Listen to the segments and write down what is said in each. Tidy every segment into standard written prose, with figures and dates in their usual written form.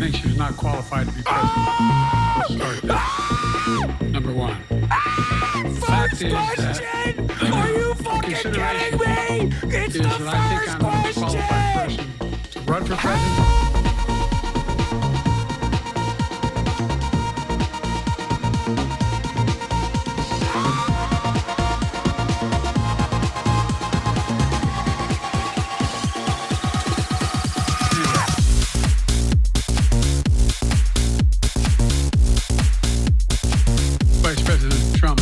think she's not qualified to be president. Let's start there. Number one. First question! Are you fucking kidding me? It's the first question! To run for president. Vice President Trump.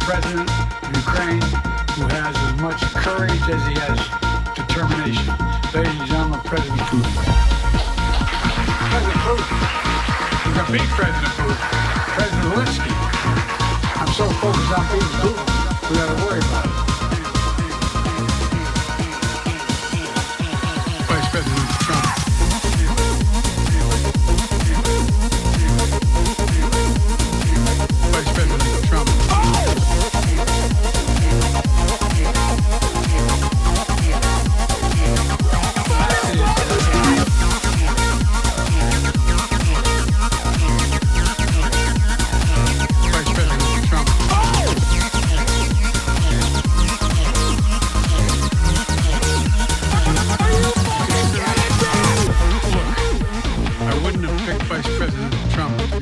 President of Ukraine, who has as much courage as he has determination. Ladies and gentlemen, President Putin. President Putin. He's a big President Putin. President Zelensky. I'm so focused on Putin, we gotta worry about it. Vice President Trump. Vice President Trump.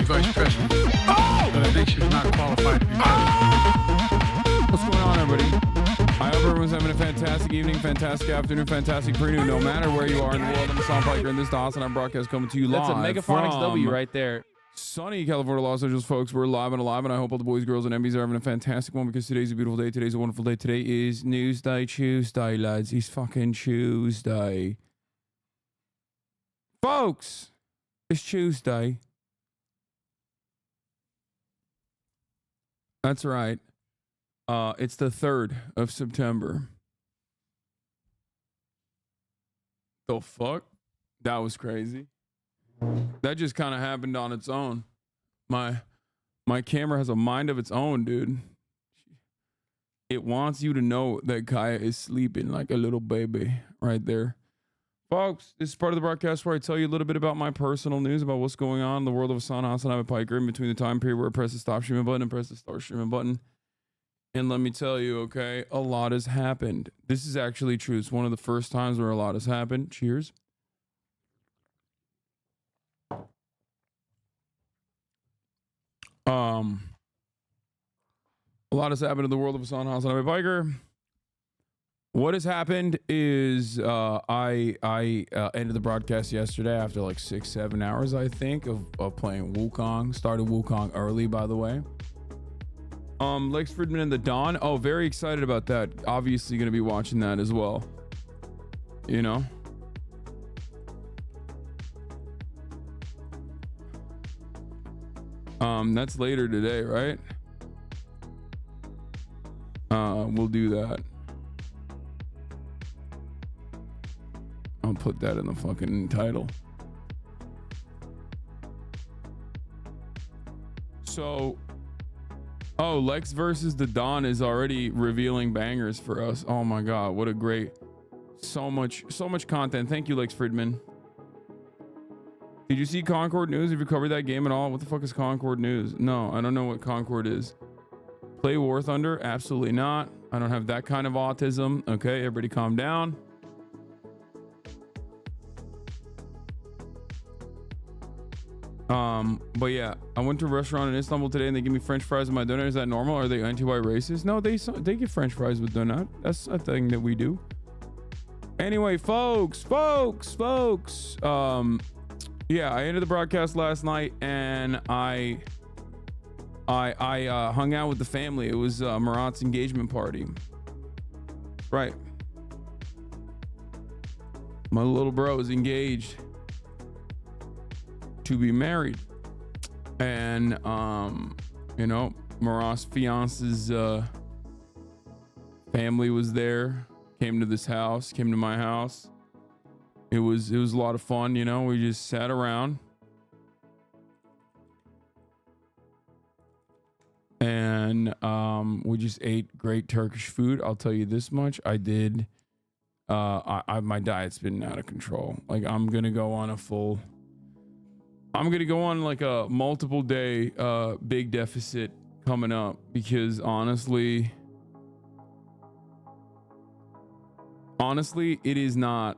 Vice President, but I think she's not qualified to be president. What's going on, everybody? I hope everyone's having a fantastic evening, fantastic afternoon, fantastic pre-noon, no matter where you are in the world. I'm Hasan Piker, and this is the Hasan I'm broadcast coming to you live. That's a Megaphonics W right there. Sunny California, Los Angeles, folks. We're live and alive, and I hope all the boys, girls, and MBs are having a fantastic one because today's a beautiful day. Today's a wonderful day. Today is Newsday, Tuesday, lads. It's fucking Tuesday. Folks, it's Tuesday. That's right. It's the 3rd of September. The fuck? That was crazy. That just kind of happened on its own. My camera has a mind of its own, dude. It wants you to know that Kaya is sleeping like a little baby right there. Folks, this is part of the broadcast where I tell you a little bit about my personal news about what's going on in the world of Hasan Piker in between the time period where I press the stop streaming button and press the start streaming button. And let me tell you, okay, a lot has happened. This is actually true. It's one of the first times where a lot has happened. Cheers. A lot has happened in the world of Hasan Piker. What has happened is I ended the broadcast yesterday after like 6-7 hours, I think, of playing Wukong. Started Wukong early, by the way. Lex Fridman and the Dawn. Oh, very excited about that. Obviously going to be watching that as well. You know? That's later today, right? We'll do that. I'll put that in the fucking title. So, oh, Lex versus the Dawn is already revealing bangers for us. Oh my god, what a great, so much content. Thank you, Lex Fridman. Did you see Concord News? Have you covered that game at all? What the fuck is Concord News? No, I don't know what Concord is. Play War Thunder? Absolutely not. I don't have that kind of autism. Okay, everybody calm down. But yeah, I went to a restaurant in Istanbul today and they give me French fries with my donut. Is that normal? Are they anti-white racist? No, they give French fries with donut. That's a thing that we do. Anyway, folks. Yeah, I ended the broadcast last night and I hung out with the family. It was Murat's engagement party. Right. My little bro is engaged. to be married. And you know, Marat's fiance's family was there, came to this house, came to my house. It was a lot of fun, you know. We just sat around and we just ate great Turkish food. I'll tell you this much, I did my diet's been out of control. Like I'm gonna go on like a multiple day big deficit coming up, because honestly it is not,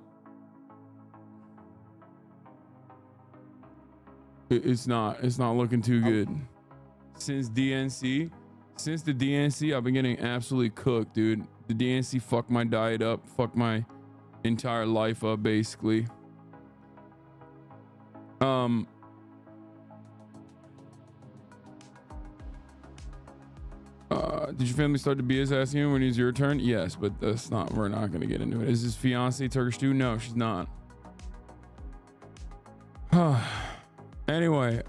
it's not looking too good. Since the DNC, I've been getting absolutely cooked, dude. The DNC fucked my diet up, fucked my entire life up, basically. Did your family start to BS asking you when it's your turn? Yes, but we're not gonna get into it. Is his fiance Turkish too? No, she's not. Anyway,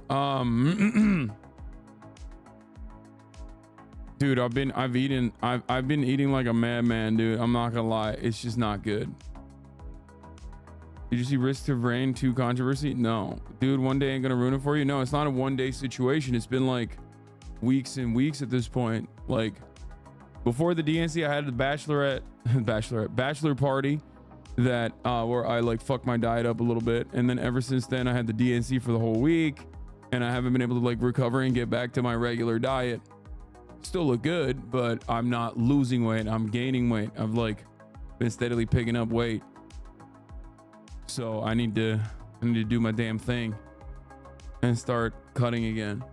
dude, I've been eating like a madman, dude. I'm not gonna lie, it's just not good. Did you see Risk of Rain 2 controversy? No, dude. One day ain't gonna ruin it for you. No, it's not a one day situation. It's been like weeks and weeks at this point. Like before the DNC, I had the bachelor party that where I like fucked my diet up a little bit, and then ever since then I had the DNC for the whole week, and I haven't been able to like recover and get back to my regular diet. Still look good, but I'm not losing weight. I'm gaining weight. I've like been steadily picking up weight, so I need to do my damn thing and start cutting again.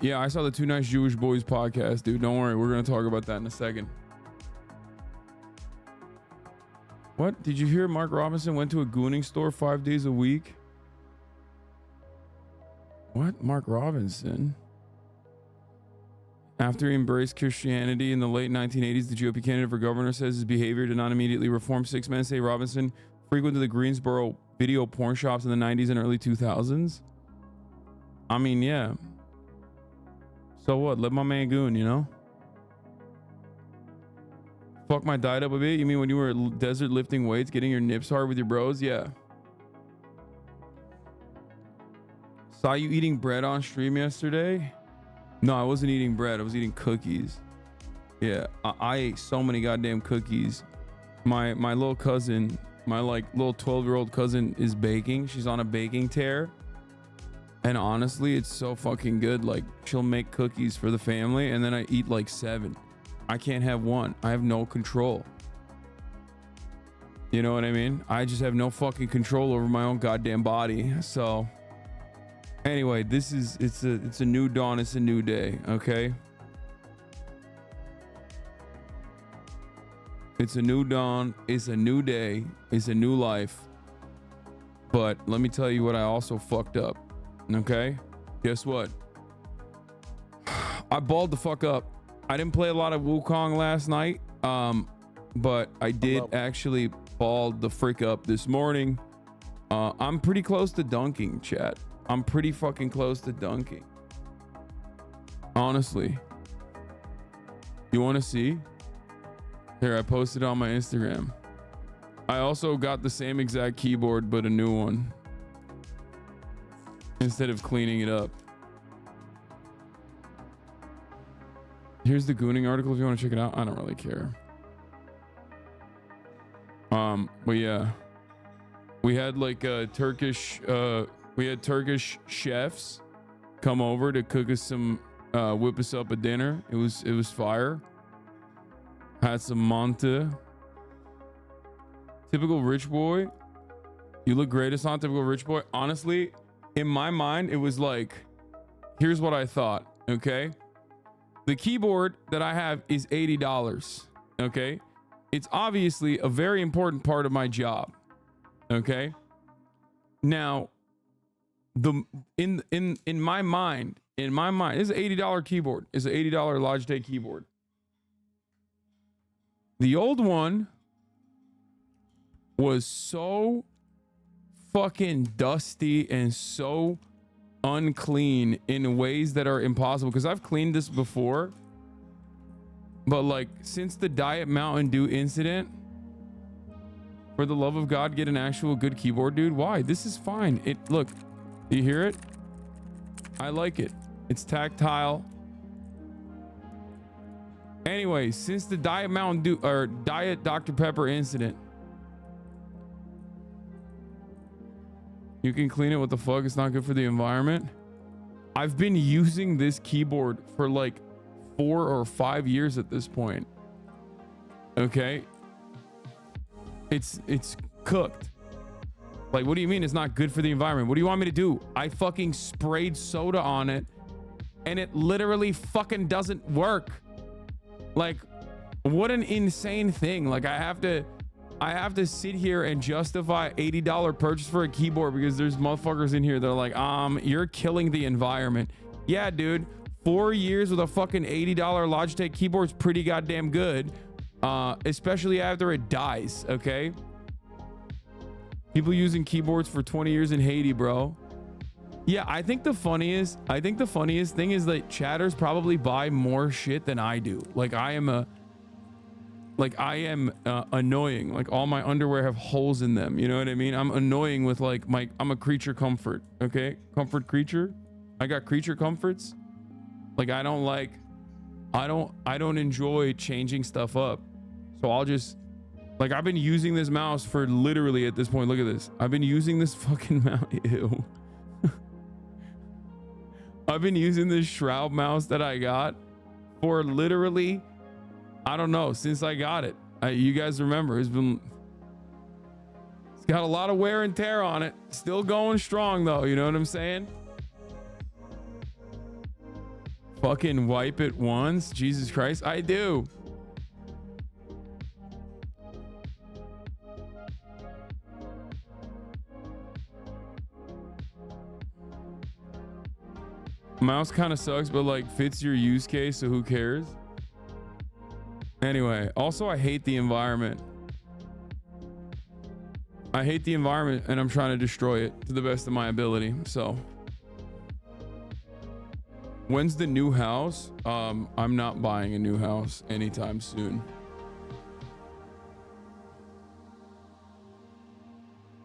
Yeah, I saw the Two Nice Jewish Boys podcast, dude. Don't worry, we're gonna talk about that in a second. What? Did you hear Mark Robinson went to a gooning store 5 days a week? What? Mark Robinson? After he embraced Christianity in the late 1980s, the GOP candidate for governor says his behavior did not immediately reform. 6 men say Robinson frequented the Greensboro video porn shops in the 90s and early 2000s. I mean, yeah. So what? Let my man goon, you know? Fuck my diet up a bit? You mean when you were desert lifting weights, getting your nips hard with your bros? Yeah. Saw you eating bread on stream yesterday? No, I wasn't eating bread. I was eating cookies. Yeah, I ate so many goddamn cookies. My little cousin, my like little 12-year-old cousin is baking. She's on a baking tear. And honestly, it's so fucking good. Like, she'll make cookies for the family, and then I eat like 7. I can't have one. I have no control. You know what I mean? I just have no fucking control over my own goddamn body. So anyway, it's a new dawn. It's a new day. Okay. It's a new dawn. It's a new day. It's a new life. But let me tell you what I also fucked up. Okay. Guess what? I balled the fuck up. I didn't play a lot of Wukong last night, but I did actually ball the frick up this morning. I'm pretty close to dunking, chat. I'm pretty fucking close to dunking. Honestly. You want to see? Here, I posted on my Instagram. I also got the same exact keyboard, but a new one. Instead of cleaning it up. Here's the gooning article if you want to check it out. I don't really care. But yeah, we had like Turkish chefs come over to cook us some, whip us up a dinner. It was fire. Had some manta. Typical rich boy. You look great. It's not typical rich boy. Honestly, in my mind, it was like, here's what I thought. Okay. The keyboard that I have is $80. Okay. It's obviously a very important part of my job. Okay. Now, in my mind, this is an $80 keyboard. It's an $80 Logitech keyboard. The old one was so fucking dusty and so unclean in ways that are impossible, because I've cleaned this before, but like since the Diet Mountain Dew incident, for the love of God, get an actual good keyboard, dude. Why? This is fine. Look, do you hear it? I like it. It's tactile. Anyway, since the Diet Mountain Dew or Diet Dr. Pepper incident, you can clean it. What the fuck? It's not good for the environment. I've been using this keyboard for like 4 or 5 years at this point. Okay. It's cooked. Like, what do you mean it's not good for the environment? What do you want me to do? I fucking sprayed soda on it and it literally fucking doesn't work. Like, what an insane thing. Like, I have to sit here and justify $80 purchase for a keyboard because there's motherfuckers in here that are like, you're killing the environment. Yeah, dude, 4 years with a fucking $80 Logitech keyboard is pretty goddamn good. Especially after it dies. Okay, people using keyboards for 20 years in Haiti, bro. Yeah, I think the funniest thing is that chatters probably buy more shit than I do. Like, I am annoying. Like, all my underwear have holes in them, you know what I mean? I'm annoying with like I'm a creature comfort. Okay, comfort creature. I got creature comforts. Like, I don't enjoy changing stuff up. So I'll just, like, I've been using this mouse for literally, at this point, look at this. I've been using this fucking mouse. Ew. I've been using this Shroud mouse that I got for literally, I don't know, since I got it. You guys remember, it's got a lot of wear and tear on it. Still going strong though, you know what I'm saying? Fucking wipe it once. Jesus Christ, I do. Mouse kind of sucks, but like fits your use case, so who cares? Anyway, also I hate the environment. I hate the environment and I'm trying to destroy it to the best of my ability. So when's the new house? I'm not buying a new house anytime soon.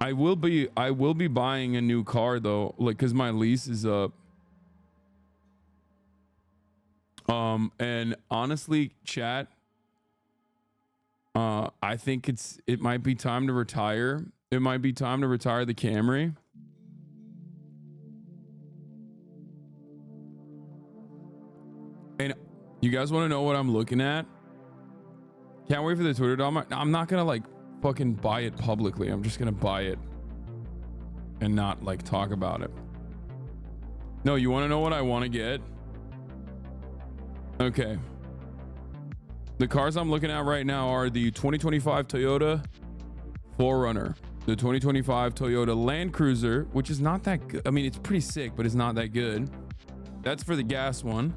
I will be buying a new car though, like, cuz my lease is up. And honestly, chat, I think it might be time to retire. It might be time to retire the Camry. And you guys want to know what I'm looking at? Can't wait for the Twitter dog. I'm not gonna like fucking buy it publicly. I'm just gonna buy it and not like talk about it. No, you want to know what I want to get? Okay. The cars I'm looking at right now are the 2025 Toyota 4Runner, the 2025 Toyota Land Cruiser, which is not that good. I mean, it's pretty sick, but it's not that good. That's for the gas one.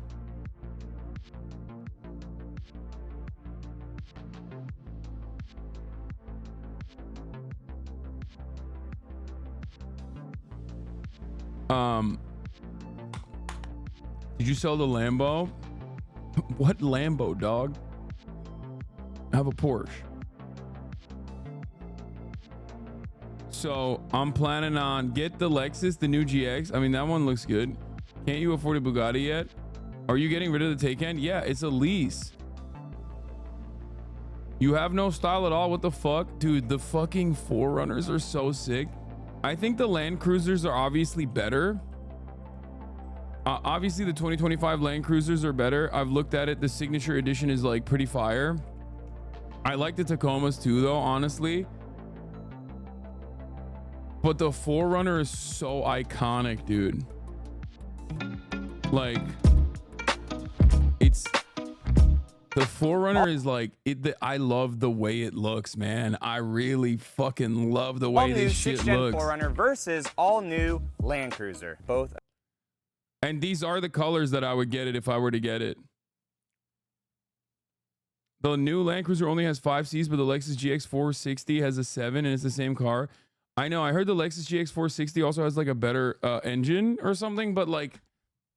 Did you sell the Lambo? What Lambo, dog? I have a Porsche. So I'm planning on get the Lexus, the new GX. I mean, that one looks good. Can't you afford a Bugatti yet? Are you getting rid of the Taycan? Yeah, it's a lease. You have no style at all. What the fuck? Dude, the fucking 4Runners are so sick. I think the Land Cruisers are obviously better. Obviously the 2025 Land Cruisers are better. I've looked at it. The signature edition is like pretty fire. I like the Tacomas too though, honestly. But the 4Runner is so iconic, dude. Like, it's the 4Runner is like it. I love the way it looks, man. I really fucking love the way this shit looks. 4Runner versus all new Land Cruiser. Both. And these are the colors that I would get it if I were to get it. The new Land Cruiser only has 5 seats, but the Lexus GX 460 has a 7 and it's the same car. I know. I heard the Lexus GX 460 also has like a better engine or something, but like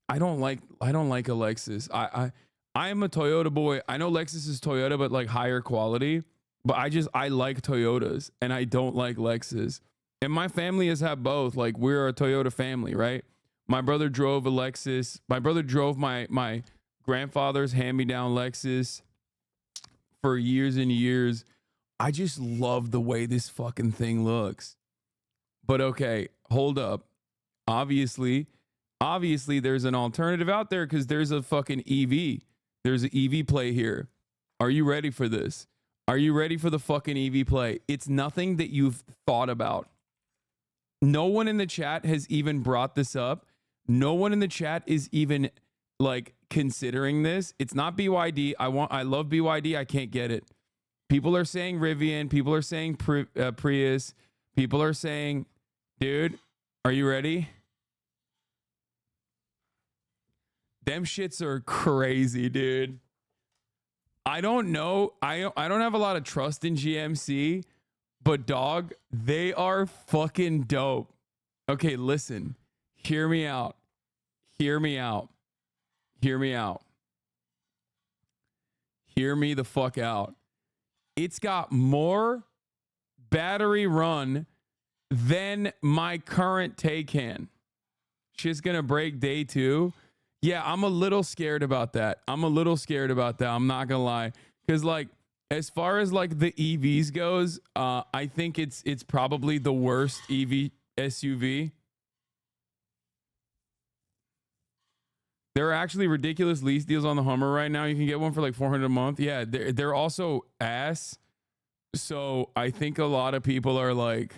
I don't like a Lexus. I am a Toyota boy. I know Lexus is Toyota, but like higher quality. But I like Toyotas and I don't like Lexus. And my family has had both. Like we're a Toyota family, right? My brother drove a Lexus. My brother drove my grandfather's hand-me-down Lexus for years and years. I just love the way this fucking thing looks. But okay, hold up. Obviously there's an alternative out there because there's a fucking EV. There's an EV play here. Are you ready for this? Are you ready for the fucking EV play? It's nothing that you've thought about. No one in the chat has even brought this up. No one in the chat is even like considering this. It's not BYD. I love BYD. I can't get it. People are saying Rivian. People are saying Prius. People are saying, dude, are you ready? Them shits are crazy, dude. I don't know. I don't have a lot of trust in GMC, but dog, they are fucking dope. Okay, listen. Hear me out. Hear me out. Hear me out. Hear me the fuck out. It's got more battery run than my current Taycan. Shit's gonna break day 2. Yeah, I'm a little scared about that. I'm not gonna lie. Cause like as far as like the EVs goes, I think it's probably the worst EV SUV. There are actually ridiculous lease deals on the Hummer right now. You can get one for like $400 a month. Yeah, they're also ass. So I think a lot of people are like,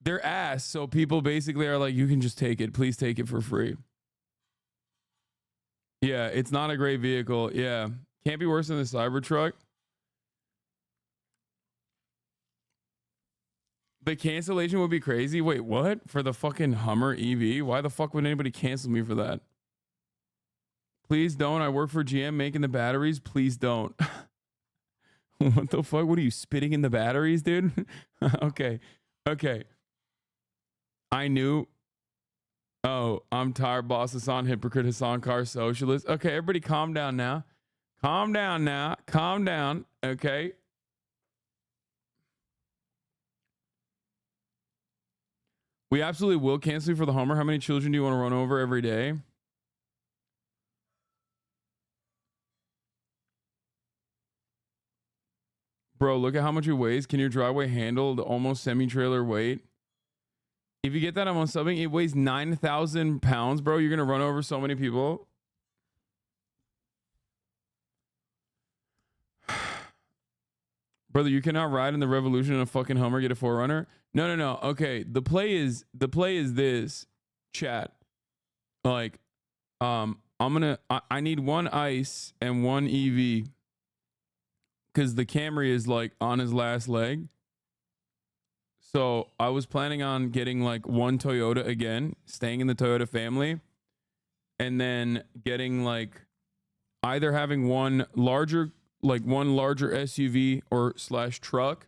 they're ass. So people basically are like, you can just take it. Please take it for free. Yeah, it's not a great vehicle. Yeah, can't be worse than the Cybertruck. The cancellation would be crazy. Wait, what? For the fucking Hummer EV? Why the fuck would anybody cancel me for that? Please don't. I work for GM making the batteries. Please don't. What the fuck? What are you, spitting in the batteries, dude? Okay. I knew. Oh, I'm tired, boss. Hasan, hypocrite. Hasan, car socialist. Okay, everybody calm down now. Calm down now. Calm down. Okay. We absolutely will cancel you for the Hummer. How many children do you want to run over every day? Bro, look at how much it weighs. Can your driveway handle the almost semi-trailer weight? If you get that, I'm on subbing. It weighs 9,000 pounds, bro. You're going to run over so many people. Brother, you cannot ride in the Revolution in a fucking Hummer, get a 4Runner. No. Okay, the play is this, chat. Like, I need one ICE and one EV. Because the Camry is like on his last leg. So I was planning on getting like one Toyota again, staying in the Toyota family, and then getting like either having one larger SUV or / truck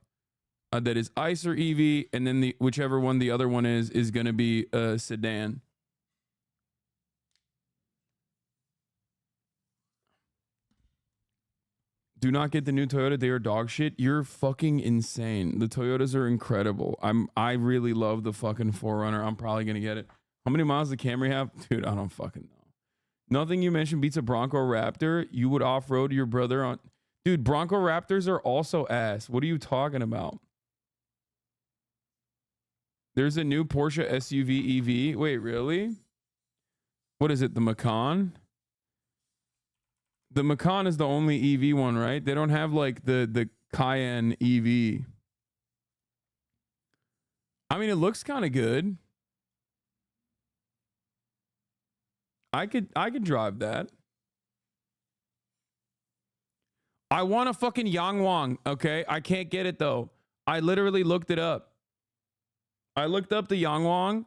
that is ICE or EV, and then whichever one the other one is going to be a sedan. Do not get the new Toyota. They are dog shit. You're fucking insane. The Toyotas are incredible. I really love the fucking 4Runner. I'm probably gonna get it. How many miles does the Camry have? Dude, I don't fucking know. Nothing you mentioned beats a Bronco Raptor. You would off-road your brother on. Dude, Bronco Raptors are also ass. What are you talking about? There's a new Porsche SUV EV. Wait, really? What is it? The Macan? The Macan is the only EV one, right? They don't have like the Cayenne EV. I mean, it looks kind of good. I could drive that. I want a fucking Yangwang, okay? I can't get it though. I literally looked it up. I looked up the Yangwang.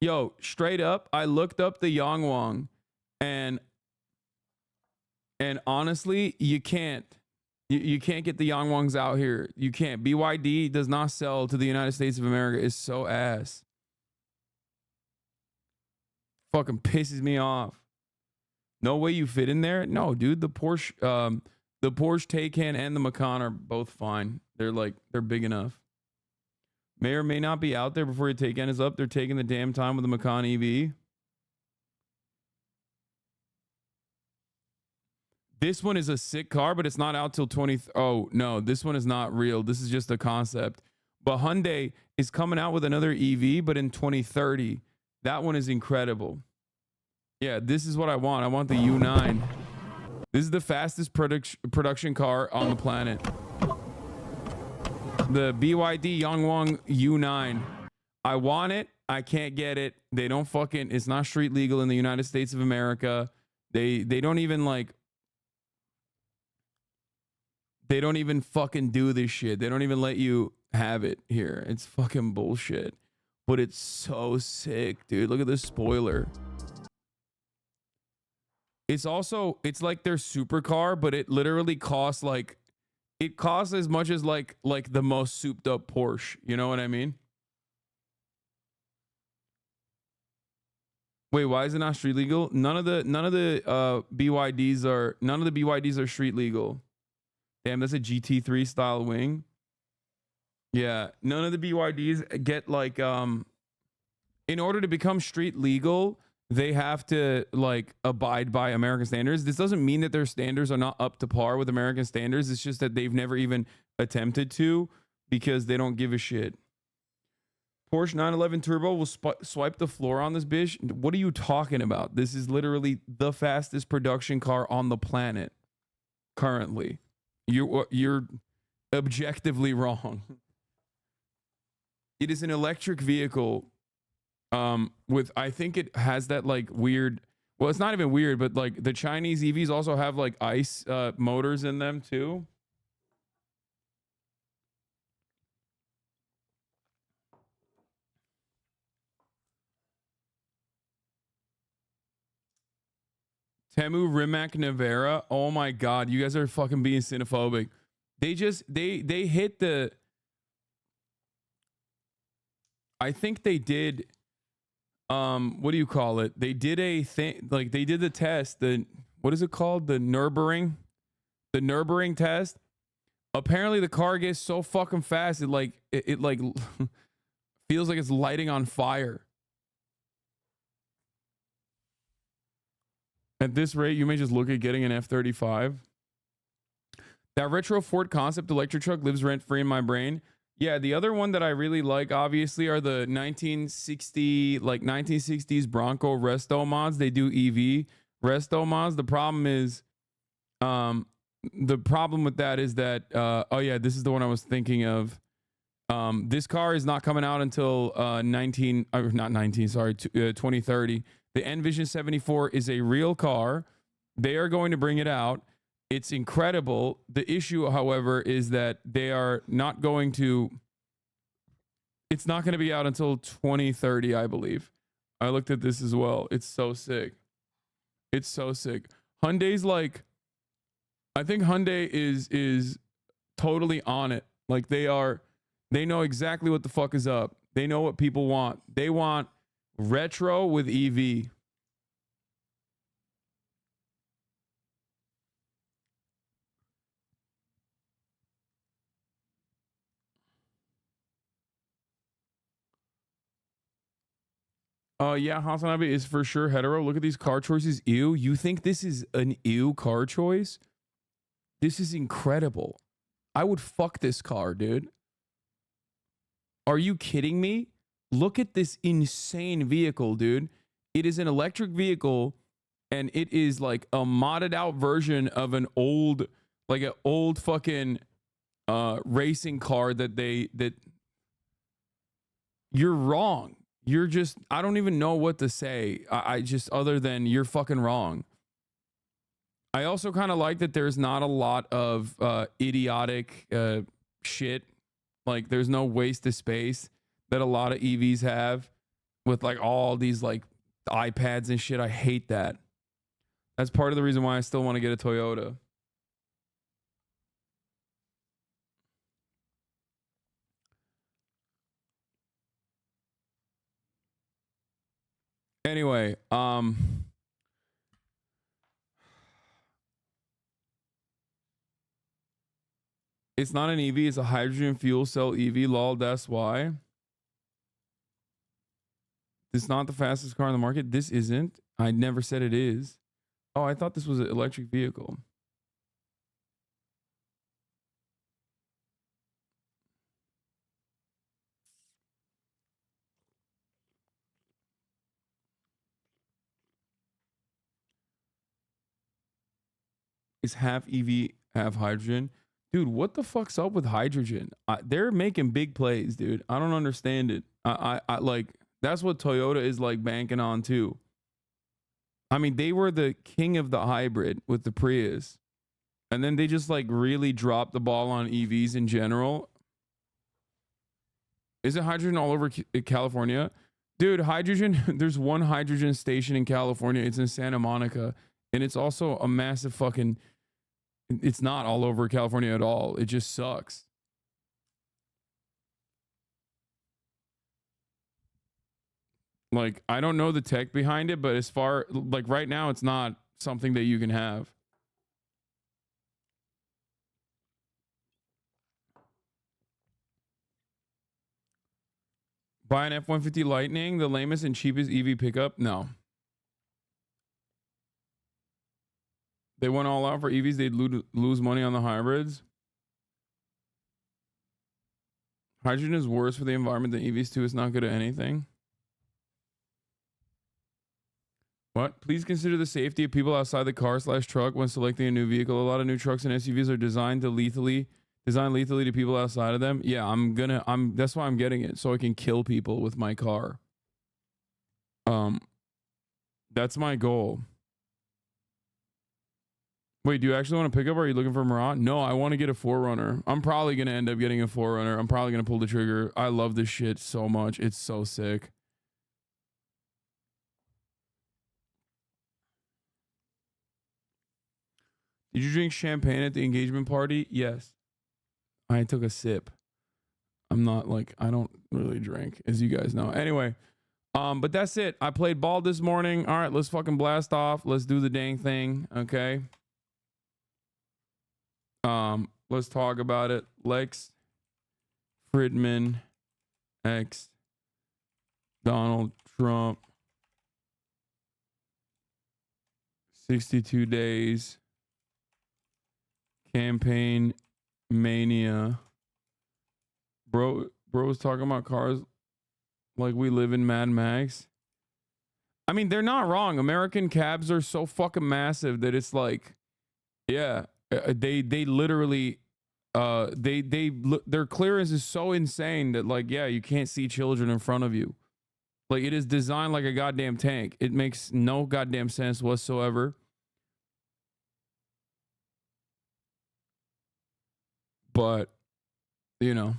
Yo, straight up, I looked up the Yangwang, and honestly, you can't You can't get the Yangwangs out here. You can't. BYD does not sell to the United States of America. It's so ass. Fucking pisses me off. No way you fit in there. No, dude. The Porsche Taycan and the Macan are both fine. They're big enough. May or may not be out there before your Taycan is up. They're taking the damn time with the Macan EV. This one is a sick car, but it's not out till 20. Oh, no, this one is not real. This is just a concept. But Hyundai is coming out with another EV, but in 2030. That one is incredible. Yeah, this is what I want. I want the U9. This is the fastest production car on the planet. The BYD Yangwang U9. I want it. I can't get it. They don't fucking... It's not street legal in the United States of America. They don't even like... They don't even fucking do this shit. They don't even let you have it here. It's fucking bullshit. But it's so sick, dude. Look at this spoiler. It's like their supercar, but it literally costs like... It costs as much as like the most souped up Porsche. You know what I mean? Wait, why is it not street legal? None of the BYDs are street legal. Damn, that's a GT3 style wing. Yeah, none of the BYDs get like in order to become street legal, they have to like abide by American standards. This doesn't mean that their standards are not up to par with American standards. It's just that they've never even attempted to because they don't give a shit. Porsche 911 Turbo will swipe the floor on this bitch. What are you talking about? This is literally the fastest production car on the planet currently. You're objectively wrong. It is an electric vehicle with, I think it has that like weird, well, it's not even weird, but like the Chinese EVs also have like ICE motors in them too. Temu Rimac Nevera. Oh my God. You guys are fucking being xenophobic. They hit the, I think they did, what do you call it? They did a thing, like they did the test, what is it called? The Nürburgring test. Apparently the car gets so fucking fast. It like feels like it's lighting on fire. At this rate, you may just look at getting an F-35. That retro Ford concept electric truck lives rent-free in my brain. Yeah, the other one that I really like, obviously, are the 1960s Bronco resto mods. They do EV resto mods. The problem is, the problem with that is that, oh yeah, this is the one I was thinking of. This car is not coming out until 2030. The Envision 74 is a real car. They are going to bring it out. It's incredible. The issue, however, is that they are not going to... It's not going to be out until 2030, I believe. I looked at this as well. It's so sick. It's so sick. Hyundai's like... I think Hyundai is totally on it. Like they know exactly what the fuck is up. They know what people want. They want retro with EV. Yeah, Hasanabe is for sure hetero. Look at these car choices. Ew. You think this is an ew car choice? This is incredible. I would fuck this car, dude. Are you kidding me? Look at this insane vehicle, dude. It is an electric vehicle, and it is like a modded out version of an old fucking racing car that you're wrong. You're just, I don't even know what to say. I just, other than you're fucking wrong. I also kind of like that there's not a lot of idiotic shit. Like there's no waste of space that a lot of EVs have with like all these like iPads and shit. I hate that. That's part of the reason why I still want to get a Toyota. Anyway, it's not an EV, it's a hydrogen fuel cell EV, lol, that's why. It's not the fastest car on the market. This isn't. I never said it is. Oh, I thought this was an electric vehicle. It's half EV, half hydrogen. Dude, what the fuck's up with hydrogen? They're making big plays, dude. I don't understand it. I like, that's what Toyota is like banking on too. I mean, they were the king of the hybrid with the Prius. And then they just like really dropped the ball on EVs in general. Is it hydrogen all over California? Dude, hydrogen, there's one hydrogen station in California. It's in Santa Monica. And it's also a massive fucking, it's not all over California at all. It just sucks. Like, I don't know the tech behind it, but as far, like right now, it's not something that you can have. Buy an F-150 Lightning, the lamest and cheapest EV pickup? No. They went all out for EVs. They'd lose money on the hybrids. Hydrogen is worse for the environment than EVs too. It's not good at anything. What? Please consider the safety of people outside the car/truck when selecting a new vehicle. A lot of new trucks and SUVs are designed lethally to people outside of them. Yeah, that's why I'm getting it, so I can kill people with my car. That's my goal. Wait, do you actually want to pick up, or are you looking for a Mirage? No, I want to get a 4Runner. I'm probably going to end up getting a 4Runner. I'm probably going to pull the trigger. I love this shit so much. It's so sick. Did you drink champagne at the engagement party? Yes. I took a sip. I'm not like, I don't really drink, as you guys know. Anyway, but that's it. I played ball this morning. All right, let's fucking blast off. Let's do the dang thing, okay? Let's talk about it. Lex Fridman X Donald Trump 62 days campaign mania. Bro was talking about cars like we live in Mad Max. I mean, they're not wrong. American cabs are so fucking massive that it's like, yeah, they literally their clearance is so insane that, like, yeah, you can't see children in front of you. Like, it is designed like a goddamn tank. It makes no goddamn sense whatsoever. But, you know,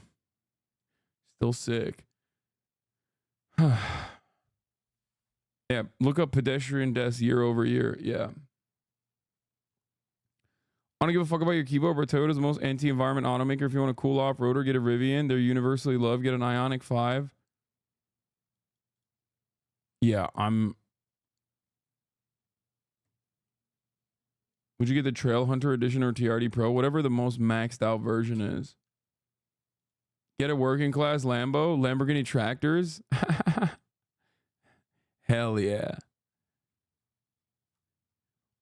still sick. Yeah, look up pedestrian deaths year over year. Yeah. I don't give a fuck about your keyboard, but Toyota's the most anti-environment automaker. If you want a cool off-roader, get a Rivian. They're universally loved. Get an Ioniq 5. Yeah, would you get the Trail Hunter Edition or TRD Pro? Whatever the most maxed out version is. Get a working class Lambo, Lamborghini tractors. Hell yeah.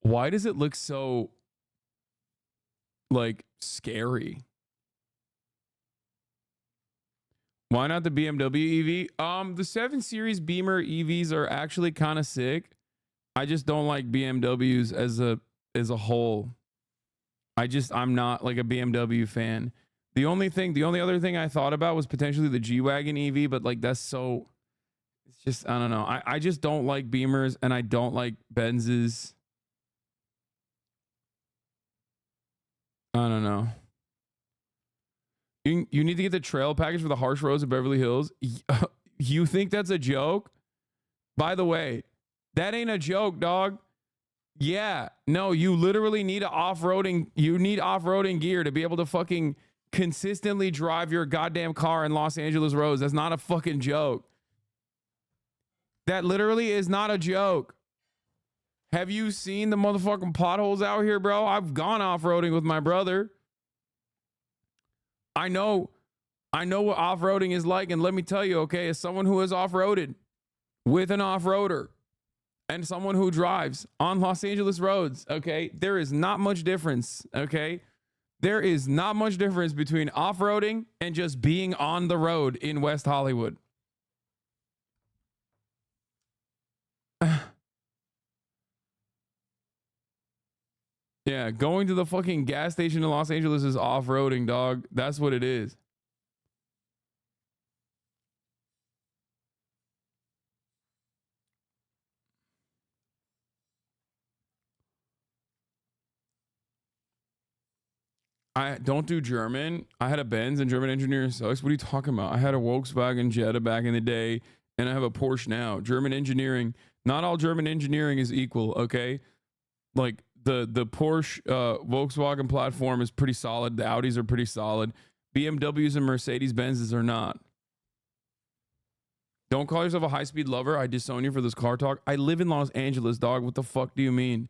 Why does it look so, like, scary? Why not the BMW EV? The 7 Series Beamer EVs are actually kind of sick. I just don't like BMWs as a whole. I'm not like a BMW fan. The only other thing I thought about was potentially the G-Wagon EV, but like that's so, it's just, I don't know. I just don't like Beamers, and I don't like Benzes. I don't know. You need to get the trail package for the harsh roads of Beverly Hills. You think that's a joke? By the way, that ain't a joke, dog. Yeah, no, you literally need off-roading gear to be able to fucking consistently drive your goddamn car in Los Angeles roads. That's not a fucking joke. That literally is not a joke. Have you seen the motherfucking potholes out here, bro? I've gone off-roading with my brother. I know what off-roading is like, and let me tell you, okay, as someone who has off-roaded with an off-roader and someone who drives on Los Angeles roads, okay, there is not much difference, okay? There is not much difference between off-roading and just being on the road in West Hollywood. Yeah, going to the fucking gas station in Los Angeles is off-roading, dog. That's what it is. I don't do German. I had a Benz and German engineering sucks. What are you talking about? I had a Volkswagen Jetta back in the day and I have a Porsche now. German engineering, not all German engineering is equal, okay? Like the Porsche Volkswagen platform is pretty solid. The Audis are pretty solid. BMWs and Mercedes Benzes are not. Don't call yourself a high-speed lover. I disown you for this car talk. I live in Los Angeles, dog. What the fuck do you mean?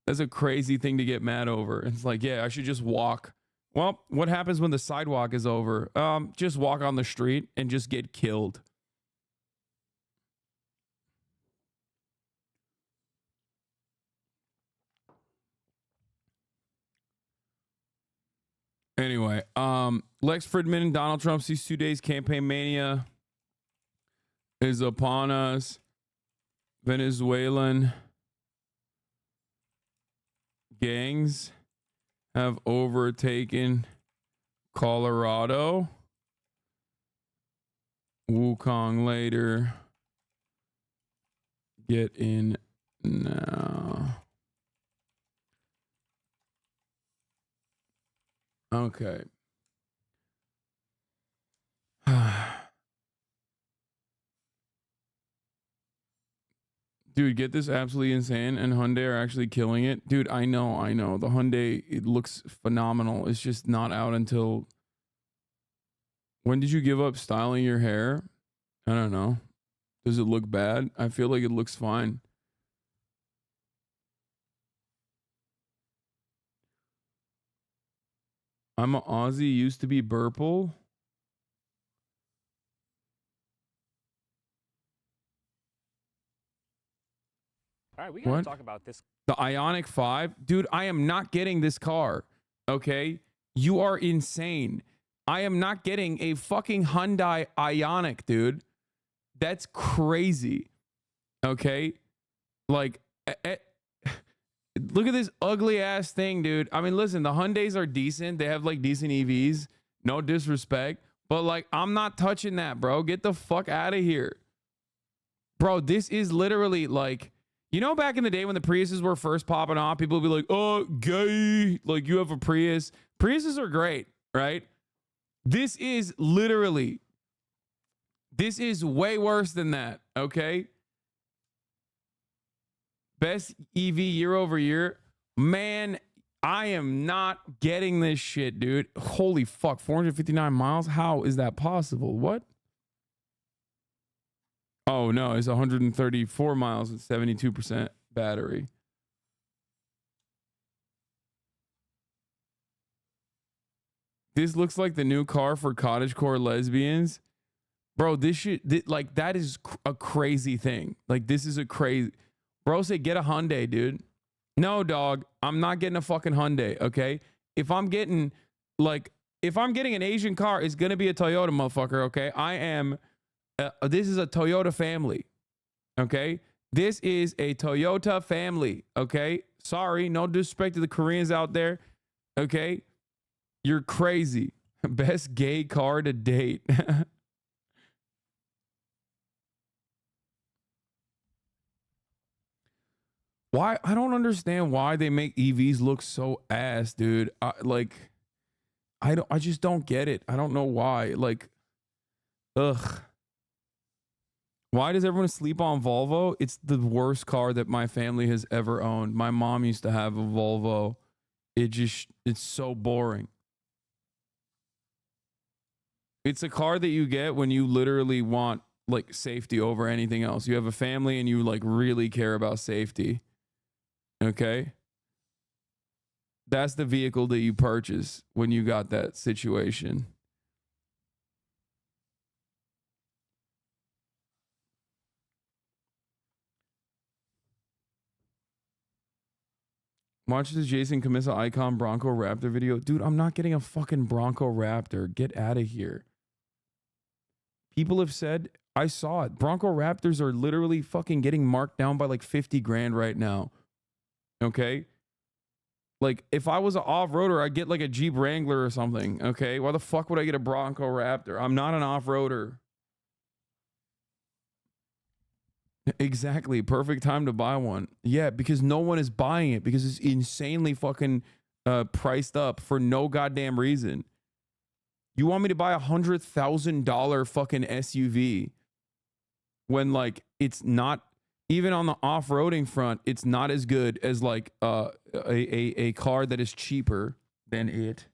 That's a crazy thing to get mad over. It's like, yeah, I should just walk. Well, what happens when the sidewalk is over? Just walk on the street and just get killed. Anyway, Lex Fridman and Donald Trump sees 2 days campaign mania is upon us. Venezuelan gangs have overtaken Colorado. Wukong later. Get in now. Okay. Dude, get this absolutely insane, and Hyundai are actually killing it. Dude, I know. The Hyundai, it looks phenomenal. It's just not out until... When did you give up styling your hair? I don't know. Does it look bad? I feel like it looks fine. I'm an Aussie, used to be Burple. All right, we gotta What? talk about this. The Ioniq 5? Dude, I am not getting this car. Okay? You are insane. I am not getting a fucking Hyundai Ioniq, dude. That's crazy. Okay? Like, look at this ugly ass thing, dude. I mean, listen, the Hyundais are decent. They have like decent EVs. No disrespect. But like, I'm not touching that, bro. Get the fuck out of here. Bro, this is literally like... You know, back in the day when the Priuses were first popping off, people would be like, oh, gay. Like, you have a Prius. Priuses are great, right? This is literally, this is way worse than that, okay? Best EV year over year. Man, I am not getting this shit, dude. Holy fuck, 459 miles? How is that possible? What? Oh, no, it's 134 miles with 72% battery. This looks like the new car for cottagecore lesbians. Bro, this shit, like, that is a crazy thing. Like, this is a crazy... Bro said, get a Hyundai, dude. No, dog, I'm not getting a fucking Hyundai, okay? If I'm getting an Asian car, it's going to be a Toyota, motherfucker, okay? This is a Toyota family, okay? This is a Toyota family, okay? Sorry, no disrespect to the Koreans out there, okay? You're crazy. Best gay car to date. Why? I don't understand why they make EVs look so ass, dude. I just don't get it. I don't know why. Like, ugh. Why does everyone sleep on Volvo? It's the worst car that my family has ever owned. My mom used to have a Volvo. It's so boring. It's a car that you get when you literally want like safety over anything else. You have a family and you like really care about safety. Okay? That's the vehicle that you purchase when you got that situation. Watch this Jason Camissa Icon Bronco Raptor video. Dude, I'm not getting a fucking Bronco Raptor. Get out of here. People have said, I saw it. Bronco Raptors are literally fucking getting marked down by like 50 grand right now. Okay? Like, if I was an off-roader, I'd get like a Jeep Wrangler or something. Okay? Why the fuck would I get a Bronco Raptor? I'm not an off-roader. Exactly. Perfect time to buy one. Yeah, because no one is buying it because it's insanely fucking priced up for no goddamn reason. You want me to buy $100,000 fucking SUV when like it's not even on the off-roading front, it's not as good as like a car that is cheaper than it.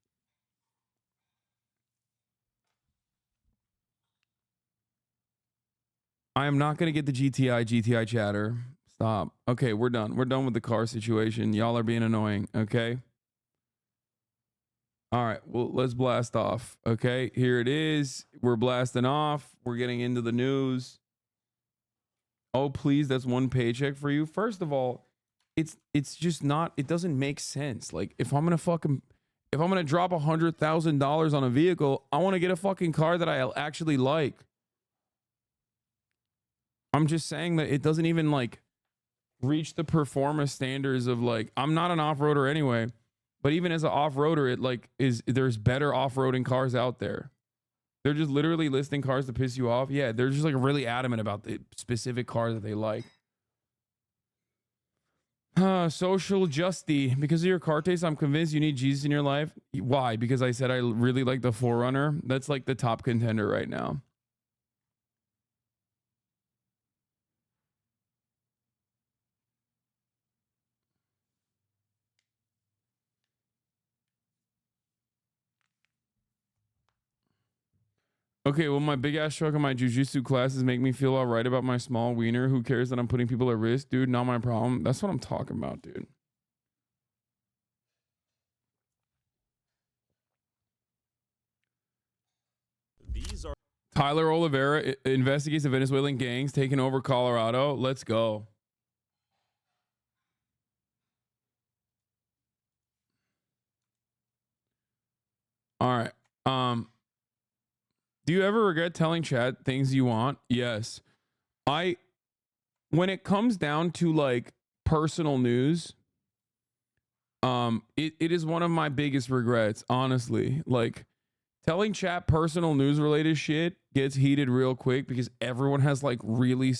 I am not going to get the GTI chatter. Stop. Okay, we're done. We're done with the car situation. Y'all are being annoying, okay? All right, well, let's blast off, okay? Here it is. We're blasting off. We're getting into the news. Oh, please, that's one paycheck for you. First of all, it's just not, it doesn't make sense. Like, if I'm going to drop $100,000 on a vehicle, I want to get a fucking car that I actually like. I'm just saying that it doesn't even like reach the performance standards of like, I'm not an off-roader anyway, but even as an off-roader, it like there's better off-roading cars out there. They're just literally listing cars to piss you off. Yeah, they're just like really adamant about the specific car that they like. Social justice. Because of your car taste, I'm convinced you need Jesus in your life. Why? Because I said I really like the 4Runner. That's like the top contender right now. Okay, well, my big ass truck and my jujitsu classes make me feel all right about my small wiener. Who cares that I'm putting people at risk? Dude, not my problem. That's what I'm talking about, dude. These are Tyler Oliveira investigates the Venezuelan gangs taking over Colorado. Let's go. All right. Do you ever regret telling Chad things you want? Yes. When it comes down to like personal news, it is one of my biggest regrets, honestly. Like telling chat personal news related shit gets heated real quick because everyone has like really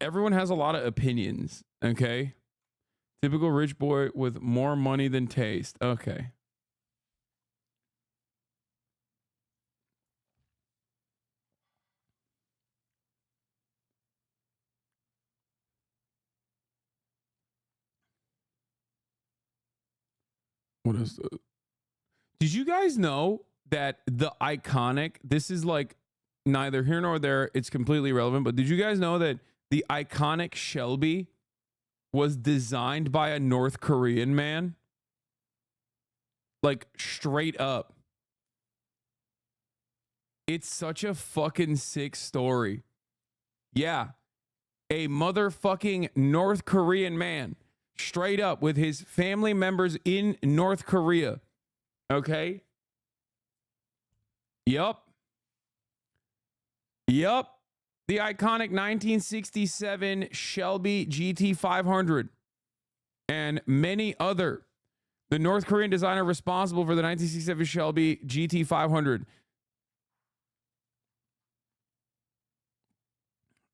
everyone has a lot of opinions, okay? Typical rich boy with more money than taste. Okay. What is the? Did you guys know that the iconic, this is like neither here nor there, it's completely irrelevant, but did you guys know that the iconic Shelby was designed by a North Korean man? Like straight up. It's such a fucking sick story. Yeah. A motherfucking North Korean man, straight up with his family members in North Korea. Okay. Yup. The iconic 1967 Shelby GT500 and many other. The North Korean designer responsible for the 1967 Shelby GT500.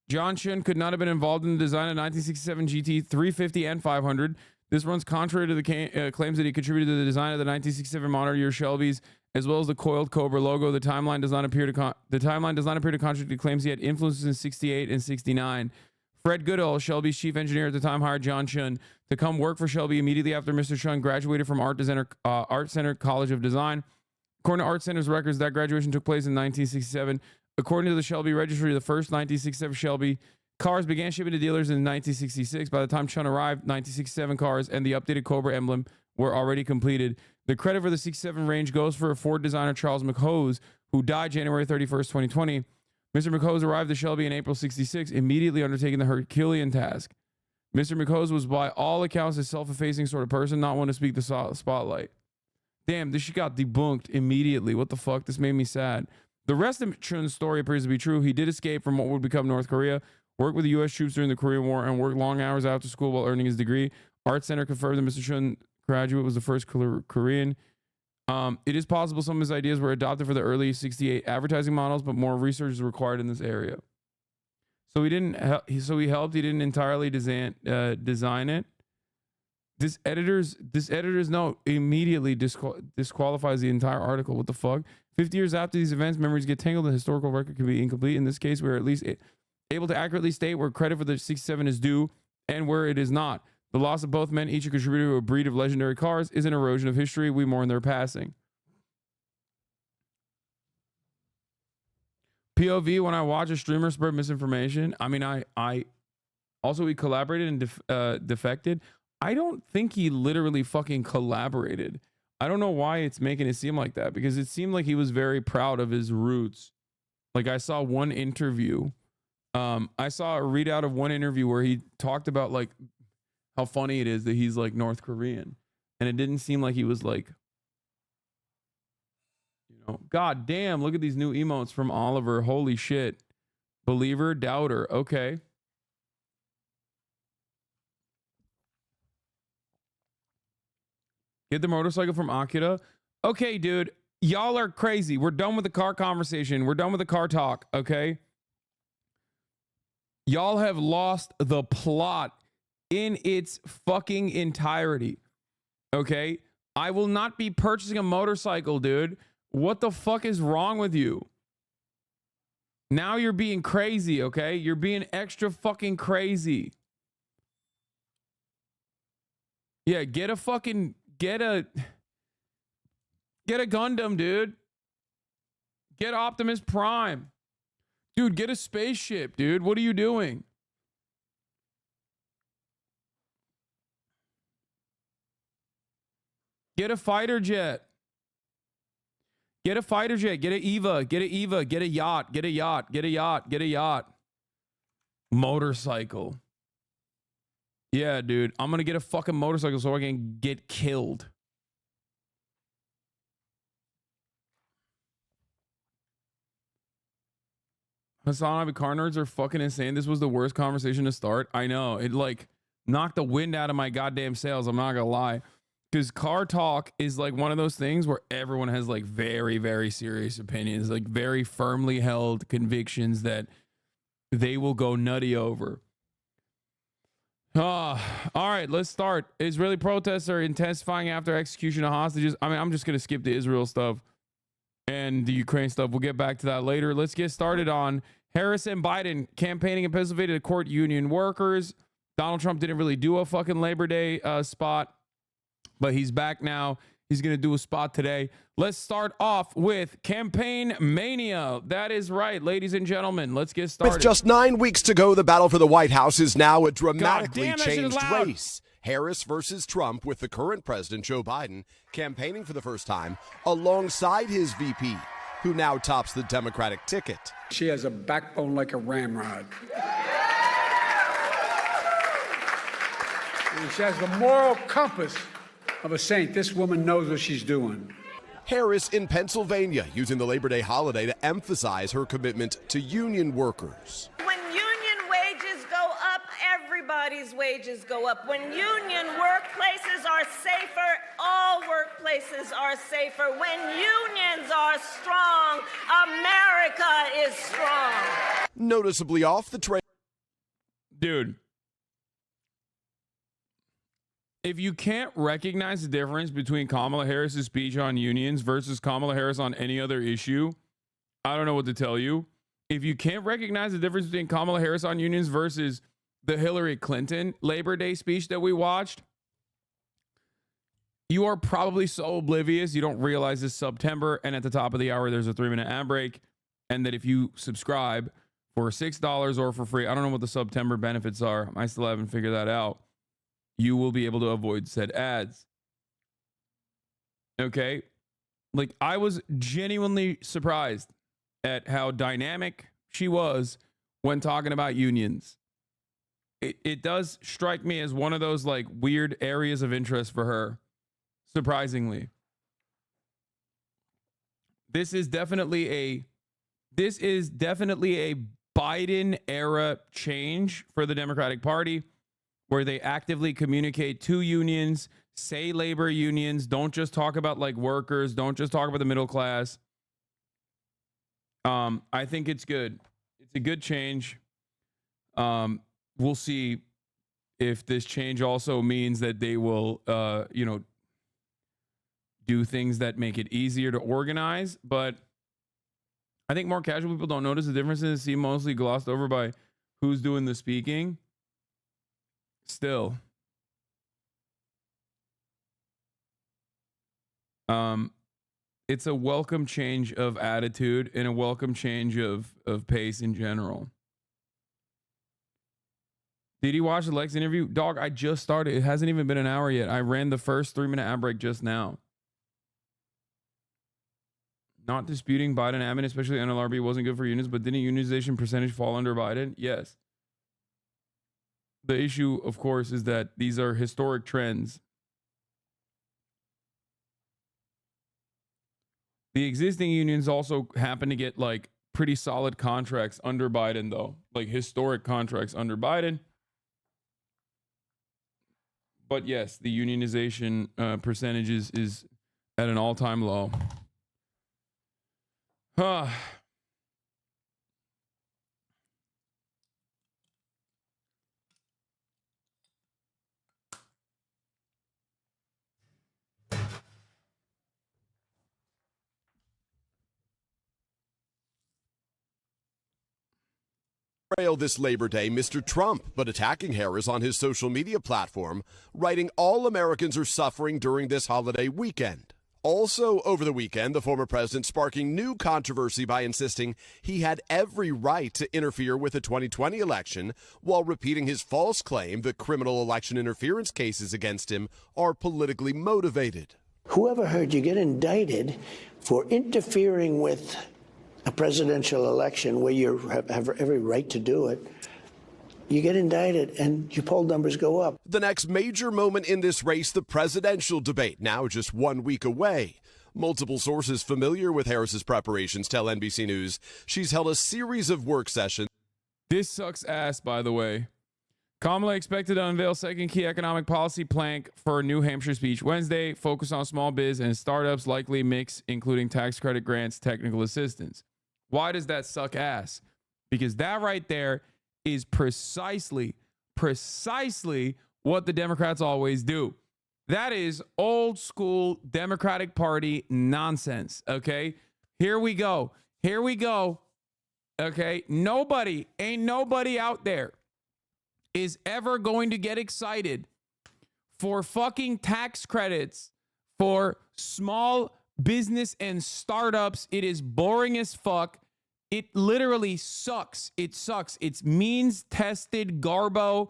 John Shun could not have been involved in the design of 1967 GT 350 and 500. This runs contrary to the claims that he contributed to the design of the 1967 model year Shelbys, as well as the coiled Cobra logo. The timeline does not appear to contradict the claims he had influences in 68 and 69. Fred Goodall, Shelby's chief engineer at the time, hired John Shun to come work for Shelby immediately after Mr. Shun graduated from Art Center College of Design. According to Art Center's records, that graduation took place in 1967. According to the Shelby Registry, the first 1967 Shelby cars began shipping to dealers in 1966. By the time Chun arrived, 1967 cars and the updated Cobra emblem were already completed. The credit for the 67 range goes for Ford designer Charles McHose, who died January 31st, 2020. Mr. McHose arrived at Shelby in April 66, immediately undertaking the Herculean task. Mr. McHose was by all accounts a self-effacing sort of person, not one to speak the spotlight. Damn, this shit got debunked immediately. What the fuck? This made me sad. The rest of Chun's story appears to be true. He did escape from what would become North Korea, worked with the U.S. troops during the Korean War, and worked long hours after school while earning his degree. Art Center confirmed that Mr. Chun graduate was the first Korean. It is possible some of his ideas were adopted for the early 68 advertising models, but more research is required in this area. So he didn't. So he helped. He didn't entirely design it. This editor's note immediately disqualifies the entire article. What the fuck? 50 years after these events, memories get tangled. The historical record can be incomplete. In this case, we're at least able to accurately state where credit for the 67 is due and where it is not. The loss of both men, each a contributor to a breed of legendary cars, is an erosion of history. We mourn their passing. POV, when I watch a streamer spread misinformation, I mean, I also, he collaborated and defected. I don't think he literally fucking collaborated. I don't know why it's making it seem like that, because it seemed like he was very proud of his roots. Like, I saw one interview. I saw a readout of one interview where he talked about like how funny it is that he's like North Korean. And it didn't seem like he was like, you know, God damn, look at these new emotes from Oliver. Holy shit. Believer, doubter. Okay. Get the motorcycle from Akira. Okay, dude. Y'all are crazy. We're done with the car conversation. We're done with the car talk. Okay. Y'all have lost the plot in its fucking entirety. Okay. I will not be purchasing a motorcycle, dude. What the fuck is wrong with you? Now you're being crazy. Okay. You're being extra fucking crazy. Yeah. Get a Gundam, dude. Get Optimus Prime. Dude, get a spaceship, dude. What are you doing? Get a fighter jet. Get a fighter jet. Get an Eva. Get an Eva. Get a yacht. Get a yacht. Get a yacht. Get a yacht. Motorcycle. Yeah, dude. I'm going to get a fucking motorcycle so I can get killed. Hasan, car nerds are fucking insane. This was the worst conversation to start. I know. It like knocked the wind out of my goddamn sails. I'm not gonna lie. Because car talk is like one of those things where everyone has like very, very serious opinions, like very firmly held convictions that they will go nutty over. All right, let's start. Israeli protests are intensifying after execution of hostages. I mean, I'm just gonna skip the Israel stuff and the Ukraine stuff. We'll get back to that later. Let's get started on Harris and Biden campaigning in Pennsylvania to court union workers. Donald Trump didn't really do a fucking Labor Day spot, but he's back now. He's going to do a spot today. Let's start off with Campaignmania. That is right, ladies and gentlemen. Let's get started. With just 9 weeks to go, the battle for the White House is now a dramatically God damn, that shit is changed loud. race. Harris versus Trump, with the current president, Joe Biden, campaigning for the first time alongside his VP, who now tops the Democratic ticket. She has a backbone like a ramrod. And she has the moral compass of a saint. This woman knows what she's doing. Harris in Pennsylvania, using the Labor Day holiday to emphasize her commitment to union workers. When union wages go up, everybody's wages go up. When union workplaces are safer, all workplaces are safer. When unions are strong, America is strong. Noticeably off the trail. Dude, if you can't recognize the difference between Kamala Harris's speech on unions versus Kamala Harris on any other issue, I don't know what to tell you. If you can't recognize the difference between Kamala Harris on unions versus the Hillary Clinton Labor Day speech that we watched, you are probably so oblivious you don't realize this September. And at the top of the hour, there's a 3-minute ad break. and that if you subscribe for $6 or for free, I don't know what the September benefits are. I still haven't figured that out. You will be able to avoid said ads. Okay? Like, I was genuinely surprised at how dynamic she was when talking about unions. It does strike me as one of those like weird areas of interest for her, surprisingly. This is definitely a Biden era change for the Democratic Party, where they actively communicate to unions, say labor unions, don't just talk about like workers, don't just talk about the middle class. I think it's good. It's a good change. We'll see if this change also means that they will, do things that make it easier to organize. But I think more casual people don't notice the differences, seem mostly glossed over by who's doing the speaking. Still. It's a welcome change of attitude and a welcome change of pace in general. Did you watch the Lex interview? Dog, I just started. It hasn't even been an hour yet. I ran the first 3-minute ad break just now. Not disputing Biden admin, especially NLRB, wasn't good for unions, but didn't unionization percentage fall under Biden? Yes. The issue, of course, is that these are historic trends. The existing unions also happen to get like pretty solid contracts under Biden, though, like historic contracts under Biden. But yes, the unionization percentages is at an all-time low. This Labor Day, Mr. Trump, but attacking Harris on his social media platform, writing all Americans are suffering during this holiday weekend. Also over the weekend, the former president sparking new controversy by insisting he had every right to interfere with the 2020 election while repeating his false claim that criminal election interference cases against him are politically motivated. Whoever heard you get indicted for interfering with a presidential election where you have every right to do it? You get indicted and your poll numbers go up. The next major moment in this race, the presidential debate, now just 1 week away. Multiple sources familiar with Harris's preparations tell NBC News she's held a series of work sessions. This sucks ass, by the way. Kamala expected to unveil second key economic policy plank for New Hampshire speech Wednesday, focus on small biz and startups, likely mix, including tax credit grants, technical assistance. Why does that suck ass? Because that right there is precisely what the Democrats always do. That is old school Democratic Party nonsense. Okay, here we go. Okay, ain't nobody out there is ever going to get excited for fucking tax credits for small business and startups. It is boring as fuck. It literally sucks. It sucks. It's means tested garbo.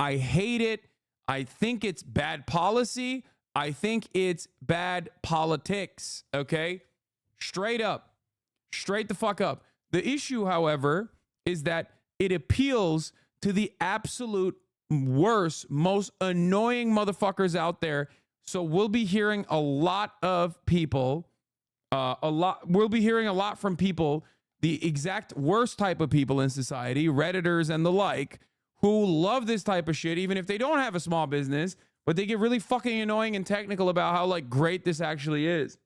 I hate it. I think it's bad policy. I think it's bad politics. Okay? Straight up. Straight the fuck up. The issue, however, is that it appeals to the absolute worst, most annoying motherfuckers out there. So we'll be hearing a lot of people, we'll be hearing a lot from people, the exact worst type of people in society, Redditors and the like, who love this type of shit, even if they don't have a small business, but they get really fucking annoying and technical about how like great this actually is.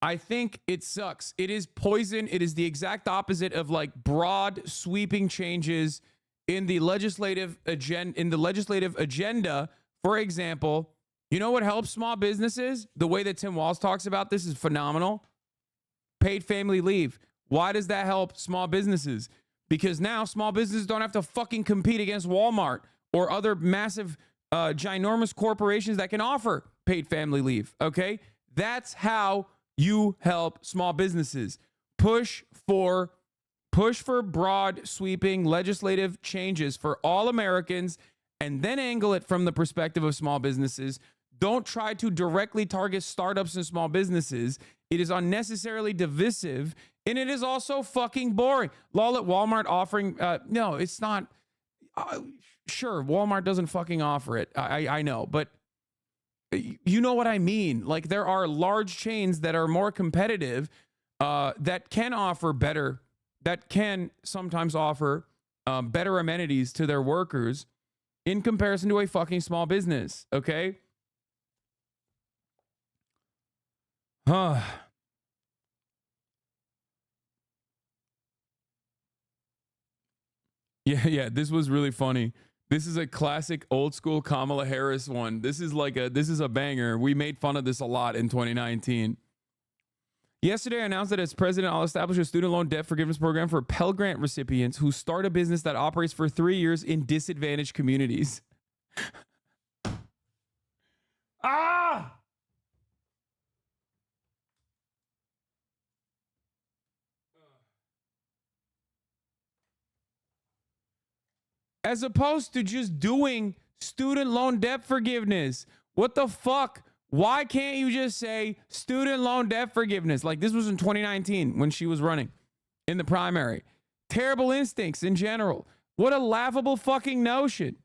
I think it sucks. It is poison. It is the exact opposite of like broad sweeping changes in the legislative agenda. For example, you know what helps small businesses? The way that Tim Walz talks about this is phenomenal. Paid family leave. Why does that help small businesses? Because now small businesses don't have to fucking compete against Walmart or other massive, ginormous corporations that can offer paid family leave. Okay? That's how you help small businesses. Push for broad, sweeping legislative changes for all Americans, and then angle it from the perspective of small businesses. Don't try to directly target startups and small businesses. It is unnecessarily divisive, and it is also fucking boring. Lol, at Walmart offering, no, it's not. Sure, Walmart doesn't fucking offer it. I know, but you know what I mean. Like, there are large chains that are more competitive, that can offer better, that can sometimes offer better amenities to their workers in comparison to a fucking small business, okay? Yeah, this was really funny. This is a classic old school Kamala Harris one. This is a banger. We made fun of this a lot in 2019. Yesterday, I announced that as president, I'll establish a student loan debt forgiveness program for Pell Grant recipients who start a business that operates for 3 years in disadvantaged communities. Ah! As opposed to just doing student loan debt forgiveness. What the fuck? Why can't you just say student loan debt forgiveness? Like, this was in 2019 when she was running in the primary. Terrible instincts in general. What a laughable fucking notion.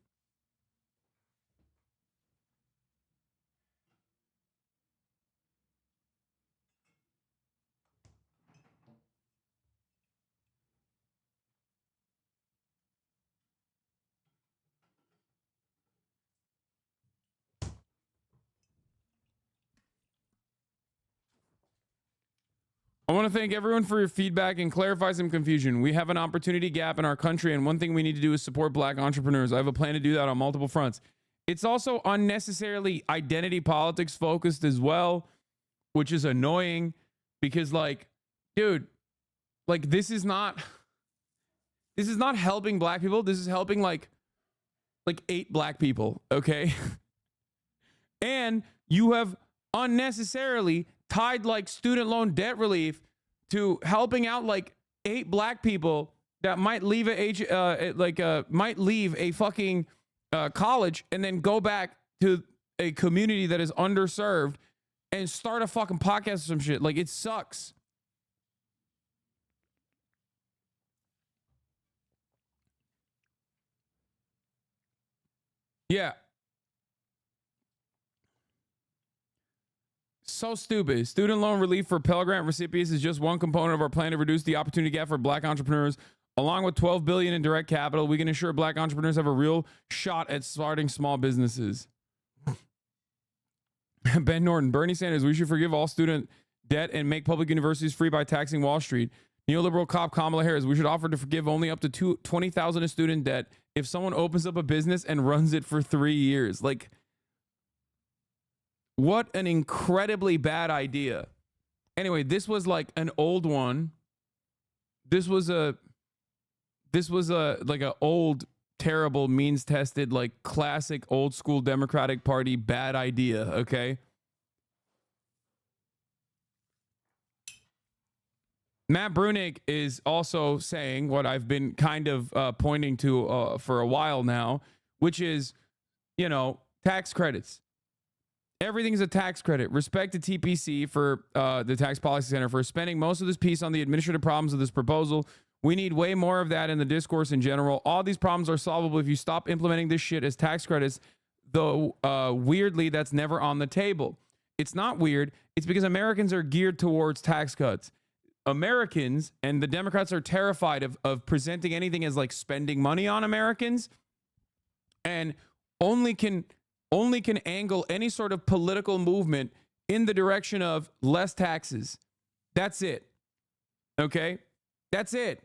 I want to thank everyone for your feedback and clarify some confusion. We have an opportunity gap in our country, and one thing we need to do is support black entrepreneurs. I have a plan to do that on multiple fronts. It's also unnecessarily identity politics focused as well, which is annoying because, like, dude, like, this is not helping black people. This is helping like 8 black people, okay? And you have unnecessarily tied like student loan debt relief to helping out like 8 black people that might leave might leave a fucking college and then go back to a community that is underserved and start a fucking podcast or some shit. Like, it sucks. Yeah. So stupid. Student loan relief for Pell Grant recipients is just one component of our plan to reduce the opportunity gap for black entrepreneurs. Along with $12 billion in direct capital, we can ensure black entrepreneurs have a real shot at starting small businesses. Ben Norton, Bernie Sanders, we should forgive all student debt and make public universities free by taxing Wall Street. Neoliberal cop Kamala Harris, we should offer to forgive only up to $20,000 in student debt if someone opens up a business and runs it for 3 years. Like, what an incredibly bad idea. Anyway, this was like an old one. This was a like an old, terrible, means tested, like classic old school Democratic Party bad idea, okay? Matt Brunig is also saying what I've been kind of pointing to for a while now, which is, you know, tax credits. Everything's a tax credit. Respect to TPC for the Tax Policy Center for spending most of this piece on the administrative problems of this proposal. We need way more of that in the discourse in general. All these problems are solvable if you stop implementing this shit as tax credits, though weirdly, that's never on the table. It's not weird. It's because Americans are geared towards tax cuts. Americans and the Democrats are terrified of presenting anything as like spending money on Americans, and only can angle any sort of political movement in the direction of less taxes. That's it. Okay? That's it.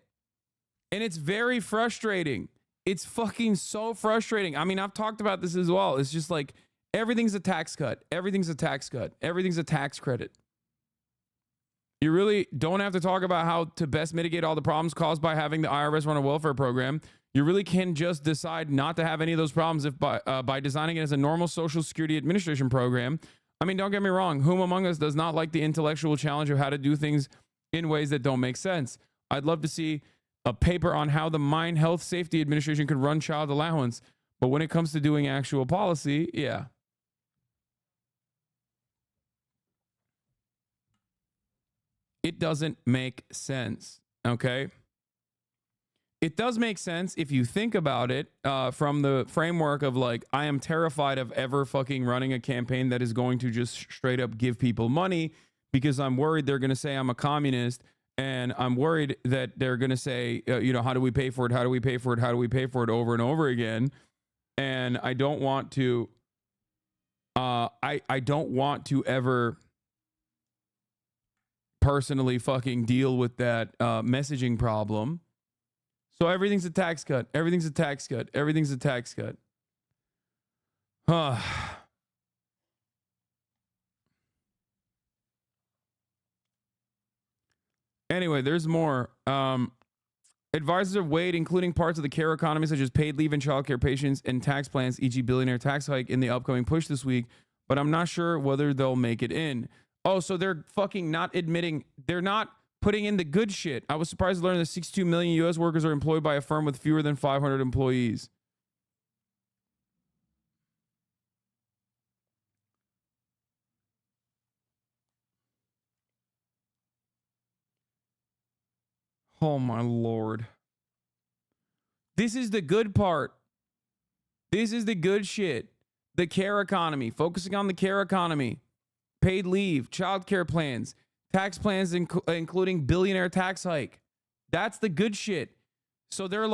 And it's very frustrating. It's fucking so frustrating. I mean, I've talked about this as well. It's just like everything's a tax cut. Everything's a tax cut. Everything's a tax credit. You really don't have to talk about how to best mitigate all the problems caused by having the IRS run a welfare program. You really can just decide not to have any of those problems if by designing it as a normal Social Security Administration program. I mean, don't get me wrong. Whom among us does not like the intellectual challenge of how to do things in ways that don't make sense? I'd love to see a paper on how the Mine Health Safety Administration could run child allowance. But when it comes to doing actual policy, yeah. It doesn't make sense, okay? It does make sense if you think about it from the framework of like, I am terrified of ever fucking running a campaign that is going to just straight up give people money because I'm worried they're going to say I'm a communist, and I'm worried that they're going to say, you know, how do we pay for it? How do we pay for it? How do we pay for it over and over again? And I don't want to, I don't want to ever personally fucking deal with that messaging problem. So everything's a tax cut. Everything's a tax cut. Everything's a tax cut. Anyway, there's more. Advisors have weighed, including parts of the care economy, such as paid leave and childcare patients and tax plans, e.g. billionaire tax hike in the upcoming push this week, but I'm not sure whether they'll make it in. Oh, so they're fucking not admitting, they're not putting in the good shit. I was surprised to learn that 62 million U.S. workers are employed by a firm with fewer than 500 employees. Oh my Lord. This is the good part. This is the good shit. The care economy, focusing on the care economy, paid leave, childcare plans, tax plans, including billionaire tax hike. That's the good shit. So they're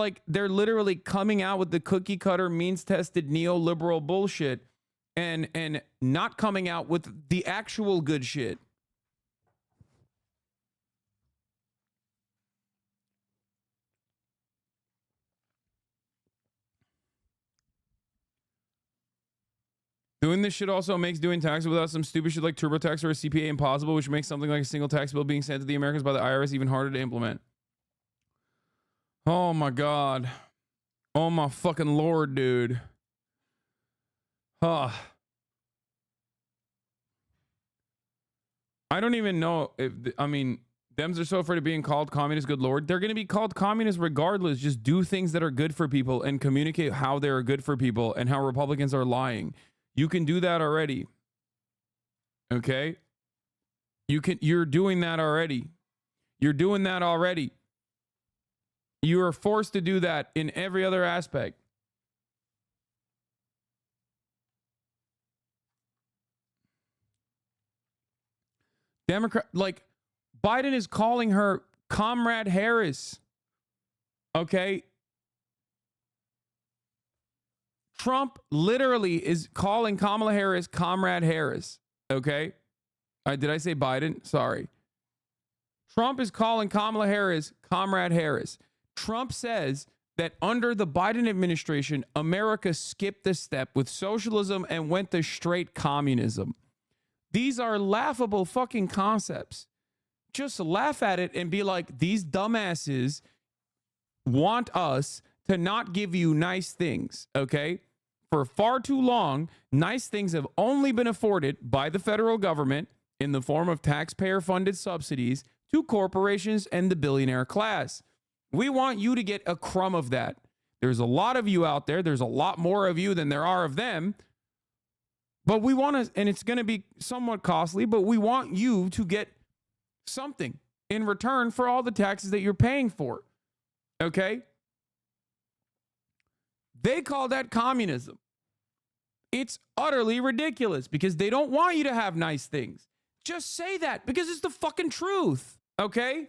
literally coming out with the cookie cutter, means tested neoliberal bullshit and not coming out with the actual good shit. Doing this shit also makes doing taxes without some stupid shit like TurboTax or a CPA impossible, which makes something like a single tax bill being sent to the Americans by the IRS even harder to implement. Oh my God. Oh my fucking Lord, dude. I don't even know if, I mean, Dems are so afraid of being called communist, good Lord. They're going to be called communist regardless. Just do things that are good for people and communicate how they're good for people and how Republicans are lying. You can do that already. Okay? You're doing that already. You're doing that already. You are forced to do that in every other aspect. Democrat, like, Biden is calling her Comrade Harris. Okay? Trump literally is calling Kamala Harris Comrade Harris. Okay? Did I say Biden? Sorry. Trump is calling Kamala Harris Comrade Harris. Trump says that under the Biden administration, America skipped a step with socialism and went to straight communism. These are laughable fucking concepts. Just laugh at it and be like, these dumbasses want us to not give you nice things, okay? For far too long, nice things have only been afforded by the federal government in the form of taxpayer-funded subsidies to corporations and the billionaire class. We want you to get a crumb of that. There's a lot of you out there. There's a lot more of you than there are of them. But we want to, and it's going to be somewhat costly, but we want you to get something in return for all the taxes that you're paying for. Okay? They call that communism. It's utterly ridiculous because they don't want you to have nice things. Just say that because it's the fucking truth. Okay?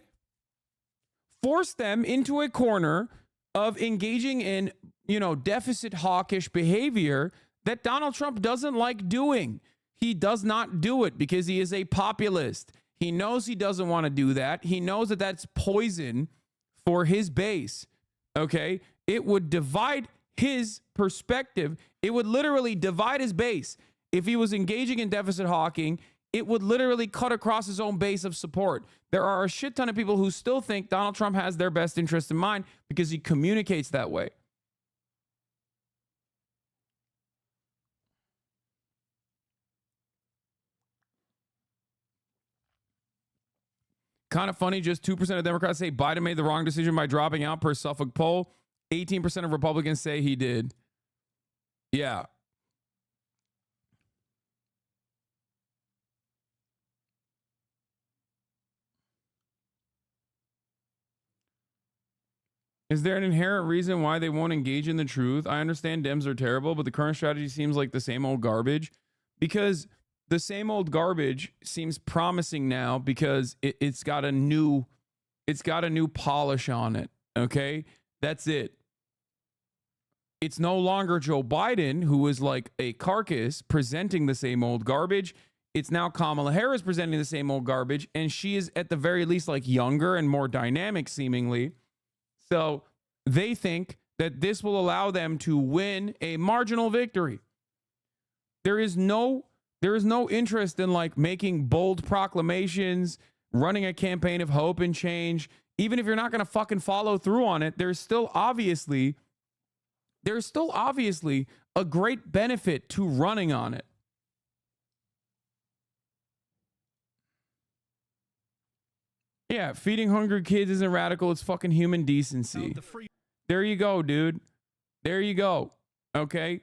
Force them into a corner of engaging in, deficit hawkish behavior that Donald Trump doesn't like doing. He does not do it because he is a populist. He knows he doesn't want to do that. He knows that that's poison for his base. Okay? It would divide his perspective. It would literally divide his base. If he was engaging in deficit hawking, it would literally cut across his own base of support. There are a shit ton of people who still think Donald Trump has their best interest in mind because he communicates that way. Kind of funny, just 2% of Democrats say Biden made the wrong decision by dropping out per Suffolk poll. 18% of Republicans say he did. Yeah. Is there an inherent reason why they won't engage in the truth? I understand Dems are terrible, but the current strategy seems like the same old garbage. Because the same old garbage seems promising now because it's got a new polish on it. Okay? That's it. It's no longer Joe Biden, who is like a carcass presenting the same old garbage. It's now Kamala Harris presenting the same old garbage, and she is at the very least like younger and more dynamic seemingly. So they think that this will allow them to win a marginal victory. There is no interest in like making bold proclamations, running a campaign of hope and change. Even if you're not going to fucking follow through on it, there's still obviously a great benefit to running on it. Yeah, feeding hungry kids isn't radical. It's fucking human decency. There you go, dude. There you go. Okay?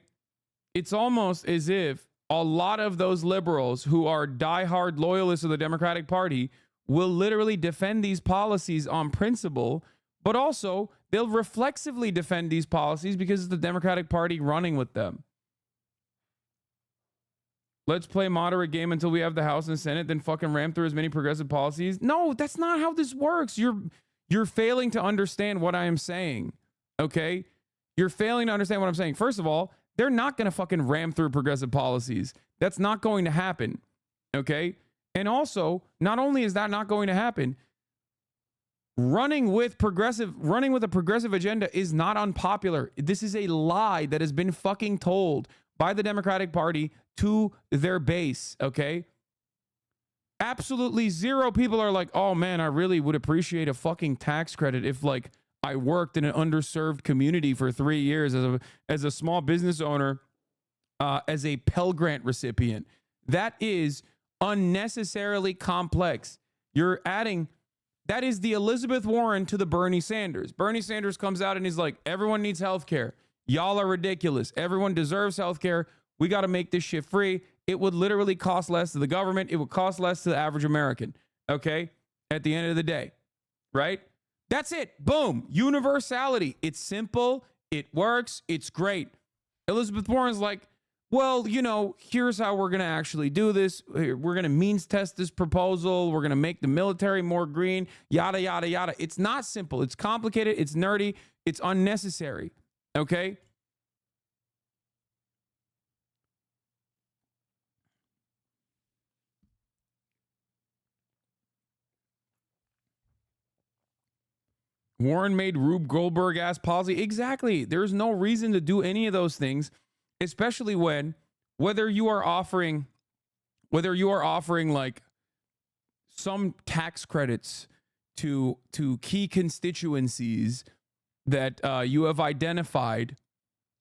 It's almost as if a lot of those liberals who are diehard loyalists of the Democratic Party will literally defend these policies on principle, but also they'll reflexively defend these policies because it's the Democratic Party running with them. Let's play moderate game until we have the House and Senate, then fucking ram through as many progressive policies. No, that's not how this works. You're failing to understand what I am saying. Okay? You're failing to understand what I'm saying. First of all, they're not going to fucking ram through progressive policies. That's not going to happen. Okay? And also, not only is that not going to happen, running with a progressive agenda is not unpopular. This is a lie that has been fucking told by the Democratic Party to their base, okay? Absolutely zero people are like, oh man, I really would appreciate a fucking tax credit if like I worked in an underserved community for 3 years as a small business owner, as a Pell Grant recipient. That is unnecessarily complex. You're adding, that is the Elizabeth Warren to the Bernie Sanders. Bernie Sanders comes out and he's like, everyone needs health care. Y'all are ridiculous. Everyone deserves health care. We got to make this shit free. It would literally cost less to the government. It would cost less to the average American. Okay? At the end of the day. Right? That's it. Boom. Universality. It's simple. It works. It's great. Elizabeth Warren's like, well, you know, here's how we're going to actually do this. We're going to means test this proposal. We're going to make the military more green. Yada, yada, yada. It's not simple. It's complicated. It's nerdy. It's unnecessary. Okay? Warren made Rube Goldberg ass policy. Exactly. There's no reason to do any of those things, especially when whether you are offering like some tax credits to key constituencies that you have identified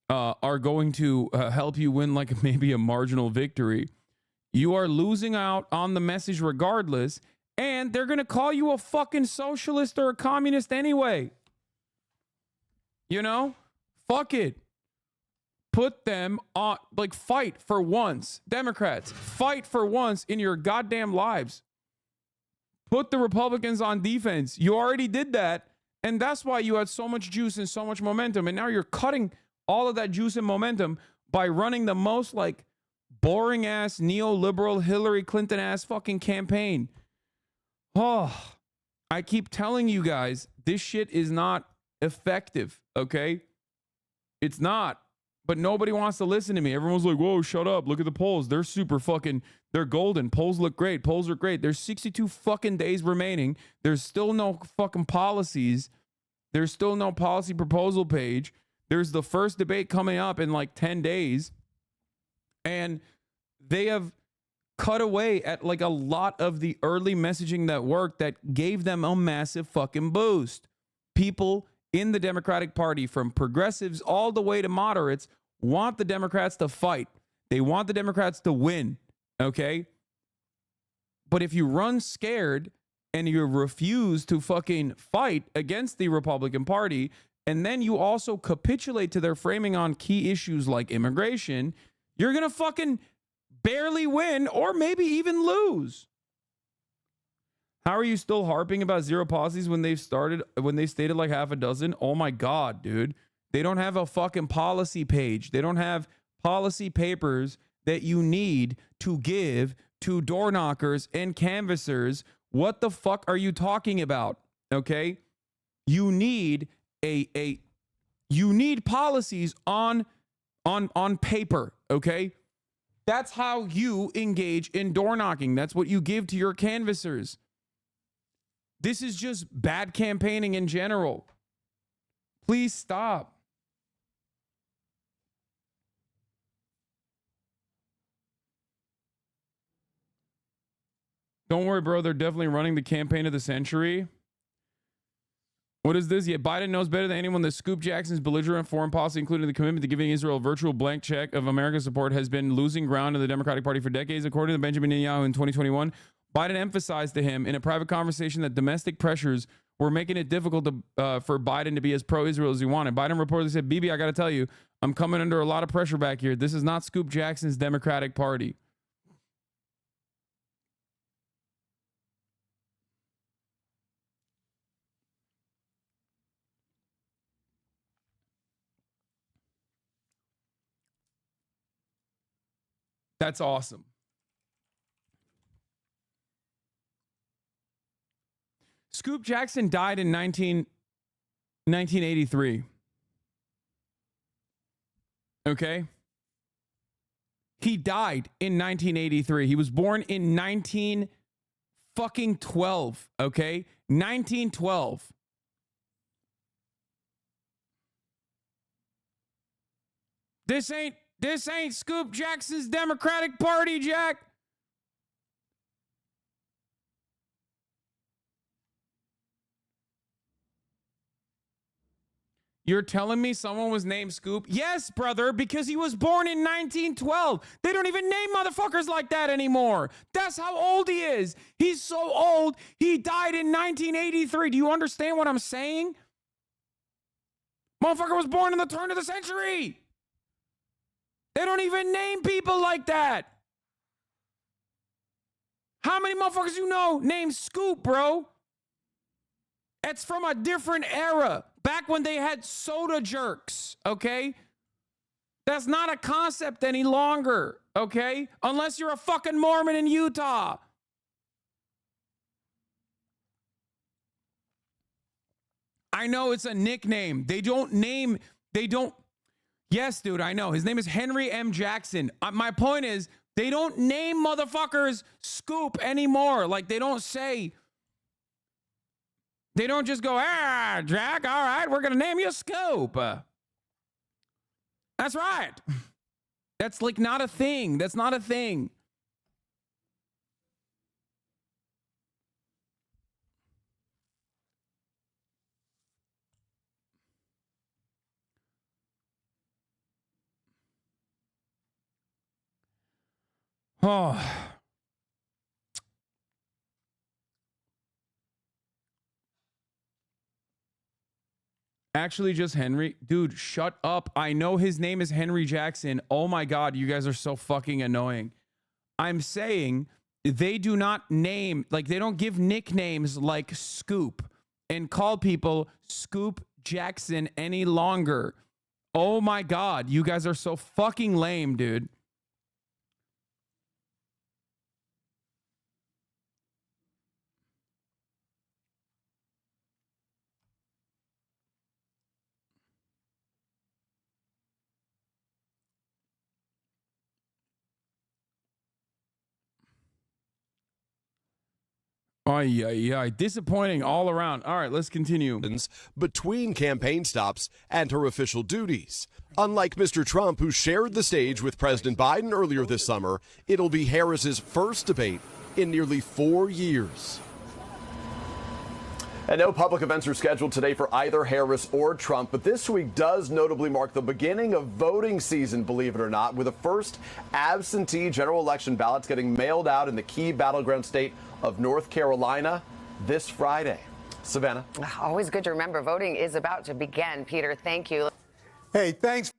are going to help you win like maybe a marginal victory. You are losing out on the message regardless. And they're going to call you a fucking socialist or a communist anyway. You know? Fuck it. Put them on, like, fight for once. Democrats, fight for once in your goddamn lives. Put the Republicans on defense. You already did that. And that's why you had so much juice and so much momentum. And now you're cutting all of that juice and momentum by running the most, like, boring ass, neoliberal, Hillary Clinton ass fucking campaign. Oh, I keep telling you guys, this shit is not effective, okay? It's not. But nobody wants to listen to me. Everyone's like, whoa, shut up. Look at the polls. They're super fucking, they're golden. Polls look great. Polls are great. There's 62 fucking days remaining. There's still no fucking policies. There's still no policy proposal page. There's the first debate coming up in like 10 days. And they have cut away at like a lot of the early messaging that worked that gave them a massive fucking boost. People in the Democratic Party, from progressives all the way to moderates, want the Democrats to fight. They want the Democrats to win, okay? But if you run scared, and you refuse to fucking fight against the Republican Party, and then you also capitulate to their framing on key issues like immigration, you're going to fucking barely win or maybe even lose. How are you still harping about zero policies when they stated like half a dozen? Oh my God, dude. They don't have a fucking policy page. They don't have policy papers that you need to give to door knockers and canvassers. What the fuck are you talking about? Okay? You need you need policies on paper, okay? That's how you engage in door knocking. That's what you give to your canvassers. This is just bad campaigning in general. Please stop. Don't worry, bro. They're definitely running the campaign of the century. What is this? Yeah, Biden knows better than anyone that Scoop Jackson's belligerent foreign policy, including the commitment to giving Israel a virtual blank check of America's support, has been losing ground in the Democratic Party for decades. According to Benjamin Netanyahu in 2021, Biden emphasized to him in a private conversation that domestic pressures were making it difficult for Biden to be as pro-Israel as he wanted. Biden reportedly said, Bibi, I got to tell you, I'm coming under a lot of pressure back here. This is not Scoop Jackson's Democratic Party. That's awesome. Scoop Jackson died in 1983. Okay? He died in 1983. He was born in 1912, okay? 1912. This ain't Scoop Jackson's Democratic Party, Jack. You're telling me someone was named Scoop? Yes, brother, because he was born in 1912. They don't even name motherfuckers like that anymore. That's how old he is. He's so old, he died in 1983. Do you understand what I'm saying? Motherfucker was born in the turn of the century. They don't even name people like that. How many motherfuckers you know named Scoop, bro? It's from a different era. Back when they had soda jerks, okay? That's not a concept any longer, okay? Unless you're a fucking Mormon in Utah. I know it's a nickname. Yes, dude, I know. His name is Henry M. Jackson. My point is, they don't name motherfuckers Scoop anymore. Like, they don't just go, Jack, all right, we're going to name you Scoop. That's right. That's like not a thing. That's not a thing. Oh. Actually, just Henry. Dude, shut up. I know his name is Henry Jackson. Oh my God, you guys are so fucking annoying. I'm saying they do not name, like they don't give nicknames like Scoop and call people Scoop Jackson any longer. Oh my God, you guys are so fucking lame, dude. Disappointing all around. All right, let's continue. Between campaign stops and her official duties. Unlike Mr. Trump, who shared the stage with President Biden earlier this summer, it'll be Harris's first debate in nearly 4 years. And no public events are scheduled today for either Harris or Trump, but this week does notably mark the beginning of voting season, believe it or not, with the first absentee general election ballots getting mailed out in the key battleground state of North Carolina. this Friday. Savannah. Always good to remember. Voting is about to begin. Peter, thank you. Hey, thanks.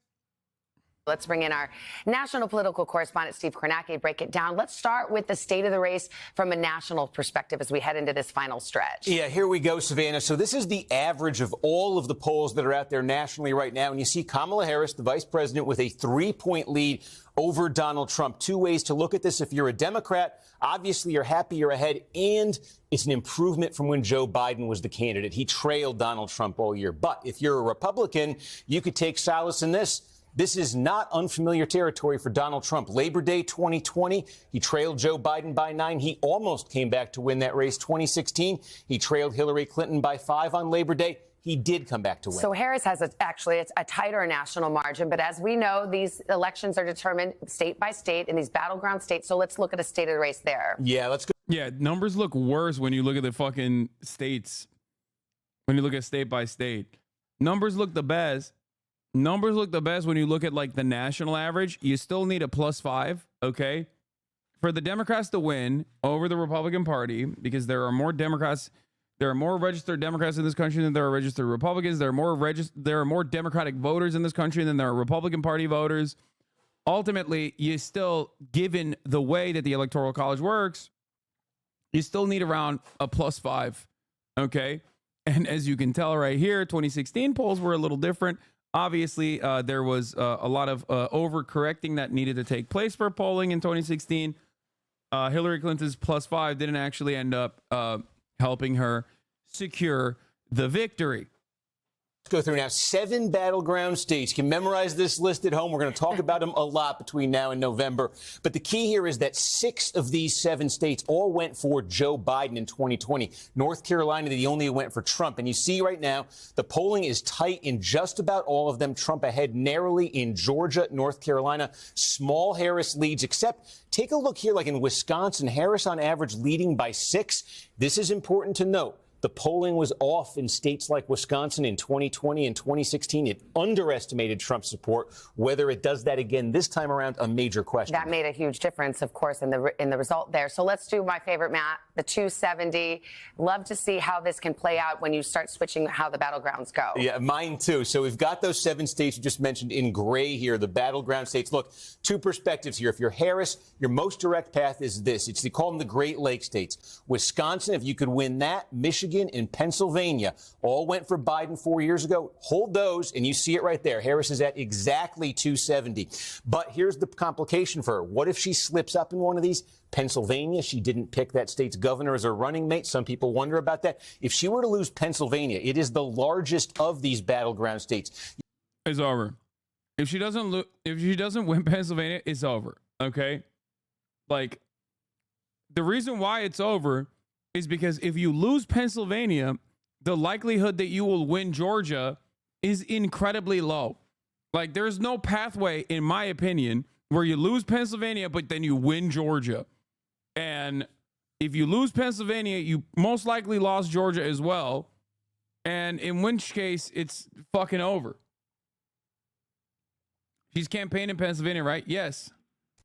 Let's bring in our national political correspondent, Steve Kornacki, to break it down. Let's start with the state of the race from a national perspective as we head into this final stretch. Yeah, here we go, Savannah. So this is the average of all of the polls that are out there nationally right now. And you see Kamala Harris, the vice president, with a 3-point lead over Donald Trump. Two ways to look at this. If you're a Democrat, obviously you're happy you're ahead, and it's an improvement from when Joe Biden was the candidate. He trailed Donald Trump all year. But if you're a Republican, you could take solace in this. This is not unfamiliar territory for Donald Trump. Labor Day 2020, he trailed Joe Biden by 9. He almost came back to win that race. 2016, he trailed Hillary Clinton by 5 on Labor Day. He did come back to win. So Harris has actually it's a tighter national margin. But as we know, these elections are determined state by state in these battleground states. So let's look at a state of the race there. Yeah, let's go. Yeah, numbers look worse when you look at the fucking states. When you look at state by state, numbers look the best. Numbers look the best when you look at like the national average. You still need a +5, okay, for the Democrats to win over the Republican Party, because there are more Democrats. There are more registered Democrats in this country than there are registered Republicans. There are more Democratic voters in this country than there are Republican Party voters. Ultimately, you still, given the way that the Electoral College works, you still need around a +5, okay? And as you can tell right here, 2016 polls were a little different. Obviously, there was a lot of overcorrecting that needed to take place for polling in 2016. Hillary Clinton's +5 didn't actually end up helping her secure the victory. Let's go through now 7 battleground states. You can memorize this list at home. We're going to talk about them a lot between now and November. But the key here is that 6 of these 7 states all went for Joe Biden in 2020. North Carolina, the only went for Trump. And you see right now, the polling is tight in just about all of them. Trump ahead narrowly in Georgia, North Carolina. Small Harris leads, except take a look here, like in Wisconsin, Harris on average leading by 6. This is important to note. The polling was off in states like Wisconsin in 2020 and 2016. It underestimated Trump's support. Whether it does that again this time around, a major question. That made a huge difference, of course, in the result there. So let's do my favorite, Matt, the 270. Love to see how this can play out when you start switching how the battlegrounds go. Yeah, mine too. So we've got those 7 states you just mentioned in gray here, the battleground states. Look, 2 perspectives here. If you're Harris, your most direct path is this. They call them the Great Lakes states. Wisconsin, if you could win that, Michigan and Pennsylvania all went for Biden 4 years ago. Hold those, and you see it right there. Harris is at exactly 270. But here's the complication for her. What if she slips up in one of these? Pennsylvania, she didn't pick that state's governor as her running mate. Some people wonder about that. If she were to lose Pennsylvania, it is the largest of these battleground states. It's over. If she doesn't win Pennsylvania, it's over. Okay? Like, the reason why it's over is because if you lose Pennsylvania, the likelihood that you will win Georgia is incredibly low. Like, there's no pathway, in my opinion, where you lose Pennsylvania, but then you win Georgia. And if you lose Pennsylvania, you most likely lost Georgia as well. And in which case, it's fucking over. She's campaigning in Pennsylvania, right? Yes.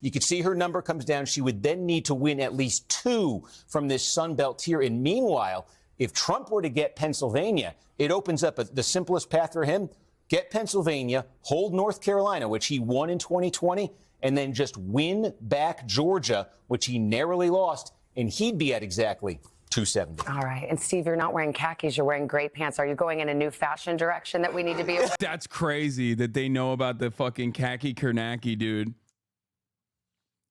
You could see her number comes down. She would then need to win at least 2 from this Sun Belt tier. And meanwhile, if Trump were to get Pennsylvania, it opens up the simplest path for him. Get Pennsylvania, hold North Carolina, which he won in 2020, and then just win back Georgia, which he narrowly lost, and he'd be at exactly 270. All right. And Steve, you're not wearing khakis. You're wearing gray pants. Are you going in a new fashion direction that we need to be aware? That's crazy that they know about the fucking khaki Kornacki, dude.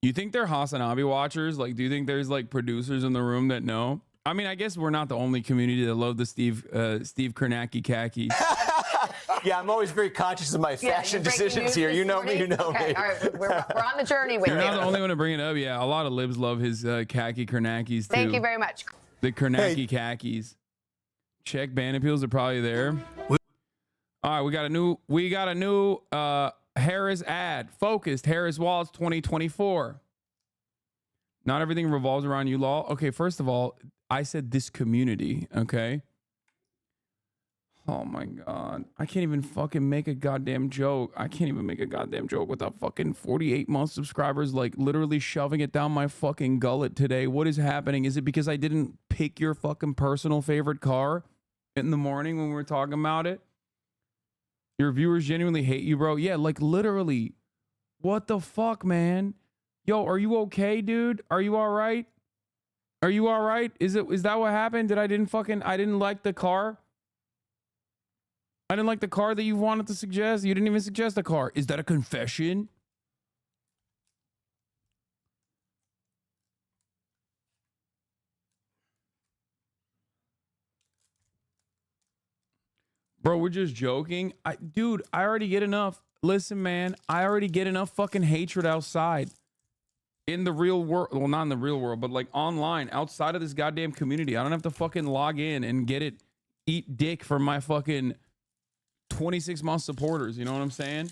You think they're Hasan watchers? Like, do you think there's like producers in the room that know? I mean, I guess we're not the only community that love the Steve Kornacki khakis. Yeah, I'm always very conscious of my fashion decisions here. You know me, you know me. All right, we're on the journey with you. You're not the only one to bring it up. Yeah, a lot of libs love his khaki Kornackis too. Thank you very much. The Kornacki khakis. Check ban appeals are probably there. All right, we got a new Harris ad. Focused Harris Wallets 2024. Not everything revolves around you, law. Okay, first of all, I said this community, okay? Oh my God. I can't even fucking make a goddamn joke. I can't even make a goddamn joke without fucking 48-month subscribers like literally shoving it down my fucking gullet today. What is happening? Is it because I didn't pick your fucking personal favorite car in the morning when we were talking about it? Your viewers genuinely hate you, bro. Yeah, like literally. What the fuck, man? Yo, are you okay, dude? Are you all right? Are you all right? Is that what happened? I didn't like the car? I didn't like the car that you wanted to suggest. You didn't even suggest a car. Is that a confession? Bro, we're just joking. Dude, I already get enough. Listen, man, I already get enough fucking hatred outside. In the real world. Well, not in the real world, but like online, outside of this goddamn community. I don't have to fucking log in and eat dick from my fucking 26-month supporters. You know what I'm saying?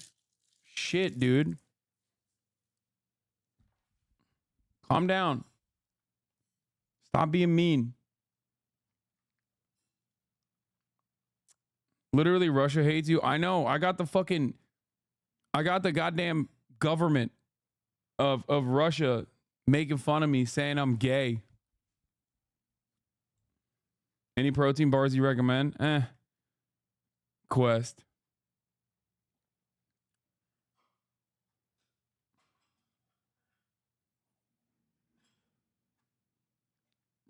Shit, dude. Calm down. Stop being mean. Literally, Russia hates you. I know. I got the goddamn government of Russia making fun of me, saying I'm gay. Any protein bars you recommend? Quest.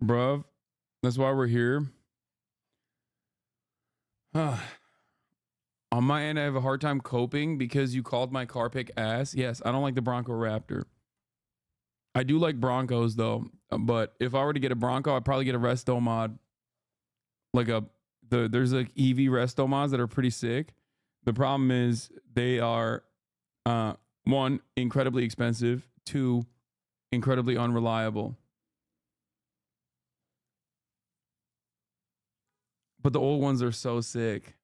Bruv, that's why we're here. On my end, I have a hard time coping because you called my car pick ass. Yes, I don't like the Bronco Raptor. I do like Broncos though, but if I were to get a Bronco, I'd probably get a resto mod. There's like EV resto mods that are pretty sick. The problem is they are, one, incredibly expensive. Two, incredibly unreliable. But the old ones are so sick.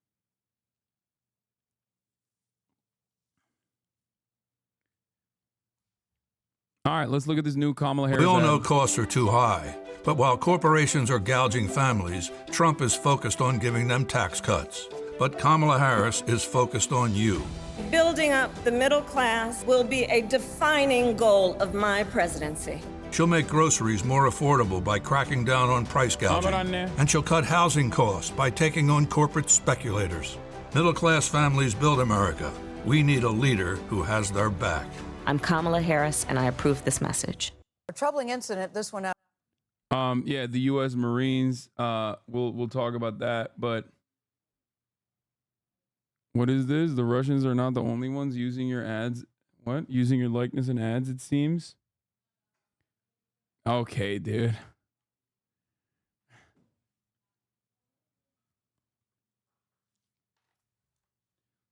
All right, let's look at this new Kamala Harris. We all know ad. costs are too high, but while corporations are gouging families, Trump is focused on giving them tax cuts. But Kamala Harris is focused on you. Building up the middle class will be a defining goal of my presidency. She'll make groceries more affordable by cracking down on price gouging. And she'll cut housing costs by taking on corporate speculators. Middle-class families build America. We need a leader who has their back. I'm Kamala Harris, and I approve this message. A troubling incident, this one out. Yeah, the U.S. Marines. We'll talk about that. But what is this? The Russians are not the only ones using your ads. What? Using your likeness in ads, it seems. Okay, dude.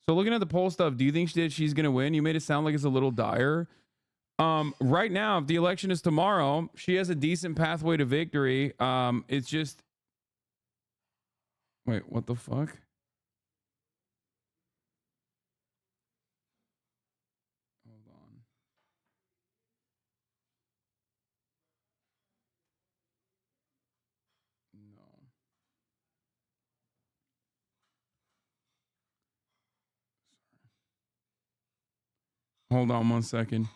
So looking at the poll stuff, do you think she's going to win? You made it sound like it's a little dire. Right now, if the election is tomorrow, she has a decent pathway to victory. It's just... Wait, what the fuck? Hold on. No. Hold on 1 second.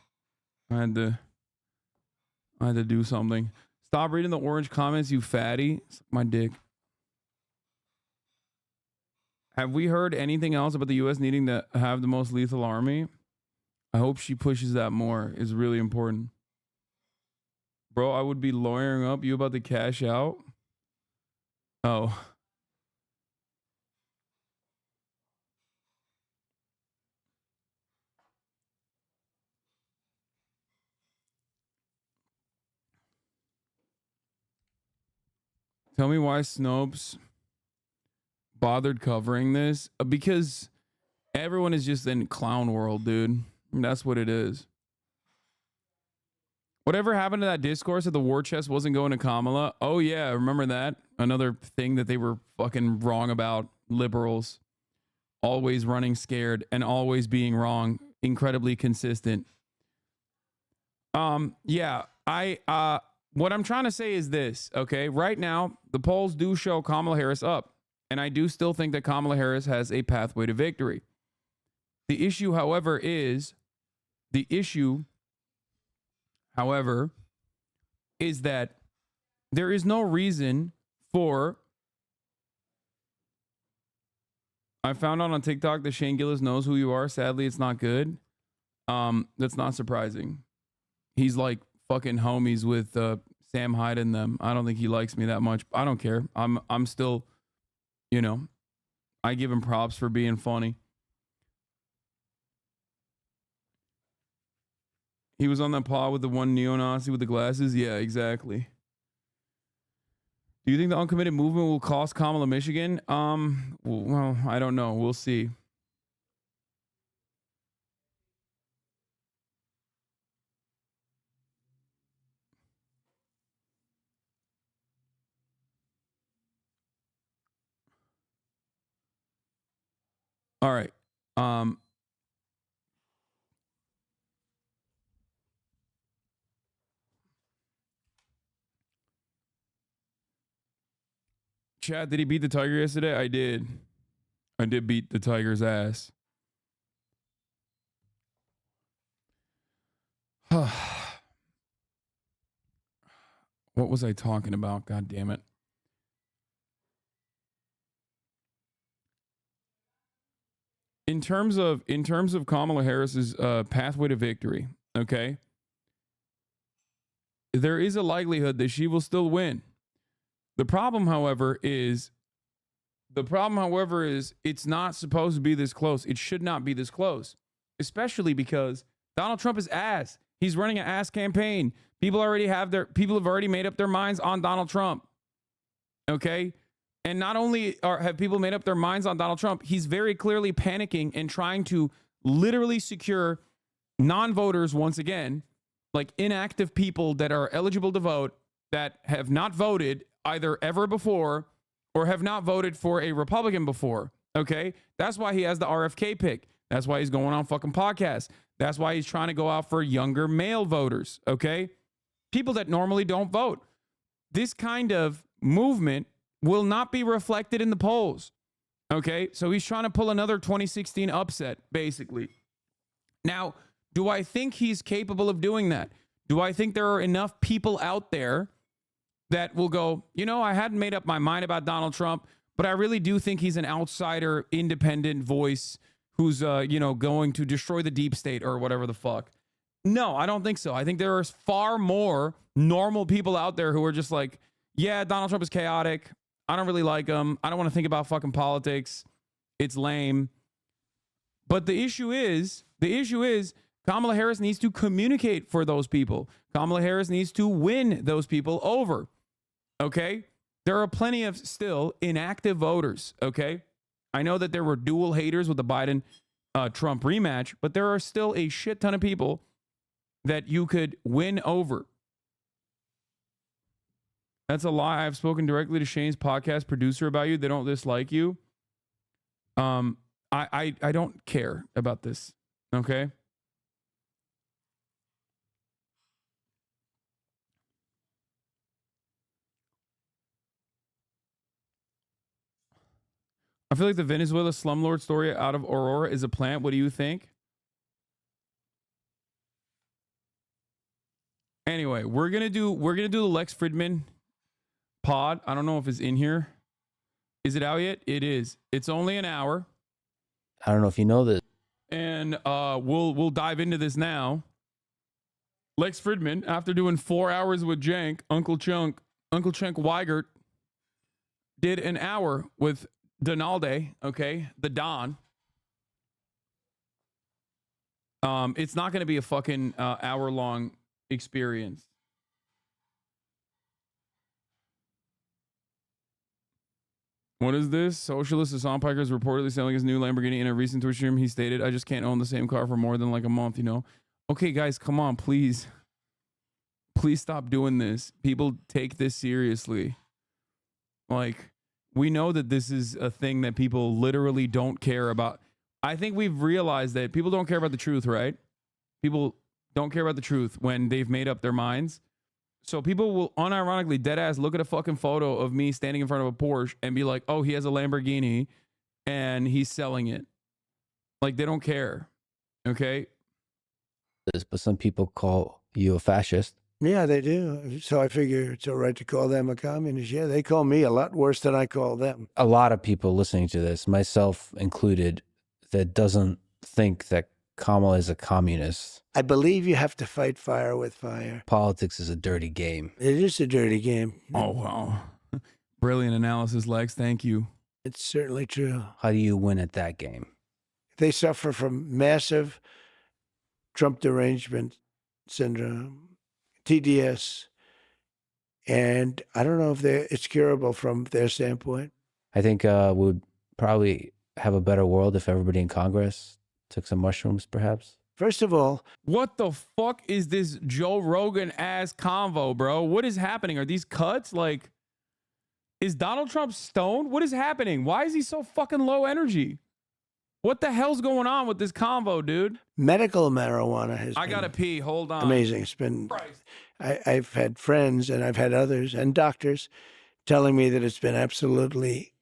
I had to do something. Stop reading the orange comments, you fatty. Suck my dick. Have we heard anything else about the U.S. needing to have the most lethal army? I hope she pushes that more. It's really important. Bro, I would be lawyering up. You about to cash out? Oh. Tell me why Snopes bothered covering this. Because everyone is just in clown world, dude. That's what it is. Whatever happened to that discourse that the war chest wasn't going to Kamala? Oh, yeah. Remember that? Another thing that they were fucking wrong about. Liberals. Always running scared and always being wrong. Incredibly consistent. Yeah. What I'm trying to say is this, okay? Right now, the polls do show Kamala Harris up. And I do still think that Kamala Harris has a pathway to victory. The issue, however, is that there is no reason for. I found out on TikTok that Shane Gillis knows who you are. Sadly, it's not good. That's not surprising. He's like fucking homies with Sam Hyde and them. I don't think he likes me that much. I don't care. I'm still, you know, I give him props for being funny. He was on that pod with the one neo-Nazi with the glasses. Yeah, exactly. Do you think the uncommitted movement will cost Kamala Michigan? Well, I don't know. We'll see. All right. Chad, did he beat the Tiger yesterday? I did. I did beat the Tiger's ass. What was I talking about? God damn it. In terms of Kamala Harris's pathway to victory, okay? There is a likelihood that she will still win. The problem, however, is it's not supposed to be this close. It should not be this close, especially because Donald Trump is ass. He's running an ass campaign. People have already made up their minds on Donald Trump. Okay? And not only have people made up their minds on Donald Trump, he's very clearly panicking and trying to literally secure non-voters once again, like inactive people that are eligible to vote that have not voted either ever before or have not voted for a Republican before. Okay? That's why he has the RFK pick. That's why he's going on fucking podcasts. That's why he's trying to go out for younger male voters. Okay? People that normally don't vote. This kind of movement will not be reflected in the polls. Okay? So he's trying to pull another 2016 upset, basically. Now, do I think he's capable of doing that? Do I think there are enough people out there that will go, you know, I hadn't made up my mind about Donald Trump, but I really do think he's an outsider, independent voice who's, going to destroy the deep state or whatever the fuck. No, I don't think so. I think there are far more normal people out there who are just like, yeah, Donald Trump is chaotic. I don't really like him. I don't want to think about fucking politics. It's lame. But the issue is Kamala Harris needs to communicate for those people. Kamala Harris needs to win those people over. Okay? There are plenty of still inactive voters. Okay? I know that there were dual haters with the Biden Trump rematch, but there are still a shit ton of people that you could win over. That's a lie. I've spoken directly to Shane's podcast producer about you. They don't dislike you. I don't care about this. Okay? I feel like the Venezuela slumlord story out of Aurora is a plant. What do you think? Anyway, we're gonna do the Lex Fridman pod. I don't know if it's in here. Is it out yet? It is. It's only an hour. I don't know if you know this. And we'll dive into this now. Lex Fridman, after doing 4 hours with Jank, Uncle Chunk Weigert, did an hour with Donalde, okay, the Don. It's not going to be a fucking hour-long experience. What is this? Socialist Hasan Piker is reportedly selling his new Lamborghini in a recent Twitch stream. He stated, I just can't own the same car for more than like a month, you know? Okay, guys, come on, please. Please stop doing this. People take this seriously. Like, we know that this is a thing that people literally don't care about. I think we've realized that people don't care about the truth, right? People don't care about the truth when they've made up their minds. So people will unironically dead ass look at a fucking photo of me standing in front of a Porsche and be like, oh, he has a Lamborghini and he's selling it. Like, they don't care. Okay. But some people call you a fascist. Yeah, they do. So I figure it's all right to call them a communist. Yeah, they call me a lot worse than I call them. A lot of people listening to this, myself included, that doesn't think that Kamala is a communist. I believe you have to fight fire with fire. Politics is a dirty game. It is a dirty game. Oh, wow. Brilliant analysis, Lex. Thank you. It's certainly true. How do you win at that game? They suffer from massive Trump derangement syndrome, TDS, and I don't know if it's curable from their standpoint. I think we would probably have a better world if everybody in Congress took some mushrooms, perhaps. First of all, what the fuck is this Joe Rogan ass convo, bro? What is happening? Are these cuts? Like, is Donald Trump stoned? What is happening? Why is he so fucking low energy? What the hell's going on with this convo, dude? Medical marijuana has I gotta pee. Hold on. Amazing. It's been, I've had friends and I've had others and doctors telling me that it's been absolutely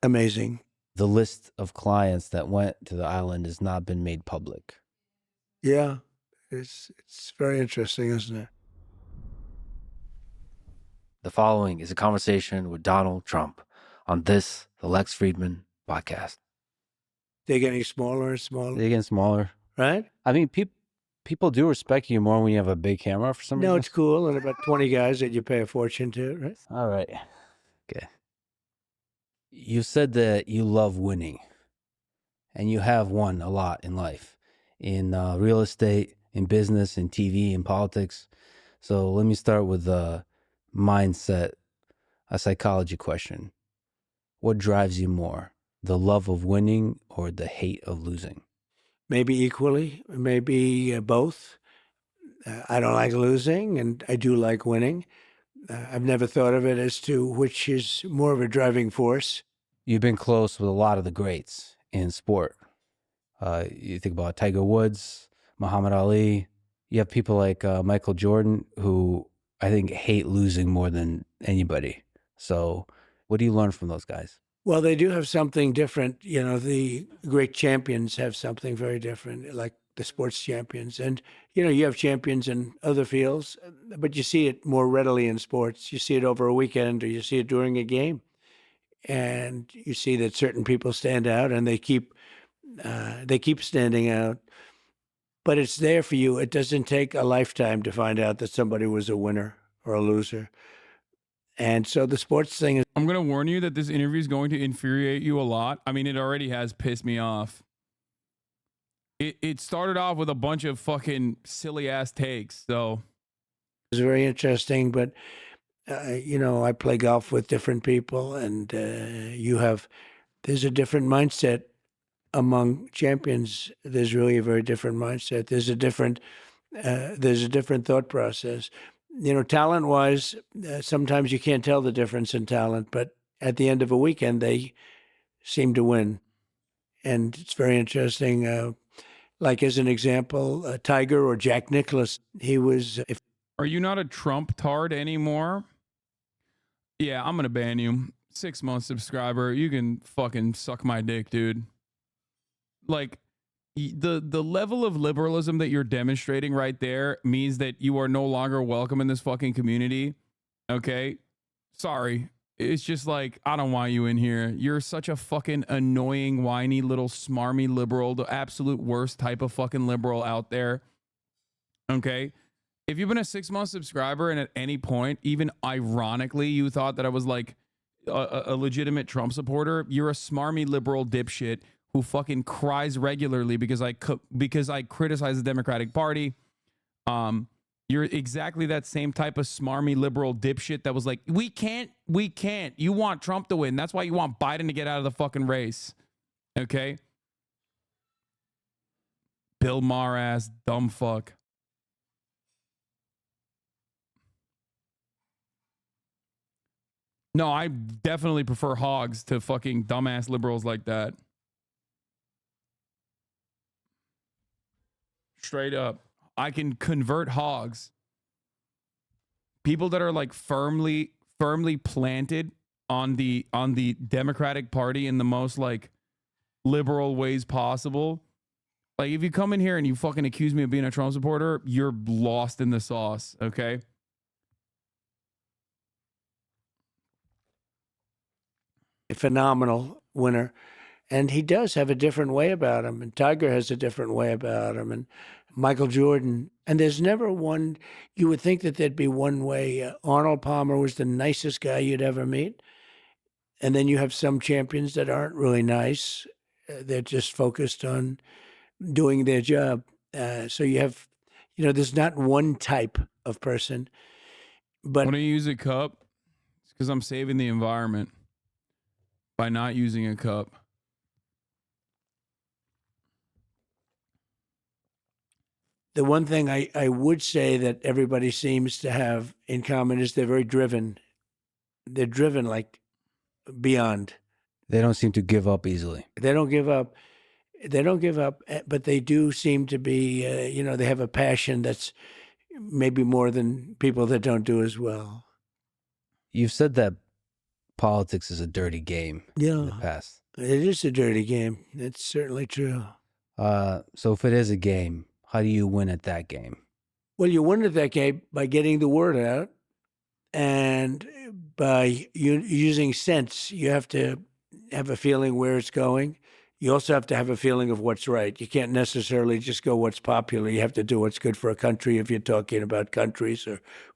amazing. The list of clients that went to the island has not been made public. Yeah, it's very interesting, isn't it? The following is a conversation with Donald Trump on this, the Lex Friedman podcast. They're getting smaller and smaller. They're getting smaller. Right? I mean, people do respect you more when you have a big camera for some reason. No, it's cool. And about 20 guys that you pay a fortune to, right? All right. Okay. You said that you love winning, and you have won a lot in life, in real estate, in business, in TV, in politics. So let me start with a mindset, a psychology question. What drives you more, the love of winning or the hate of losing? Maybe equally, maybe both. I don't like losing, and I do like winning. I've never thought of it as to which is more of a driving force. You've been close with a lot of the greats in sport. You think about Tiger Woods, Muhammad Ali. You have people like Michael Jordan, who I think hate losing more than anybody. So what do you learn from those guys? Well, they do have something different. You know, the great champions have something very different, like the sports champions. And, you know, you have champions in other fields, but you see it more readily in sports. You see it over a weekend or you see it during a game. And you see that certain people stand out and they keep standing out. But it's there for you. It doesn't take a lifetime to find out that somebody was a winner or a loser. And so the sports thing is... I'm going to warn you that this interview is going to infuriate you a lot. I mean, it already has pissed me off. It started off with a bunch of fucking silly ass takes. So it's very interesting, but you know, I play golf with different people, and there's a different mindset among champions. There's really a very different mindset. There's a different thought process. You know, talent-wise, sometimes you can't tell the difference in talent, but at the end of a weekend, they seem to win. And it's very interesting. Like, as an example, Tiger or Jack Nicklaus, he was... Are you not a Trump tard anymore? Yeah, I'm going to ban you. 6-month subscriber. You can fucking suck my dick, dude. Like... The level of liberalism that you're demonstrating right there means that you are no longer welcome in this fucking community. Okay? Sorry. It's just like, I don't want you in here. You're such a fucking annoying, whiny little smarmy liberal, the absolute worst type of fucking liberal out there. Okay? If you've been a 6-month subscriber and at any point, even ironically, you thought that I was like a legitimate Trump supporter, you're a smarmy liberal dipshit who fucking cries regularly because I criticize the Democratic Party. You're exactly that same type of smarmy liberal dipshit that was like, we can't. You want Trump to win. That's why you want Biden to get out of the fucking race. Okay? Bill Maher ass dumb fuck. No, I definitely prefer hogs to fucking dumbass liberals like that. Straight up. I can convert hogs. people that are like firmly planted on the Democratic Party in the most like liberal ways possible. Like if you come in here and you fucking accuse me of being a Trump supporter, you're lost in the sauce, okay? A phenomenal winner. And he does have a different way about him. And Tiger has a different way about him. And Michael Jordan. And there's never one, you would think that there'd be one way. Arnold Palmer was the nicest guy you'd ever meet. And then you have some champions that aren't really nice. They're just focused on doing their job. So you have, there's not one type of person. But when I use a cup, it's because I'm saving the environment by not using a cup. The one thing I would say that everybody seems to have in common is they're very driven. They're driven like beyond. They don't seem to give up easily. They don't give up. They don't give up, but they do seem to be, they have a passion that's maybe more than people that don't do as well. You've said that politics is a dirty game in the past. It is a dirty game. It's certainly true. So if it is a game, how do you win at that game? Well, you win at that game by getting the word out and by using sense. You have to have a feeling where it's going. You also have to have a feeling of what's right. You can't necessarily just go what's popular. You have to do what's good for a country if you're talking about countries.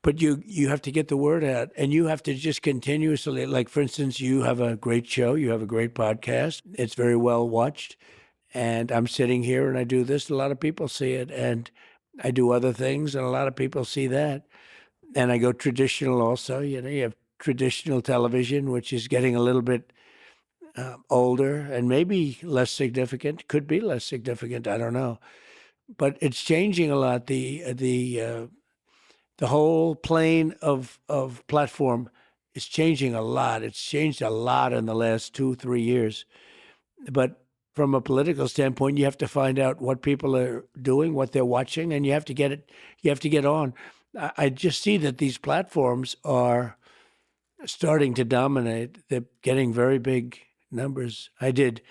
But you have to get the word out, and you have to just continuously, like, for instance, you have a great show. You have a great podcast. It's very well watched. And I'm sitting here and I do this. A lot of people see it. And I do other things, and a lot of people see that. And I go traditional also. You have traditional television, which is getting a little bit older and maybe less significant, could be less significant, I don't know. But it's changing a lot. The whole plane of platform is changing a lot. It's changed a lot in the last 2-3 years. But from a political standpoint, you have to find out what people are doing, what they're watching, and you have to get it. You have to get on. I just see that these platforms are starting to dominate. They're getting very big numbers. I did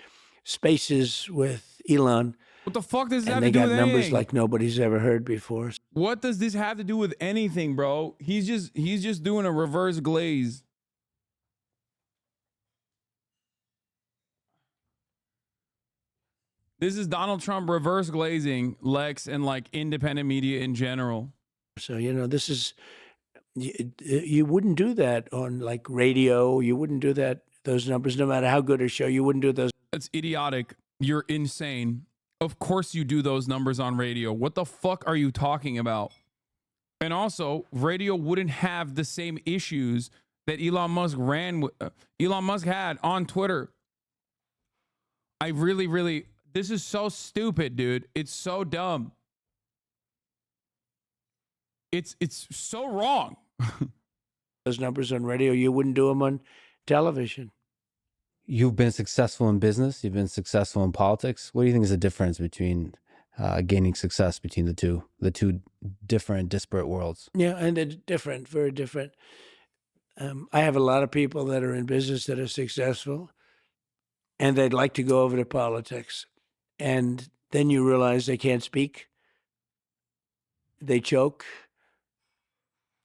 Spaces with Elon. What the fuck does this have and to they do got with numbers anything? like nobody's ever heard before. What does this have to do with anything, bro? He's just doing a reverse glaze. This is Donald Trump reverse glazing Lex and like independent media in general. So, this is, you wouldn't do that on like radio. You wouldn't do that, those numbers, no matter how good a show, you wouldn't do those. That's idiotic. You're insane. Of course you do those numbers on radio. What the fuck are you talking about? And also, radio wouldn't have the same issues that Elon Musk had on Twitter. I really, this is so stupid, dude. It's so dumb. It's so wrong. Those numbers on radio, you wouldn't do them on television. You've been successful in business. You've been successful in politics. What do you think is the difference between gaining success between the two different disparate worlds? Yeah, and they're different, very different. I have a lot of people that are in business that are successful, and they'd like to go over to politics. And then you realize they can't speak. They choke.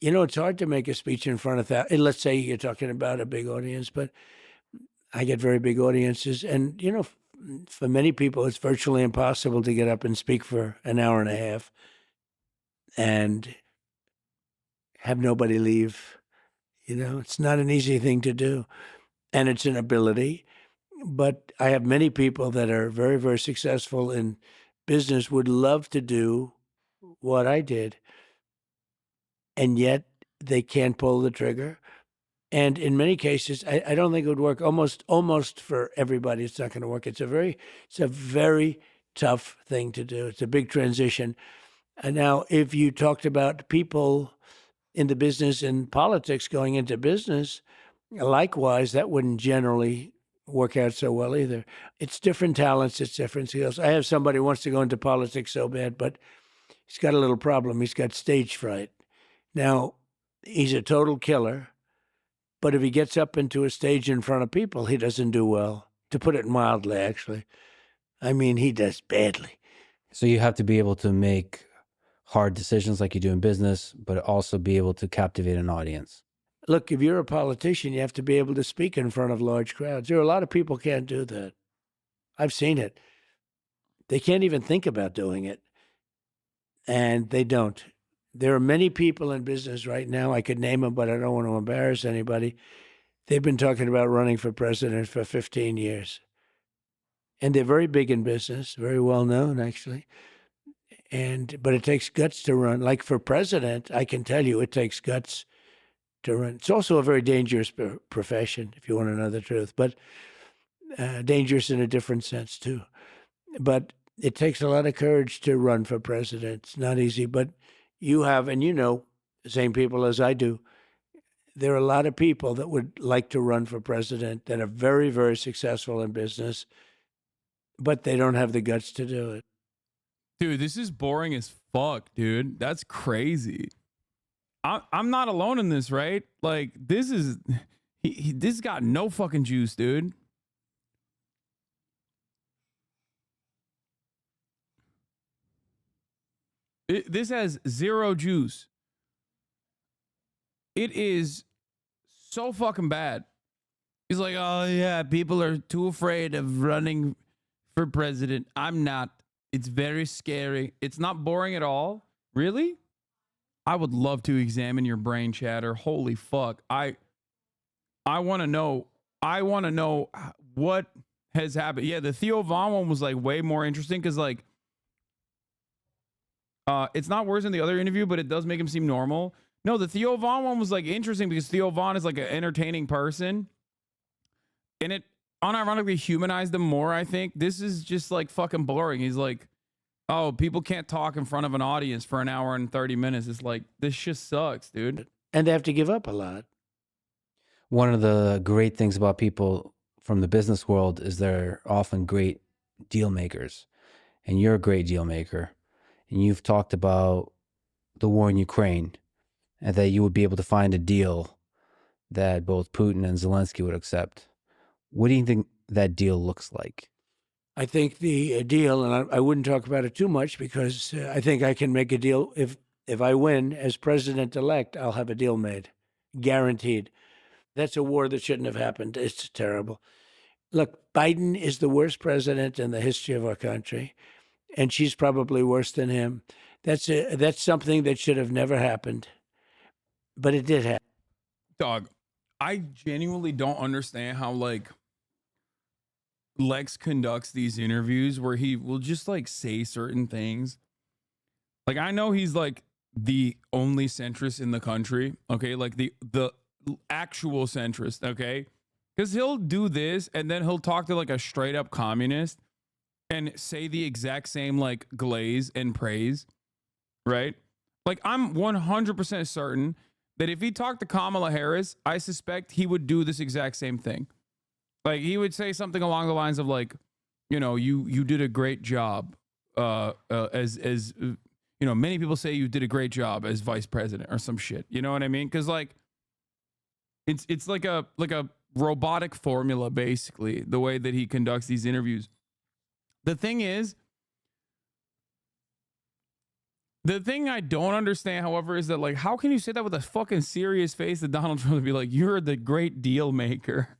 It's hard to make a speech in front of that. Let's say you're talking about a big audience, but I get very big audiences. And, for many people, it's virtually impossible to get up and speak for an hour and a half and have nobody leave. It's not an easy thing to do. And it's an ability. But I have many people that are very, very successful in business, would love to do what I did. And yet they can't pull the trigger. And in many cases, I don't think it would work. Almost for everybody, it's not going to work. It's a very tough thing to do. It's a big transition. And now, if you talked about people in the business and politics going into business, likewise, that wouldn't generally work out so well either. It's different talents. It's different skills. I have somebody who wants to go into politics so bad, but he's got a little problem. He's got stage fright. Now, He's a total killer. But if he gets up into a stage in front of people, he doesn't do well, to put it mildly, actually. I mean, he does badly. So you have to be able to make hard decisions like you do in business, but also be able to captivate an audience. Look, if you're a politician, you have to be able to speak in front of large crowds. There are a lot of people who can't do that. I've seen it. They can't even think about doing it. And they don't. There are many people in business right now. I could name them, but I don't want to embarrass anybody. They've been talking about running for president for 15 years. And they're very big in business, very well known, actually. But it takes guts to run. Like for president, I can tell you it takes guts to run. It's also a very dangerous profession, if you want to know the truth, but dangerous in a different sense, too. But it takes a lot of courage to run for president. It's not easy, but you have, and you know, the same people as I do, there are a lot of people that would like to run for president that are very, very successful in business, but they don't have the guts to do it. Dude, this is boring as fuck, dude. That's crazy. I'm not alone in this, right? Like, this is... this got no fucking juice, dude. This has zero juice. It is so fucking bad. He's like, oh yeah, people are too afraid of running for president. I'm not. It's very scary. It's not boring at all. Really? I would love to examine your brain chatter. Holy fuck. I want to know. I want to know what has happened. Yeah, the Theo Von one was like way more interesting because like it's not worse than the other interview, but it does make him seem normal. No, the Theo Von one was like interesting because Theo Von is like an entertaining person. And it unironically humanized him more, I think. This is just like fucking boring. He's like, oh, people can't talk in front of an audience for an hour and 30 minutes. It's like, this just sucks, dude. And they have to give up a lot. One of the great things about people from the business world is they're often great deal makers. And you're a great deal maker. And you've talked about the war in Ukraine and that you would be able to find a deal that both Putin and Zelensky would accept. What do you think that deal looks like? I think the deal, and I wouldn't talk about it too much because I think I can make a deal. If I win as president-elect, I'll have a deal made, guaranteed. That's a war that shouldn't have happened. It's terrible. Look, Biden is the worst president in the history of our country, and she's probably worse than him. That's something that should have never happened, but it did happen. Dog, I genuinely don't understand how like Lex conducts these interviews where he will just like say certain things. Like, I know he's like the only centrist in the country, okay? Like the actual centrist, okay? Because he'll do this and then he'll talk to like a straight up communist and say the exact same like glaze and praise, right? Like, I'm 100% certain that if he talked to Kamala Harris, I suspect he would do this exact same thing. Like, he would say something along the lines of like, you know, you did a great job as you know, many people say you did a great job as vice president or some shit. You know what I mean? Because like it's like a robotic formula, basically, the way that he conducts these interviews. The thing I don't understand, however, is that like, how can you say that with a fucking serious face to Donald Trump and be like, you're the great deal maker?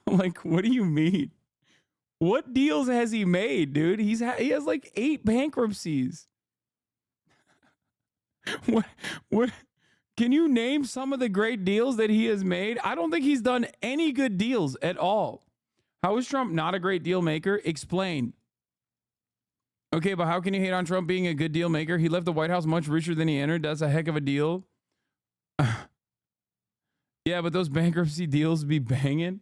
Like, what do you mean? What deals has he made, dude? He has like 8 bankruptcies. What? Can you name some of the great deals that he has made? I don't think he's done any good deals at all. How is Trump not a great deal maker? Explain. Okay, but how can you hate on Trump being a good deal maker? He left the White House much richer than he entered. That's a heck of a deal. Yeah, but those bankruptcy deals be banging.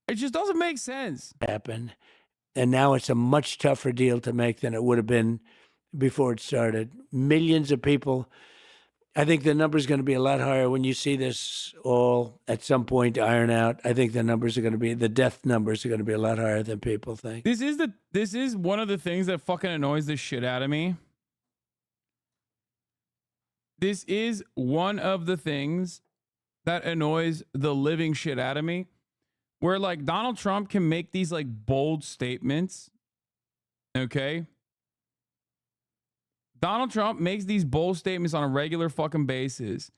It just doesn't make sense. Happen. And now it's a much tougher deal to make than it would have been before it started. Millions of people I think the number's going to be a lot higher when you see this all at some point iron out. I think the death numbers are going to be a lot higher than people think. This is one of the things that fucking annoys the shit out of me. This is one of the things that annoys the living shit out of me, where like Donald Trump can make these like bold statements. Okay. Donald Trump makes these bold statements on a regular fucking basis.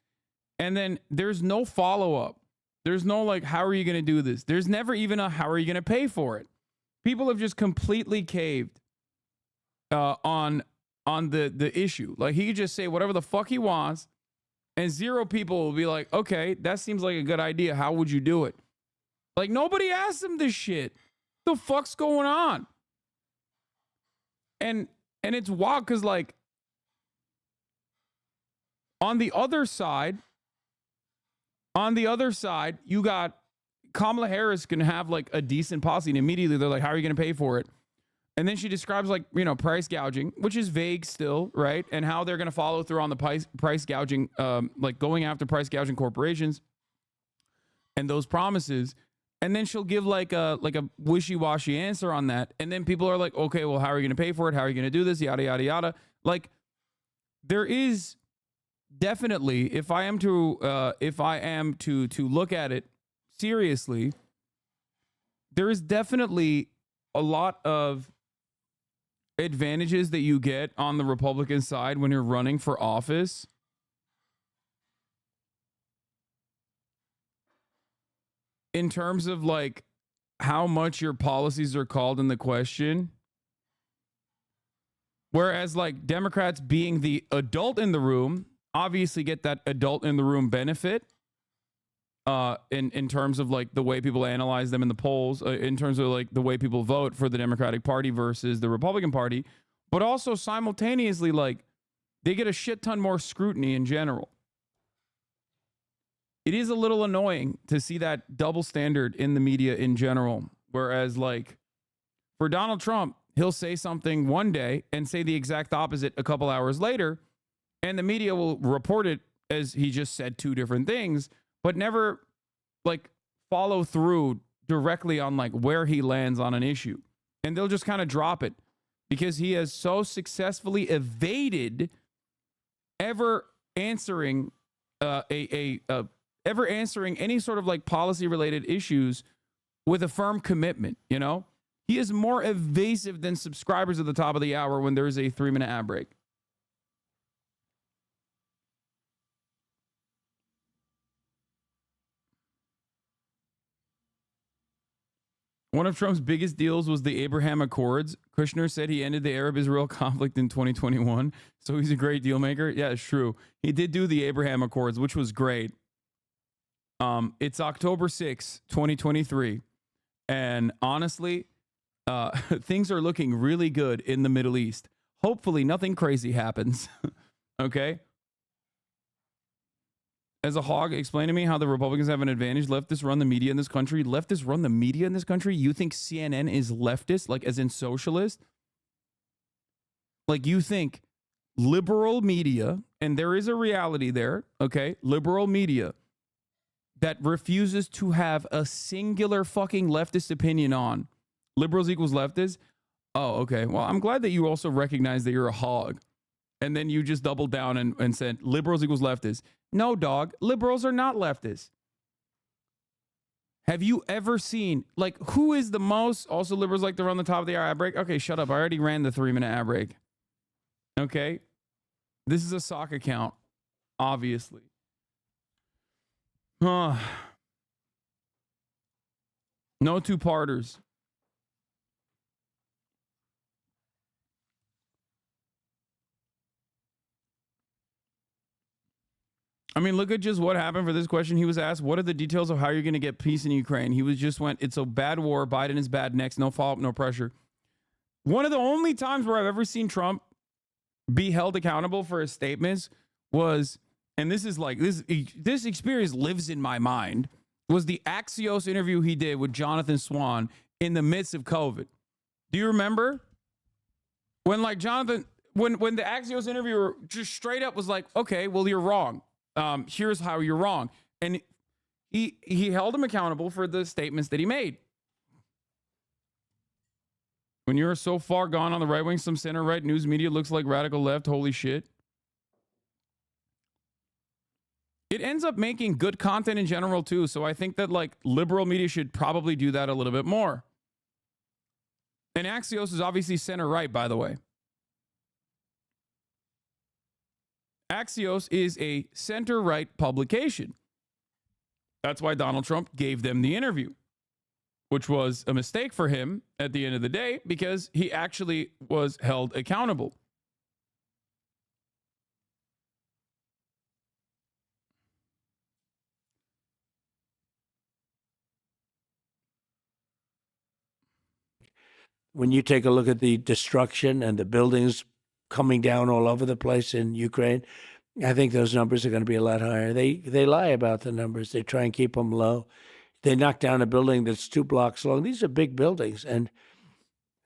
And then there's no follow-up. There's no like, how are you going to do this? There's never even a, how are you going to pay for it? People have just completely caved on the issue. Like he could just say whatever the fuck he wants and zero people will be like, okay, that seems like a good idea. How would you do it? Like nobody asked him this shit. What the fuck's going on? And it's wild because like, on the other side, you got Kamala Harris can have like a decent policy, and immediately they're like, how are you going to pay for it? And then she describes like, price gouging, which is vague still, right? And how they're going to follow through on the price gouging, like going after price gouging corporations and those promises. And then she'll give like a wishy-washy answer on that. And then people are like, okay, well, how are you going to pay for it? How are you going to do this? Yada, yada, yada. Like there is definitely, if I am to look at it seriously, there is definitely a lot of advantages that you get on the Republican side when you're running for office. In terms of like how much your policies are called in the question. Whereas like Democrats being the adult in the room obviously get that adult in the room benefit in terms of like the way people analyze them in the polls, in terms of like the way people vote for the Democratic Party versus the Republican Party, but also simultaneously like they get a shit ton more scrutiny in general. It is a little annoying to see that double standard in the media in general, whereas like for Donald Trump, he'll say something one day and say the exact opposite a couple hours later. And the media will report it as he just said two different things, but never like follow through directly on like where he lands on an issue. And they'll just kind of drop it because he has so successfully evaded ever answering any sort of like policy related issues with a firm commitment. He is more evasive than subscribers at the top of the hour when there is a 3-minute ad break. One of Trump's biggest deals was the Abraham Accords. Kushner said he ended the Arab-Israel conflict in 2021, so he's a great deal maker. Yeah, it's true. He did do the Abraham Accords, which was great. It's October 6, 2023, and honestly, things are looking really good in the Middle East. Hopefully, nothing crazy happens. Okay? As a hog, explain to me how the Republicans have an advantage. Leftists run the media in this country. Leftists run the media in this country? You think CNN is leftist, like as in socialist? Like you think liberal media, and there is a reality there, okay? Liberal media that refuses to have a singular fucking leftist opinion on. Liberals equals leftists? Oh, okay. Well, I'm glad that you also recognize that you're a hog. And then you just doubled down and said liberals equals leftists. No, dog. Liberals are not leftists. Have you ever seen, like, who is the most, also liberals like to run the top of the hour ad break? Okay, shut up. I already ran the 3-minute ad break. Okay? This is a sock account, obviously. No two-parters. I mean, look at just what happened for this question. He was asked, what are the details of how you're going to get peace in Ukraine? He was just went, it's a bad war. Biden is bad next. No follow-up, no pressure. One of the only times where I've ever seen Trump be held accountable for his statements was, and this is like, this experience lives in my mind, was the Axios interview he did with Jonathan Swan in the midst of COVID. Do you remember? When like Jonathan, when the Axios interviewer just straight up was like, okay, well, you're wrong. Here's how you're wrong. And he held him accountable for the statements that he made. When you're so far gone on the right wing, some center right news media looks like radical left. Holy shit. It ends up making good content in general too. So I think that like liberal media should probably do that a little bit more. And Axios is obviously center right, by the way. Axios is a center right publication. That's why Donald Trump gave them the interview, which was a mistake for him at the end of the day because he actually was held accountable. When you take a look at the destruction and the buildings coming down all over the place in Ukraine, I think those numbers are going to be a lot higher. They lie about the numbers. They try and keep them low. They knocked down a building that's 2 blocks long. These are big buildings. And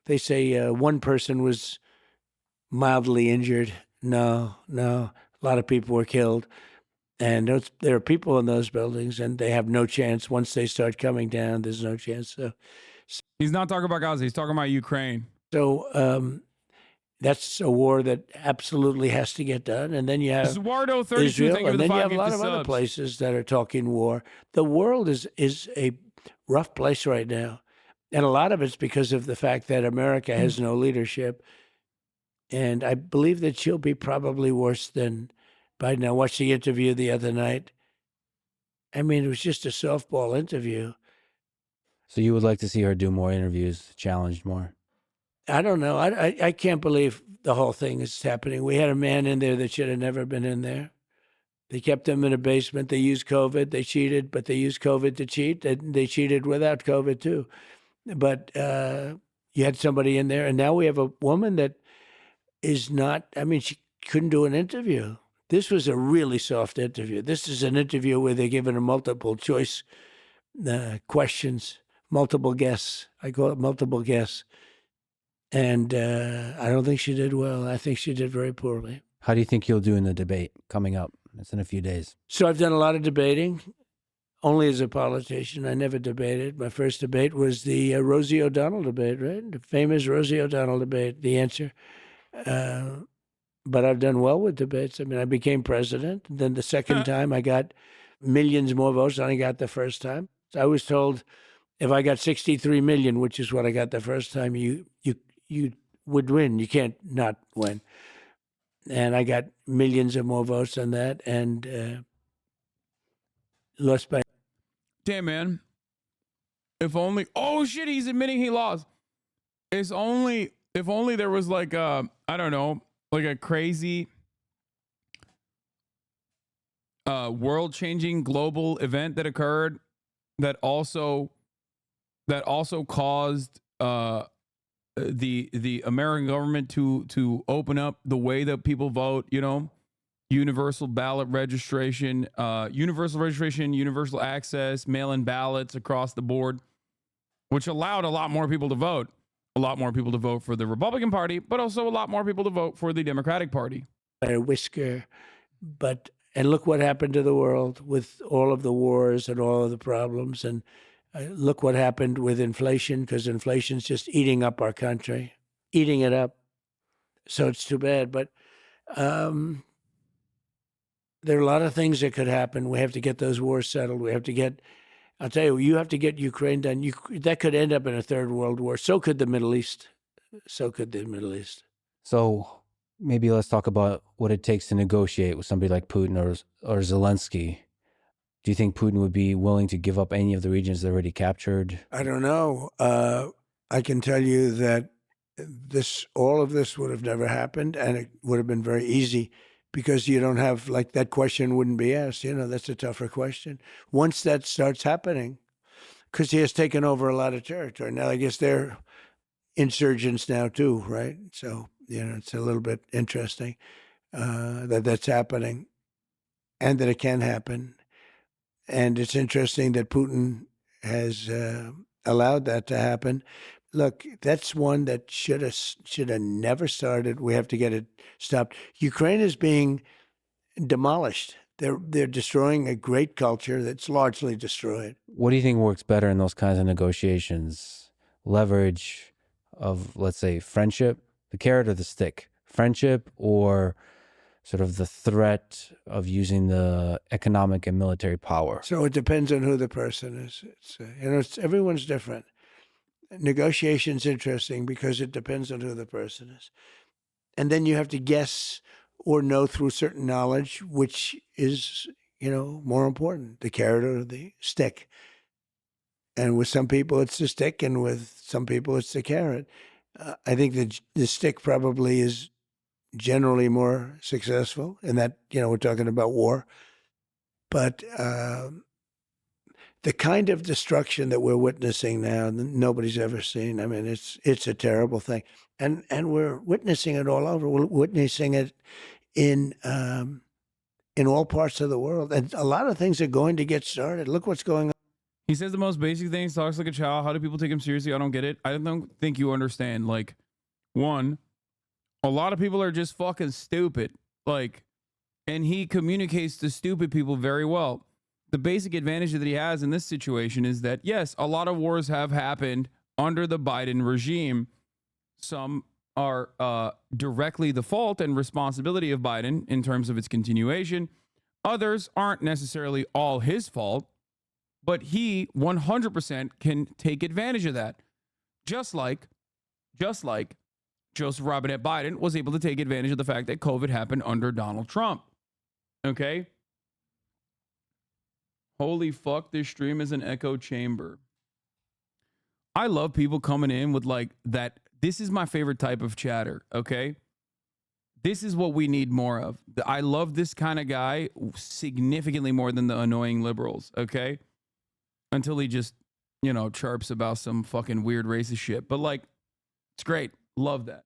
they say one person was mildly injured. No. A lot of people were killed. And there are people in those buildings, and they have no chance. Once they start coming down, there's no chance. So, he's not talking about Gaza. He's talking about Ukraine. So that's a war that absolutely has to get done. And then you have Eduardo 32, Israel, thank you for and the then you 5 have a lot gifted of other subs. places that are talking war. The world is a rough place right now. And a lot of it's because of the fact that America has no leadership. And I believe that she'll be probably worse than Biden. I watched the interview the other night. I mean, it was just a softball interview. So you would like to see her do more interviews, challenged more? I don't know. I can't believe the whole thing is happening. We had a man in there that should have never been in there. They kept him in a basement. They used COVID. They cheated, but they used COVID to cheat. They cheated without COVID too. But you had somebody in there, and now we have a woman that is not, I mean, she couldn't do an interview. This was a really soft interview. This is an interview where they're giving her multiple choice questions, multiple guess. I call it multiple guess. And I don't think she did well. I think she did very poorly. How do you think you'll do in the debate coming up? It's in a few days. So I've done a lot of debating, only as a politician. I never debated. My first debate was the Rosie O'Donnell debate, right? The famous Rosie O'Donnell debate, the answer. But I've done well with debates. I mean, I became president. Then the second time, I got millions more votes than I got the first time. So I was told if I got 63 million, which is what I got the first time, you would win. You can't not win. And I got millions of more votes than that, and lost by. Damn, man. If only. Oh shit! He's admitting he lost. If only there was like I don't know, like a crazy world-changing global event that occurred that also caused the American government to open up the way that people vote, you know, universal ballot registration, universal access, mail-in ballots across the board, which allowed a lot more people to vote. A lot more people to vote for the Republican Party, but also a lot more people to vote for the Democratic Party. A whisker, and look what happened to the world with all of the wars and all of the problems, and look what happened with inflation, because inflation's just eating up our country, eating it up. So it's too bad, but there are a lot of things that could happen. We have to get those wars settled. We have to get. I'll tell you, you have to get Ukraine done. That could end up in a third world war. So could the Middle East. So maybe let's talk about what it takes to negotiate with somebody like Putin or Zelensky. Do you think Putin would be willing to give up any of the regions they already captured? I don't know. I can tell you that all of this would have never happened, and it would have been very easy. Because you don't have, like, that question wouldn't be asked. You know, that's a tougher question. Once that starts happening, because he has taken over a lot of territory. Now, I guess they're insurgents now too, right? So, you know, it's a little bit interesting that that's happening and that it can happen. And it's interesting that Putin has allowed that to happen. look, that's one that should have never started. We have to get it stopped. Ukraine is being demolished. They're destroying a great culture that's largely destroyed. What do you think works better in those kinds of negotiations? Leverage of, let's say, friendship, the carrot or the stick? Friendship, or sort of the threat of using the economic and military power? So it depends on who the person is. Everyone's different. Negotiation's interesting because it depends on who the person is. And then you have to guess or know through certain knowledge which is, more important, the carrot or the stick. And with some people it's the stick, and with some people it's the carrot. I think the stick probably is generally more successful in that, we're talking about war. But the kind of destruction that we're witnessing now, nobody's ever seen. I mean, it's a terrible thing. And we're witnessing it all over. We're witnessing it in all parts of the world. And a lot of things are going to get started. Look what's going on. He says the most basic things, talks like a child. How do people take him seriously? I don't get it. I don't think you understand. Like, one, a lot of people are just fucking stupid. Like, and he communicates to stupid people very well. The basic advantage that he has in this situation is that, yes, a lot of wars have happened under the Biden regime. Some are directly the fault and responsibility of Biden in terms of its continuation. Others aren't necessarily all his fault, but he 100% can take advantage of that. Just like Joseph Robinette Biden was able to take advantage of the fact that COVID happened under Donald Trump. Okay? Holy fuck, this stream is an echo chamber. I love people coming in with like that. This is my favorite type of chatter, okay? This is what we need more of. I love this kind of guy significantly more than the annoying liberals, okay? Until he just, chirps about some fucking weird racist shit. But like, it's great. Love that.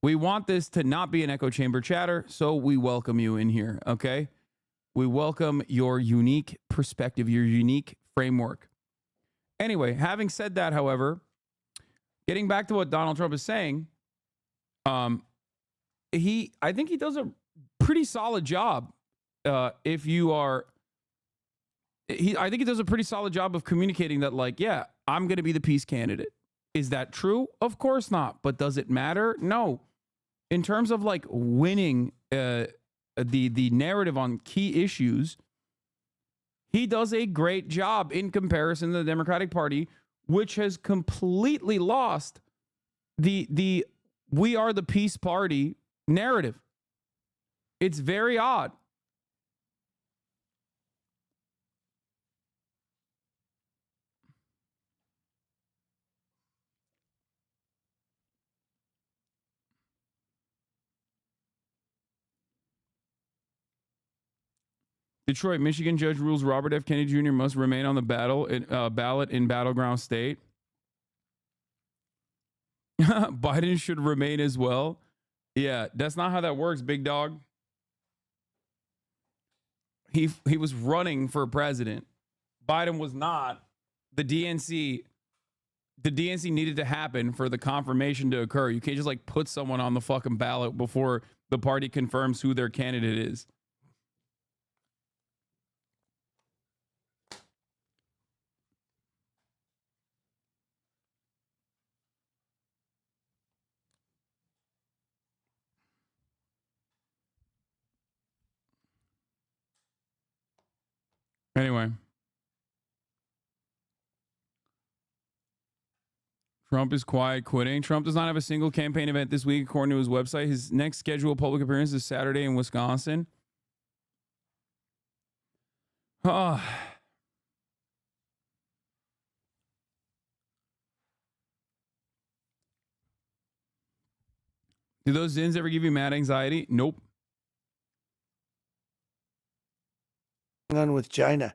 We want this to not be an echo chamber chatter, so we welcome you in here, okay? We welcome your unique perspective, your unique framework. Anyway, having said that, however, getting back to what Donald Trump is saying, I think he does a pretty solid job. I think he does a pretty solid job of communicating that, like, yeah, I'm going to be the peace candidate. Is that true? Of course not. But does it matter? No. In terms of like winning the narrative on key issues, he does a great job in comparison to the Democratic Party, which has completely lost the we are the peace party narrative. It's very odd. Detroit, Michigan judge rules Robert F. Kennedy Jr. must remain on the ballot in battleground state. Biden should remain as well. Yeah, that's not how that works, big dog. He was running for president. Biden was not. The DNC needed to happen for the confirmation to occur. You can't just like put someone on the fucking ballot before the party confirms who their candidate is. Anyway, Trump is quiet quitting. Trump does not have a single campaign event this week, according to his website. His next scheduled public appearance is Saturday in Wisconsin. Do those Zins ever give you mad anxiety? Nope. On with China.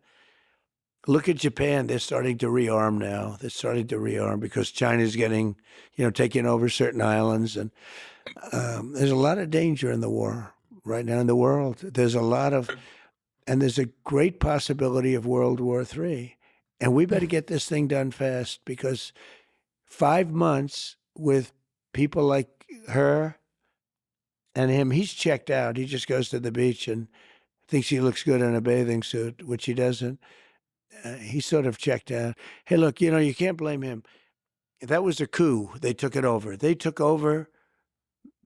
Look at Japan. They're starting to rearm now. They're starting to rearm because China's getting, taking over certain islands. And there's a lot of danger in the war right now in the world. There's a great possibility of World War III. And we better get this thing done fast because 5 months with people like her and him. He's checked out. He just goes to the beach and thinks he looks good in a bathing suit, which he doesn't. He's sort of checked out. Hey, look, you can't blame him. That was a coup. They took it over. They took over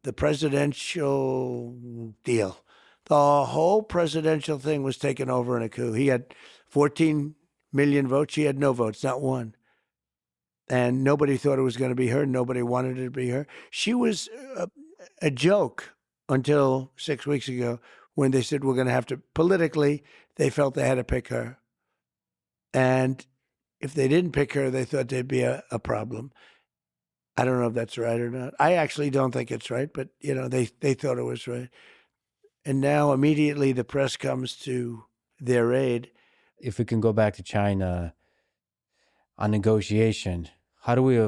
the presidential deal. The whole presidential thing was taken over in a coup. He had 14 million votes. She had no votes, not one. And nobody thought it was going to be her. Nobody wanted it to be her. She was a joke until 6 weeks ago when they said we're going to have to, politically, they felt they had to pick her. And if they didn't pick her, they thought there'd be a problem. I don't know if that's right or not. I actually don't think it's right, but, they thought it was right. And now immediately the press comes to their aid. If we can go back to China on negotiation, how do we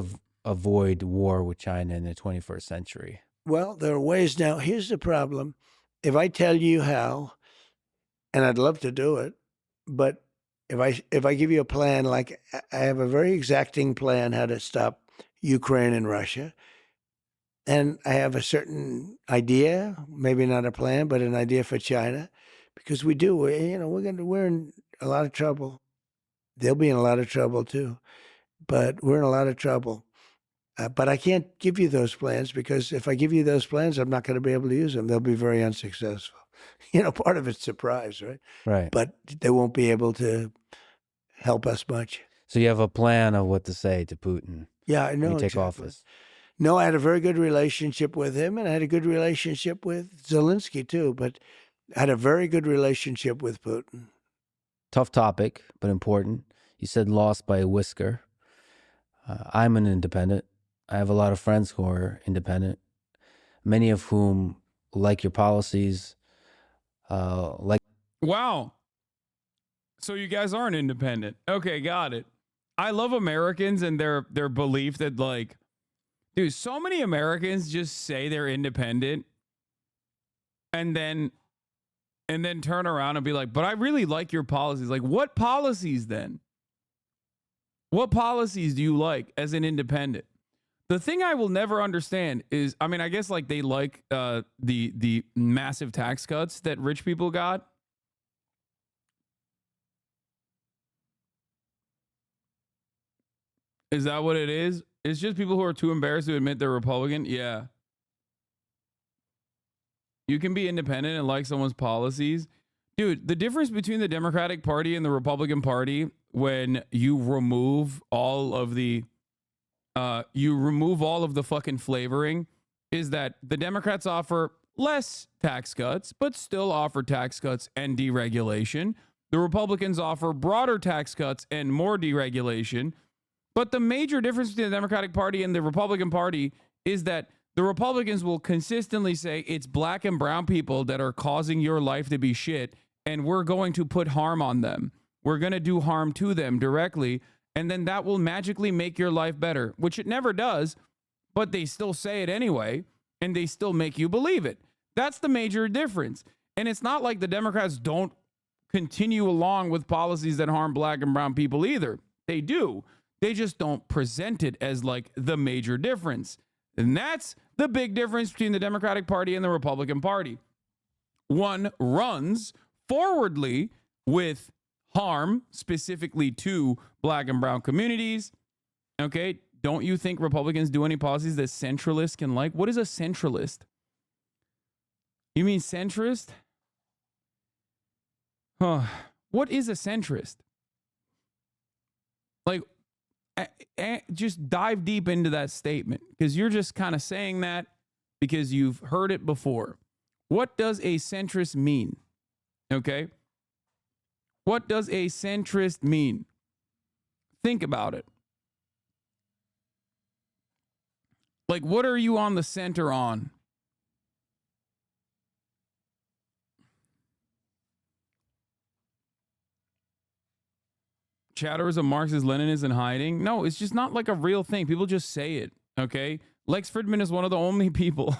avoid war with China in the 21st century? Well, there are ways. Now, here's the problem. If I tell you how, and I'd love to do it, but if I give you a plan, like I have a very exacting plan how to stop Ukraine and Russia, and I have a certain idea, maybe not a plan, but an idea for China, because we're in a lot of trouble. They'll be in a lot of trouble too, but we're in a lot of trouble. But I can't give you those plans because if I give you those plans, I'm not going to be able to use them. They'll be very unsuccessful. Part of it's surprise, right? Right. But they won't be able to help us much. So you have a plan of what to say to Putin. Yeah, I know. When you take exactly. office. No, I had a very good relationship with him, and I had a good relationship with Zelensky too. But I had a very good relationship with Putin. Tough topic, but important. You said lost by a whisker. I'm an independent. I have a lot of friends who are independent, many of whom like your policies. Wow. So you guys aren't independent. Okay, got it. I love Americans and their belief that, like, dude, so many Americans just say they're independent and then turn around and be like, but I really like your policies. Like, what policies then? What policies do you like as an independent? The thing I will never understand is, I guess like they like the massive tax cuts that rich people got. Is that what it is? It's just people who are too embarrassed to admit they're Republican. Yeah. You can be independent and like someone's policies. Dude, the difference between the Democratic Party and the Republican Party when you remove all of the fucking flavoring is that the Democrats offer less tax cuts, but still offer tax cuts and deregulation. The Republicans offer broader tax cuts and more deregulation. But the major difference between the Democratic Party and the Republican Party is that the Republicans will consistently say it's black and brown people that are causing your life to be shit, and we're going to put harm on them. We're going to do harm to them directly, and then that will magically make your life better, which it never does, but they still say it anyway, and they still make you believe it. That's the major difference. And it's not like the Democrats don't continue along with policies that harm black and brown people either. They do. They just don't present it as like the major difference. And that's the big difference between the Democratic Party and the Republican Party. One runs forwardly with harm specifically to black and brown communities. Okay, don't you think Republicans do any policies that centralists can like? What is a centralist? You mean centrist? What is a centrist? Like, just dive deep into that statement, because you're just kind of saying that because you've heard it before. What does a centrist mean? Okay. What does a centrist mean? Think about it. Like, what are you on the center on? Chatter is a Marxist Leninist in hiding. No, it's just not like a real thing. People just say it. Okay. Lex Fridman is one of the only people.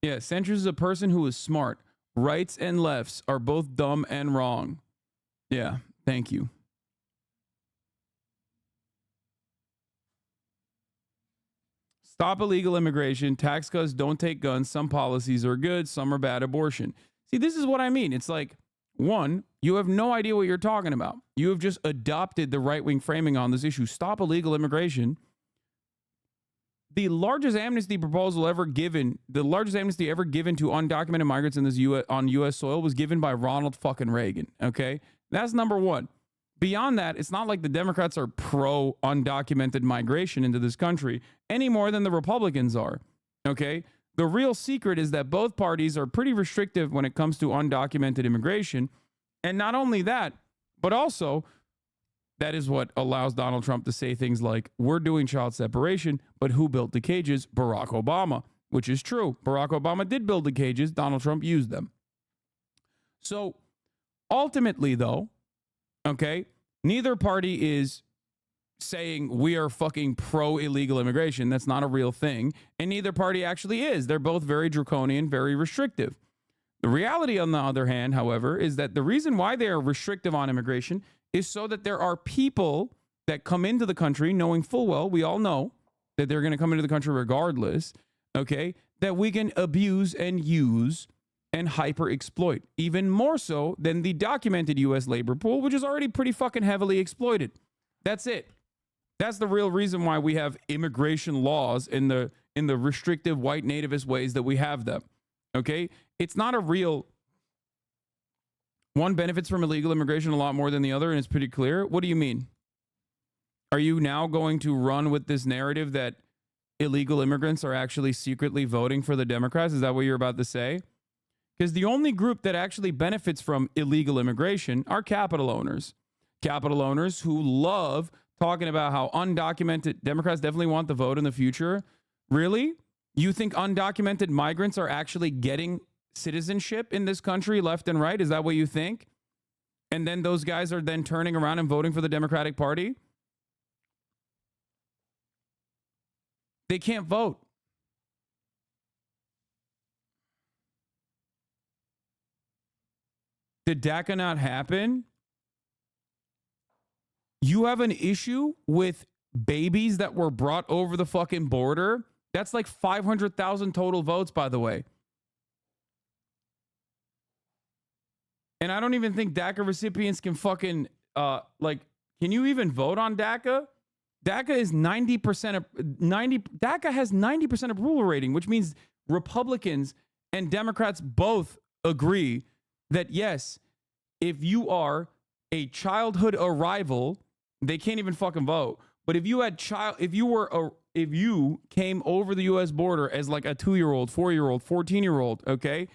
Yeah. Centrist is a person who is smart. Rights and lefts are both dumb and wrong. Yeah. Thank you. Stop illegal immigration. Tax cuts don't take guns. Some policies are good. Some are bad. Abortion. See, this is what I mean. It's like, one, you have no idea what you're talking about. You have just adopted the right-wing framing on this issue. Stop illegal immigration. The largest amnesty proposal ever given, the largest amnesty ever given to undocumented migrants in this on U.S. soil was given by Ronald fucking Reagan. Okay, that's number one. Beyond that, it's not like the Democrats are pro undocumented migration into this country any more than the Republicans are. Okay, the real secret is that both parties are pretty restrictive when it comes to undocumented immigration, and not only that, but also, that is what allows Donald Trump to say things like, we're doing child separation, but who built the cages? Barack Obama, which is true. Barack Obama did build the cages. Donald Trump used them. So ultimately, though, okay, neither party is saying we are fucking pro illegal immigration. That's not a real thing. And neither party actually is. They're both very draconian, very restrictive. The reality, on the other hand, however, is that the reason why they are restrictive on immigration is so that there are people that come into the country knowing full well, we all know that they're going to come into the country regardless, okay, that we can abuse and use and hyper exploit, even more so than the documented U.S. labor pool, which is already pretty fucking heavily exploited. That's it. That's the real reason why we have immigration laws in the restrictive white nativist ways that we have them. Okay? It's not a real... One benefits from illegal immigration a lot more than the other, and it's pretty clear. What do you mean? Are you now going to run with this narrative that illegal immigrants are actually secretly voting for the Democrats? Is that what you're about to say? Because the only group that actually benefits from illegal immigration are capital owners. Capital owners who love talking about how undocumented Democrats definitely want the vote in the future. Really? You think undocumented migrants are actually getting citizenship in this country left and right? Is that what you think? And then those guys are then turning around and voting for the Democratic Party? They can't vote. Did DACA not happen? You have an issue with babies that were brought over the fucking border? That's like 500,000 total votes, by the way. And I don't even think DACA recipients can fucking, can you even vote on DACA? DACA is 90% DACA has 90% approval rating, which means Republicans and Democrats both agree that yes, if you are a childhood arrival, they can't even fucking vote. But if you came over the US border as like a 2-year-old, 4-year-old, 14-year-old, okay?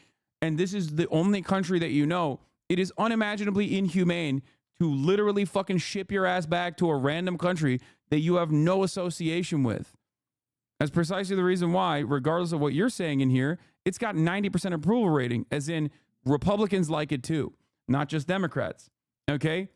And this is the only country that you know, it is unimaginably inhumane to literally fucking ship your ass back to a random country that you have no association with. That's precisely the reason why, regardless of what you're saying in here, it's got 90% approval rating, as in Republicans like it too, not just Democrats. Okay?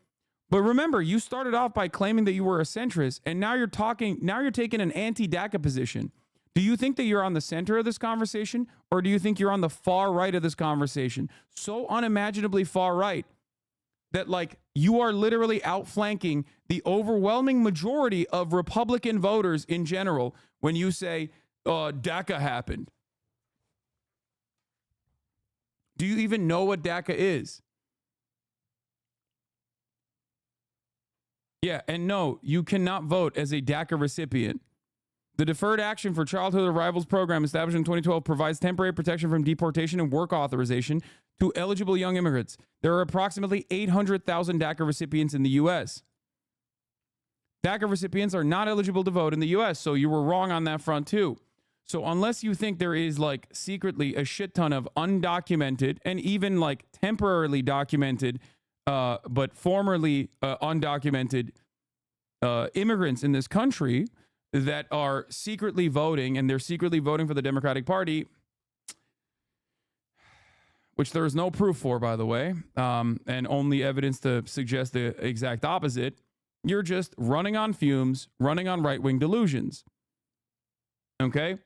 But remember, you started off by claiming that you were a centrist, and now you're taking an anti-DACA position. Do you think that you're on the center of this conversation, or do you think you're on the far right of this conversation? So unimaginably far right that, like, you are literally outflanking the overwhelming majority of Republican voters in general when you say, DACA happened. Do you even know what DACA is? Yeah, and no, you cannot vote as a DACA recipient. The Deferred Action for Childhood Arrivals program established in 2012 provides temporary protection from deportation and work authorization to eligible young immigrants. There are approximately 800,000 DACA recipients in the U.S. DACA recipients are not eligible to vote in the U.S., so you were wrong on that front too. So unless you think there is like secretly a shit ton of undocumented and even like temporarily documented but formerly undocumented immigrants in this country that are secretly voting, and they're secretly voting for the Democratic Party, which there is no proof for, by the way, and only evidence to suggest the exact opposite, you're just running on fumes, running on right-wing delusions. Okay?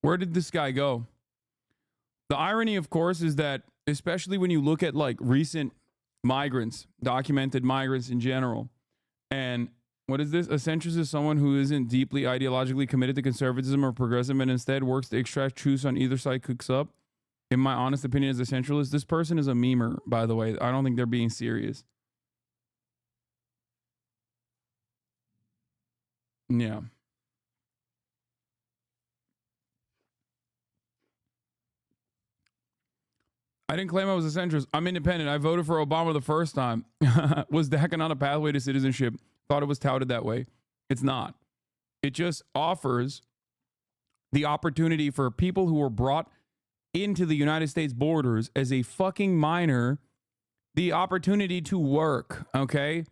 Where did this guy go? The irony, of course, is that especially when you look at like recent migrants, documented migrants in general, and what is this? A centrist is someone who isn't deeply ideologically committed to conservatism or progressive and instead works to extract truths on either side cooks up. In my honest opinion as a centralist, this person is a memer, by the way. I don't think they're being serious. Yeah. I didn't claim I was a centrist. I'm independent. I voted for Obama the first time. Was DACA not a pathway to citizenship? Thought it was touted that way. It's not. It just offers the opportunity for people who were brought into the United States borders as a fucking minor the opportunity to work, okay?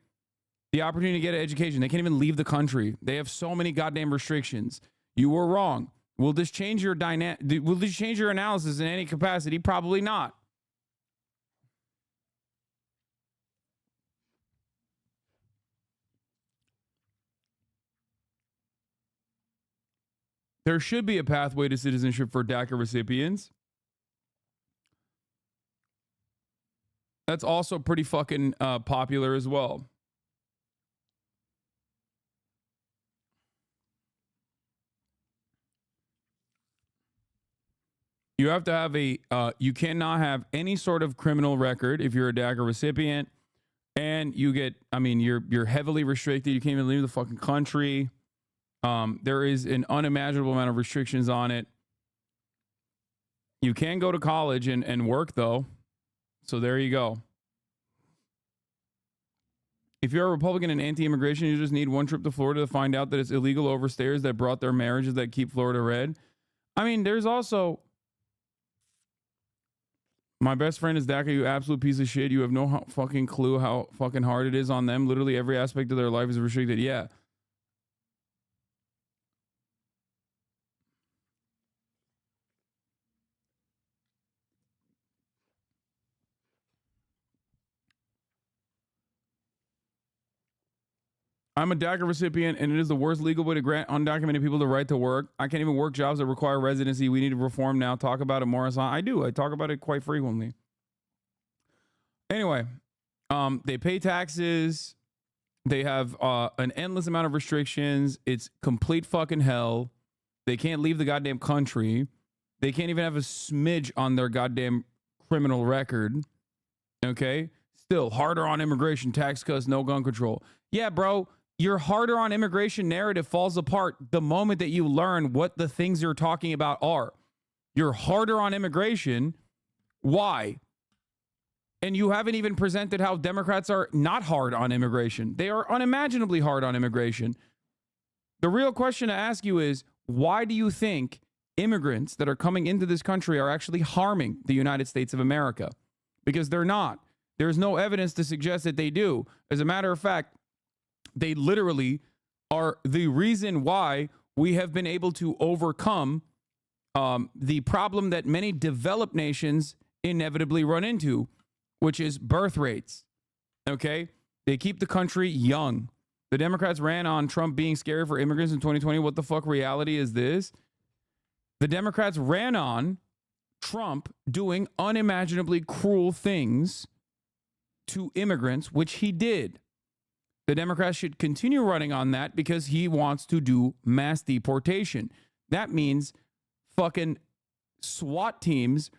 The opportunity to get an education. They can't even leave the country. They have so many goddamn restrictions. You were wrong. Will this change your will this change your analysis in any capacity? Probably not. There should be a pathway to citizenship for DACA recipients. That's also pretty fucking popular as well. You have to have you cannot have any sort of criminal record if you're a DACA recipient. And you get, I mean, you're heavily restricted. You can't even leave the fucking country. There is an unimaginable amount of restrictions on it. You can go to college and work, though. So there you go. If you're a Republican and anti-immigration, you just need one trip to Florida to find out that it's illegal overstayers that brought their marriages that keep Florida red. I mean, there's also... My best friend is DACA, you absolute piece of shit. You have no fucking clue how fucking hard it is on them. Literally every aspect of their life is restricted. Yeah. I'm a DACA recipient, and it is the worst legal way to grant undocumented people the right to work. I can't even work jobs that require residency. We need to reform now. Talk about it more. I do. I talk about it quite frequently. Anyway, they pay taxes. They have an endless amount of restrictions. It's complete fucking hell. They can't leave the goddamn country. They can't even have a smidge on their goddamn criminal record. Okay? Still, harder on immigration, tax cuts, no gun control. Yeah, bro. Your harder on immigration narrative falls apart the moment that you learn what the things you're talking about are. You're harder on immigration. Why? And you haven't even presented how Democrats are not hard on immigration. They are unimaginably hard on immigration. The real question to ask you is, why do you think immigrants that are coming into this country are actually harming the United States of America? Because they're not. There's no evidence to suggest that they do. As a matter of fact, they literally are the reason why we have been able to overcome the problem that many developed nations inevitably run into, which is birth rates. Okay? They keep the country young. The Democrats ran on Trump being scary for immigrants in 2020. What the fuck reality is this? The Democrats ran on Trump doing unimaginably cruel things to immigrants, which he did. The Democrats should continue running on that because he wants to do mass deportation. That means fucking SWAT teams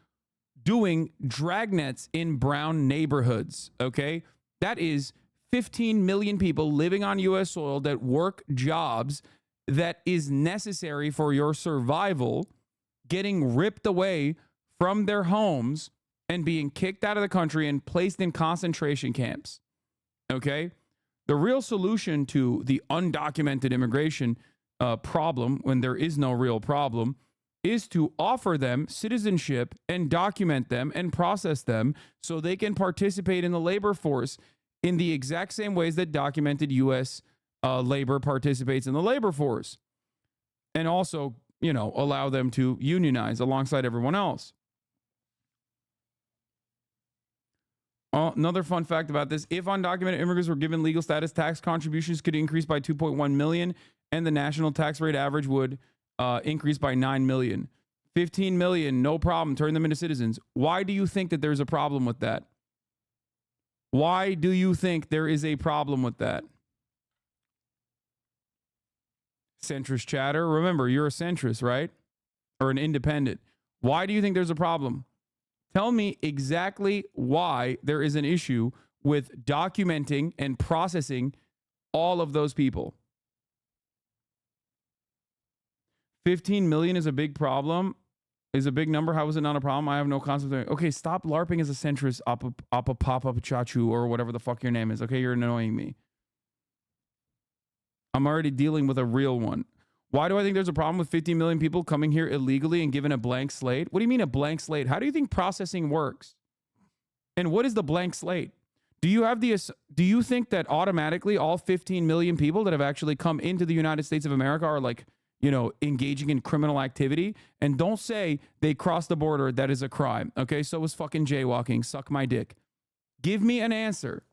doing dragnets in brown neighborhoods, okay? That is 15 million people living on U.S. soil that work jobs that is necessary for your survival, getting ripped away from their homes and being kicked out of the country and placed in concentration camps, okay? The real solution to the undocumented immigration problem, when there is no real problem, is to offer them citizenship and document them and process them so they can participate in the labor force in the exact same ways that documented U.S. labor participates in the labor force. And also, you know, allow them to unionize alongside everyone else. Another fun fact about this, if undocumented immigrants were given legal status, tax contributions could increase by 2.1 million and the national tax rate average would increase by 9 million. 15 million, no problem, turn them into citizens. Why do you think that there's a problem with that? Why do you think there is a problem with that? Centrist chatter. Remember, you're a centrist, right? Or an independent. Why do you think there's a problem? Tell me exactly why there is an issue with documenting and processing all of those people. 15 million is a big problem, is a big number. How is it not a problem? I have no concept of it. Okay, stop LARPing as a centrist, Papa Chachu, or whatever the fuck your name is. Okay, you're annoying me. I'm already dealing with a real one. Why do I think there's a problem with 15 million people coming here illegally and given a blank slate? What do you mean a blank slate? How do you think processing works? And what is the blank slate? Do you think that automatically all 15 million people that have actually come into the United States of America are like, engaging in criminal activity? And don't say they crossed the border. That is a crime. Okay. So was fucking jaywalking. Suck my dick. Give me an answer.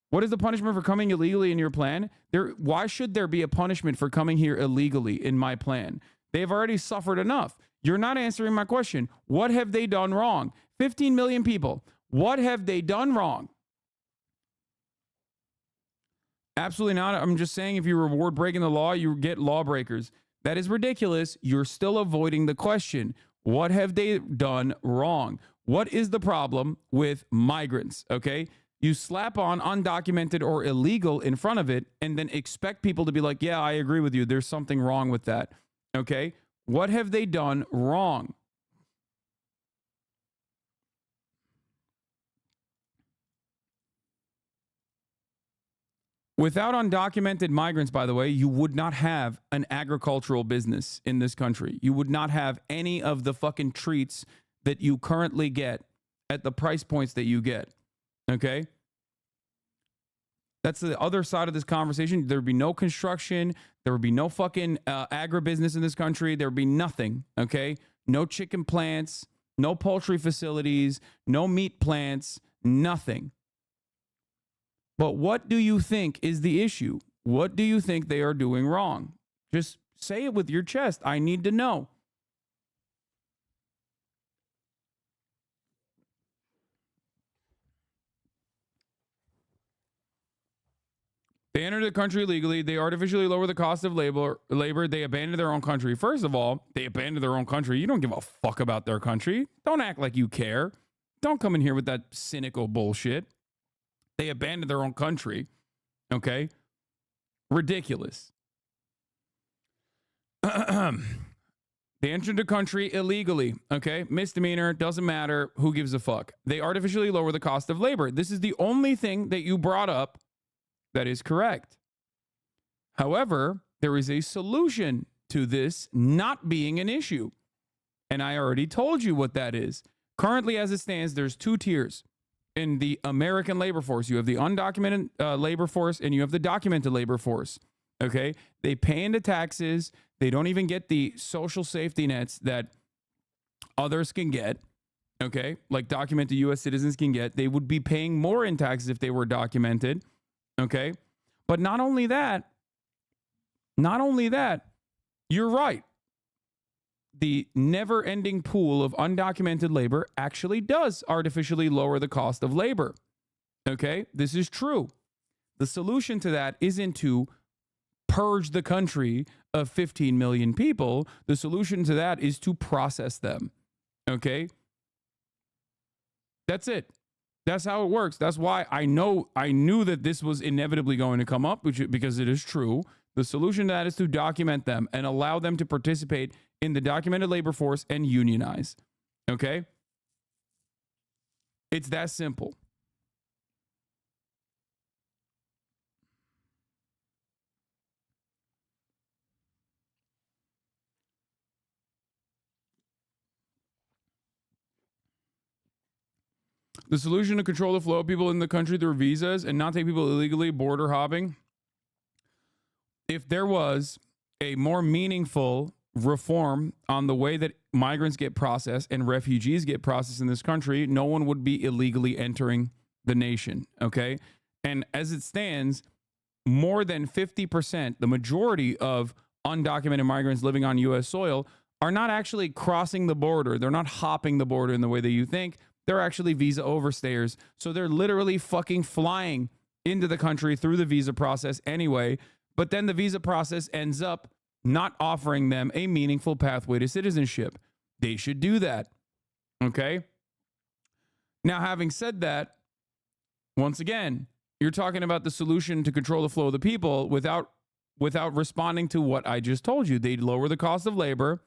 What is the punishment for coming illegally in your plan? Why should there be a punishment for coming here illegally in my plan? They've already suffered enough. You're not answering my question. What have they done wrong? 15 million people. What have they done wrong? Absolutely not. I'm just saying if you reward breaking the law, you get lawbreakers. That is ridiculous. You're still avoiding the question. What have they done wrong? What is the problem with migrants? Okay. You slap on undocumented or illegal in front of it and then expect people to be like, yeah, I agree with you. There's something wrong with that. Okay. What have they done wrong? Without undocumented migrants, by the way, you would not have an agricultural business in this country. You would not have any of the fucking treats that you currently get at the price points that you get. Okay? That's the other side of this conversation. There would be no construction. There would be no fucking agribusiness in this country. There would be nothing. Okay? No chicken plants, no poultry facilities, no meat plants, nothing. But what do you think is the issue? What do you think they are doing wrong? Just say it with your chest. I need to know. They enter the country illegally. They artificially lower the cost of labor. They abandon their own country. First of all, they abandon their own country. You don't give a fuck about their country. Don't act like you care. Don't come in here with that cynical bullshit. They abandoned their own country. Okay? Ridiculous. They entered the country illegally. Okay? Misdemeanor. Doesn't matter. Who gives a fuck? They artificially lower the cost of labor. This is the only thing that you brought up that is correct. However, there is a solution to this not being an issue. And I already told you what that is. Currently, as it stands, there's two tiers. In the American labor force, you have the undocumented labor force and you have the documented labor force. Okay. They pay into taxes. They don't even get the social safety nets that others can get. Okay. Like documented U.S. citizens can get. They would be paying more in taxes if they were documented. Okay. But not only that, you're right. The never-ending pool of undocumented labor actually does artificially lower the cost of labor. Okay? This is true. The solution to that isn't to purge the country of 15 million people. The solution to that is to process them. Okay? That's it. That's how it works. That's why I knew that this was inevitably going to come up, because it is true. The solution to that is to document them and allow them to participate in the documented labor force and unionize. Okay? It's that simple. The solution to control the flow of people in the country through visas and not take people illegally border hopping. If there was a more meaningful reform on the way that migrants get processed and refugees get processed in this country, no one would be illegally entering the nation. Okay. And as it stands, more than 50%, the majority of undocumented migrants living on U.S. soil are not actually crossing the border. They're not hopping the border in the way that you think. They're actually visa overstayers. So they're literally fucking flying into the country through the visa process anyway. But then the visa process ends up not offering them a meaningful pathway to citizenship. They should do that. Okay? Now, having said that, once again, you're talking about the solution to control the flow of the people without responding to what I just told you. They'd lower the cost of labor.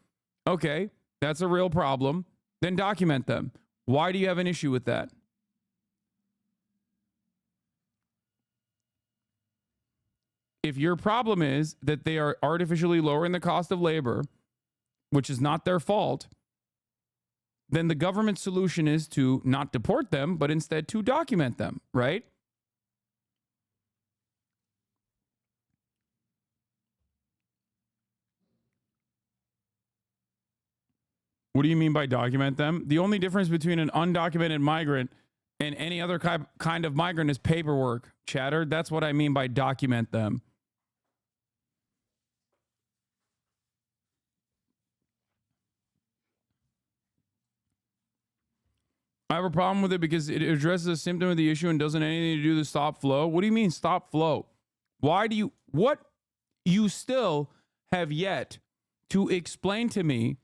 Okay, that's a real problem. Then document them. Why do you have an issue with that? If your problem is that they are artificially lowering the cost of labor, which is not their fault, then the government solution is to not deport them, but instead to document them, right? What do you mean by document them? The only difference between an undocumented migrant and any other kind of migrant is paperwork, chatter. That's what I mean by document them. I have a problem with it because it addresses a symptom of the issue and doesn't have anything to do with stop flow. What do you mean stop flow? What you still have yet to explain to me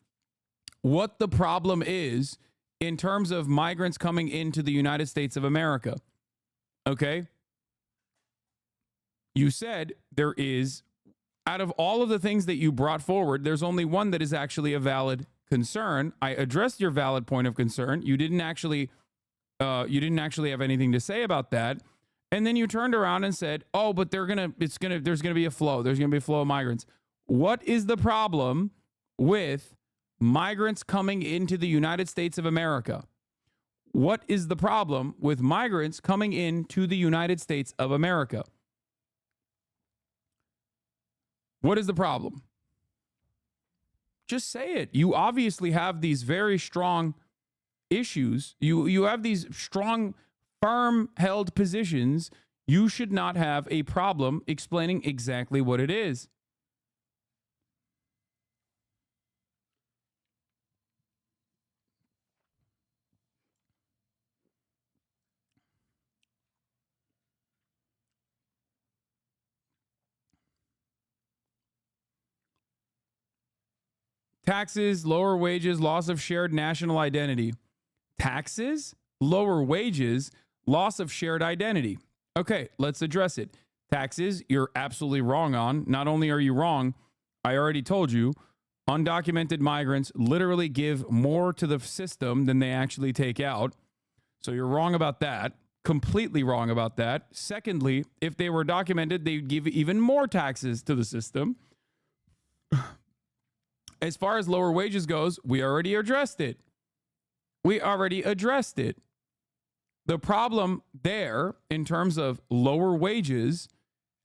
what the problem is in terms of migrants coming into the United States of America. Okay? You said there is, out of all of the things that you brought forward, there's only one that is actually a valid concern. I addressed your valid point of concern. You didn't actually have anything to say about that. And then you turned around and said, "Oh, but there's going to be a flow. There's going to be a flow of migrants." What is the problem with migrants coming into the United States of America? What is the problem with migrants coming into the United States of America? What is the problem? Just say it. You obviously have these very strong issues. You have these strong, firm-held positions. You should not have a problem explaining exactly what it is. Taxes, lower wages, loss of shared national identity. Taxes, lower wages, loss of shared identity. Okay, let's address it. Taxes, you're absolutely wrong on. Not only are you wrong, I already told you, undocumented migrants literally give more to the system than they actually take out. So you're wrong about that. Completely wrong about that. Secondly, if they were documented, they'd give even more taxes to the system. As far as lower wages goes, we already addressed it. The problem there, in terms of lower wages,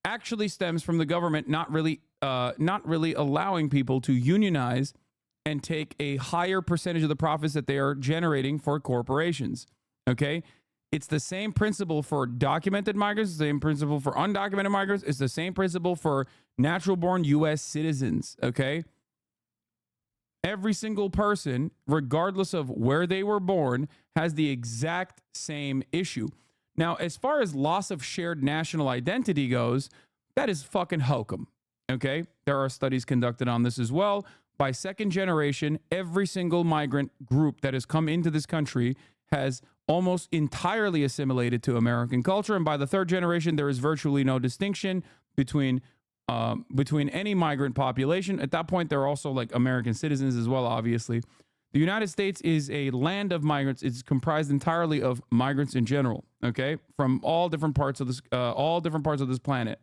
actually stems from the government not really allowing people to unionize and take a higher percentage of the profits that they are generating for corporations. Okay? It's the same principle for documented migrants, the same principle for undocumented migrants, it's the same principle for natural-born U.S. citizens. Okay? Every single person, regardless of where they were born, has the exact same issue. Now, as far as loss of shared national identity goes, that is fucking hokum. Okay? There are studies conducted on this as well. By second generation, every single migrant group that has come into this country has almost entirely assimilated to American culture. And by the third generation, there is virtually no distinction between any migrant population. At that point, they're also like American citizens as well, obviously. The United States is a land of migrants. It's comprised entirely of migrants in general, okay, from all different parts of this planet.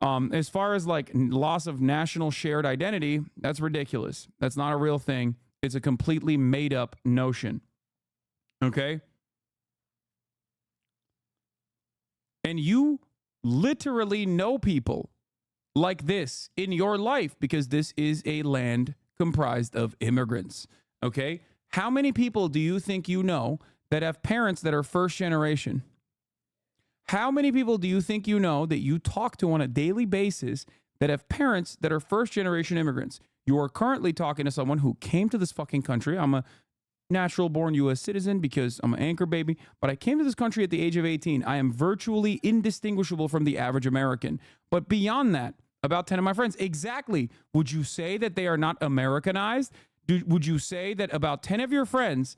As far as like loss of national shared identity, that's ridiculous. That's not a real thing. It's a completely made up notion, okay? And you literally know people like this in your life because this is a land comprised of immigrants, okay? How many people do you think you know that have parents that are first generation? How many people do you think you know that you talk to on a daily basis that have parents that are first generation immigrants? You are currently talking to someone who came to this fucking country. I'm a natural born U.S. citizen because I'm an anchor baby, but I came to this country at the age of 18. I am virtually indistinguishable from the average American. But beyond that, about 10 of my friends, exactly. Would you say that they are not Americanized? Would you say that about 10 of your friends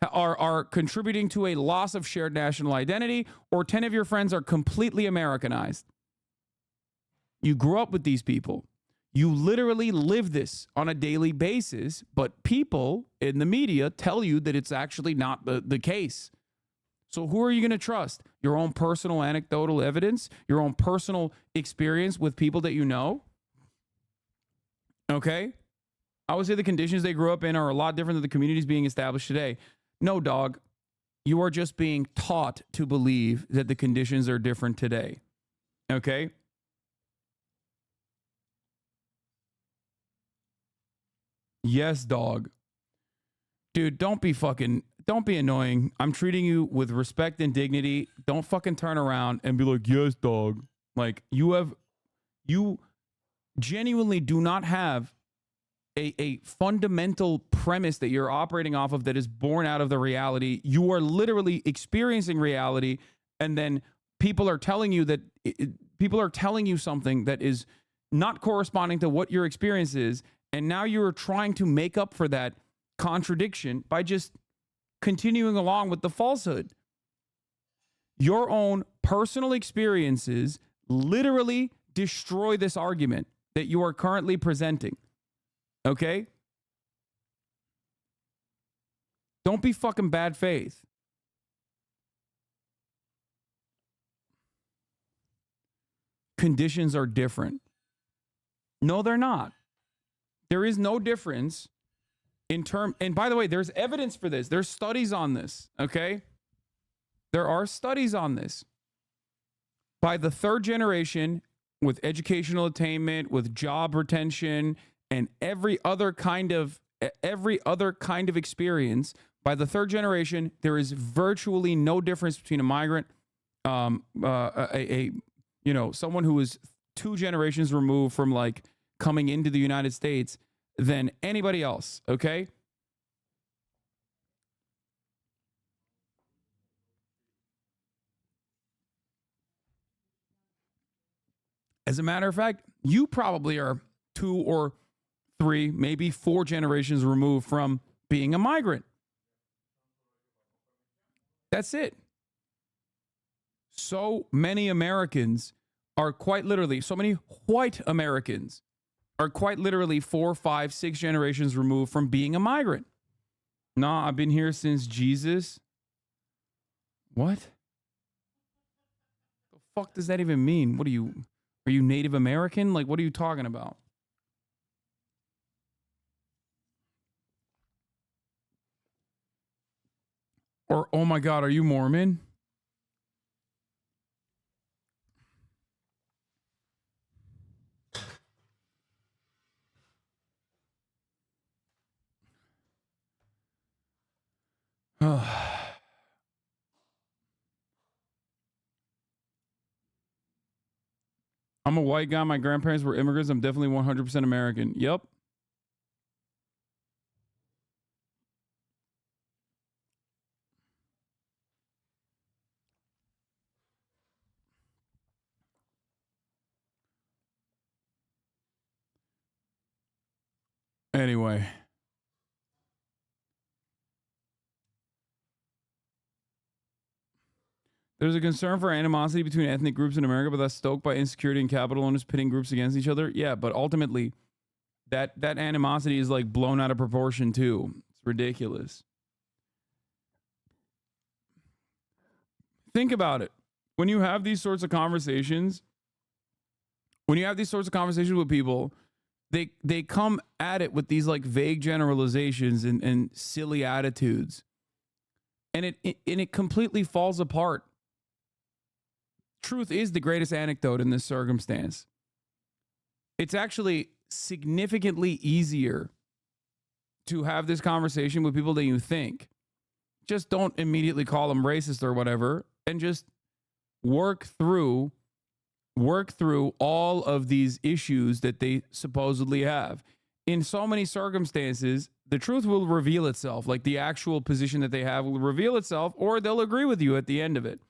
are contributing to a loss of shared national identity, or 10 of your friends are completely Americanized? You grew up with these people. You literally live this on a daily basis, but people in the media tell you that it's actually not the case. So who are you going to trust? Your own personal anecdotal evidence? Your own personal experience with people that you know? Okay? I would say the conditions they grew up in are a lot different than the communities being established today. No, dog. You are just being taught to believe that the conditions are different today. Okay? Yes, dog. Dude, don't be annoying. I'm treating you with respect and dignity. Don't fucking turn around and be like, yes, dog. Like, you genuinely do not have a fundamental premise that you're operating off of that is born out of the reality. You are literally experiencing reality, and then people are telling you something that is not corresponding to what your experience is. And now you're trying to make up for that contradiction by just continuing along with the falsehood. Your own personal experiences literally destroy this argument that you are currently presenting. Okay? Don't be fucking bad faith. Conditions are different. No, they're not. There is no difference and by the way, there's evidence for this. There's studies on this, okay? There are studies on this. By the third generation, with educational attainment, with job retention, and every other kind of experience, by the third generation, there is virtually no difference between a migrant, someone who is 2 generations removed from like coming into the United States than anybody else, okay? As a matter of fact, you probably are 2 or 3, maybe 4 generations removed from being a migrant. That's it. So many Americans are quite literally, so many white Americans are quite literally 4, 5, 6 generations removed from being a migrant. Nah, I've been here since Jesus. What? The fuck does that even mean? What are you Native American? Like, what are you talking about? Or, oh my God, are you Mormon? I'm a white guy. My grandparents were immigrants. I'm definitely 100% American. Yep. Anyway. There's a concern for animosity between ethnic groups in America, but that's stoked by insecurity and capital owners pitting groups against each other. Yeah, but ultimately, that animosity is like blown out of proportion too. It's ridiculous. Think about it. When you have these sorts of conversations, with people, they come at it with these like vague generalizations and silly attitudes. And it completely falls apart. Truth is the greatest anecdote in this circumstance. It's actually significantly easier to have this conversation with people than you think. Just don't immediately call them racist or whatever, and just work through all of these issues that they supposedly have. in so many circumstances, the truth will reveal itself. Like the actual position that they have will reveal itself, or they'll agree with you at the end of it.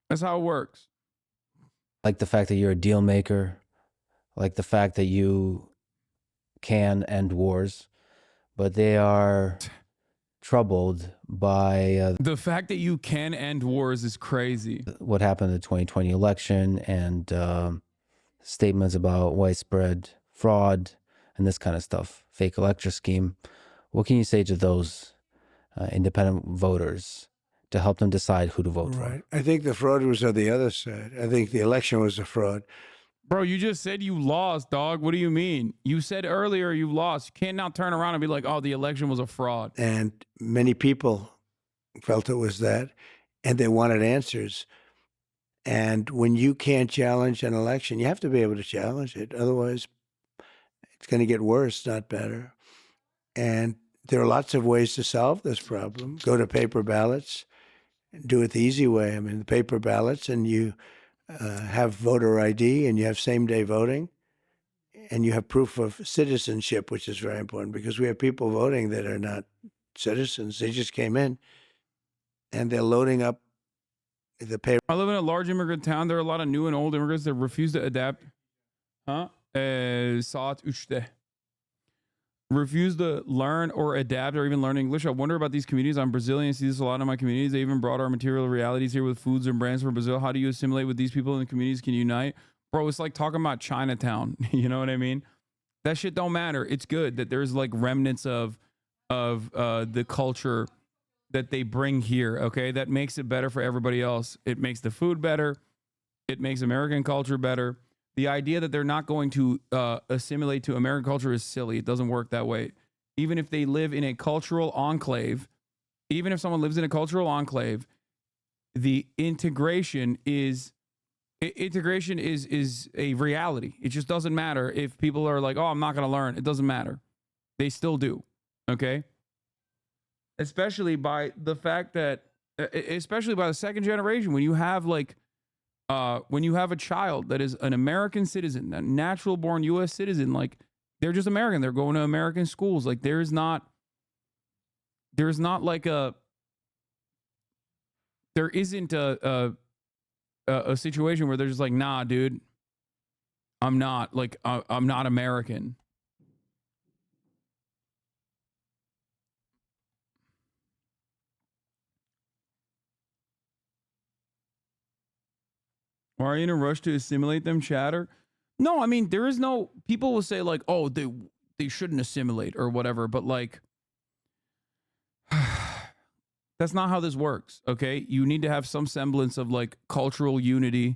That's how it works. Like the fact that you're a deal maker, like the fact that you can end wars, but they are troubled by the fact that you can end wars is crazy. What happened in the 2020 election and statements about widespread fraud and this kind of stuff, fake electoral scheme. What can you say to those independent voters to help them decide who to vote for? I think the fraud was on the other side. I think the election was a fraud. Bro, you just said you lost, dog. What do you mean? You said earlier you lost. You can't now turn around and be like, oh, the election was a fraud. And many people felt it was that, and they wanted answers. And when you can't challenge an election, you have to be able to challenge it. Otherwise, it's going to get worse, not better. And there are lots of ways to solve this problem. Go to paper ballots, do it the easy way. I mean, the paper ballots, and you have voter ID, and you have same-day voting, and you have proof of citizenship, which is very important because we have people voting that are not citizens. They just came in, and they're loading up the paper. I live in a large immigrant town. There are a lot of new and old immigrants that refuse to adapt. CH3. Refuse to learn or adapt or even learn English. I wonder about these communities. I'm Brazilian. I see this a lot in my communities. They even brought our material realities here with foods and brands from Brazil. How do you assimilate with these people in the communities? Can you unite? Bro, it's like talking about Chinatown. You know what I mean? That shit don't matter. It's good that there's like remnants of the culture that they bring here, okay? That makes it better for everybody else. It makes the food better. It makes American culture better. The idea that they're not going to assimilate to American culture is silly. It doesn't work that way. Even if they live in a cultural enclave, even if someone lives in a cultural enclave, the integration is a reality. It just doesn't matter if people are like, oh, I'm not going to learn. It doesn't matter. They still do, okay? Especially by the fact that, especially by the second generation, when you have like, when you have a child that is an American citizen, a natural born U.S. citizen, like they're just American. They're going to American schools. Like there's not like there isn't a situation where they're just like, nah, dude, I'm not American. Why are you in a rush to assimilate them, chatter? No, I mean, there is no, people will say like, oh, they shouldn't assimilate or whatever, but like, that's not how this works, okay? You need to have some semblance of like cultural unity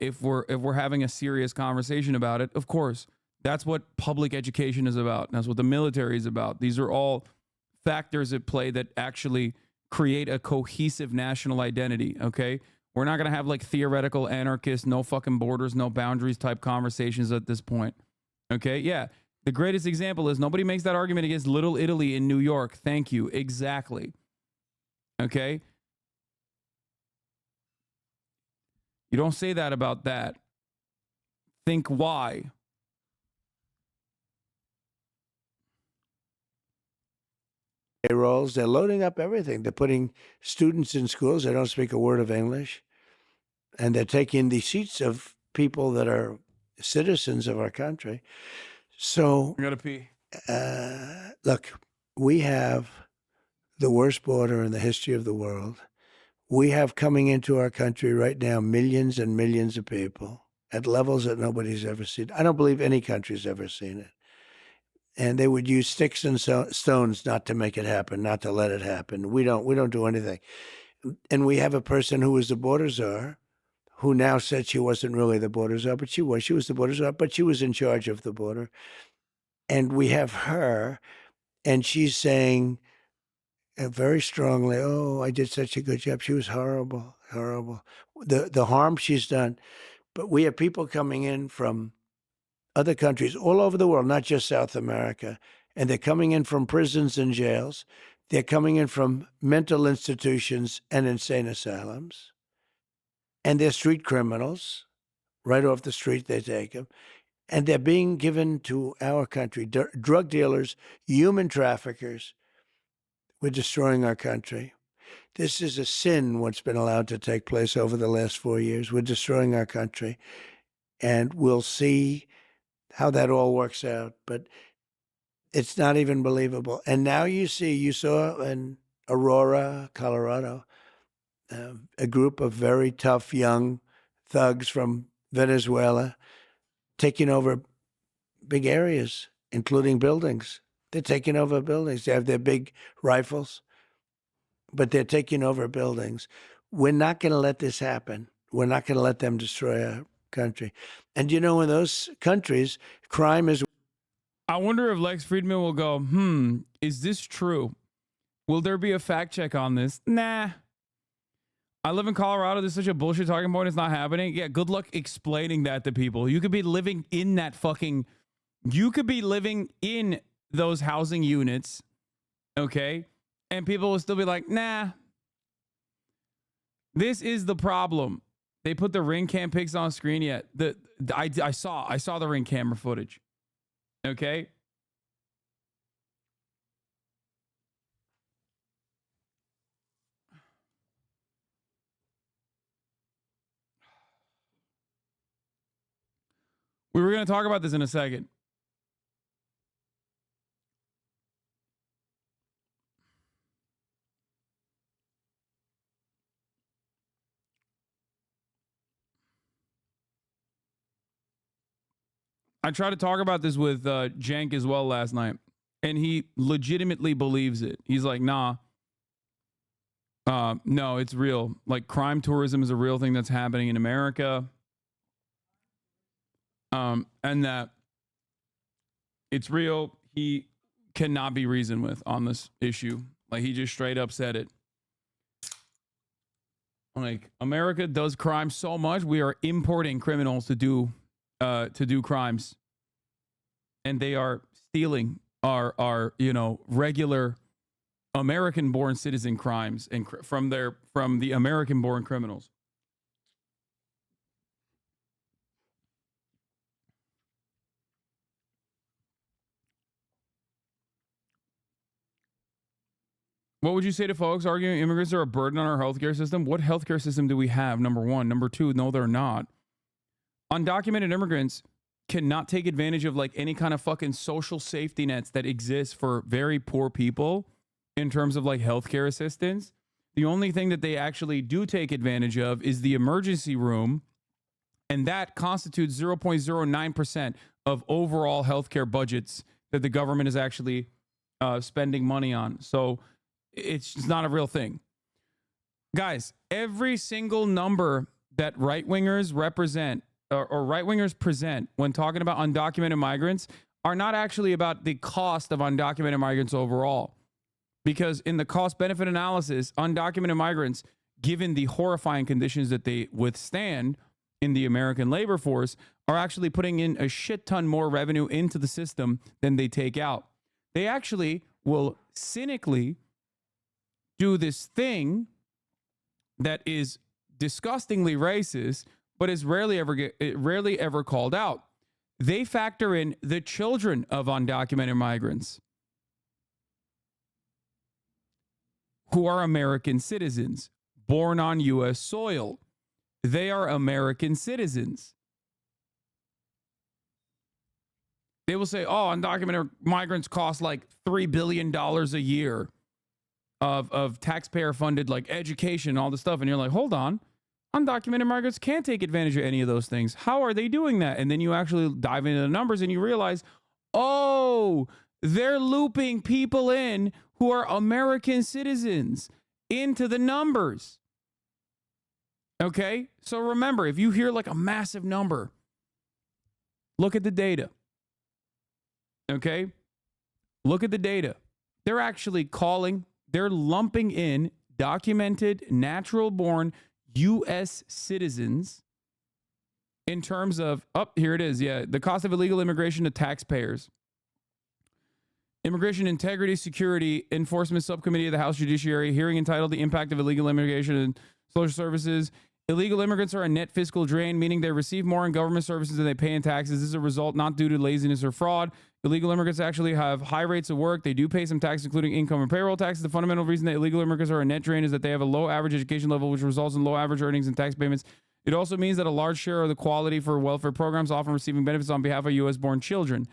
if we're having a serious conversation about it. Of course, that's what public education is about. That's what the military is about. These are all factors at play that actually create a cohesive national identity, okay? We're not going to have like theoretical anarchist, no fucking borders, no boundaries type conversations at this point. Okay. Yeah. The greatest example is nobody makes that argument against Little Italy in New York. Thank you. Exactly. Okay. You don't say that about that. Think why. Payrolls, they're loading up everything. They're putting students in schools. They don't speak a word of English. And they're taking the seats of people that are citizens of our country. So, I gotta pee. Look, we have the worst border in the history of the world. We have coming into our country right now millions and millions of people at levels that nobody's ever seen. I don't believe any country's ever seen it. And they would use sticks and stones not to make it happen, not to let it happen. We don't do anything. And we have a person who was the border czar, who now said she wasn't really the border czar, but she was. She was the border czar, but she was in charge of the border. And we have her, and she's saying very strongly, oh, I did such a good job. She was horrible, horrible. The harm she's done. But we have people coming in from other countries all over the world, not just South America, and they're coming in from prisons and jails. They're coming in from mental institutions and insane asylums. And they're street criminals. Right off the street, they take them. And they're being given to our country. Drug dealers, human traffickers. We're destroying our country. This is a sin, what's been allowed to take place over the last 4 years. We're destroying our country. And we'll see how that all works out. But it's not even believable. And now you saw in Aurora, Colorado, a group of very tough young thugs from Venezuela taking over big areas, including buildings. They're taking over buildings. They have their big rifles, but they're taking over buildings. We're not going to let this happen. We're not going to let them destroy our country. And in those countries, crime is... I wonder if Lex Friedman will go, is this true? Will there be a fact check on this? Nah. I live in Colorado. This is such a bullshit talking point. It's not happening. Yeah, good luck explaining that to people. You could be living in that fucking... You could be living in those housing units, okay? And people will still be like, nah. This is the problem. They put the ring cam pics on screen yet. I saw the ring camera footage. Okay? We were going to talk about this in a second. I tried to talk about this with Jank as well last night, and he legitimately believes it. He's like, nah, no, it's real. Like, crime tourism is a real thing that's happening in America. And that it's real. He cannot be reasoned with on this issue. Like, he just straight up said it. Like, America does crime so much, we are importing criminals to do crimes, and they are stealing our regular American-born citizen crimes and from the American-born criminals. What would you say to folks arguing immigrants are a burden on our healthcare system? What healthcare system do we have? Number one. Number two, no, they're not. Undocumented immigrants cannot take advantage of like any kind of fucking social safety nets that exist for very poor people in terms of like healthcare assistance. The only thing that they actually do take advantage of is the emergency room, and that constitutes 0.09% of overall healthcare budgets that the government is actually spending money on. So it's just not a real thing. Guys, every single number that right-wingers represent or right-wingers present when talking about undocumented migrants are not actually about the cost of undocumented migrants overall. Because in the cost-benefit analysis, undocumented migrants, given the horrifying conditions that they withstand in the American labor force, are actually putting in a shit ton more revenue into the system than they take out. They actually will cynically do this thing that is disgustingly racist, but is rarely ever called out. They factor in the children of undocumented migrants who are American citizens, born on U.S. soil. They are American citizens. They will say, oh, undocumented migrants cost like $3 billion a year of taxpayer-funded like education and all this stuff. And you're like, hold on. Undocumented migrants can't take advantage of any of those things. How are they doing that? And then you actually dive into the numbers and you realize, oh, they're looping people in who are American citizens into the numbers. Okay? So remember, if you hear like a massive number, look at the data. Okay? Look at the data. They're actually they're lumping in documented, natural-born U.S. citizens in terms of, here it is, the cost of illegal immigration to taxpayers. Immigration Integrity Security Enforcement Subcommittee of the House Judiciary hearing entitled The Impact of Illegal Immigration and Social Services Illegal immigrants are a net fiscal drain, meaning they receive more in government services than they pay in taxes. This is a result not due to laziness or fraud. Illegal immigrants actually have high rates of work. They do pay some taxes, including income and payroll taxes. The fundamental reason that illegal immigrants are a net drain is that they have a low average education level, which results in low average earnings and tax payments. It also means that a large share of the quality for welfare programs often receiving benefits on behalf of U.S.-born children.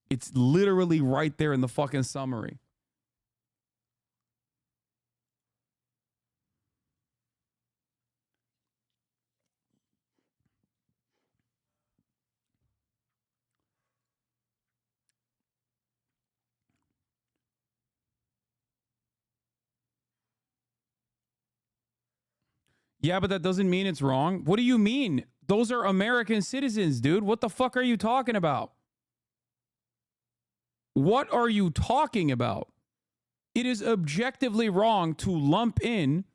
It's literally right there in the fucking summary. Yeah, but that doesn't mean it's wrong. What do you mean? Those are American citizens, dude. What the fuck are you talking about? What are you talking about? It is objectively wrong to lump in.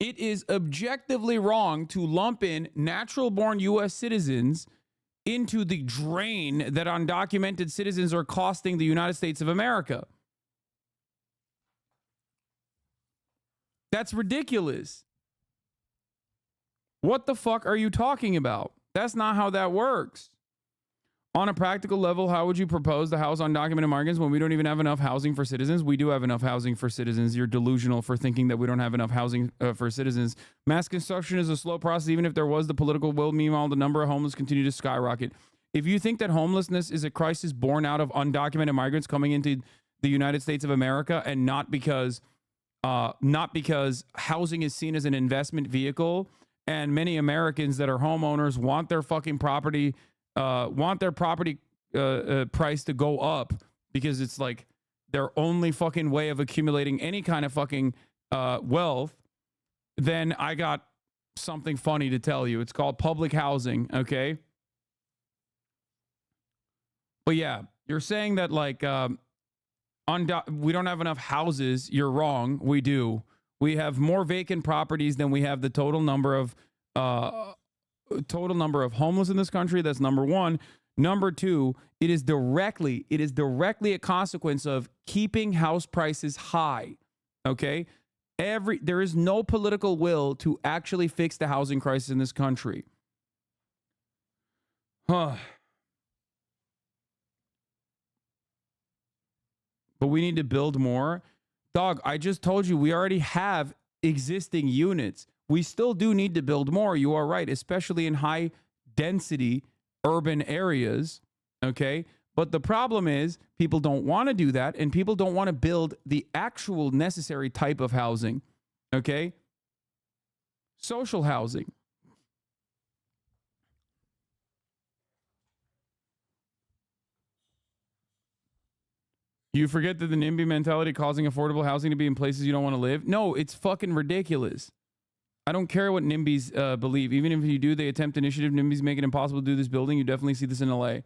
It is objectively wrong to lump in natural-born U.S. citizens into the drain that undocumented citizens are costing the United States of America. That's ridiculous. What the fuck are you talking about? That's not how that works. On a practical level, how would you propose to house undocumented migrants when we don't even have enough housing for citizens? We do have enough housing for citizens. You're delusional for thinking that we don't have enough housing for citizens. Mass construction is a slow process, even if there was the political will. Meanwhile, the number of homeless continue to skyrocket. If you think that homelessness is a crisis born out of undocumented migrants coming into the United States of America and not because housing is seen as an investment vehicle, and many Americans that are homeowners want their fucking property, price to go up because it's like their only fucking way of accumulating any kind of fucking wealth, then I got something funny to tell you. It's called public housing, okay? But yeah, you're saying that like we don't have enough houses. You're wrong. We do. We have more vacant properties than we have the total number of homeless in this country. That's number one. Number two, it is directly a consequence of keeping house prices high. Okay? There is no political will to actually fix the housing crisis in this country. But we need to build more. Dog, I just told you we already have existing units. We still do need to build more. You are right, especially in high density urban areas. Okay. But the problem is people don't want to do that, and people don't want to build the actual necessary type of housing. Okay. Social housing. You forget that the NIMBY mentality causing affordable housing to be in places you don't want to live? No, it's fucking ridiculous. I don't care what NIMBYs believe. Even if you do, they attempt initiative. NIMBYs make it impossible to do this building. You definitely see this in LA.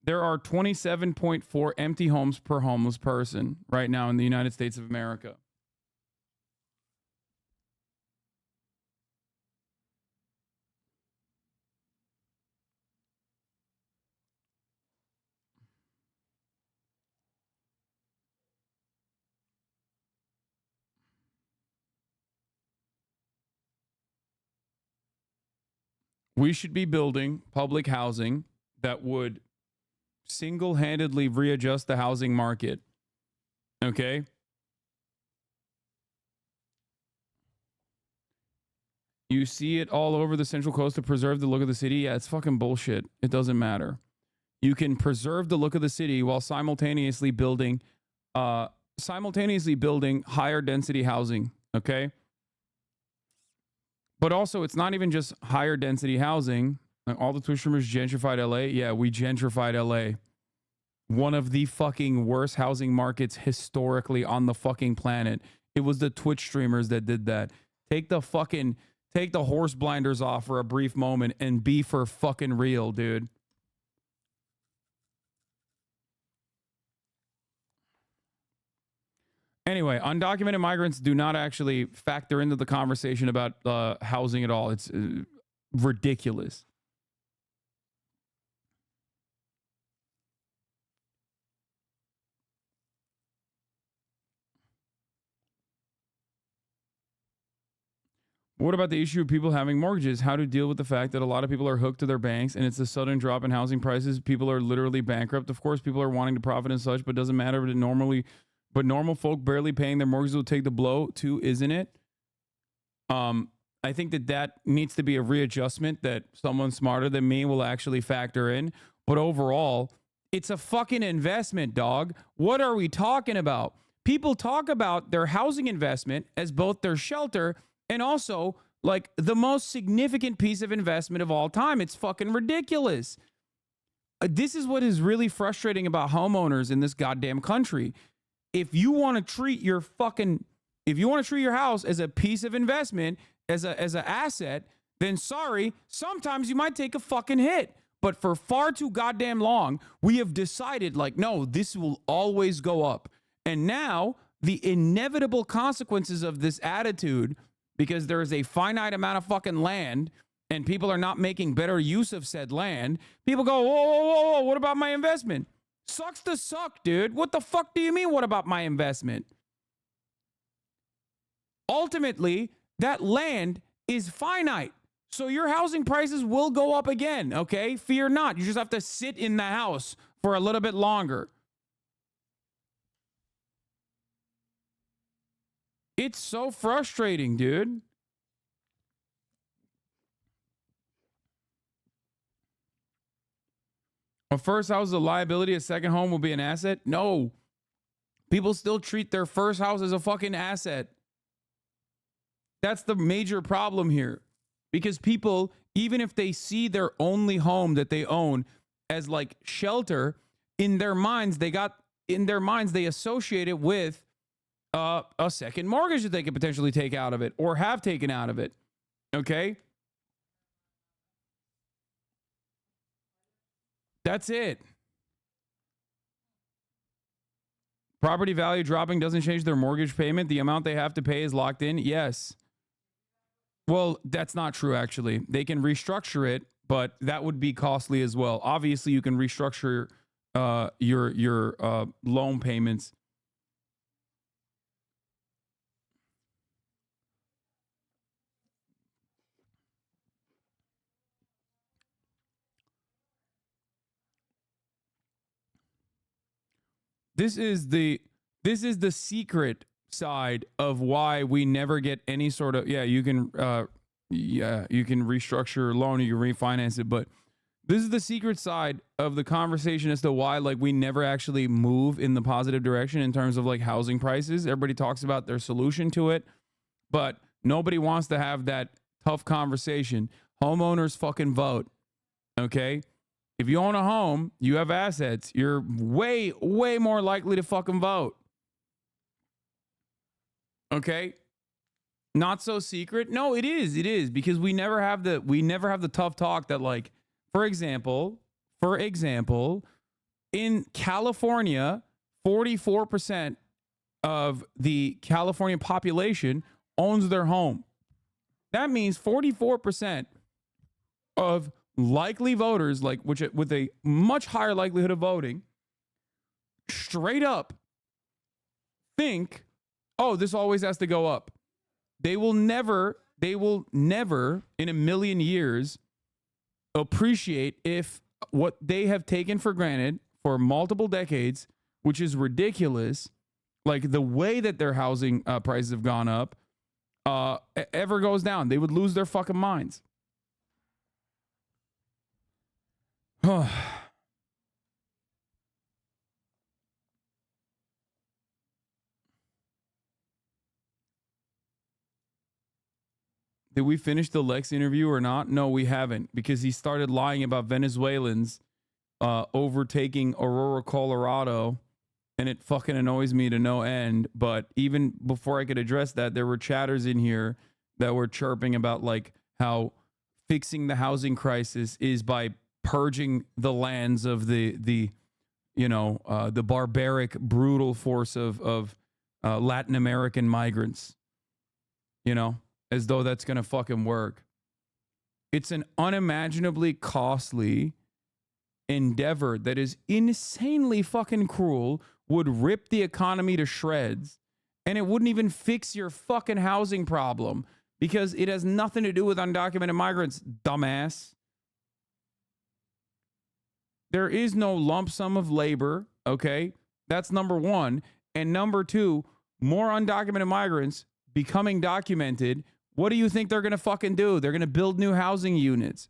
There are 27.4 empty homes per homeless person right now in the United States of America. We should be building public housing that would single-handedly readjust the housing market. Okay? You see it all over the Central Coast to preserve the look of the city. Yeah, it's fucking bullshit. It doesn't matter. You can preserve the look of the city while simultaneously building higher density housing. Okay? But also, it's not even just higher density housing. All the Twitch streamers gentrified LA. Yeah, we gentrified LA. One of the fucking worst housing markets historically on the fucking planet. It was the Twitch streamers that did that. Take the horse blinders off for a brief moment and be for fucking real, dude. Anyway, undocumented migrants do not actually factor into the conversation about housing at all. It's ridiculous. What about the issue of people having mortgages? How to deal with the fact that a lot of people are hooked to their banks and it's a sudden drop in housing prices. People are literally bankrupt. Of course, people are wanting to profit and such, but doesn't matter. But normal folk barely paying their mortgages will take the blow too, isn't it? I think that needs to be a readjustment that someone smarter than me will actually factor in. But overall, it's a fucking investment, dog. What are we talking about? People talk about their housing investment as both their shelter and also like the most significant piece of investment of all time. It's fucking ridiculous. This is what is really frustrating about homeowners in this goddamn country. If you want to treat your house as a piece of investment, as an asset, then sorry, sometimes you might take a fucking hit. But for far too goddamn long, we have decided like, no, this will always go up. And now the inevitable consequences of this attitude, because there is a finite amount of fucking land and people are not making better use of said land, people go, whoa, what about my investment? Sucks to suck, dude. What the fuck do you mean, what about my investment? Ultimately, that land is finite. So your housing prices will go up again, okay? Fear not. You just have to sit in the house for a little bit longer. It's so frustrating, dude. A first house is a liability, a second home will be an asset? No. People still treat their first house as a fucking asset. That's the major problem here. Because people, even if they see their only home that they own as like shelter, in their minds they associate it with a second mortgage that they could potentially take out of it or have taken out of it. Okay? That's it. Property value dropping doesn't change their mortgage payment. The amount they have to pay is locked in. Yes. Well, that's not true, actually. They can restructure it, but that would be costly as well. Obviously, you can restructure your loan payments. This is the secret side of why we never get any sort of you can restructure your loan or you can refinance it, but this is the secret side of the conversation as to why like we never actually move in the positive direction in terms of like housing prices. Everybody talks about their solution to it, but nobody wants to have that tough conversation. Homeowners fucking vote. Okay? If you own a home, you have assets, you're way more likely to fucking vote. Okay? Not so secret? No, it is because we never have the tough talk that like, for example, in California, 44% of the California population owns their home. That means 44% of likely voters, like with a much higher likelihood of voting, straight up think, oh, this always has to go up. They will never in a million years appreciate if what they have taken for granted for multiple decades, which is ridiculous, like the way that their housing prices have gone up, ever goes down. They would lose their fucking minds. Did we finish the Lex interview or not? No, we haven't, because he started lying about Venezuelans overtaking Aurora, Colorado, and it fucking annoys me to no end. But even before I could address that, there were chatters in here that were chirping about like how fixing the housing crisis is by purging the lands of the barbaric, brutal force of Latin American migrants, as though that's going to fucking work. It's an unimaginably costly endeavor that is insanely fucking cruel, would rip the economy to shreds, and it wouldn't even fix your fucking housing problem. because it has nothing to do with undocumented migrants, dumbass. There is no lump sum of labor, okay? That's number one. And number two, more undocumented migrants becoming documented. What do you think they're going to fucking do? They're going to build new housing units.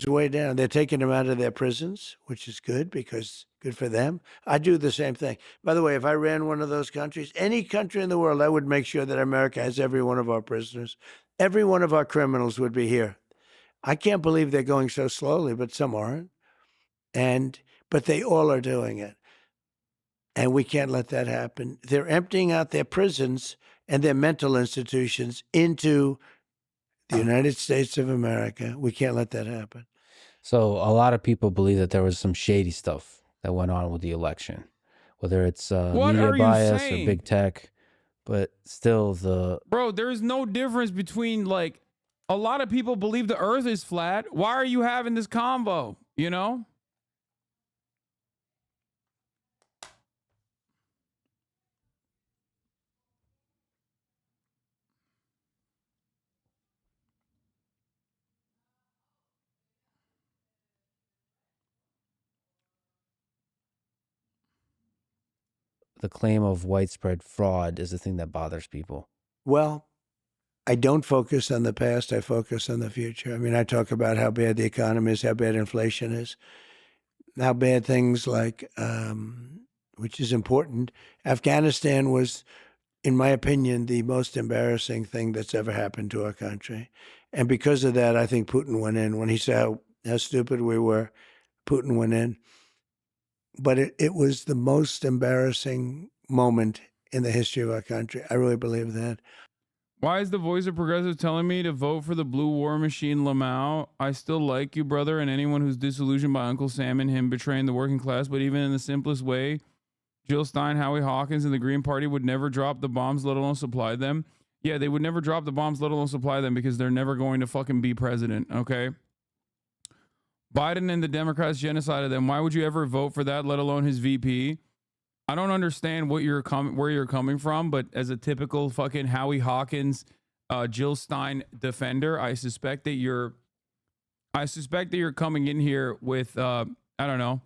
Way down. They're taking them out of their prisons, which is good because good for them. I do the same thing. By the way, if I ran one of those countries, any country in the world, I would make sure that America has every one of our prisoners. Every one of our criminals would be here. I can't believe they're going so slowly, but some aren't. But they all are doing it. And we can't let that happen. They're emptying out their prisons and their mental institutions into the United States of America. We can't let that happen. So a lot of people believe that there was some shady stuff that went on with the election, whether it's media bias or big tech, but still Bro, there's no difference between, like, a lot of people believe the earth is flat. Why are you having this convo, you know? the claim of widespread fraud is the thing that bothers people. Well, I don't focus on the past. I focus on the future. I mean, I talk about how bad the economy is, how bad inflation is, how bad things like, which is important. Afghanistan was, in my opinion, the most embarrassing thing that's ever happened to our country. And because of that, I think Putin went in. When he saw how stupid we were, Putin went in. But it was the most embarrassing moment in the history of our country. I really believe that. Why is the voice of progressive telling me to vote for the blue war machine Lamau? I still like you, brother, and anyone who's disillusioned by Uncle Sam and him betraying the working class, but even in the simplest way, Jill Stein, Howie Hawkins, and the Green Party would never drop the bombs, let alone supply them. Yeah, they would never drop the bombs, let alone supply them, because they're never going to fucking be president, okay? Biden and the Democrats genocided them. Why would you ever vote for that, let alone his VP? I don't understand what where you're coming from, but as a typical fucking Howie Hawkins, Jill Stein defender, I suspect that you're coming in here with I don't know.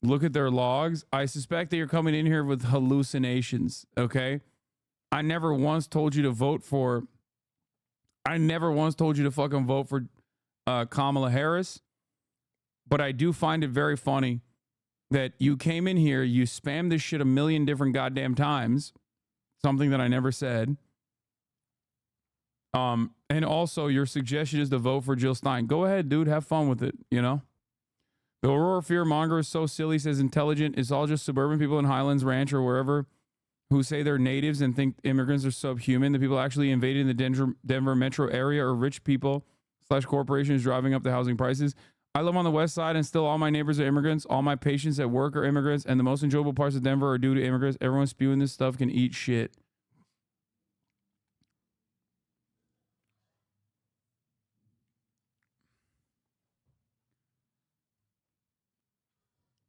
Look at their logs. I suspect that you're coming in here with hallucinations. Okay, I never once told you to vote for. I never once told you to fucking vote for Kamala Harris, but I do find it very funny that you came in here, you spammed this shit a million different goddamn times, something that I never said. And also your suggestion is to vote for Jill Stein. Go ahead, dude, have fun with it, you know? The Aurora fearmonger is so silly, says intelligent. It's all just suburban people in Highlands Ranch or wherever who say they're natives and think immigrants are subhuman. The people actually invading the Denver metro area are rich people / corporations driving up the housing prices. I live on the west side and still all my neighbors are immigrants. All my patients at work are immigrants, and the most enjoyable parts of Denver are due to immigrants. Everyone spewing this stuff can eat shit.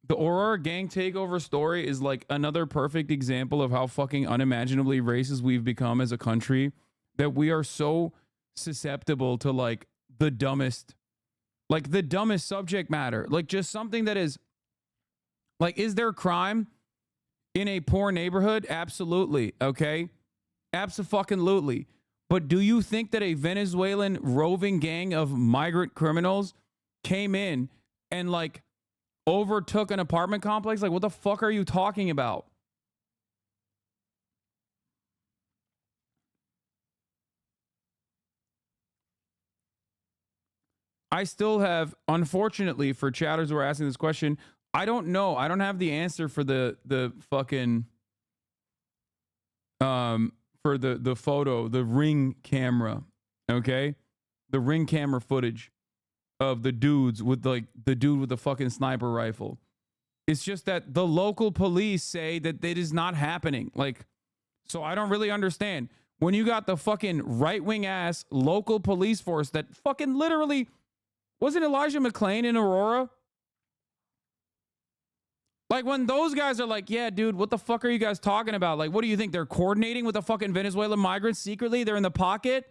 The Aurora gang takeover story is like another perfect example of how fucking unimaginably racist we've become as a country, that we are so susceptible to like the dumbest subject matter. Like just something that is like, is there crime in a poor neighborhood? Absolutely. Okay. Abso-fucking-lutely. But do you think that a Venezuelan roving gang of migrant criminals came in and like overtook an apartment complex? Like, what the fuck are you talking about? I still have, unfortunately for chatters who are asking this question, I don't know. I don't have the answer for the fucking for the photo, the Ring camera, okay? The Ring camera footage of the dudes with like the dude with the fucking sniper rifle. It's just that the local police say that it is not happening. Like, so I don't really understand. when you got the fucking right-wing ass local police force that fucking literally, wasn't Elijah McClain in Aurora? Like when those guys are like, yeah, dude, what the fuck are you guys talking about? Like, what do you think? They're coordinating with the fucking Venezuelan migrants secretly? They're in the pocket?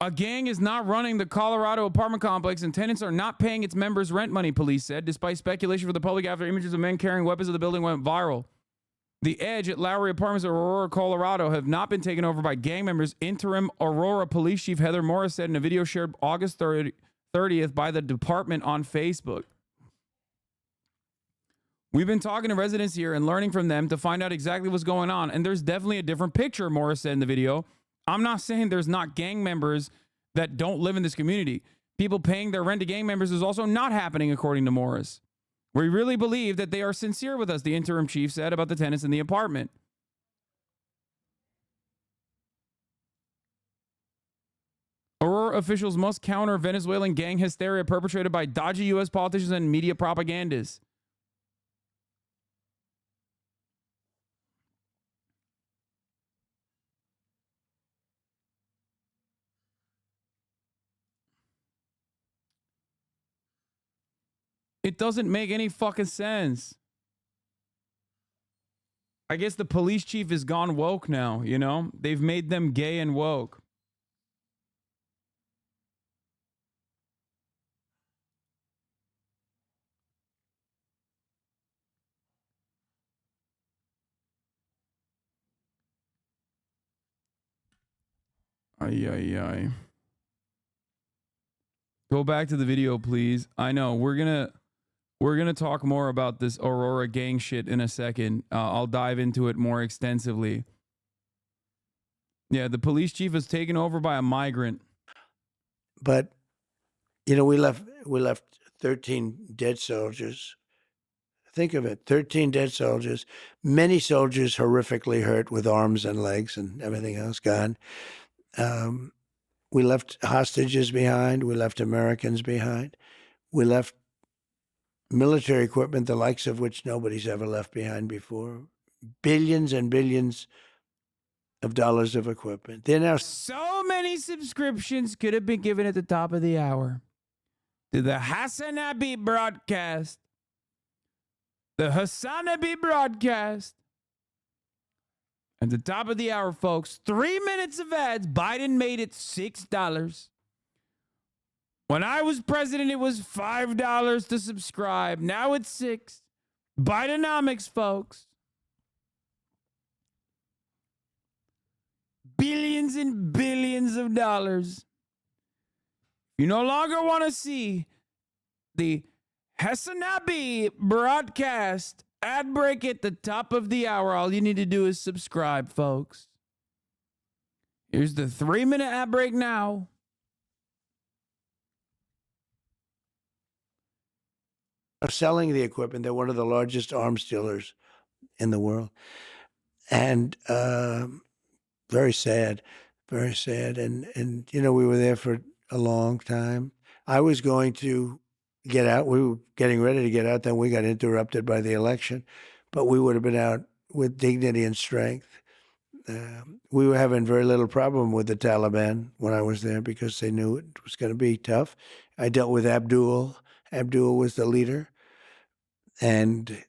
A gang is not running the Colorado apartment complex and tenants are not paying its members rent money, police said, despite speculation for the public after images of men carrying weapons of the building went viral. The Edge at Lowry Apartments in Aurora, Colorado have not been taken over by gang members, interim Aurora Police Chief Heather Morris said in a video shared August 30th by the department on Facebook. We've been talking to residents here and learning from them to find out exactly what's going on, and there's definitely a different picture, Morris said in the video. I'm not saying there's not gang members that don't live in this community. People paying their rent to gang members is also not happening, according to Morris. We really believe that they are sincere with us, the interim chief said about the tenants in the apartment. Aurora officials must counter Venezuelan gang hysteria perpetrated by dodgy U.S. politicians and media propagandists. It doesn't make any fucking sense. I guess the police chief is gone woke now, you know? They've made them gay and woke. Ay, ay, ay. Go back to the video, please. I know we're gonna talk more about this Aurora gang shit in a second. I'll dive into it more extensively. Yeah, the police chief is taken over by a migrant. But you know, we left 13 dead soldiers. Think of it, 13 dead soldiers. Many soldiers horrifically hurt with arms and legs and everything else gone. We left hostages behind. We left Americans behind. We left military equipment, the likes of which nobody's ever left behind before. Billions and billions of dollars of equipment. They're now So many subscriptions could have been given at the top of the hour to the Hasan broadcast. The Hasan broadcast. At the top of the hour, folks, 3 minutes of ads. Biden made it $6. When I was president, it was $5 to subscribe. Now it's $6. Bidenomics, folks. Billions and billions of dollars. You no longer want to see the Hasanabi broadcast ad break at the top of the hour. All you need to do is subscribe, folks. Here's the 3-minute ad break now. are selling the equipment. They're one of the largest arms dealers in the world. And very sad, very sad. And you know, we were there for a long time. I was going to get out. We were getting ready to get out. Then we got interrupted by the election. But we would have been out with dignity and strength. We were having very little problem with the Taliban when I was there because they knew it was going to be tough. I dealt with Abdul. Abdul was the leader. And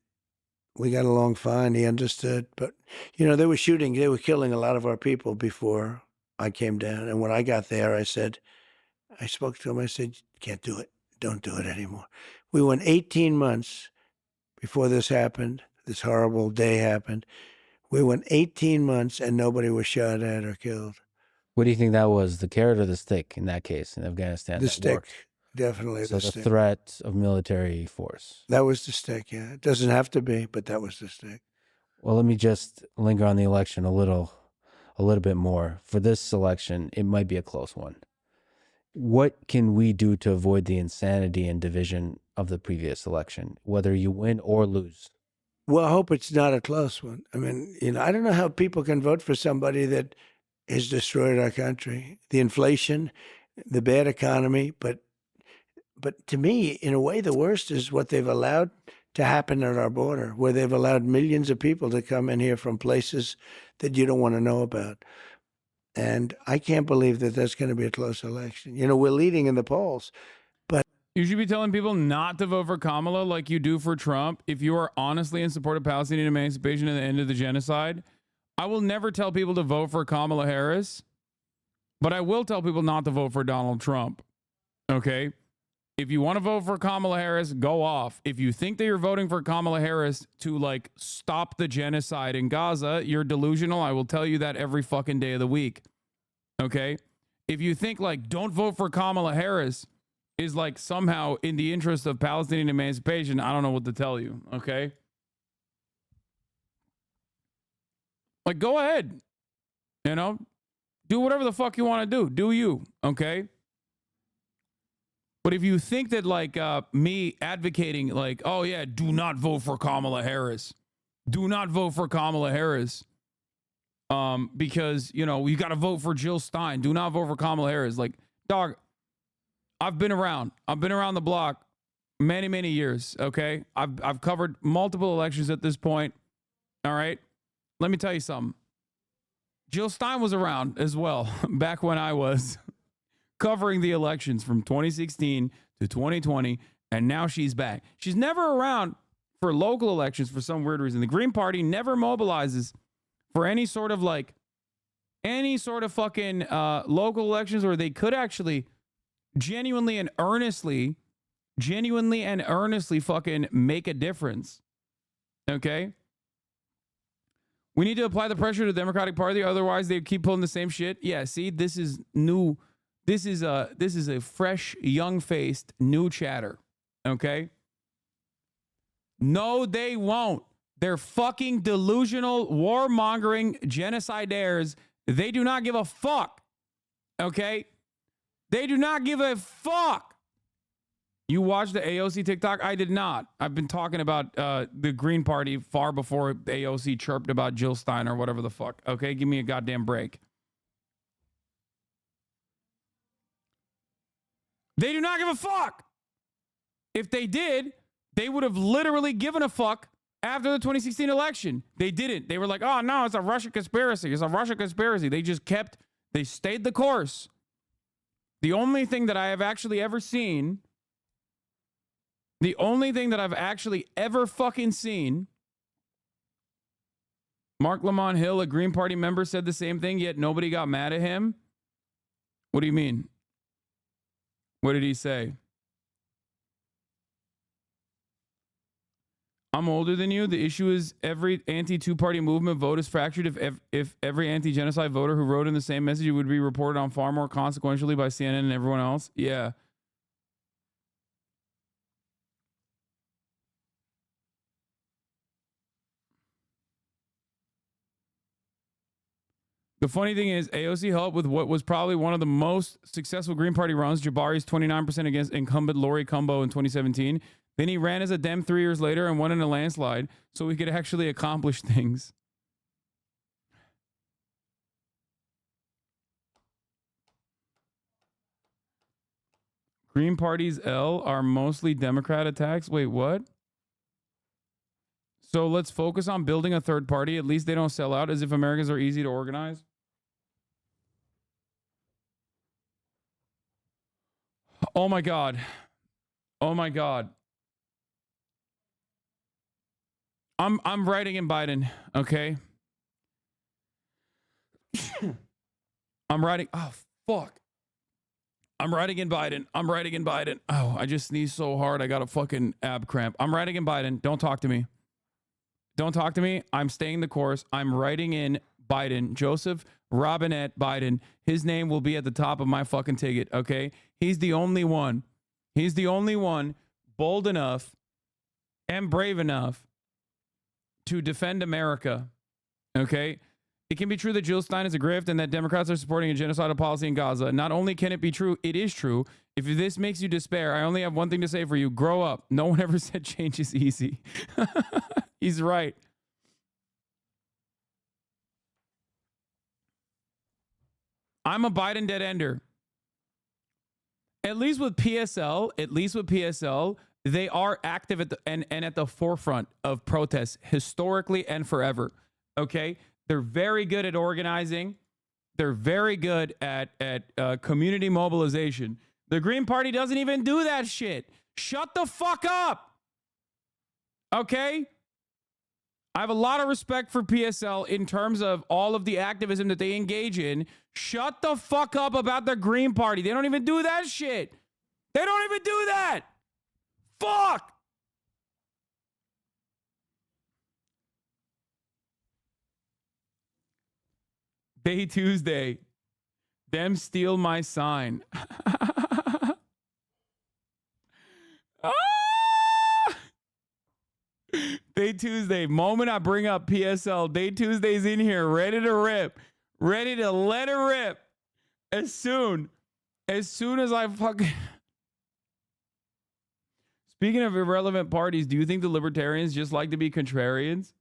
we got along fine. He understood. But, you know, they were shooting. They were killing a lot of our people before I came down. And when I got there, I spoke to him. I said, can't do it. Don't do it anymore. We went 18 months before this happened. This horrible day happened. We went 18 months and nobody was shot at or killed. What do you think that was, the carrot or the stick in that case in Afghanistan? The stick, definitely so the the stick. threat of military force. That was the stick, yeah. It doesn't have to be, but that was the stick. Well, let me just linger on the election a little bit more. For this election, it might be a close one. What can we do to avoid the insanity and division of the previous election, whether you win or lose? Well, I hope it's not a close one. I mean, you know, I don't know how people can vote for somebody that has destroyed our country. The inflation, the bad economy, but to me, in a way, the worst is what they've allowed to happen at our border, where they've allowed millions of people to come in here from places that you don't want to know about. And I can't believe that that's going to be a close election. You know, we're leading in the polls, but you should be telling people not to vote for Kamala like you do for Trump if you are honestly in support of Palestinian emancipation and the end of the genocide. I will never tell people to vote for Kamala Harris, but I will tell people not to vote for Donald Trump. Okay? If you want to vote for Kamala Harris, go off. If you think that you're voting for Kamala Harris to like stop the genocide in Gaza, you're delusional. I will tell you that every fucking day of the week. Okay? If you think like don't vote for Kamala Harris is like somehow in the interest of Palestinian emancipation, I don't know what to tell you. Okay? Like go ahead. You know? Do whatever the fuck you want to do. Do you. Okay? But if you think that like me advocating like, oh yeah, do not vote for Kamala Harris. Do not vote for Kamala Harris. Because, you know, you got to vote for Jill Stein. Do not vote for Kamala Harris. Like, dog, I've been around the block many, many years. Okay. I've covered multiple elections at this point. All right. Let me tell you something. Jill Stein was around as well back when I was covering the elections from 2016 to 2020, and now she's back. She's never around for local elections for some weird reason. The Green Party never mobilizes for any sort of fucking local elections where they could actually genuinely and earnestly fucking make a difference. Okay? We need to apply the pressure to the Democratic Party, otherwise they keep pulling the same shit. Yeah, see, this is new. This is a fresh, young-faced, new chatter, okay? No, they won't. They're fucking delusional, warmongering genocidaires. They do not give a fuck, okay? They do not give a fuck. You watched the AOC TikTok? I did not. I've been talking about the Green Party far before AOC chirped about Jill Stein or whatever the fuck, okay? Give me a goddamn break. They do not give a fuck. If they did, they would have literally given a fuck after the 2016 election. They didn't. They were like, oh, no, it's a Russia conspiracy. It's a Russia conspiracy. They stayed the course. The only thing that I have actually ever seen, fucking seen, Mark Lamont Hill, a Green Party member, said the same thing, yet nobody got mad at him. What do you mean? What did he say? I'm older than you. The issue is every anti-two-party movement vote is fractured. If every anti-genocide voter who wrote in the same message would be reported on far more consequentially by CNN and everyone else. Yeah. The funny thing is, AOC helped with what was probably one of the most successful Green Party runs, Jabari's 29% against incumbent Lori Cumbo in 2017. Then he ran as a Dem 3 years later and won in a landslide so he could actually accomplish things. Green Party's L are mostly Democrat attacks. Wait, what? So let's focus on building a third party. At least they don't sell out, as if Americans are easy to organize. Oh my God. Oh my God. I'm writing in Biden, okay? I'm writing. Oh, fuck. I'm writing in Biden. I'm writing in Biden. Oh, I just sneezed so hard. I got a fucking ab cramp. I'm writing in Biden. Don't talk to me. Don't talk to me. I'm staying the course. I'm writing in Biden. Joseph Robinette Biden. His name will be at the top of my fucking ticket, okay? He's the only one. He's the only one bold enough and brave enough to defend America, okay? It can be true that Jill Stein is a grift and that Democrats are supporting a genocidal policy in Gaza. Not only can it be true, it is true. If this makes you despair, I only have one thing to say for you. Grow up. No one ever said change is easy. He's right. I'm a Biden dead ender. At least with PSL, they are active at the and at the forefront of protests historically and forever. Okay, they're very good at organizing. They're very good at community mobilization. The Green Party doesn't even do that shit. Shut the fuck up. Okay? I have a lot of respect for PSL in terms of all of the activism that they engage in. Shut the fuck up about the Green Party. They don't even do that shit. They don't even do that. Fuck. Day Tuesday. Them steal my sign. Ah! Day Tuesday. Moment I bring up PSL. Day Tuesday's in here. Ready to rip. Ready to let it rip. As soon as I fucking... Speaking of irrelevant parties, do you think the libertarians just like to be contrarians?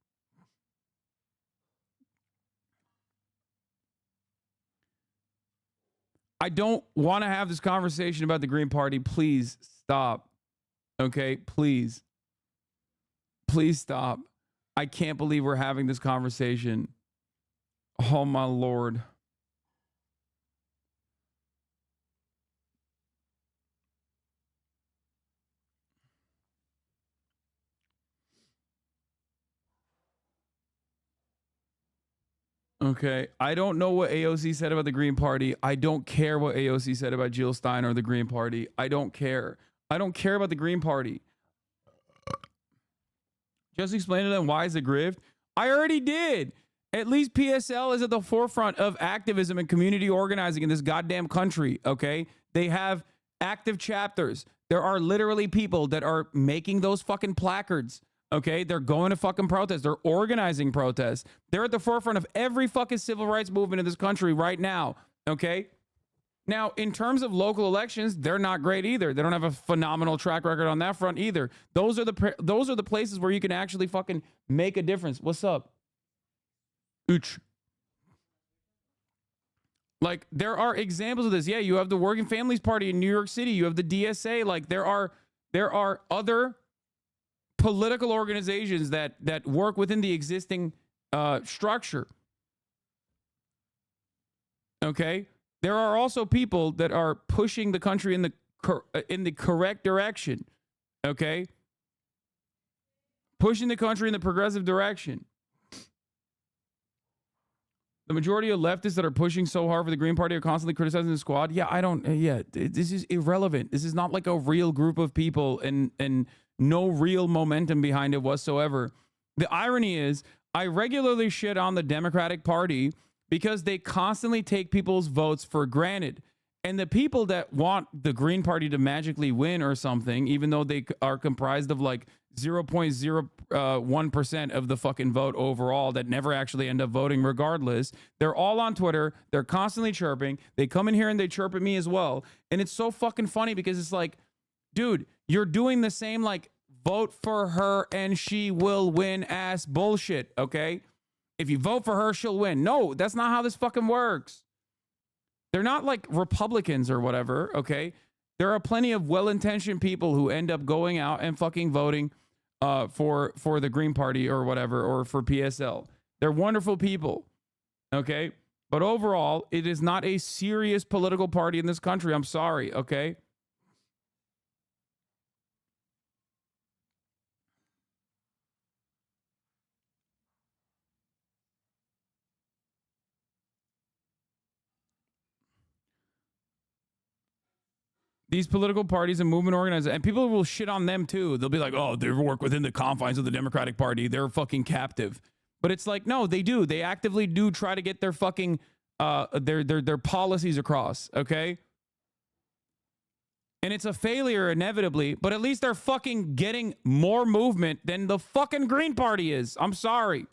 I don't want to have this conversation about the Green Party. Please stop. Okay, please. Please stop. I can't believe we're having this conversation. Oh, my Lord. Okay, I don't know what AOC said about the Green Party. I don't care what AOC said about Jill Stein or the Green Party. I don't care. I don't care about the Green Party. Just explain to them why it's a grift. I already did. At least PSL is at the forefront of activism and community organizing in this goddamn country, okay? They have active chapters. There are literally people that are making those fucking placards, okay? They're going to fucking protests. They're organizing protests. They're at the forefront of every fucking civil rights movement in this country right now, okay? Now, in terms of local elections, they're not great either. They don't have a phenomenal track record on that front either. Those are the places where you can actually fucking make a difference. What's up? Ooch. Like, there are examples of this. Yeah, you have the Working Families Party in New York City. You have the DSA. Like, there are other political organizations that work within the existing structure. Okay? There are also people that are pushing the country in the correct direction. Okay? Pushing the country in the progressive direction. The majority of leftists that are pushing so hard for the Green Party are constantly criticizing the squad. Yeah, this is irrelevant. This is not like a real group of people and no real momentum behind it whatsoever. The irony is, I regularly shit on the Democratic Party because they constantly take people's votes for granted. And the people that want the Green Party to magically win or something, even though they are comprised of like 0.01% of the fucking vote overall that never actually end up voting regardless, they're all on Twitter. They're constantly chirping. They come in here and they chirp at me as well. And it's so fucking funny because it's like, dude, you're doing the same like vote for her and she will win ass bullshit, okay? If you vote for her, she'll win. No, that's not how this fucking works. They're not like Republicans or whatever, okay? There are plenty of well-intentioned people who end up going out and fucking voting for the Green Party or whatever, or for PSL. They're wonderful people, okay? But overall, it is not a serious political party in this country. I'm sorry, okay? These political parties and movement organizers, and people will shit on them too. They'll be like, oh, they work within the confines of the Democratic Party. They're fucking captive. But it's like, no, they do. They actively do try to get their fucking, their policies across, okay? And it's a failure inevitably, but at least they're fucking getting more movement than the fucking Green Party is. I'm sorry.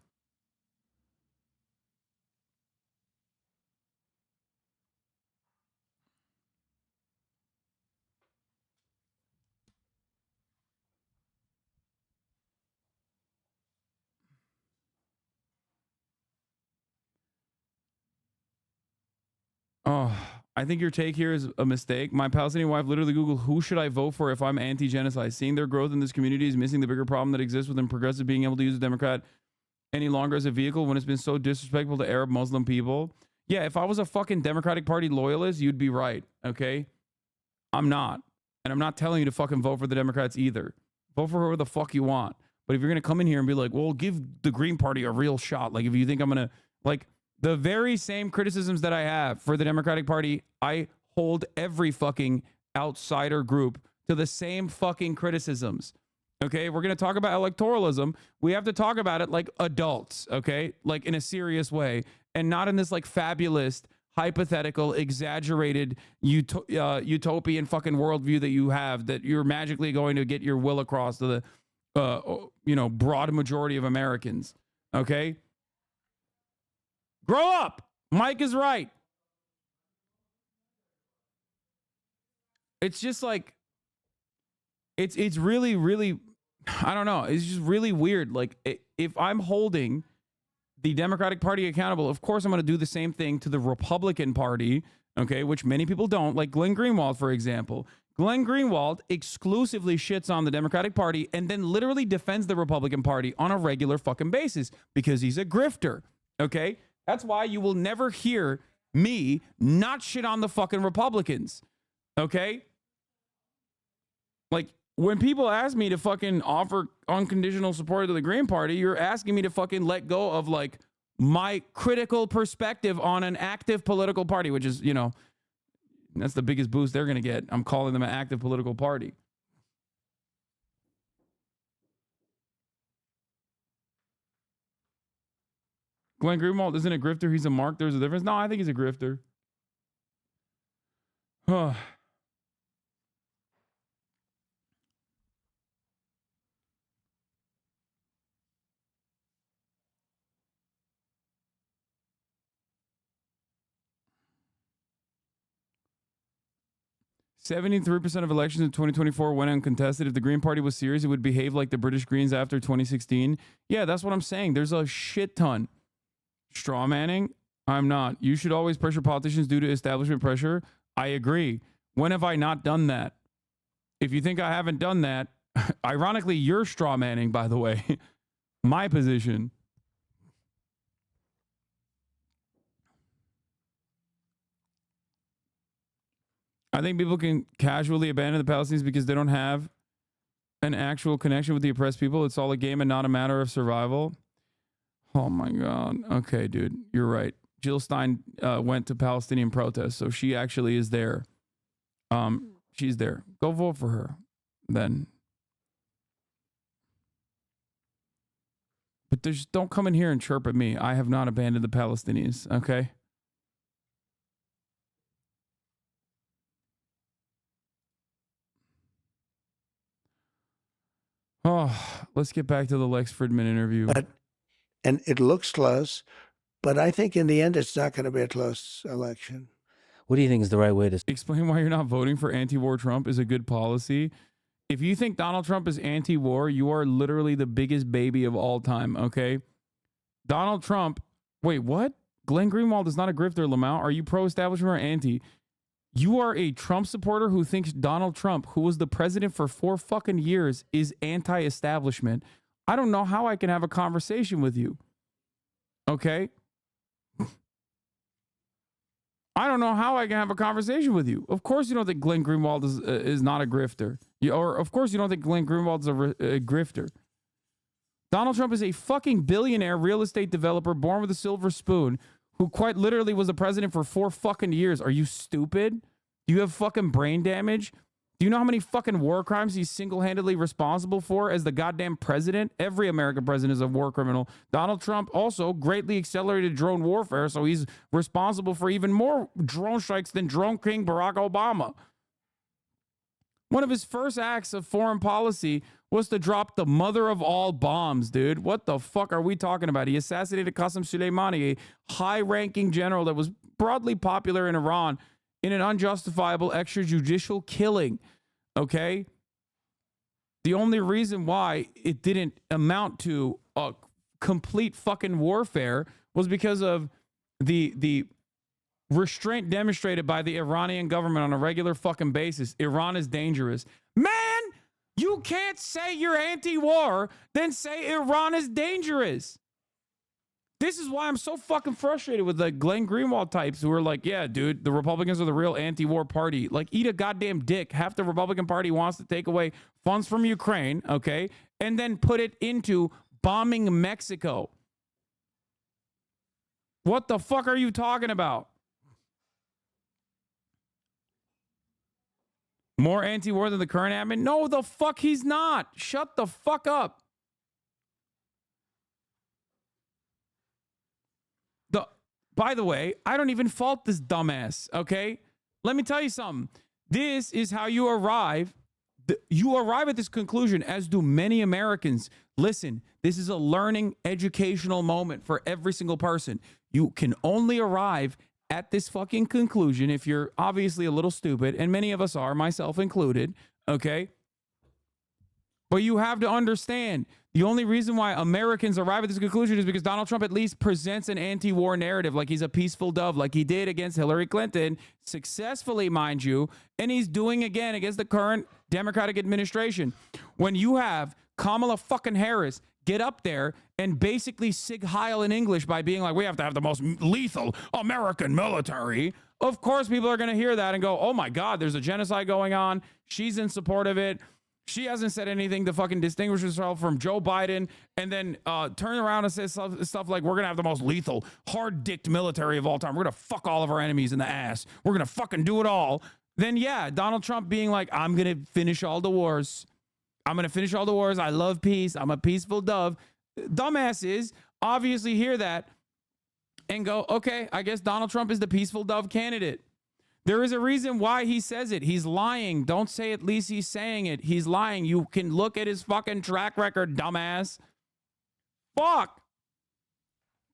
Oh, I think your take here is a mistake. My Palestinian wife literally Googled, who should I vote for if I'm anti-genocide? Seeing their growth in this community is missing the bigger problem that exists within progressive being able to use a Democrat any longer as a vehicle when it's been so disrespectful to Arab Muslim people. Yeah, if I was a fucking Democratic Party loyalist, you'd be right, okay? I'm not. And I'm not telling you to fucking vote for the Democrats either. Vote for whoever the fuck you want. But if you're going to come in here and be like, well, give the Green Party a real shot. Like, if you think I'm going to, like, the very same criticisms that I have for the Democratic Party, I hold every fucking outsider group to the same fucking criticisms. Okay, we're going to talk about electoralism. We have to talk about it like adults, okay? Like in a serious way and not in this like fabulous, hypothetical, exaggerated, utopian fucking worldview that you have that you're magically going to get your will across to the, broad majority of Americans, okay? Grow up. Mike is right. It's just like, it's really, really, I don't know. It's just really weird. Like, if I'm holding the Democratic Party accountable, of course I'm going to do the same thing to the Republican Party, okay, which many people don't, like Glenn Greenwald, for example. Glenn Greenwald exclusively shits on the Democratic Party and then literally defends the Republican Party on a regular fucking basis because he's a grifter, okay? That's why you will never hear me not shit on the fucking Republicans, okay? Like, when people ask me to fucking offer unconditional support to the Green Party, you're asking me to fucking let go of, like, my critical perspective on an active political party, which is, that's the biggest boost they're going to get. I'm calling them an active political party. Glenn Greenwald isn't a grifter. He's a mark. There's a difference. No, I think he's a grifter. 73% of elections in 2024 went uncontested. If the Green Party was serious, it would behave like the British Greens after 2016. Yeah, that's what I'm saying. There's a shit ton. Straw manning? I'm not. You should always pressure politicians due to establishment pressure. I agree. When have I not done that? If you think I haven't done that, ironically, you're straw manning, by the way, my position. I think people can casually abandon the Palestinians because they don't have an actual connection with the oppressed people. It's all a game and not a matter of survival. Oh my God. Okay, dude, you're right. Jill Stein went to Palestinian protests, so she actually is there. She's there. Go vote for her then. But just don't come in here and chirp at me. I have not abandoned the Palestinians, okay? Oh, let's get back to the Lex Fridman interview. And it looks close, but I think in the end it's not going to be a close election. What do you think is the right way to explain why you're not voting for anti-war Trump is a good policy? If you think Donald Trump is anti-war, you are literally the biggest baby of all time, okay? Donald Trump, wait, what? Glenn Greenwald is not a grifter, Lamau. Are you pro-establishment or anti? You are a Trump supporter who thinks Donald Trump, who was the president for 4 fucking years, is anti-establishment. I don't know how I can have a conversation with you. Okay? I don't know how I can have a conversation with you. Of course you don't think Glenn Greenwald is not a grifter. Or of course you don't think Glenn Greenwald is a grifter. Donald Trump is a fucking billionaire real estate developer born with a silver spoon who quite literally was the president for 4 fucking years. Are you stupid? Do you have fucking brain damage? Do you know how many fucking war crimes he's single-handedly responsible for as the goddamn president? Every American president is a war criminal. Donald Trump also greatly accelerated drone warfare, so he's responsible for even more drone strikes than Drone King Barack Obama. One of his first acts of foreign policy was to drop the mother of all bombs, dude. What the fuck are we talking about? He assassinated Qasem Soleimani, a high-ranking general that was broadly popular in Iran, in an unjustifiable extrajudicial killing, okay? The only reason why it didn't amount to a complete fucking warfare was because of the restraint demonstrated by the Iranian government on a regular fucking basis. Iran is dangerous. Man, you can't say you're anti-war, then say Iran is dangerous. This is why I'm so fucking frustrated with the Glenn Greenwald types who are like, yeah, dude, the Republicans are the real anti-war party. Like, eat a goddamn dick. Half the Republican Party wants to take away funds from Ukraine, okay, and then put it into bombing Mexico. What the fuck are you talking about? More anti-war than the current admin? No, the fuck he's not. Shut the fuck up. By the way, I don't even fault this dumbass, okay? Let me tell you something. This is how you arrive. You arrive at this conclusion, as do many Americans. Listen, this is a learning, educational moment for every single person. You can only arrive at this fucking conclusion if you're obviously a little stupid, and many of us are, myself included, okay? But you have to understand, the only reason why Americans arrive at this conclusion is because Donald Trump at least presents an anti-war narrative, like he's a peaceful dove, like he did against Hillary Clinton, successfully, mind you, and he's doing again against the current Democratic administration. When you have Kamala fucking Harris get up there and basically Sig Heil in English by being like, we have to have the most lethal American military, of course people are going to hear that and go, oh my God, there's a genocide going on. She's in support of it. She hasn't said anything to fucking distinguish herself from Joe Biden, and then turn around and say stuff like, we're going to have the most lethal, hard-dicked military of all time. We're going to fuck all of our enemies in the ass. We're going to fucking do it all. Then, yeah, Donald Trump being like, I'm going to finish all the wars. I'm going to finish all the wars. I love peace. I'm a peaceful dove. Dumbasses obviously hear that and go, okay, I guess Donald Trump is the peaceful dove candidate. There is a reason why he says it. He's lying. Don't say at least he's saying it. He's lying. You can look at his fucking track record, dumbass. Fuck.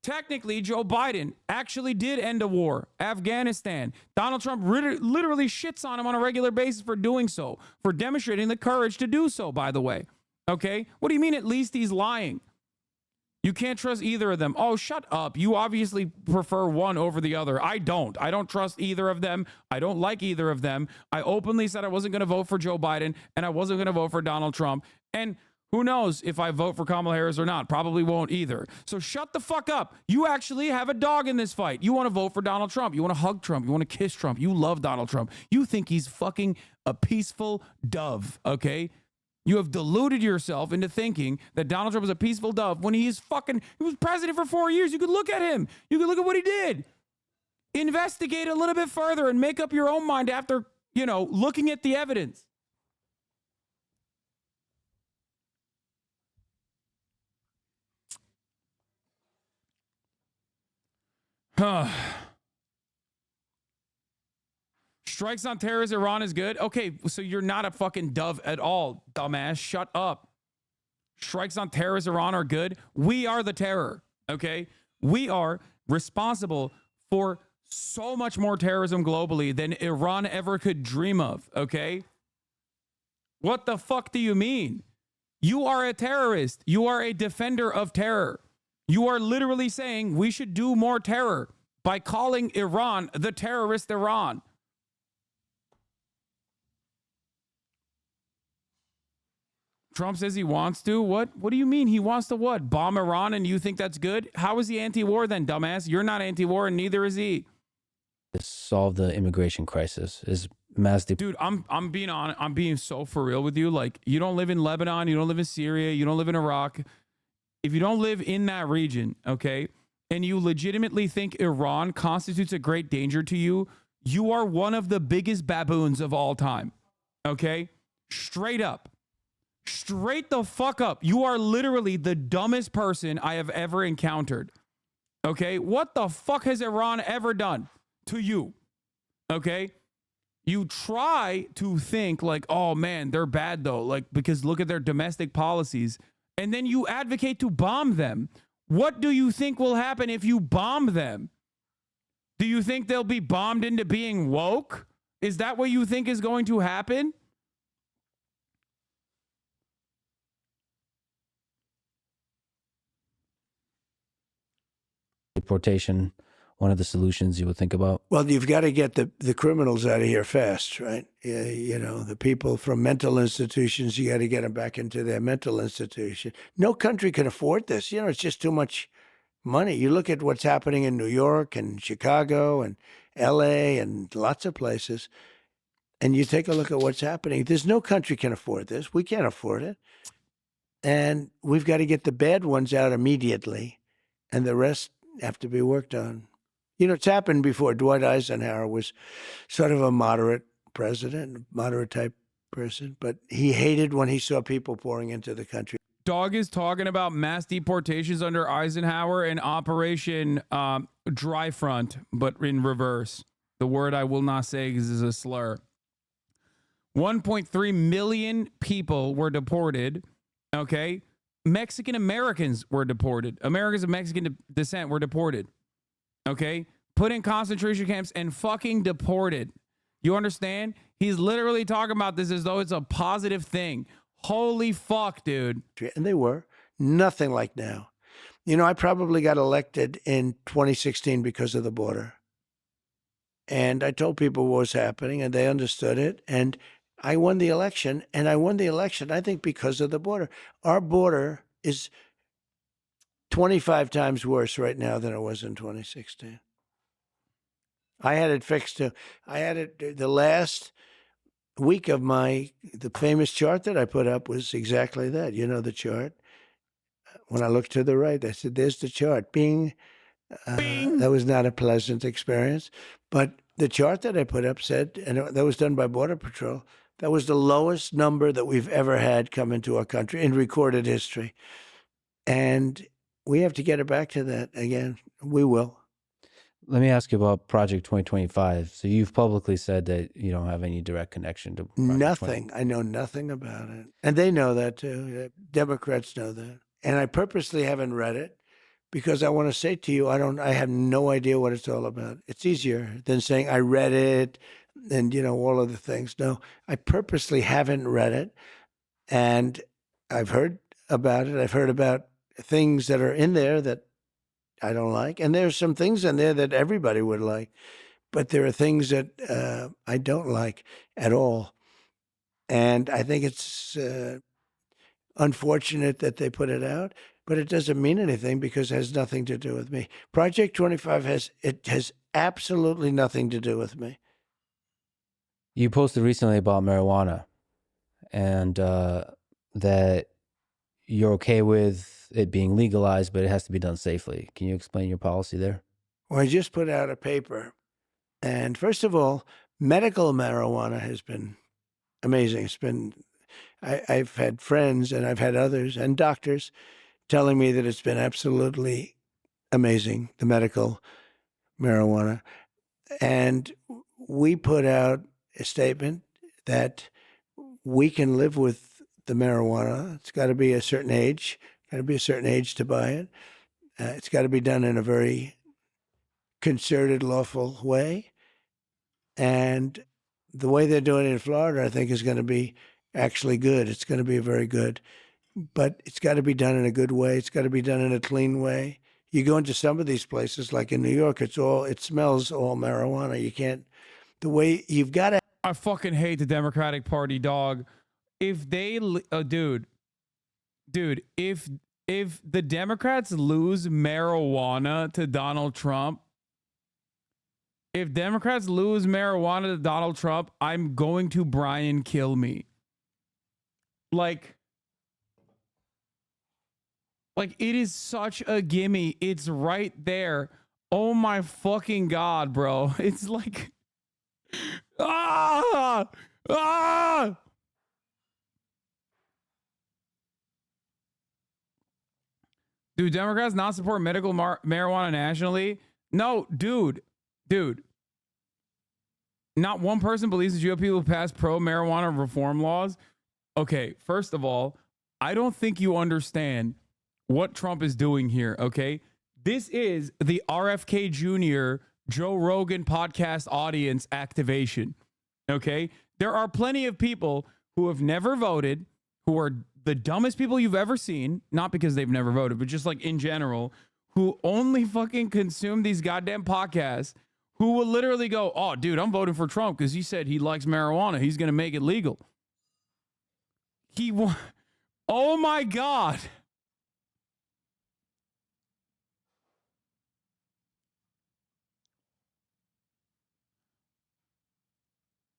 Technically, Joe Biden actually did end a war. Afghanistan. Donald Trump literally shits on him on a regular basis for doing so, for demonstrating the courage to do so, by the way. Okay? What do you mean at least he's lying? You can't trust either of them. Oh, shut up. You obviously prefer one over the other. I don't. I don't trust either of them. I don't like either of them. I openly said I wasn't going to vote for Joe Biden, and I wasn't going to vote for Donald Trump. And who knows if I vote for Kamala Harris or not? Probably won't either. So shut the fuck up. You actually have a dog in this fight. You want to vote for Donald Trump. You want to hug Trump. You want to kiss Trump. You love Donald Trump. You think he's fucking a peaceful dove, okay? You have deluded yourself into thinking that Donald Trump is a peaceful dove when he was president for 4 years. You could look at him. You could look at what he did. Investigate a little bit further and make up your own mind after, looking at the evidence. Strikes on terrorists, Iran is good. Okay, so you're not a fucking dove at all, dumbass. Shut up. Strikes on terrorists, Iran are good. We are the terror, okay? We are responsible for so much more terrorism globally than Iran ever could dream of, okay? What the fuck do you mean? You are a terrorist. You are a defender of terror. You are literally saying we should do more terror by calling Iran the terrorist Iran. Trump says he wants to. What do you mean he wants to what? Bomb Iran and you think that's good? How is he anti-war then, dumbass? You're not anti-war and neither is he. Solve the immigration crisis is mass. Dude, I'm being so for real with you. Like, you don't live in Lebanon, you don't live in Syria, you don't live in Iraq. If you don't live in that region, okay, and you legitimately think Iran constitutes a great danger to you, you are one of the biggest baboons of all time. Okay? Straight up. Straight the fuck up. You are literally the dumbest person I have ever encountered. Okay? What the fuck has Iran ever done to you? Okay? You try to think like, oh man, they're bad though, like, because look at their domestic policies, and then you advocate to bomb them. What do you think will happen if you bomb them? Do you think they'll be bombed into being woke? Is that what you think is going to happen? Deportation one of the solutions you would think about? Well, you've got to get the criminals out of here fast, right? You know, the people from mental institutions, you got to get them back into their mental institution. No country can afford this. You know, it's just too much money. You look at what's happening in New York and Chicago and LA and lots of places, and you take a look at what's happening. There's no country can afford this. We can't afford it. And we've got to get the bad ones out immediately, and the rest have to be worked on. You know, it's happened before. Dwight Eisenhower was sort of a moderate president, moderate type person, but he hated when he saw people pouring into the country. Dog is talking about mass deportations under Eisenhower and Operation Dry Front, but in reverse. The word I will not say is a slur. 1.3 million people were deported. Okay. Mexican Americans were deported. Americans of Mexican descent were deported. Okay. Put in concentration camps and fucking deported. You understand? He's literally talking about this as though it's a positive thing. Holy fuck, dude. And they were. Nothing like now. You know, I probably got elected in 2016 because of the border. And I told people what was happening, and they understood it. And I won the election, and I won the election, I think, because of the border. Our border is 25 times worse right now than it was in 2016. I had it fixed too. I had it the last week of the famous chart that I put up was exactly that. You know the chart? When I looked to the right, I said, there's the chart. Bing. Bing. That was not a pleasant experience. But the chart that I put up said, and that was done by Border Patrol, that was the lowest number that we've ever had come into our country in recorded history. And we have to get it back to that again. We will. Let me ask you about Project 2025. So you've publicly said that you don't have any direct connection to Project nothing. I know nothing about it. And they know that too. Democrats know that. And I purposely haven't read it because I want to say to you, I have no idea what it's all about. It's easier than saying I read it and, you know, all of the things. No, I purposely haven't read it. And I've heard about it. I've heard about things that are in there that I don't like. And there's some things in there that everybody would like. But there are things that I don't like at all. And I think it's unfortunate that they put it out, but it doesn't mean anything because it has nothing to do with me. Project 25 has absolutely nothing to do with me. You posted recently about marijuana and that you're okay with it being legalized, but it has to be done safely. Can you explain your policy there? Well, I just put out a paper. And first of all, medical marijuana has been amazing. It's been, I've had friends and I've had others and doctors telling me that it's been absolutely amazing, the medical marijuana. And we put out a statement that we can live with the marijuana. It's got to be a certain age, to buy it. It's got to be done in a very concerted, lawful way. And the way they're doing it in Florida, I think, is going to be actually good. It's going to be very good. But it's got to be done in a good way. It's got to be done in a clean way. You go into some of these places, like in New York, it smells all marijuana. You can't, the way you've got to. I fucking hate the Democratic Party, dog. If they, dude, if the Democrats lose marijuana to Donald Trump, I'm going to Brian kill me. Like it is such a gimme. It's right there. Oh my fucking God, bro. It's like, Do Democrats not support medical marijuana nationally? No, dude. Not one person believes the GOP will pass pro-marijuana reform laws. Okay, first of all, I don't think you understand what Trump is doing here, okay? This is the RFK Jr. Joe Rogan podcast audience activation, okay? There are plenty of people who have never voted, who are the dumbest people you've ever seen, not because they've never voted, but just like in general, who only fucking consume these goddamn podcasts, who will literally go, oh, dude, I'm voting for Trump because he said he likes marijuana. He's going to make it legal. Oh my God.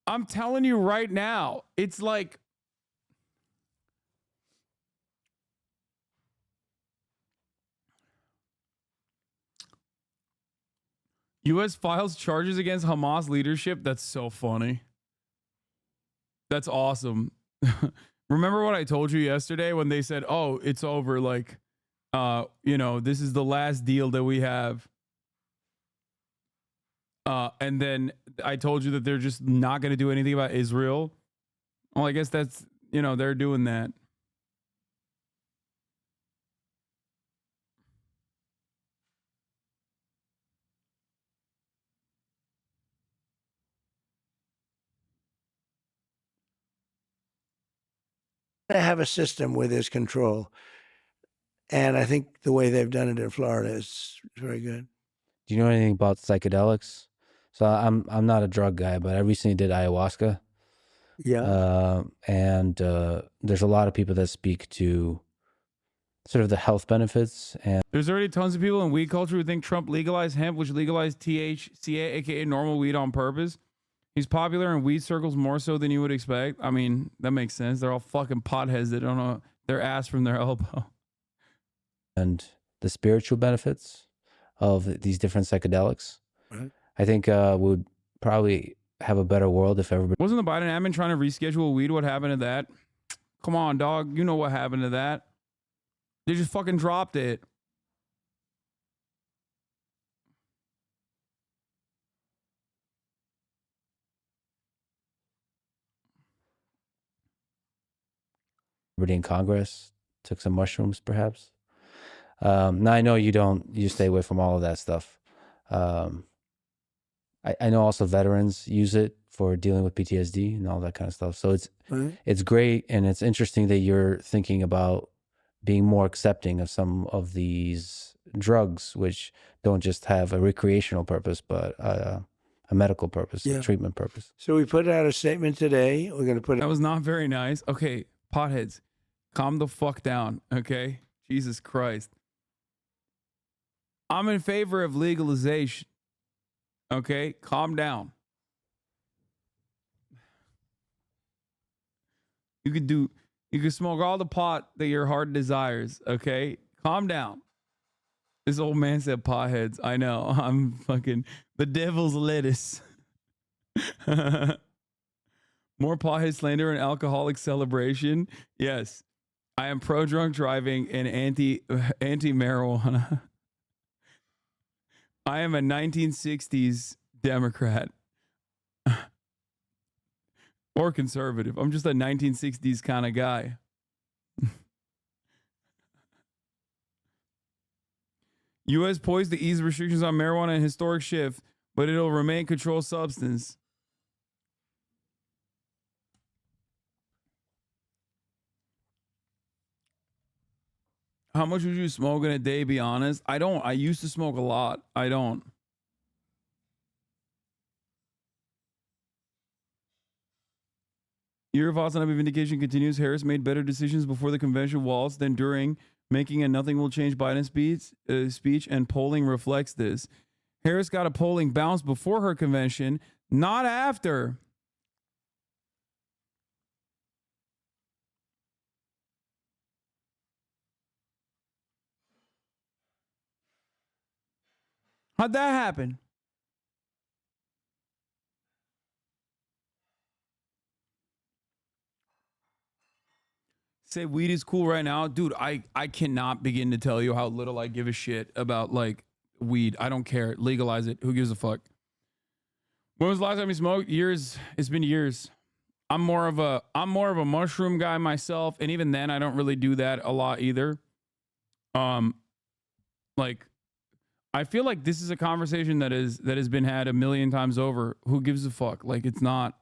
I'm telling you right now, it's like, U.S. files charges against Hamas leadership. That's so funny. That's awesome. Remember what I told you yesterday when they said, oh, it's over. Like, this is the last deal that we have. And then I told you that they're just not going to do anything about Israel. Well, I guess that's, they're doing that. To have a system where there's control. And I think the way they've done it in Florida is very good. Do you know anything about psychedelics? So I'm not a drug guy, but I recently did ayahuasca. Yeah. And there's a lot of people that speak to sort of the health benefits. And there's already tons of people in weed culture who think Trump legalized hemp, which legalized THCA, aka normal weed, on purpose. He's popular in weed circles more so than you would expect. I mean, that makes sense. They're all fucking potheads that don't know their ass from their elbow. And the spiritual benefits of these different psychedelics. Right. I think would probably have a better world if everybody... Wasn't the Biden admin trying to reschedule weed? What happened to that? Come on, dog. You know what happened to that. They just fucking dropped it. Everybody in Congress took some mushrooms, perhaps. Now, I know you stay away from all of that stuff. I know also veterans use it for dealing with PTSD and all that kind of stuff. So it's great, and it's interesting that you're thinking about being more accepting of some of these drugs, which don't just have a recreational purpose, but a medical purpose, a treatment purpose. So we put out a statement today. We're going to put... That was not very nice. Okay, potheads, calm the fuck down, okay? Jesus Christ. I'm in favor of legalization. Okay, calm down. You could smoke all the pot that your heart desires. Okay, calm down. This old man said potheads. I know. I'm fucking the devil's lettuce. More pothead slander and alcoholic celebration. Yes, I am pro drunk driving and anti marijuana. I am a 1960s Democrat or conservative. I'm just a 1960s kind of guy. U.S. poised to ease restrictions on marijuana in historic shift, but it'll remain controlled substance. How much would you smoke in a day, be honest? I don't. I used to smoke a lot. I don't. Your thoughts on vindication continues. Harris made better decisions before the convention walls than during, making a nothing will change Biden speech, and polling reflects this. Harris got a polling bounce before her convention, not after. How'd that happen? Say weed is cool right now. Dude, I cannot begin to tell you how little I give a shit about like weed. I don't care. Legalize it. Who gives a fuck? When was the last time you smoked? Years. It's been years. I'm more of a mushroom guy myself, and even then I don't really do that a lot either. Like I feel like this is a conversation that has been had a million times over. Who gives a fuck? Like it's not.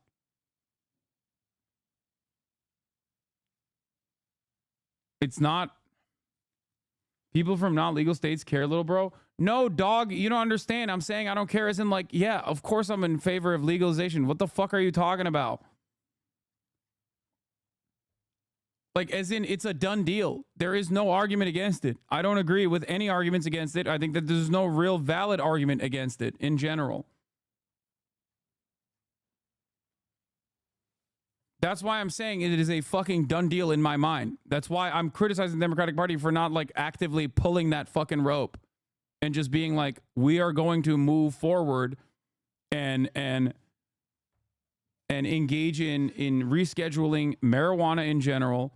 People from not legal states care, little bro. No, dog, you don't understand. I'm saying I don't care as in like, yeah, of course I'm in favor of legalization. What the fuck are you talking about? Like, as in, it's a done deal. There is no argument against it. I don't agree with any arguments against it. I think that there's no real valid argument against it in general. That's why I'm saying it is a fucking done deal in my mind. That's why I'm criticizing the Democratic Party for not like actively pulling that fucking rope and just being like, we are going to move forward and engage in rescheduling marijuana in general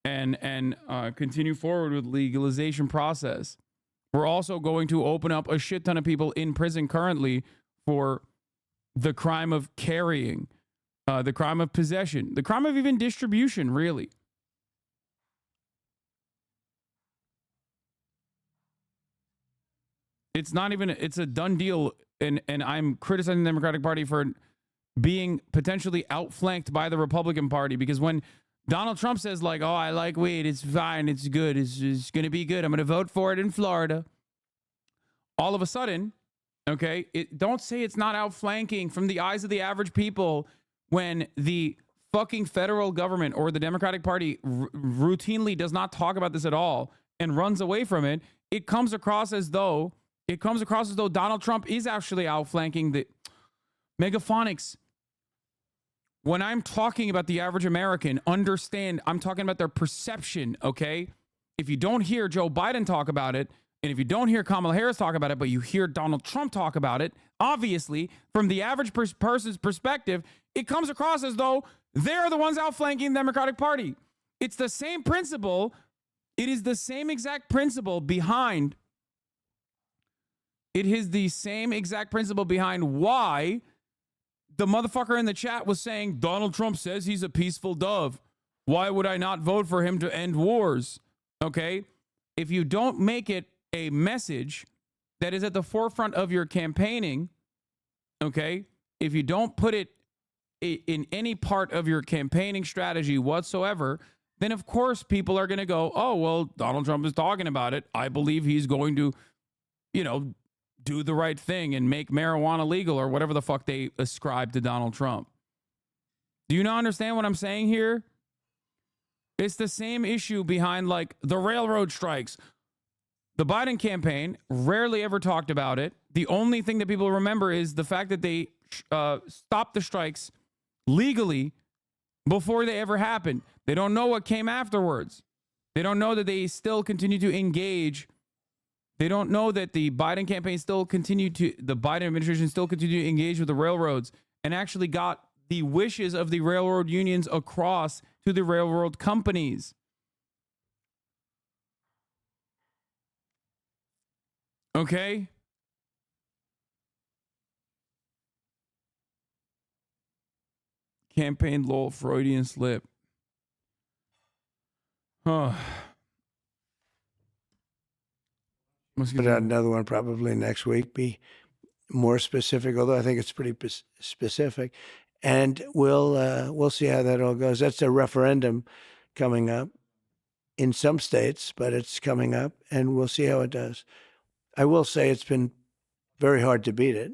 and continue forward with legalization process. We're also going to open up a shit ton of people in prison currently for the crime of carrying, the crime of possession, the crime of even distribution, really. It's not even, it's a done deal. And I'm criticizing the Democratic Party for being potentially outflanked by the Republican Party, because when Donald Trump says like, oh, I like weed, it's fine, it's good, it's going to be good, I'm going to vote for it in Florida. All of a sudden, okay, don't say it's not outflanking from the eyes of the average people when the fucking federal government or the Democratic Party routinely does not talk about this at all and runs away from it. It comes across as though Donald Trump is actually outflanking the Megaphonics. When I'm talking about the average American, understand I'm talking about their perception, okay? If you don't hear Joe Biden talk about it, and if you don't hear Kamala Harris talk about it, but you hear Donald Trump talk about it, obviously, from the average person's perspective, it comes across as though they're the ones outflanking the Democratic Party. It's the same principle. It is the same exact principle behind. It is the same exact principle behind why the motherfucker in the chat was saying Donald Trump says he's a peaceful dove. Why would I not vote for him to end wars? Okay? If you don't make it a message that is at the forefront of your campaigning, okay? If you don't put it in any part of your campaigning strategy whatsoever, then of course people are going to go, oh, well, Donald Trump is talking about it. I believe he's going to, do the right thing and make marijuana legal or whatever the fuck they ascribe to Donald Trump. Do you not understand what I'm saying here? It's the same issue behind like the railroad strikes. The Biden campaign rarely ever talked about it. The only thing that people remember is the fact that they stopped the strikes legally before they ever happened. They don't know what came afterwards. They don't know that they still continue to engage. They don't know that the Biden campaign the Biden administration still continued to engage with the railroads and actually got the wishes of the railroad unions across to the railroad companies. Okay? Campaign lol, Freudian slip. Huh. Put out another one probably next week, be more specific, although I think it's pretty specific. And we'll see how that all goes. That's a referendum coming up in some states, but it's coming up, and we'll see how it does. I will say it's been very hard to beat it.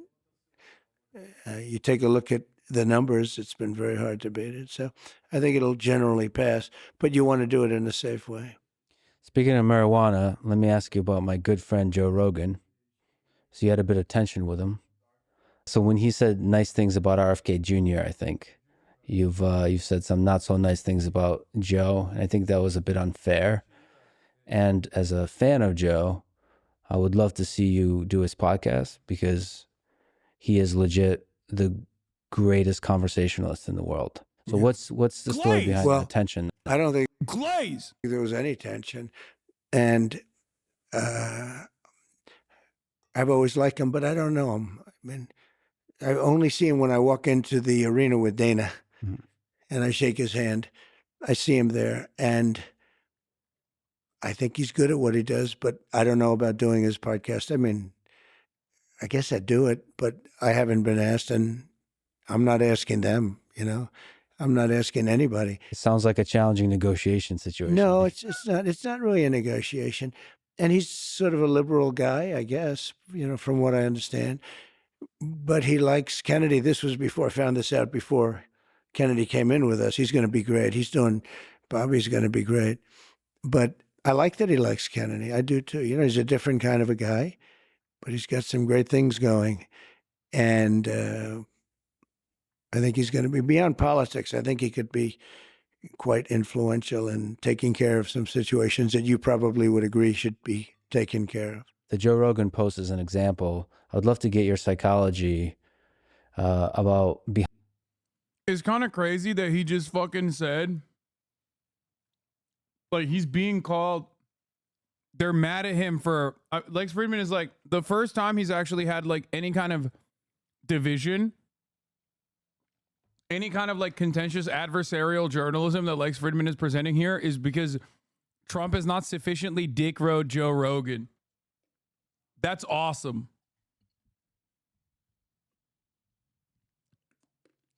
You take a look at the numbers, it's been very hard to beat it. So I think it'll generally pass, but you want to do it in a safe way. Speaking of marijuana, let me ask you about my good friend Joe Rogan. So you had a bit of tension with him. So when he said nice things about RFK Jr., I think you've said some not so nice things about Joe, and I think that was a bit unfair. And as a fan of Joe, I would love to see you do his podcast because he is legit the greatest conversationalist in the world. So what's the story behind the tension? I don't think Glaze. There was any tension, and I've always liked him, but I don't know him. I mean, I only see him when I walk into the arena with Dana, and I shake his hand. I see him there, and I think he's good at what he does, but I don't know about doing his podcast. I mean, I guess I'd do it, but I haven't been asked, and I'm not asking them, I'm not asking anybody. It sounds like a challenging negotiation situation. No, it's not. It's not really a negotiation. and he's sort of a liberal guy, I guess, from what I understand. But he likes Kennedy. This was before I found this out, before Kennedy came in with us. He's going to be great. Bobby's going to be great. But I like that he likes Kennedy. I do too. He's a different kind of a guy, but he's got some great things going. And I think he's going to be beyond politics. I think he could be quite influential in taking care of some situations that you probably would agree should be taken care of. The Joe Rogan post is an example. I would love to get your psychology about. It's kind of crazy that he just fucking said, like, he's being called. They're mad at him for. Lex Fridman is like the first time he's actually had like any kind of division, any kind of like contentious adversarial journalism that Lex Fridman is presenting here is because Trump has not sufficiently dick rode Joe Rogan. That's awesome.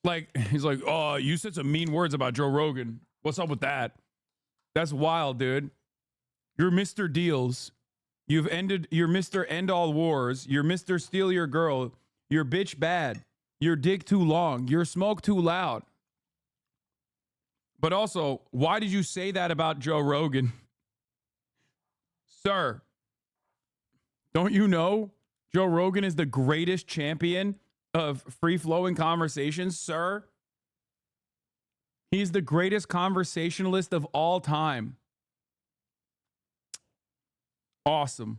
Like, he's like, oh, you said some mean words about Joe Rogan. What's up with that? That's wild, dude. You're Mr. Deals. You're Mr. End All Wars. You're Mr. Steal Your Girl. You're bitch bad. You're dick too long. You're smoke too loud. But also, why did you say that about Joe Rogan? Sir, don't you know Joe Rogan is the greatest champion of free-flowing conversations, sir? He's the greatest conversationalist of all time. Awesome.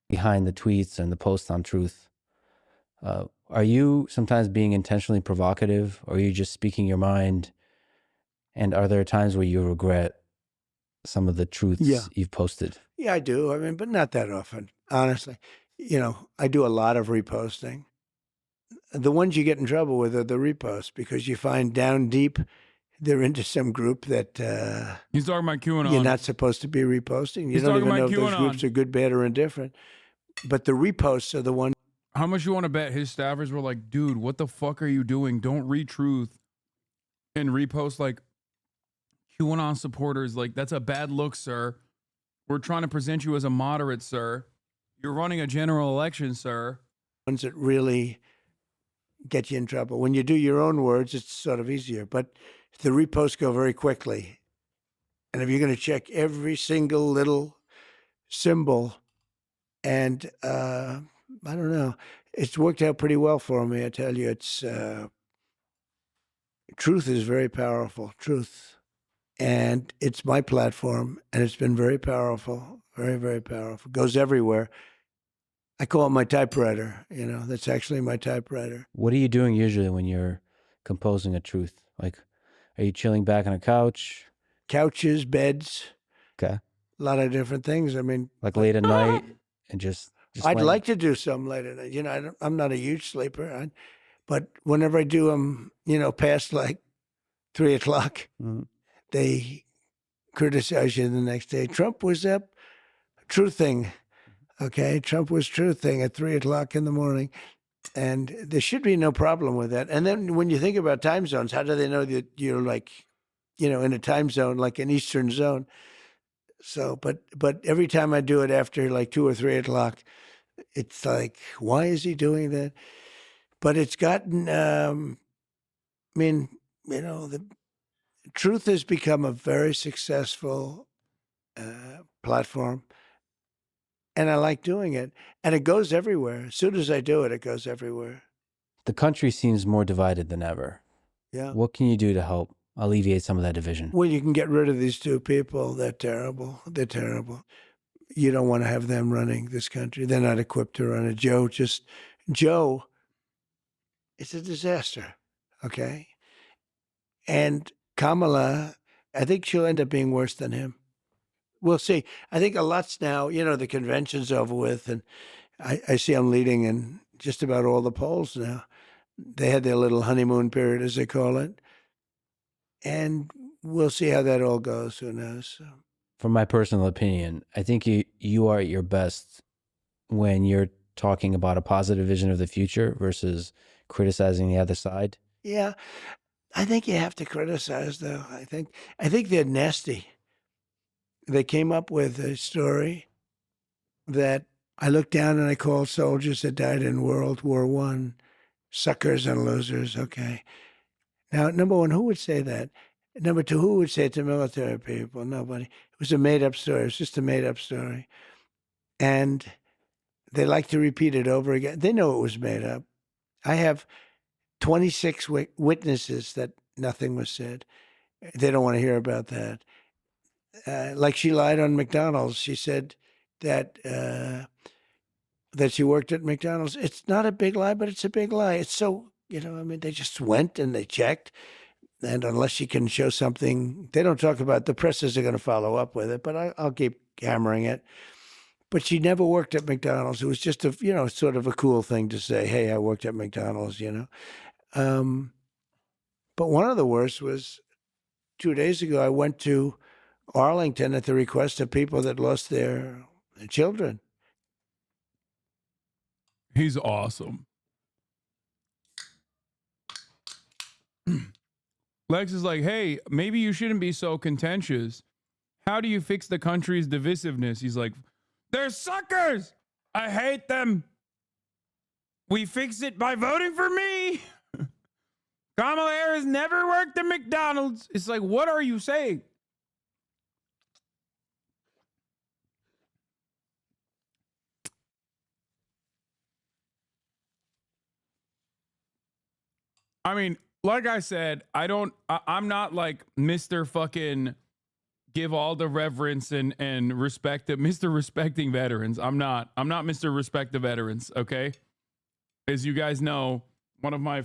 Behind the tweets and the posts on Truth. Are you sometimes being intentionally provocative, or are you just speaking your mind? And are there times where you regret some of the truths you've posted? Yeah, I do. I mean, but not that often, honestly. I do a lot of reposting. The ones you get in trouble with are the reposts, because you find down deep they're into some group that he's talking about QAnon. You're not supposed to be reposting. You don't even know if those groups are good, bad, or indifferent. But the reposts are the ones. How much you want to bet his staffers were like, dude, what the fuck are you doing? Don't read Truth and repost like QAnon supporters. Like, that's a bad look, sir. We're trying to present you as a moderate, sir. You're running a general election, sir. Ones that really get you in trouble. When you do your own words, it's sort of easier. But the reposts go very quickly. And if you're going to check every single little symbol, and I don't know, it's worked out pretty well for me, I tell you. It's Truth is very powerful, Truth. And it's my platform, and it's been very powerful, very, very powerful. Goes everywhere. I call it my typewriter, that's actually my typewriter. What are you doing usually when you're composing a Truth? Like, are you chilling back on a couch? Couches, beds. Okay. A lot of different things. I mean, like late at night and just I'd like to do some late at night. I'm not a huge sleeper, but whenever I do them, past like 3 o'clock, they criticize you the next day. Trump was up truthing. Okay, Trump was truthing at 3 o'clock in the morning, and there should be no problem with that. And then when you think about time zones, how do they know that you're like, in a time zone, like an Eastern zone? So, but every time I do it after like 2 or 3 o'clock, it's like, why is he doing that? But it's gotten, the Truth has become a very successful platform. And I like doing it. And it goes everywhere. As soon as I do it, it goes everywhere. The country seems more divided than ever. Yeah. What can you do to help alleviate some of that division? Well, you can get rid of these two people. They're terrible. They're terrible. You don't want to have them running this country. They're not equipped to run it. Joe, it's a disaster. Okay. And Kamala, I think she'll end up being worse than him. We'll see. I think a lot's now, the convention's over with, and I see I'm leading in just about all the polls now. They had their little honeymoon period, as they call it. And we'll see how that all goes. Who knows? From my personal opinion, I think you are at your best when you're talking about a positive vision of the future versus criticizing the other side? Yeah, I think you have to criticize, though. I think they're nasty. They came up with a story that I looked down and I called soldiers that died in World War I suckers and losers. Okay. Now, number one, who would say that? Number two, who would say it to military people? Nobody. It was a made-up story. It was just a made-up story. And they like to repeat it over again. They know it was made up. I have 26 witnesses that nothing was said. They don't want to hear about that. Like she lied on McDonald's. She said that that she worked at McDonald's. It's not a big lie, but it's a big lie. It's so, I mean, they just went and they checked. And unless she can show something, they don't talk about, the presses are going to follow up with it, but I'll keep hammering it. But she never worked at McDonald's. It was just a, sort of a cool thing to say, hey, I worked at McDonald's, But one of the worst was 2 days ago, I went to Arlington at the request of people that lost their children. He's awesome. Lex is like, hey, maybe you shouldn't be so contentious. How do you fix the country's divisiveness? He's like, they're suckers. I hate them. We fix it by voting for me. Kamala Harris never worked at McDonald's. It's like, what are you saying? I mean, like I said, I'm not like Mr. fucking give all the reverence and respect to Mr. Respecting Veterans. I'm not Mr. Respect the Veterans, okay? As you guys know, one of my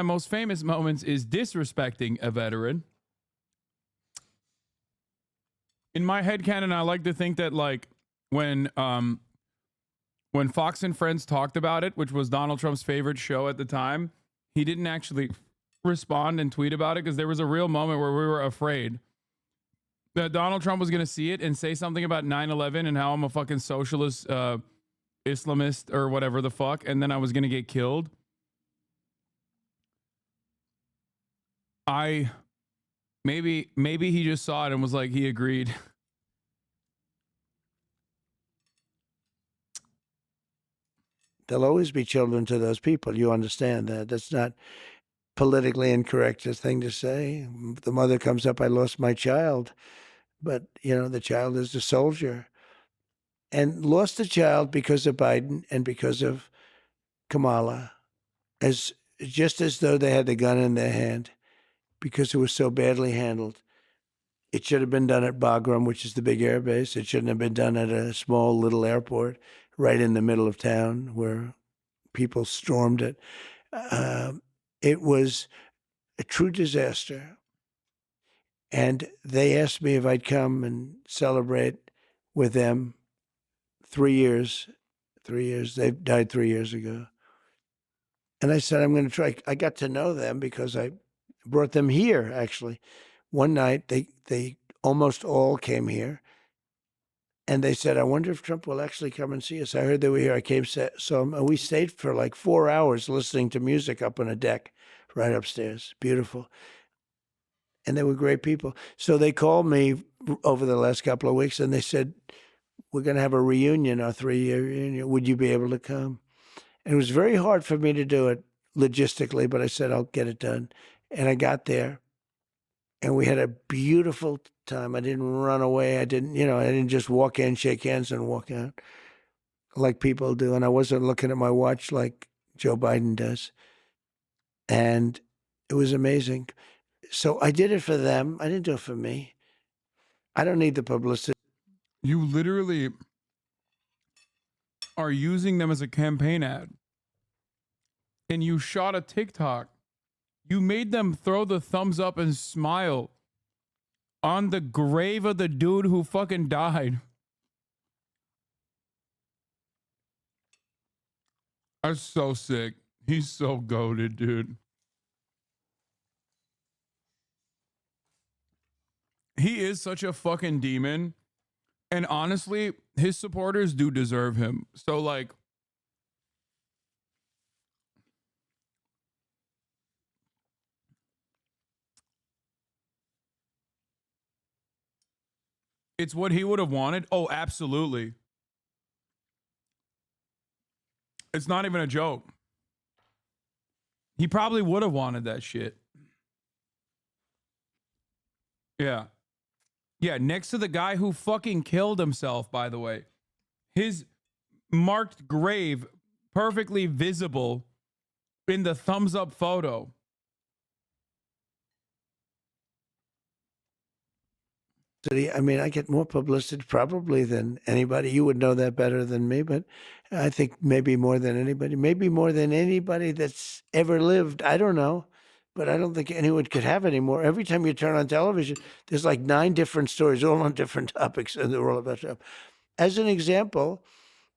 most famous moments is disrespecting a veteran. In my headcanon, I like to think that like when Fox and Friends talked about it, which was Donald Trump's favorite show at the time, he didn't actually respond and tweet about it because there was a real moment where we were afraid that Donald Trump was going to see it and say something about 9/11 and how I'm a fucking socialist Islamist or whatever the fuck, and then I was going to get killed. Maybe he just saw it and was like, he agreed. There'll always be children to those people. You understand that. That's not politically incorrect thing to say. The mother comes up, I lost my child. But, the child is a soldier. And lost the child because of Biden and because of Kamala. Just as though they had the gun in their hand because it was so badly handled. It should have been done at Bagram, which is the big air base. It shouldn't have been done at a small little airport right in the middle of town where people stormed it. It was a true disaster. And they asked me if I'd come and celebrate with them 3 years. 3 years. They died 3 years ago. And I said, I'm going to try. I got to know them because I brought them here, actually. One night, they almost all came here. And they said, I wonder if Trump will actually come and see us. I heard they were here. I came, saw them. And we stayed for like 4 hours listening to music up on a deck right upstairs. Beautiful. And they were great people. So they called me over the last couple of weeks and they said, we're going to have a reunion, our 3-year reunion. Would you be able to come? And it was very hard for me to do it logistically, but I said, I'll get it done. And I got there and we had a beautiful time. I didn't run away. I didn't just walk in, shake hands and walk out like people do. And I wasn't looking at my watch like Joe Biden does. And it was amazing. So I did it for them. I didn't do it for me. I don't need the publicity. You literally are using them as a campaign ad. And you shot a TikTok. You made them throw the thumbs up and smile on the grave of the dude who fucking died. That's so sick. He's so goated, dude. He is such a fucking demon. And honestly, his supporters do deserve him. So like, it's what he would have wanted. Oh, absolutely. It's not even a joke. He probably would have wanted that shit. Yeah. Yeah, next to the guy who fucking killed himself, by the way. His marked grave perfectly visible in the thumbs up photo. I mean, I get more publicity probably than anybody. You would know that better than me, but I think maybe more than anybody that's ever lived. I don't know, but I don't think anyone could have any more. Every time you turn on television, there's like 9 different stories, all on different topics, and they're all about Trump. As an example,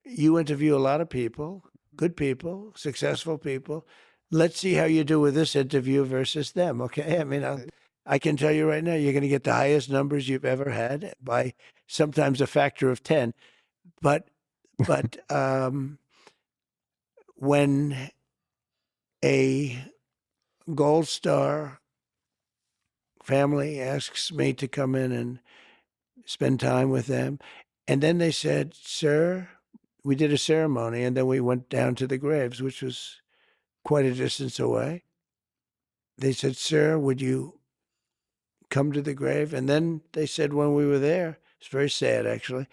you interview a lot of people, good people, successful people. Let's see how you do with this interview versus them, okay? I mean, I can tell you right now, you're going to get the highest numbers you've ever had by sometimes a factor of 10. But when a Gold Star family asks me to come in and spend time with them, and then they said, "Sir," we did a ceremony, and then we went down to the graves, which was quite a distance away. They said, "Sir, would you come to the grave?" And then they said when we were there, it's very sad actually,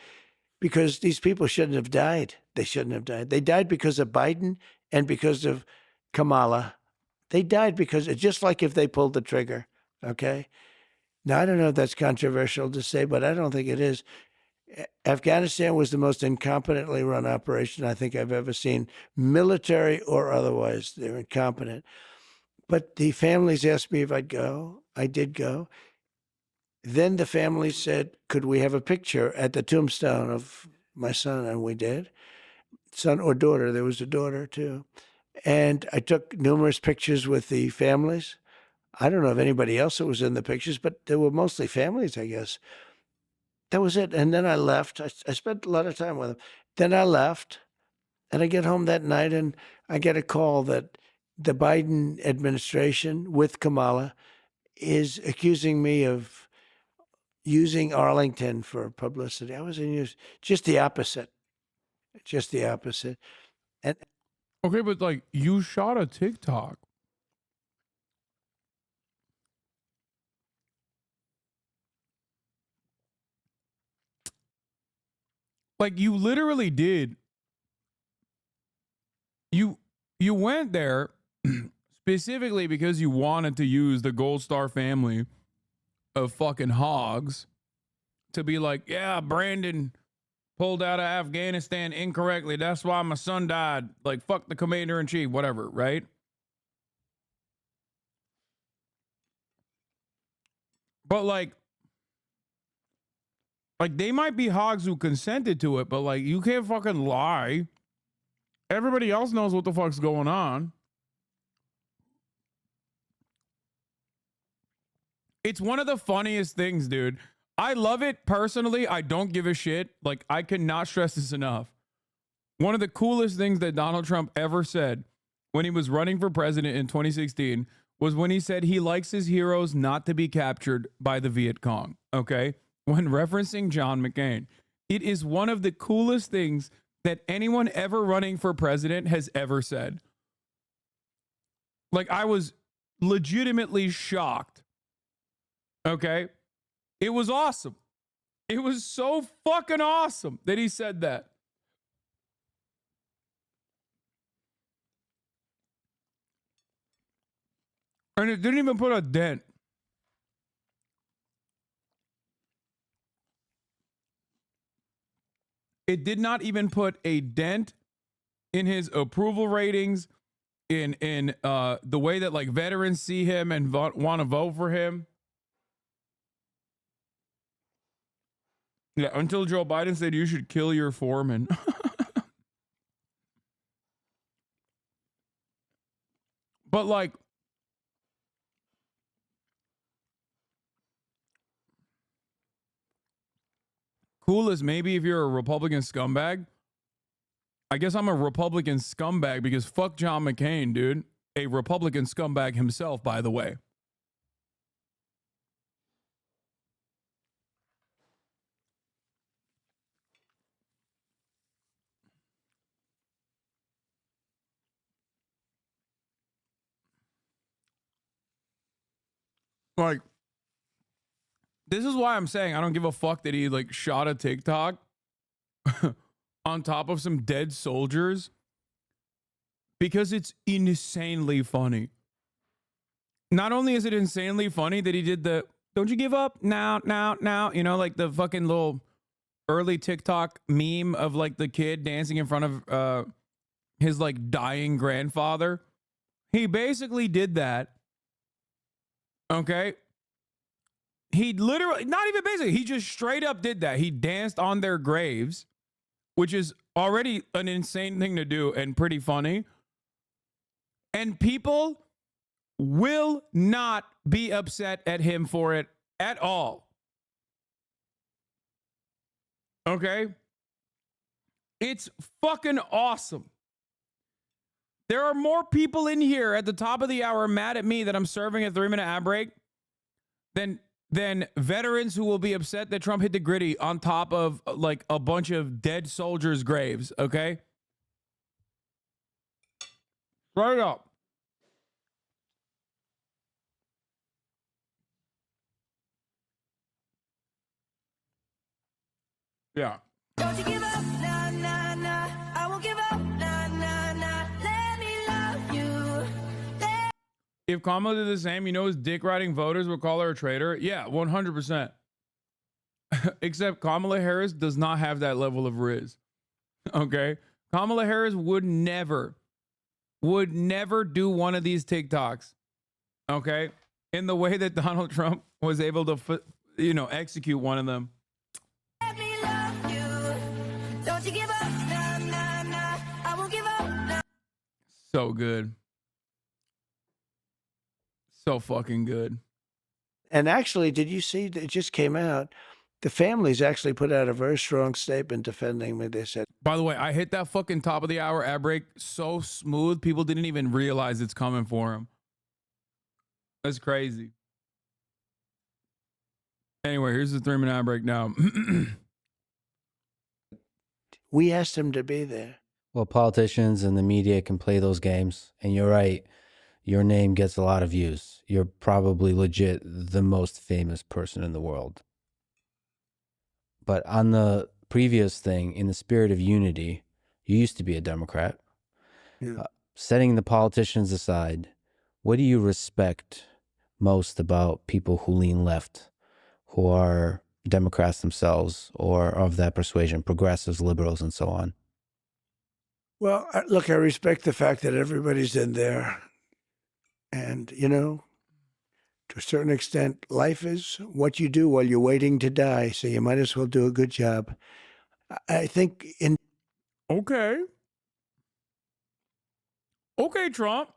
because these people shouldn't have died. They shouldn't have died. They died because of Biden and because of Kamala. They died because it's just like if they pulled the trigger, okay? Now, I don't know if that's controversial to say, but I don't think it is. Afghanistan was the most incompetently run operation I think I've ever seen, military or otherwise. They're incompetent. But the families asked me if I'd go. I did go. Then the family said, could we have a picture at the tombstone of my son? And we did. Son or daughter. There was a daughter, too. And I took numerous pictures with the families. I don't know if anybody else that was in the pictures, but they were mostly families, I guess. That was it. And then I left. I spent a lot of time with them. Then I left, and I get home that night, and I get a call that the Biden administration with Kamala is accusing me of using Arlington for publicity. I was in use, just the opposite. Just the opposite. And okay, but like you shot a TikTok. Like you literally did. You went there specifically because you wanted to use the Gold Star family of fucking hogs to be like, yeah, Brandon pulled out of Afghanistan incorrectly. That's why my son died. Like, fuck the commander in chief, whatever, right? But like they might be hogs who consented to it, but like you can't fucking lie. Everybody else knows what the fuck's going on. It's one of the funniest things, dude. I love it personally. I don't give a shit. Like, I cannot stress this enough. One of the coolest things that Donald Trump ever said when he was running for president in 2016 was when he said he likes his heroes not to be captured by the Viet Cong, okay? When referencing John McCain. It is one of the coolest things that anyone ever running for president has ever said. Like, I was legitimately shocked. Okay? It was awesome. It was so fucking awesome that he said that. And it didn't even put a dent. It did not even put a dent in his approval ratings, in the way that like veterans see him and want to vote for him. Yeah, until Joe Biden said you should kill your foreman. But like, coolest maybe if you're a Republican scumbag. I guess I'm a Republican scumbag because fuck John McCain, dude. A Republican scumbag himself, by the way. Like, this is why I'm saying I don't give a fuck that he like shot a TikTok on top of some dead soldiers, because it's insanely funny. Not only is it insanely funny that he did the "don't you give up now, you know, like the fucking little early TikTok meme of like the kid dancing in front of his like dying grandfather. He basically did that. Okay. He literally, not even basically, he just straight up did that. He danced on their graves, which is already an insane thing to do and pretty funny. And people will not be upset at him for it at all. Okay? It's fucking awesome. There are more people in here at the top of the hour mad at me that I'm serving a 3-minute ad break than veterans who will be upset that Trump hit the gritty on top of like a bunch of dead soldiers' graves, okay? Straight up. Yeah. Don't you give up, nah, nah, nah. I won't give up, nah, nah, nah. Let me love you. If Kamala did the same, you know his dick riding voters would call her a traitor? Yeah, 100%. Except Kamala Harris does not have that level of riz. Okay? Kamala Harris would never do one of these TikToks. Okay? In the way that Donald Trump was able to, execute one of them. Let me love you. Don't you give up, nah, nah, nah. I won't give up, nah. So good. So fucking good. And actually, did you see, it just came out, the families actually put out a very strong statement defending me. They said, by the way, I hit that fucking top of the hour ad break so smooth, people didn't even realize it's coming for him. That's crazy. Anyway, here's the 3-minute ad break now. we asked him to be there. Well, politicians and the media can play those games. And you're right. Your name gets a lot of views. You're probably legit the most famous person in the world. But on the previous thing, in the spirit of unity, you used to be a Democrat. Yeah. Setting the politicians aside, what do you respect most about people who lean left, who are Democrats themselves or of that persuasion, progressives, liberals, and so on? Well, look, I respect the fact that everybody's in there. And, to a certain extent, life is what you do while you're waiting to die. So you might as well do a good job. I think Okay, Trump.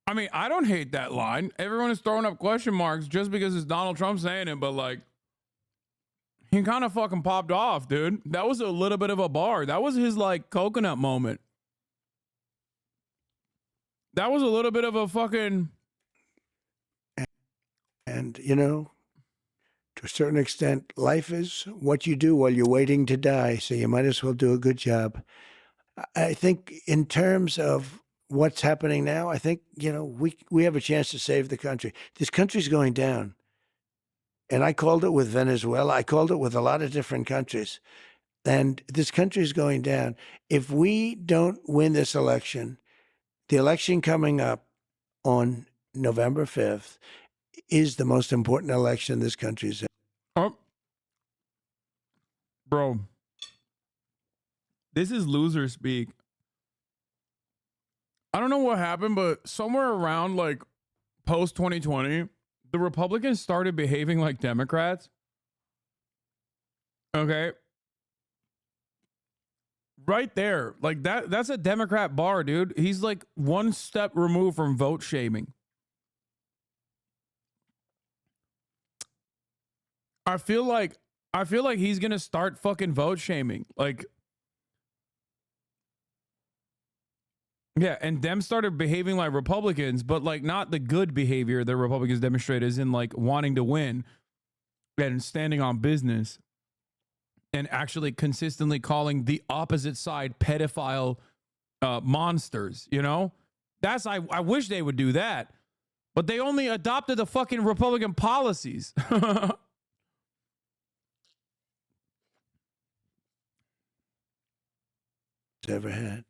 I mean, I don't hate that line. Everyone is throwing up question marks just because it's Donald Trump saying it, but like, he kind of fucking popped off, dude. That was a little bit of a bar. That was his like coconut moment. That was a little bit of a fucking... And, to a certain extent, life is what you do while you're waiting to die. So you might as well do a good job. I think in terms of what's happening now, I think, we have a chance to save the country. This country's going down. And I called it with Venezuela. I called it with a lot of different countries. And this country is going down. If we don't win this election, the election coming up on November 5th is the most important election this country's in. Oh, bro, this is loser speak. I don't know what happened, but somewhere around like post 2020, the Republicans started behaving like Democrats. Okay. Right there. Like that's a Democrat bar, dude. He's like one step removed from vote shaming. I feel like he's gonna start fucking vote shaming. Like, yeah, and them started behaving like Republicans, but like not the good behavior that Republicans demonstrate, as in like wanting to win and standing on business and actually consistently calling the opposite side pedophile monsters. You know, that's I wish they would do that, but they only adopted the fucking Republican policies. Ever had.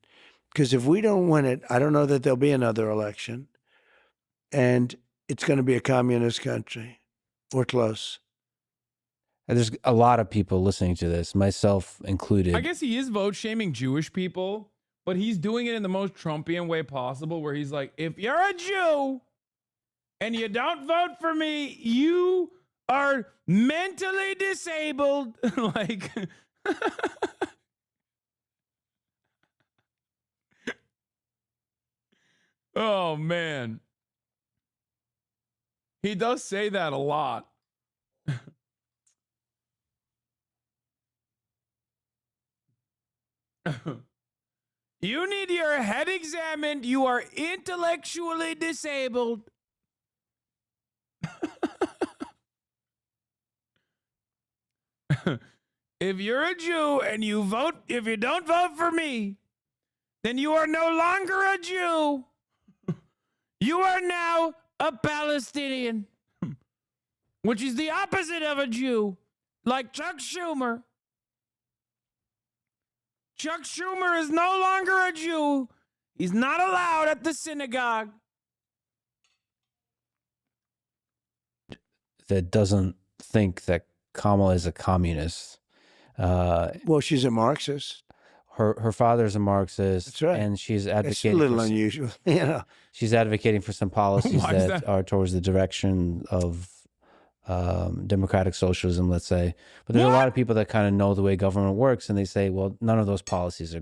Because if we don't win it, I don't know that there'll be another election. And it's going to be a communist country or close. And there's a lot of people listening to this, myself included. I guess he is vote shaming Jewish people, but he's doing it in the most Trumpian way possible, where he's like, if you're a Jew and you don't vote for me, you are mentally disabled. Like, oh man. He does say that a lot. You need your head examined. You are intellectually disabled. If you're a Jew and if you don't vote for me, then you are no longer a Jew. You are now a Palestinian, which is the opposite of a Jew, like Chuck Schumer. Chuck Schumer is no longer a Jew. He's not allowed at the synagogue. That doesn't think that Kamala is a communist. Well, she's a Marxist. Her father's a Marxist. That's right. And she's It's advocating. a little unusual, you know. She's advocating for some policies Why is that that? are towards the direction of democratic socialism, let's say. But there's a lot of people that kind of know the way government works, and they say, well, none of those policies are.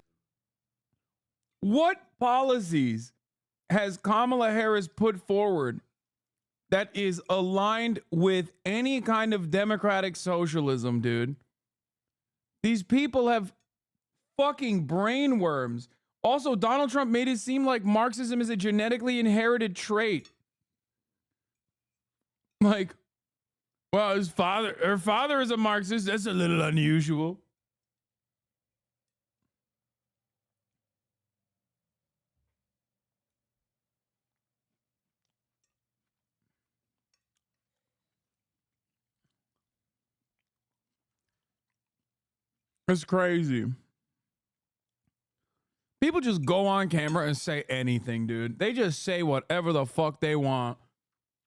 What policies has Kamala Harris put forward that is aligned with any kind of democratic socialism, dude? These people have fucking brain worms. Also, Donald Trump made it seem like Marxism is a genetically inherited trait. Like, well, her father is a Marxist. That's a little unusual. It's crazy. People just go on camera and say anything, dude. They just say whatever the fuck they want.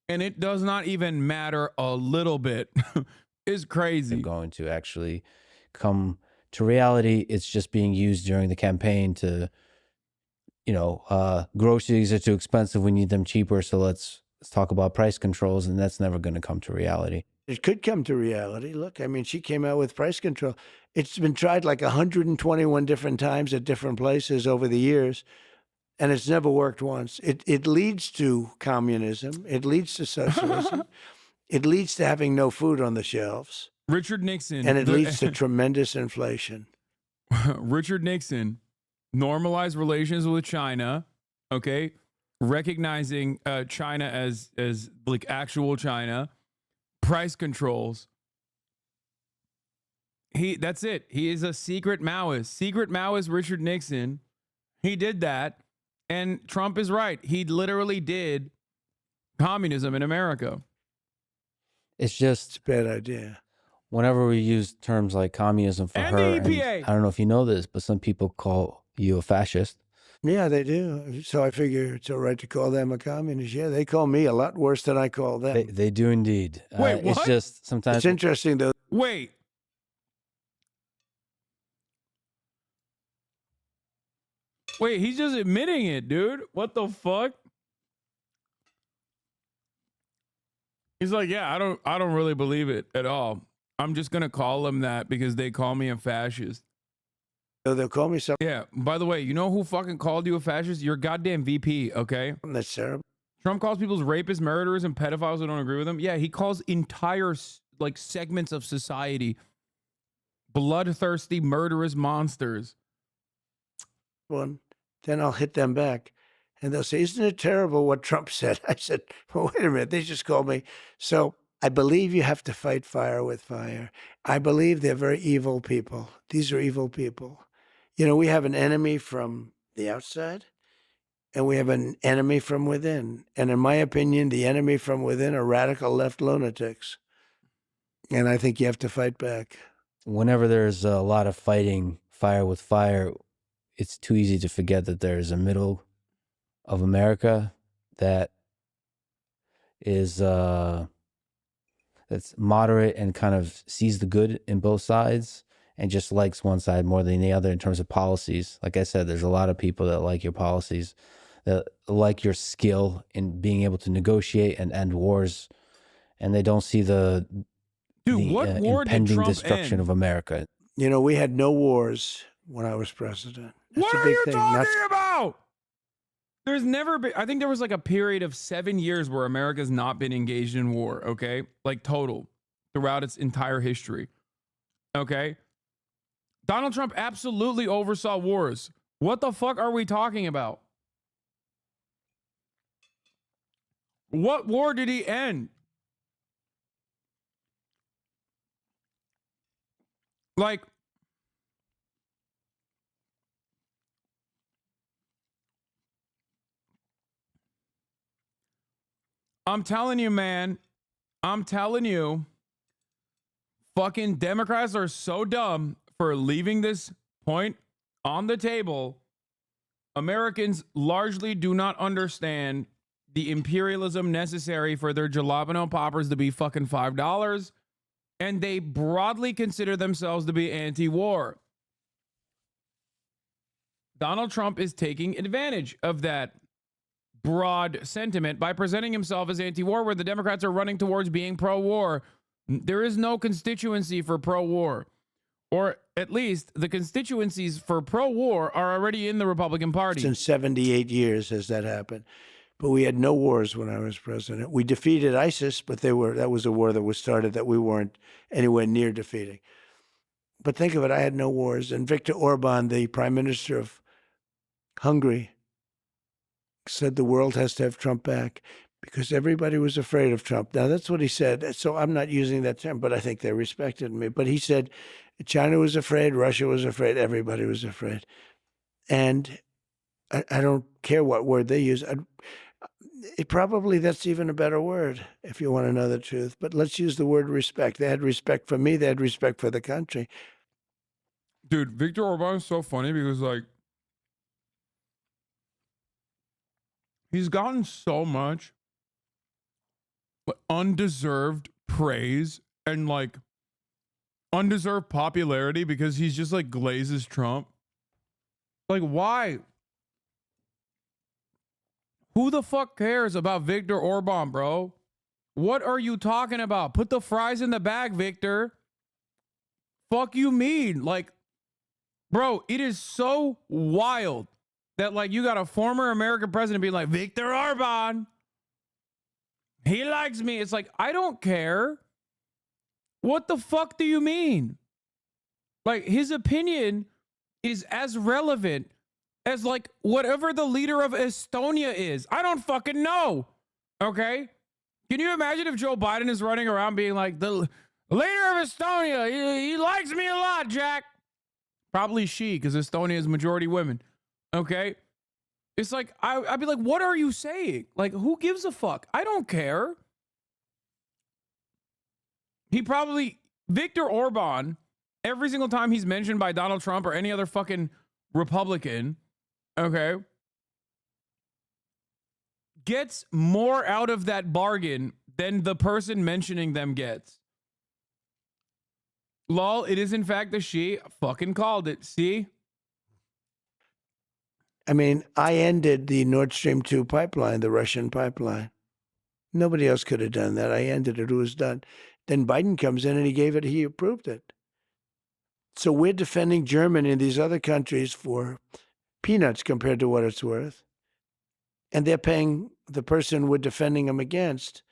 And it does not even matter a little bit. It's crazy. Going to actually come to reality. It's just being used during the campaign to, you know, groceries are too expensive. We need them cheaper. So let's talk about price controls. And that's never going to come to reality. It could come to reality. Look, I mean, she came out with price control. It's been tried like 121 different times at different places over the years, and it's never worked once. It leads to communism. It leads to socialism. It leads to having no food on the shelves. Richard Nixon. And it leads to tremendous inflation. Richard Nixon normalized relations with China, okay? Recognizing China as like actual China. Price controls. That's it. He is a secret Maoist. Secret Maoist Richard Nixon. He did that. And Trump is right. He literally did communism in America. It's just a bad idea. Whenever we use terms like communism for And her, the EPA. and I don't know if you know this, but some people call you a fascist. Yeah, they do. So I figure it's all right to call them a communist. Yeah, they call me a lot worse than I call them. They do indeed. Wait, what? It's just sometimes. It's interesting, though. Wait. Wait, he's just admitting it, dude. What the fuck? He's like, yeah, I don't really believe it at all. I'm just gonna call them that because they call me a fascist. So they'll call me something. Yeah. By the way, you know who fucking called you a fascist? Your goddamn VP. Okay. That's terrible. Trump calls people rapists, murderers, and pedophiles who don't agree with him. Yeah, he calls entire like segments of society. Bloodthirsty, murderous monsters. One, then I'll hit them back. And they'll say, isn't it terrible what Trump said? I said, well, wait a minute. They just called me. So I believe you have to fight fire with fire. I believe they're very evil people. These are evil people. You know, we have an enemy from the outside and we have an enemy from within. And in my opinion, the enemy from within are radical left lunatics. And I think you have to fight back. Whenever there's a lot of fighting fire with fire, it's too easy to forget that there's a middle of America that is that's moderate and kind of sees the good in both sides and just likes one side more than the other in terms of policies. Like I said, there's a lot of people that like your policies, that like your skill in being able to negotiate and end wars, and they don't see the what war did impending Trump destruction end? of America. You know, we had no wars when I was president. That's What a are big you thing. talking about? There's never been, I think there was like a period of 7 years where America's not been engaged in war, okay? Like total, throughout its entire history, okay? Donald Trump absolutely oversaw wars. What the fuck are we talking about? What war did he end? Like, I'm telling you, man. I'm telling you. Fucking Democrats are so dumb for leaving this point on the table. Americans largely do not understand the imperialism necessary for their jalapeno poppers to be fucking $5. And they broadly consider themselves to be anti-war. Donald Trump is taking advantage of that broad sentiment by presenting himself as anti-war, where the Democrats are running towards being pro-war. There is no constituency for pro-war, or at least the constituencies for pro-war are already in the Republican Party. In 78 years has that happened. But we had no wars when I was president. We defeated ISIS, but that was a war that was started that we weren't anywhere near defeating. But think of it, I had no wars. And Viktor Orban, the prime minister of Hungary, said the world has to have Trump back because everybody was afraid of Trump. Now, that's what he said. So I'm not using that term, but I think they respected me. But he said China was afraid, Russia was afraid, everybody was afraid. And I don't care what word they use. Probably that's even a better word if you want to know the truth. But let's use the word respect. They had respect for me. They had respect for the country. Dude, Viktor Orban is so funny because, like, he's gotten so much undeserved praise and, like, undeserved popularity because he's just, like, glazes Trump. Like, why? Who the fuck cares about Viktor Orban, bro? What are you talking about? Put the fries in the bag, Victor. Fuck you mean? Like, bro, it is so wild that, like, you got a former American president being like, Viktor Orban, he likes me. It's like, I don't care. What the fuck do you mean? Like, his opinion is as relevant as, like, whatever the leader of Estonia is. I don't fucking know. Okay? Can you imagine if Joe Biden is running around being like, the leader of Estonia, he likes me a lot, Jack. Probably she, because Estonia is majority women. Okay? It's like, I'd be like, what are you saying? Like, who gives a fuck? I don't care. Viktor Orban, every single time he's mentioned by Donald Trump or any other fucking Republican, okay, gets more out of that bargain than the person mentioning them gets. Lol, it is in fact a she. Fucking called it. See? I mean, I ended the Nord Stream 2 pipeline, the Russian pipeline. Nobody else could have done that. I ended it. It was done. Then Biden comes in and he approved it. So we're defending Germany and these other countries for peanuts compared to what it's worth. And they're paying the person we're defending them against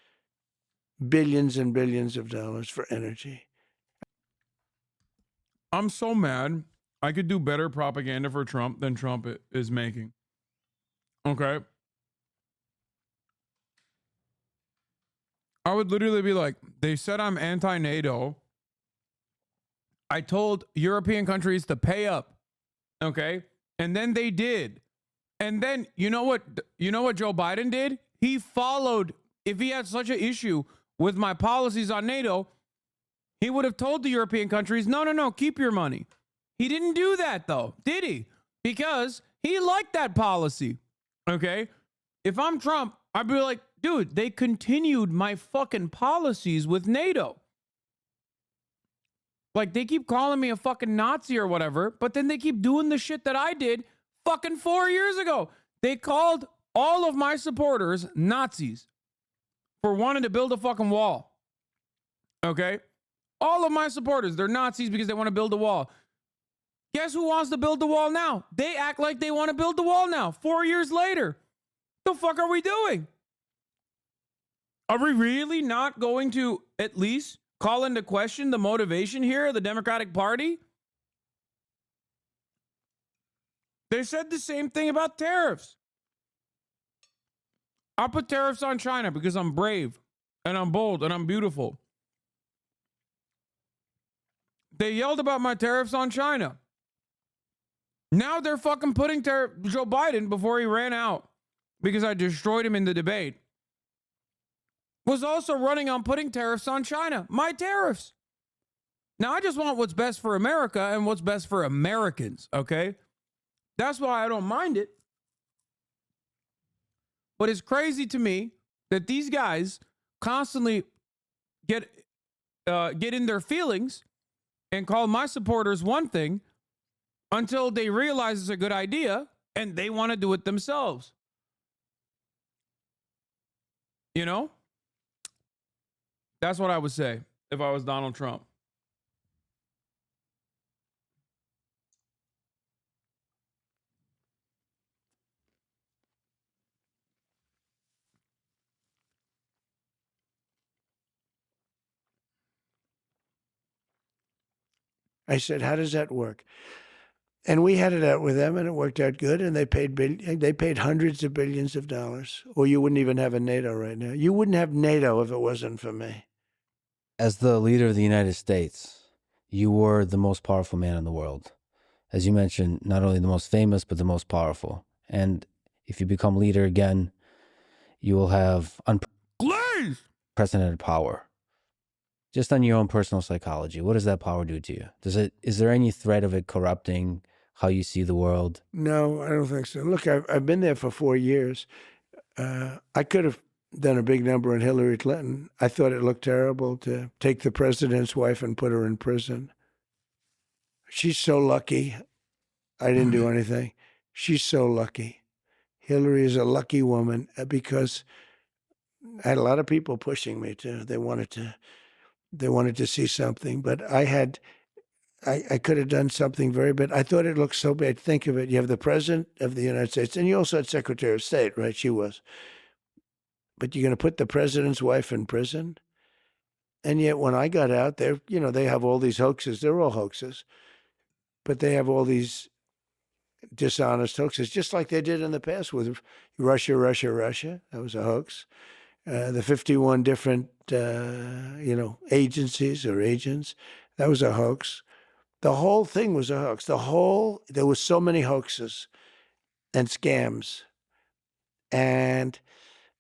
billions and billions of dollars for energy. I'm so mad. I could do better propaganda for Trump than Trump is making. Okay. I would literally be like, they said I'm anti-NATO. I told European countries to pay up. Okay. And then they did. And then you know what Joe Biden did? He followed. If he had such an issue with my policies on NATO, he would have told the European countries, no, keep your money. He didn't do that though, did he? Because he liked that policy. Okay. If I'm Trump, I'd be like, dude, they continued my fucking policies with NATO. Like, they keep calling me a fucking Nazi or whatever, but then they keep doing the shit that I did fucking 4 years ago. They called all of my supporters Nazis for wanting to build a fucking wall. Okay? All of my supporters, they're Nazis because they want to build a wall. Guess who wants to build the wall now? They act like they want to build the wall now, 4 years later. The fuck are we doing? Are we really not going to at least call into question the motivation here of the Democratic Party? They said the same thing about tariffs. I put tariffs on China because I'm brave and I'm bold and I'm beautiful. They yelled about my tariffs on China. Now they're fucking putting Joe Biden, before he ran out because I destroyed him in the debate, was also running on putting tariffs on China. My tariffs. Now, I just want what's best for America and what's best for Americans, okay? That's why I don't mind it. But it's crazy to me that these guys constantly get in their feelings and call my supporters one thing until they realize it's a good idea and they want to do it themselves. You know? That's what I would say if I was Donald Trump. I said, how does that work? And we had it out with them, and it worked out good. And they paid hundreds of billions of dollars, or you wouldn't even have a NATO right now. You wouldn't have NATO if it wasn't for me. As the leader of the United States, you were the most powerful man in the world. As you mentioned, not only the most famous, but the most powerful. And if you become leader again, you will have unprecedented power. Just on your own personal psychology, what does that power do to you? Is there any threat of it corrupting how you see the world? No, I don't think so. Look, I've been there for 4 years. I could have done a big number on Hillary Clinton. I thought it looked terrible to take the president's wife and put her in prison. She's so lucky. I didn't do anything. She's so lucky. Hillary is a lucky woman because I had a lot of people pushing me too. They wanted to see something, but I could have done something very bad. I thought it looked so bad. Think of it. You have the president of the United States, and you also had Secretary of State, right? She was. But you're going to put the president's wife in prison? And yet when I got out there, they have all these hoaxes. They're all hoaxes. But they have all these dishonest hoaxes, just like they did in the past with Russia. That was a hoax. The 51 different, agencies or agents, that was a hoax. The whole thing was a hoax. There was so many hoaxes and scams.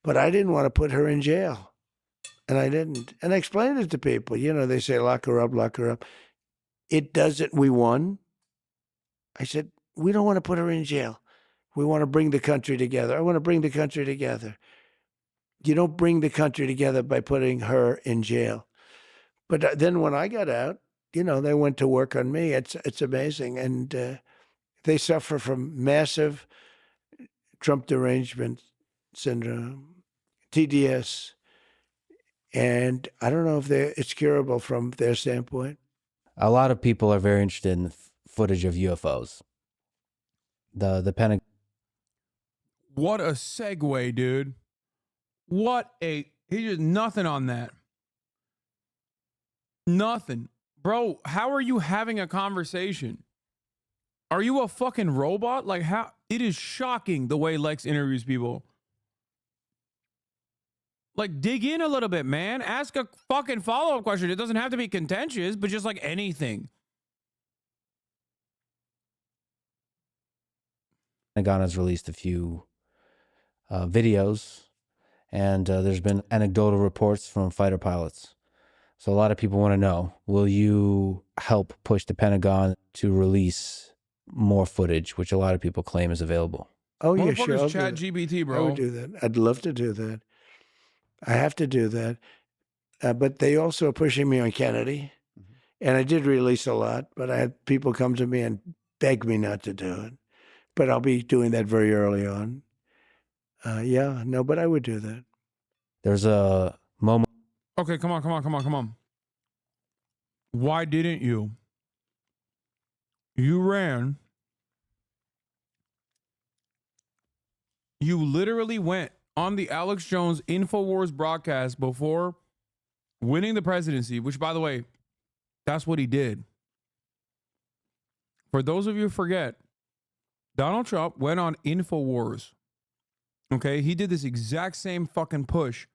But I didn't want to put her in jail. And I didn't. And I explained it to people. They say, lock her up. It doesn't. We won. I said, we don't want to put her in jail. We want to bring the country together. I want to bring the country together. You don't bring the country together by putting her in jail. But then when I got out, they went to work on me. It's amazing. And they suffer from massive Trump derangement syndrome, TDS. And I don't know if it's curable from their standpoint. A lot of people are very interested in footage of UFOs. The Pentagon. What a segue, dude. He did nothing on that. Nothing. Bro, how are you having a conversation? Are you a fucking robot? Like, how? It is shocking the way Lex interviews people. Like, dig in a little bit, man. Ask a fucking follow-up question. It doesn't have to be contentious, but just like anything. Pentagon has released a few videos, and there's been anecdotal reports from fighter pilots. So a lot of people want to know, will you help push the Pentagon to release more footage, which a lot of people claim is available? Oh, yeah, sure. Motherfuckers chat GBT, bro. I would do that. I'd love to do that. I have to do that. But they also are pushing me on Kennedy. And I did release a lot, but I had people come to me and beg me not to do it. But I'll be doing that very early on. But I would do that. There's a moment. Okay, come on. Why didn't you? You ran. You literally went on the Alex Jones InfoWars broadcast before winning the presidency, which, by the way, that's what he did. For those of you who forget, Donald Trump went on InfoWars. Okay, he did this exact same fucking push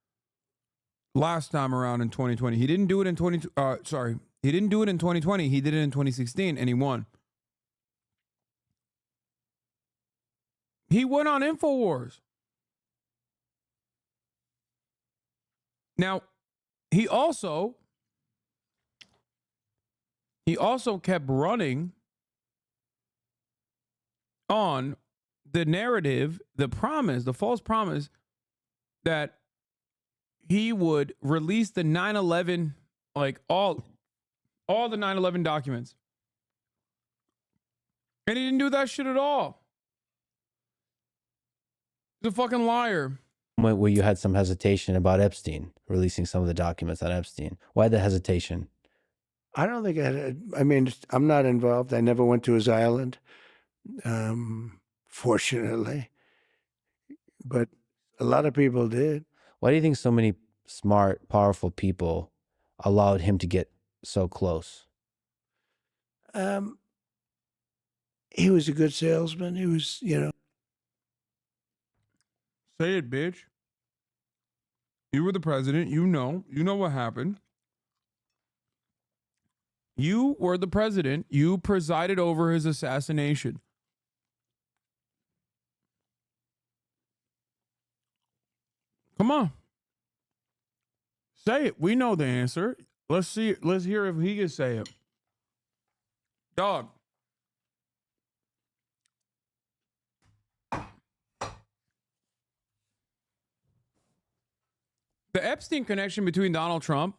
last time around in 2020. He didn't do it in He didn't do it in 2020. He did it in 2016 and he won. He went on InfoWars. Now, he also kept running on the narrative, the promise, the false promise that he would release the 9/11, like all the 9/11 documents. And he didn't do that shit at all. He's a fucking liar. Where you had some hesitation about Epstein, releasing some of the documents on Epstein. Why the hesitation? I don't think I'm not involved. I never went to his island, fortunately. But a lot of people did. Why do you think so many smart, powerful people allowed him to get so close? He was a good salesman. He was, Say it, bitch. You were the president. You know what happened. You were the president. You presided over his assassination. Come on. Say it. We know the answer. Let's see. Let's hear if he can say it. Dog. The Epstein connection between Donald Trump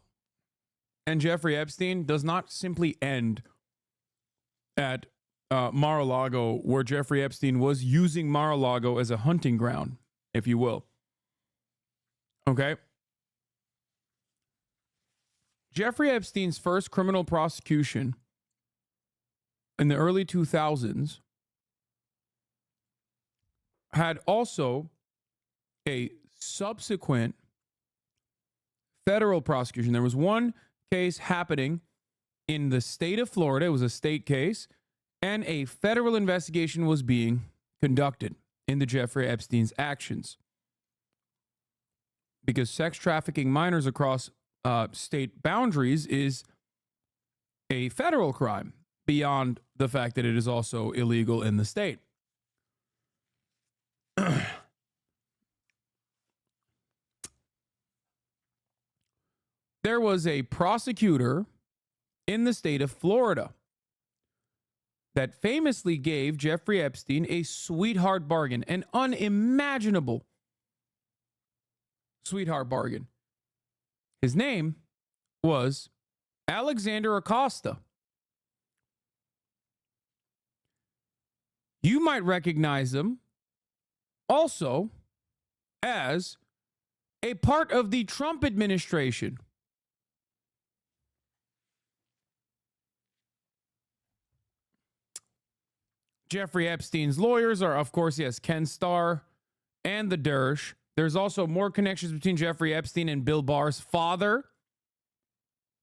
and Jeffrey Epstein does not simply end at Mar-a-Lago, where Jeffrey Epstein was using Mar-a-Lago as a hunting ground, if you will. Okay? Jeffrey Epstein's first criminal prosecution in the early 2000s had also a subsequent federal prosecution. There was one case happening in the state of Florida. It was a state case, and a federal investigation was being conducted into Jeffrey Epstein's actions. Because sex trafficking minors across state boundaries is a federal crime, beyond the fact that it is also illegal in the state. There was a prosecutor in the state of Florida that famously gave Jeffrey Epstein a sweetheart bargain, an unimaginable sweetheart bargain. His name was Alexander Acosta. You might recognize him also as a part of the Trump administration. Jeffrey Epstein's lawyers are, of course, yes, Ken Starr and the Dersh. There's also more connections between Jeffrey Epstein and Bill Barr's father,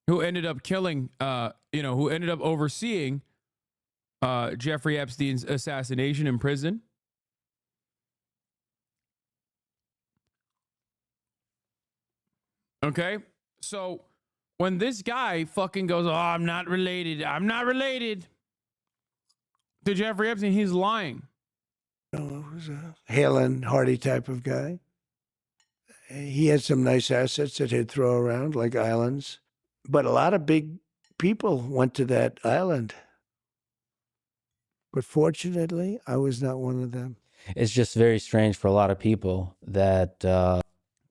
who ended up killing, who ended up overseeing Jeffrey Epstein's assassination in prison. Okay, so when this guy fucking goes, "Oh, I'm not related to Jeffrey Epstein," he's lying. Who's a hale and hearty type of guy. He had some nice assets that he'd throw around, like islands. But a lot of big people went to that island. But fortunately, I was not one of them. It's just very strange for a lot of people that.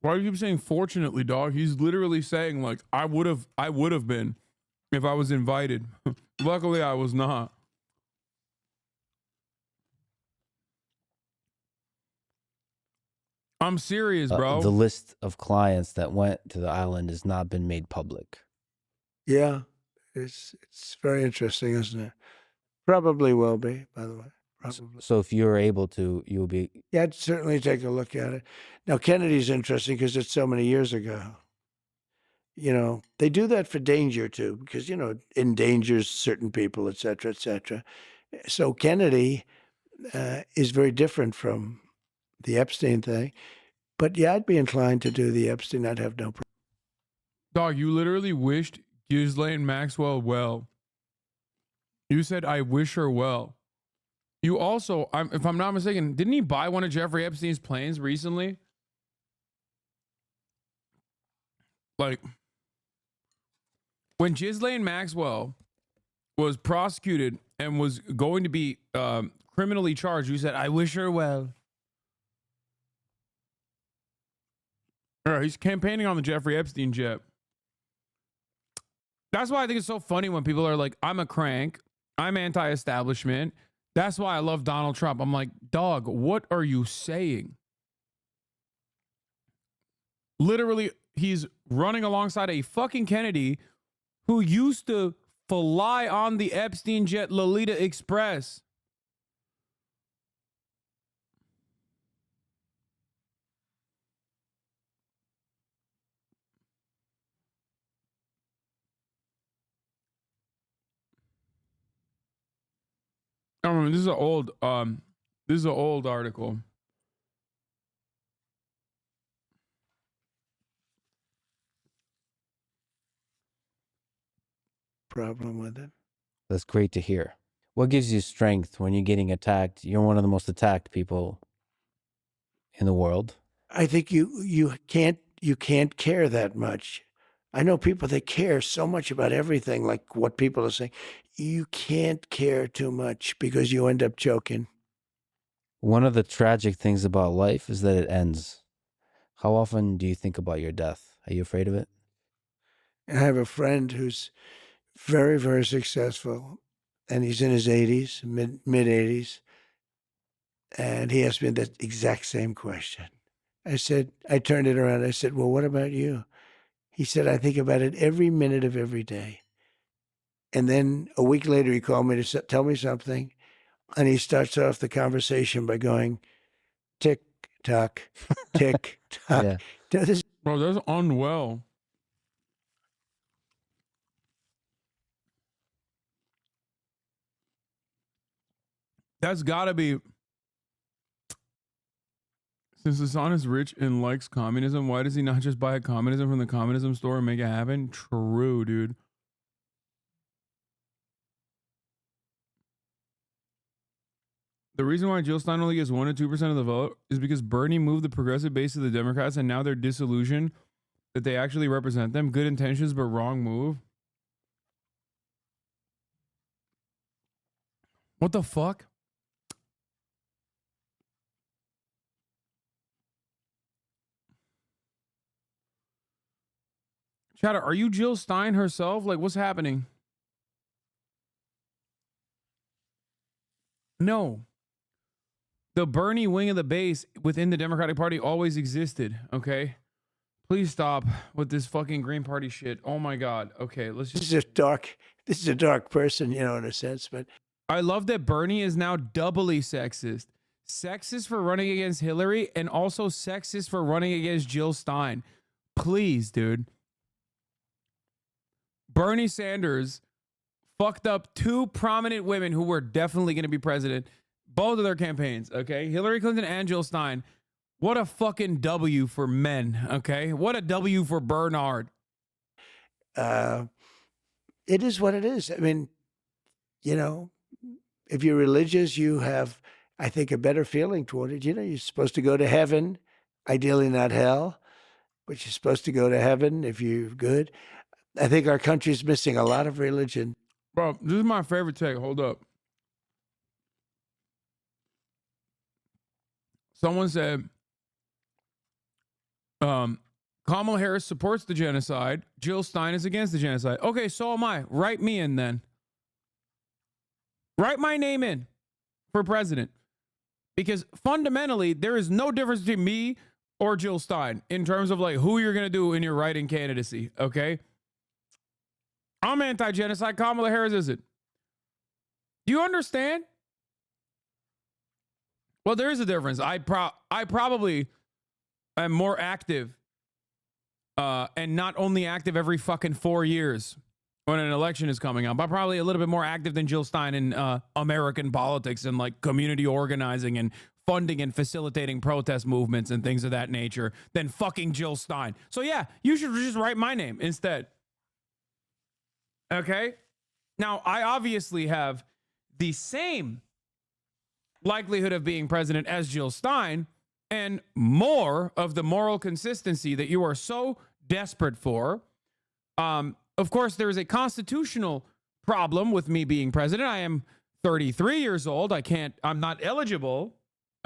Why do you keep saying "fortunately," dog? He's literally saying like, I would have been if I was invited. Luckily, I was not. I'm serious, bro. The list of clients that went to the island has not been made public. Yeah, it's very interesting, isn't it? Probably will be, by the way. Probably. So if you're able to, you'll be. Yeah, I'd certainly take a look at it. Now, Kennedy's interesting because it's so many years ago. You know, they do that for danger too, because, you know, it endangers certain people, et cetera, et cetera. So Kennedy is very different from the Epstein thing. But yeah, I'd be inclined to do the Epstein. I'd have no problem. Dog, you literally wished Ghislaine Maxwell well. You said, "I wish her well." You also, if I'm not mistaken, didn't he buy one of Jeffrey Epstein's planes recently? Like, when Ghislaine Maxwell was prosecuted and was going to be criminally charged, you said, "I wish her well." All right, he's campaigning on the Jeffrey Epstein jet. That's why I think it's so funny when people are like, "I'm a crank. I'm anti-establishment. That's why I love Donald Trump." I'm like, dog, what are you saying? Literally, he's running alongside a fucking Kennedy who used to fly on the Epstein jet Lolita Express. I remember this is an old article. Problem with it. That's great to hear. What gives you strength when you're getting attacked? You're one of the most attacked people in the world. I think you can't care that much. I know people that care so much about everything, like what people are saying. You can't care too much because you end up choking. One of the tragic things about life is that it ends. How often do you think about your death? Are you afraid of it? I have a friend who's very, very successful, and he's in his 80s, mid 80s, and he asked me that exact same question. I turned it around. I said, "Well, what about you?" He said, "I think about it every minute of every day." And then a week later, he called me to tell me something. And he starts off the conversation by going, tick, tock, tick, tock. Yeah. Bro, that's unwell. That's gotta be. Since Hasan is rich and likes communism, why does he not just buy a communism from the communism store and make it happen? True, dude. The reason why Jill Stein only gets 1 to 2% of the vote is because Bernie moved the progressive base of the Democrats, and now they're disillusioned that they actually represent them. Good intentions, but wrong move. What the fuck? Chatter, are you Jill Stein herself? Like, what's happening? No. The Bernie wing of the base within the Democratic Party always existed, okay? Please stop with this fucking Green Party shit. Oh my God. Okay, let's just... This is a dark person, you know, in a sense, but... I love that Bernie is now doubly sexist. Sexist for running against Hillary and also sexist for running against Jill Stein. Please, dude. Bernie Sanders fucked up two prominent women who were definitely going to be president, both of their campaigns, okay? Hillary Clinton and Jill Stein. What a fucking W for men, okay? What a W for Bernard. It is what it is. I mean, you know, if you're religious, you have, I think, a better feeling toward it. You know, you're supposed to go to heaven, ideally not hell, but you're supposed to go to heaven if you're good. I think our country's missing a lot of religion. Bro, this is my favorite take. Hold up. Someone said, Kamala Harris supports the genocide. Jill Stein is against the genocide. Okay, so am I. Write me in then. Write my name in for president. Because fundamentally, there is no difference between me or Jill Stein in terms of like who you're going to do in your writing candidacy, okay? I'm anti-genocide. Kamala Harris isn't. Do you understand? Well, there is a difference. I probably am more active and not only active every fucking 4 years when an election is coming up. I'm probably a little bit more active than Jill Stein in American politics and like community organizing and funding and facilitating protest movements and things of that nature than fucking Jill Stein. So yeah, you should just write my name instead. Okay? Now, I obviously have the same likelihood of being president as Jill Stein and more of the moral consistency that you are so desperate for. Of course, there is a constitutional problem with me being president. I am 33 years old. I'm not eligible.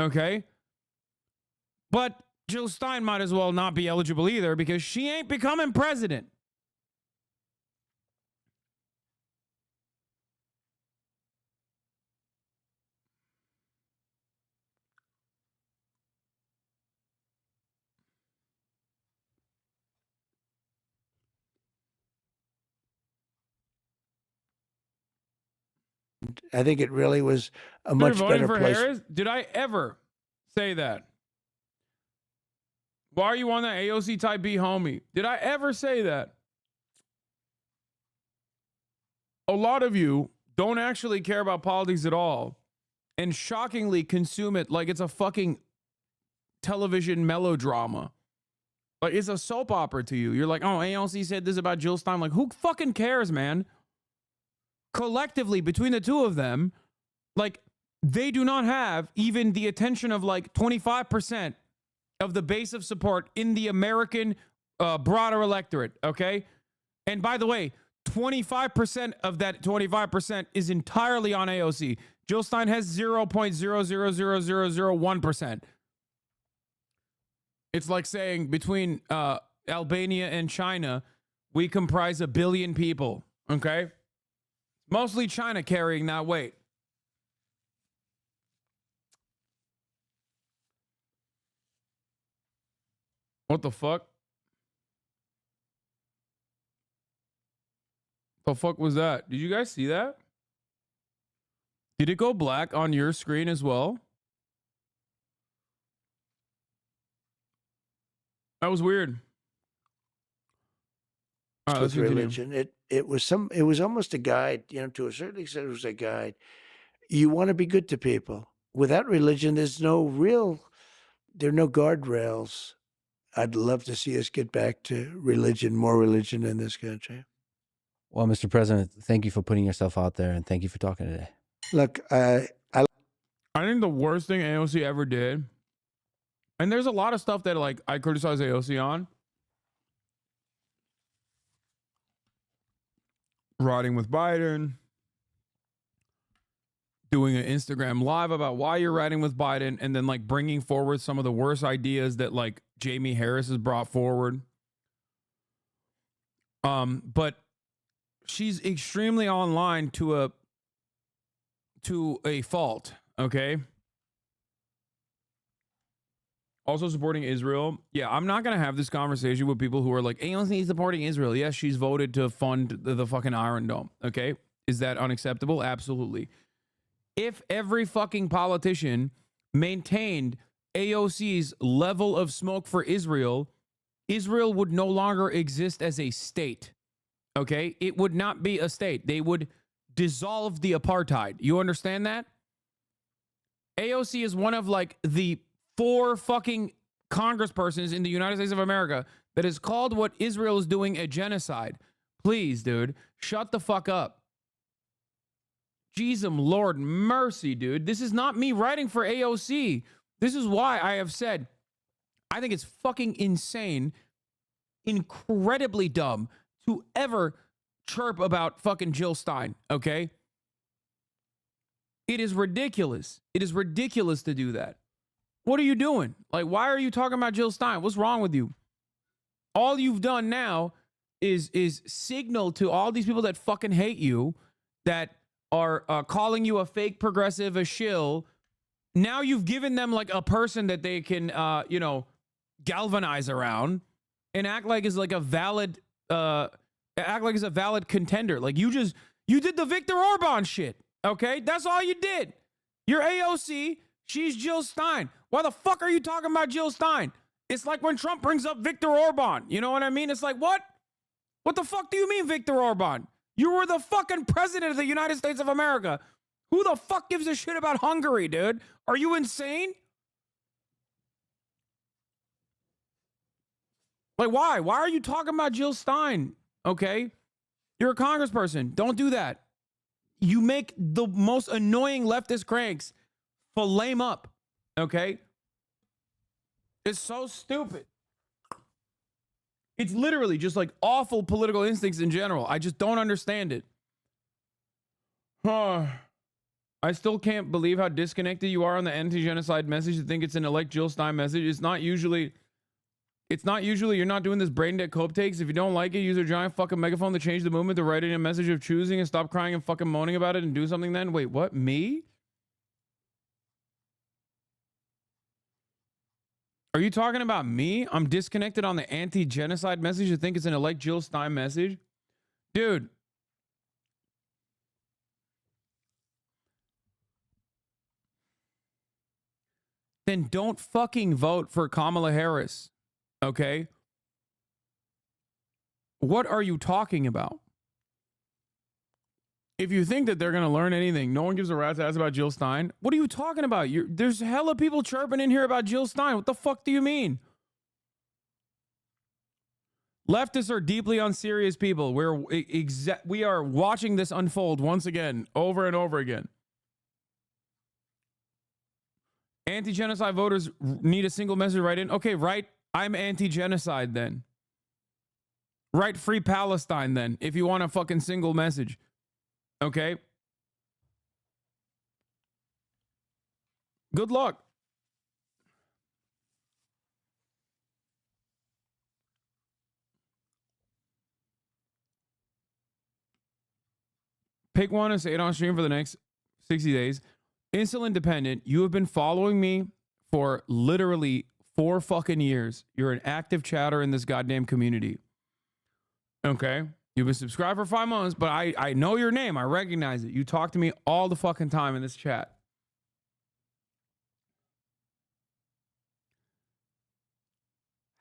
Okay. But Jill Stein might as well not be eligible either because she ain't becoming president. I think it really was a much better place. Harris? Did I ever say that? Why are you on that AOC type B, homie? Did I ever say that? A lot of you don't actually care about politics at all and shockingly consume it like it's a fucking television melodrama. Like it's a soap opera to you. You're like, oh, AOC said this about Jill Stein. Like, who fucking cares, man? Collectively, between the two of them, like, they do not have even the attention of like 25% of the base of support in the American broader electorate, okay? And by the way, 25% of that 25% is entirely on AOC. Jill Stein has 0.0000001%. It's like saying between Albania and China, we comprise 1 billion people, okay? Mostly China carrying that weight. What the fuck? The fuck was that? Did you guys see that? Did it go black on your screen as well? That was weird. All right, let's With continue. religion, it was almost a guide, you know, to a certain extent. It was a guide. You want to be good to people. Without religion, there are no guardrails. I'd love to see us get back to religion, more religion in this country. Well, Mr. President, thank you for putting yourself out there, and thank you for talking today. Look, I think the worst thing AOC ever did, and there's a lot of stuff that like I criticize AOC on. Riding with Biden, doing an Instagram live about why you're riding with Biden, and then like bringing forward some of the worst ideas that like Jamie Harris has brought forward. But she's extremely online to a fault, okay? Also supporting Israel. Yeah, I'm not going to have this conversation with people who are like, AOC is supporting Israel. Yes, she's voted to fund the fucking Iron Dome, okay? Is that unacceptable? Absolutely. If every fucking politician maintained AOC's level of smoke for Israel, Israel would no longer exist as a state, Okay? It would not be a state. They would dissolve the apartheid. You understand that? AOC is one of like the 4 fucking congresspersons in the United States of America that has called what Israel is doing a genocide. Please, dude, shut the fuck up. Jesus, Lord mercy, dude. This is not me writing for AOC. This is why I have said I think it's fucking insane, incredibly dumb to ever chirp about fucking Jill Stein, okay? It is ridiculous. It is ridiculous to do that. What are you doing? Like, why are you talking about Jill Stein? What's wrong with you? All you've done now is signal to all these people that fucking hate you, that are calling you a fake progressive, a shill. Now you've given them like a person that they can, you know, galvanize around and act like is like a valid, act like is a valid contender. Like you did the Viktor Orban shit. Okay, that's all you did. You're AOC. She's Jill Stein. Why the fuck are you talking about Jill Stein? It's like when Trump brings up Viktor Orban. You know what I mean? It's like, what? What the fuck do you mean, Viktor Orban? You were the fucking president of the United States of America. Who the fuck gives a shit about Hungary, dude? Are you insane? Like, why? Why are you talking about Jill Stein? Okay? You're a congressperson. Don't do that. You make the most annoying leftist cranks flame up. Okay? It's so stupid. It's literally just like awful political instincts in general. I just don't understand it. I still can't believe how disconnected you are on the anti-genocide message to think it's an elect Jill Stein message. It's not usually you're not doing this brain dead cope takes. If you don't like it, use a giant fucking megaphone to change the movement to write in a message of choosing and stop crying and fucking moaning about it and do something then. Wait, what? Me? Are you talking about me? I'm disconnected on the anti-genocide message to think it's an elect Jill Stein message? Dude. Then don't fucking vote for Kamala Harris. Okay? What are you talking about? If you think that they're going to learn anything, no one gives a rat's ass about Jill Stein. What are you talking about? There's hella people chirping in here about Jill Stein. What the fuck do you mean? Leftists are deeply unserious people. We are watching this unfold once again, over and over again. Anti-genocide voters need a single message right in. Okay, right. I'm anti-genocide then. Write free Palestine then, if you want a fucking single message. Okay? Good luck. Pick one and say it on stream for the next 60 days. Insulin dependent. You have been following me for literally 4 fucking years. You're an active chatter in this goddamn community. Okay? You've been subscribed for 5 months, but I know your name. I recognize it. You talk to me all the fucking time in this chat.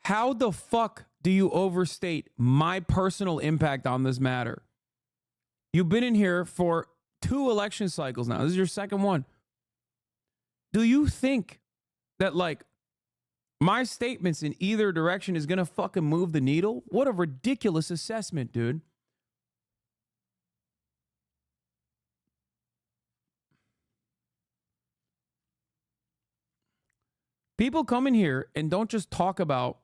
How the fuck do you overstate my personal impact on this matter? You've been in here for 2 election cycles now. This is your second one. Do you think that, like, my statements in either direction is going to fucking move the needle? What a ridiculous assessment, dude. People come in here and don't just talk about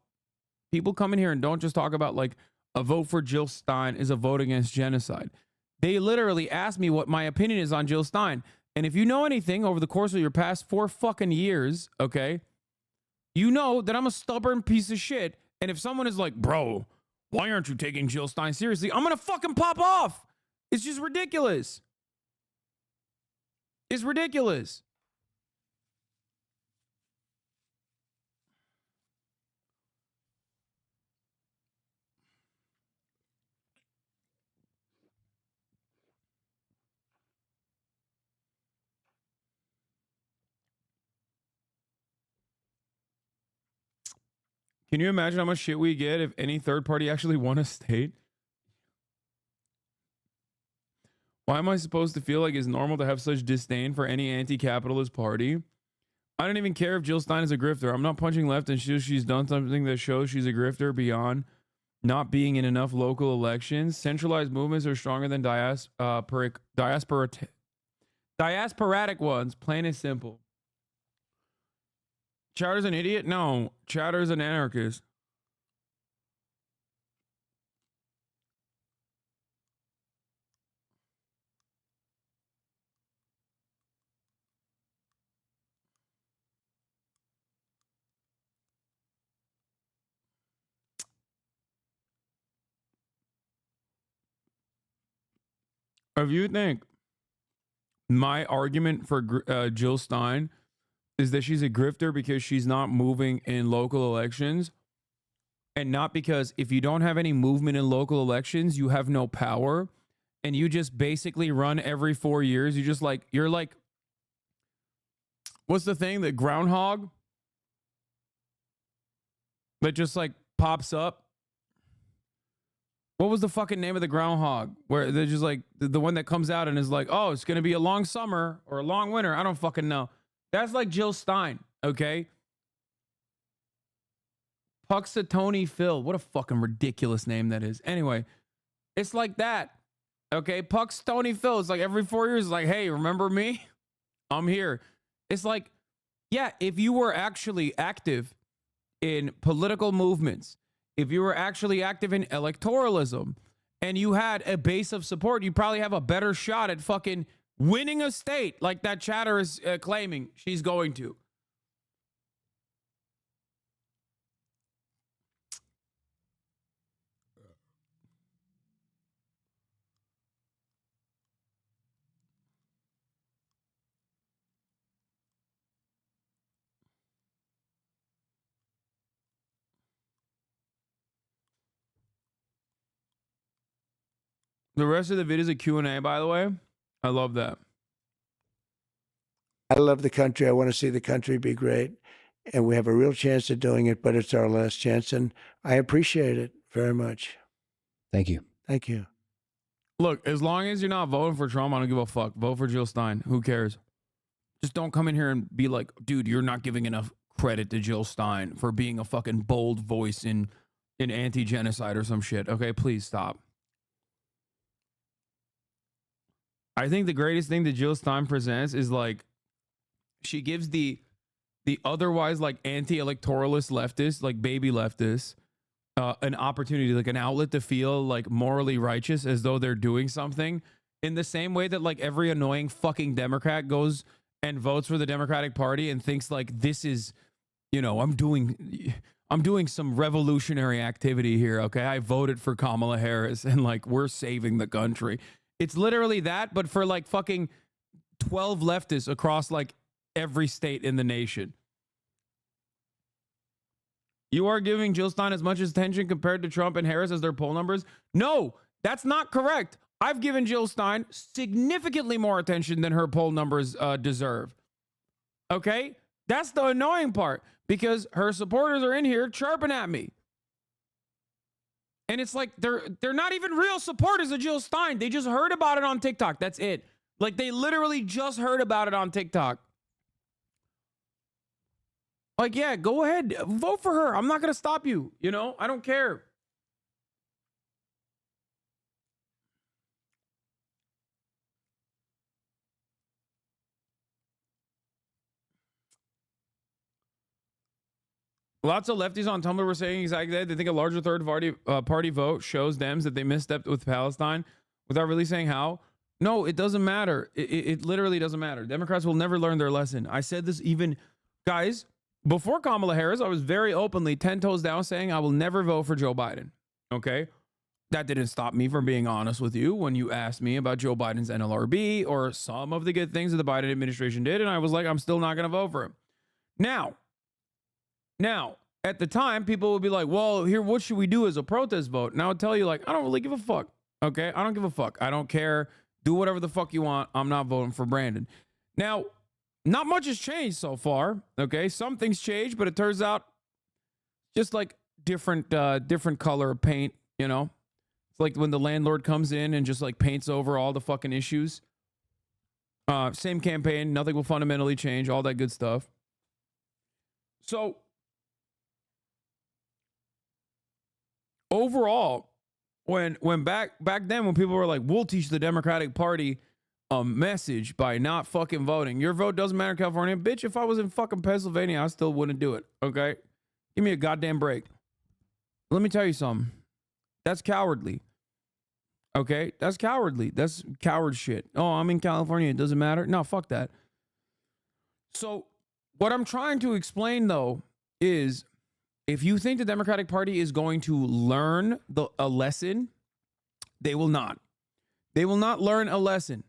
like a vote for Jill Stein is a vote against genocide. They literally ask me what my opinion is on Jill Stein. And if you know anything over the course of your past 4 fucking years, okay, you know that I'm a stubborn piece of shit. And if someone is like, bro, why aren't you taking Jill Stein seriously? I'm going to fucking pop off. It's just ridiculous. It's ridiculous. Can you imagine how much shit we get if any third party actually won a state? Why am I supposed to feel like it's normal to have such disdain for any anti-capitalist party? I don't even care if Jill Stein is a grifter. I'm not punching left and she's done something that shows she's a grifter beyond not being in enough local elections. Centralized movements are stronger than diasporatic ones, plain and simple. Chowder's an idiot? No, Chowder's an anarchist. If you think my argument for Jill Stein is that she's a grifter because she's not moving in local elections, and not because if you don't have any movement in local elections, you have no power, and you just basically run every 4 years, you're like, what's the thing, the groundhog that just like pops up? What was the fucking name of the groundhog? Where they're just like the one that comes out and is like, oh, it's going to be a long summer or a long winter. I don't fucking know. That's like Jill Stein, okay? Puxatony Phil. What a fucking ridiculous name that is. Anyway, it's like that, okay? Puxatony Phil. It's like every 4 years, it's like, hey, remember me? I'm here. It's like, yeah, if you were actually active in political movements, if you were actually active in electoralism and you had a base of support, you probably have a better shot at fucking winning a state like that chatter is claiming she's going to. The rest of the video is a Q&A, by the way. I love that. I love the country. I want to see the country be great. And we have a real chance of doing it, but it's our last chance. And I appreciate it very much. Thank you. Thank you. Look, as long as you're not voting for Trump, I don't give a fuck. Vote for Jill Stein. Who cares? Just don't come in here and be like, dude, you're not giving enough credit to Jill Stein for being a fucking bold voice in anti-genocide or some shit. Okay, please stop. I think the greatest thing that Jill Stein presents is like, she gives the otherwise like anti-electoralist leftists, like baby leftists, an opportunity, like an outlet to feel like morally righteous as though they're doing something, in the same way that like every annoying fucking Democrat goes and votes for the Democratic Party and thinks like, this is, you know, I'm doing some revolutionary activity here. Okay, I voted for Kamala Harris and like we're saving the country. It's literally that, but for like fucking 12 leftists across like every state in the nation. You are giving Jill Stein as much attention compared to Trump and Harris as their poll numbers? No, that's not correct. I've given Jill Stein significantly more attention than her poll numbers deserve. Okay? That's the annoying part, because her supporters are in here chirping at me. And it's like they're not even real supporters of Jill Stein. They just heard about it on TikTok. That's it. Like they literally just heard about it on TikTok. Like, yeah, go ahead. Vote for her. I'm not going to stop you. You know, I don't care. Lots of lefties on Tumblr were saying exactly that. They think a larger third party vote shows Dems that they misstepped with Palestine without really saying how. No, it doesn't matter. It literally doesn't matter. Democrats will never learn their lesson. I said this even, guys, before Kamala Harris, I was very openly 10 toes down saying I will never vote for Joe Biden. Okay? That didn't stop me from being honest with you when you asked me about Joe Biden's NLRB or some of the good things that the Biden administration did. And I was like, I'm still not going to vote for him. Now, at the time, people would be like, well, here, what should we do as a protest vote? And I would tell you, like, I don't really give a fuck. Okay? I don't give a fuck. I don't care. Do whatever the fuck you want. I'm not voting for Brandon. Now, not much has changed so far. Okay? Some things changed, but it turns out just like different color of paint, you know? It's like when the landlord comes in and just like paints over all the fucking issues. Same campaign, nothing will fundamentally change, all that good stuff. So overall, when back then when people were like, we'll teach the Democratic Party a message by not fucking voting. Your vote doesn't matter in California. Bitch, if I was in fucking Pennsylvania, I still wouldn't do it. Okay? Give me a goddamn break. Let me tell you something. That's cowardly. Okay? That's cowardly. That's coward shit. Oh, I'm in California. It doesn't matter. No, fuck that. So what I'm trying to explain though is if you think the Democratic Party is going to learn a lesson, they will not. They will not learn a lesson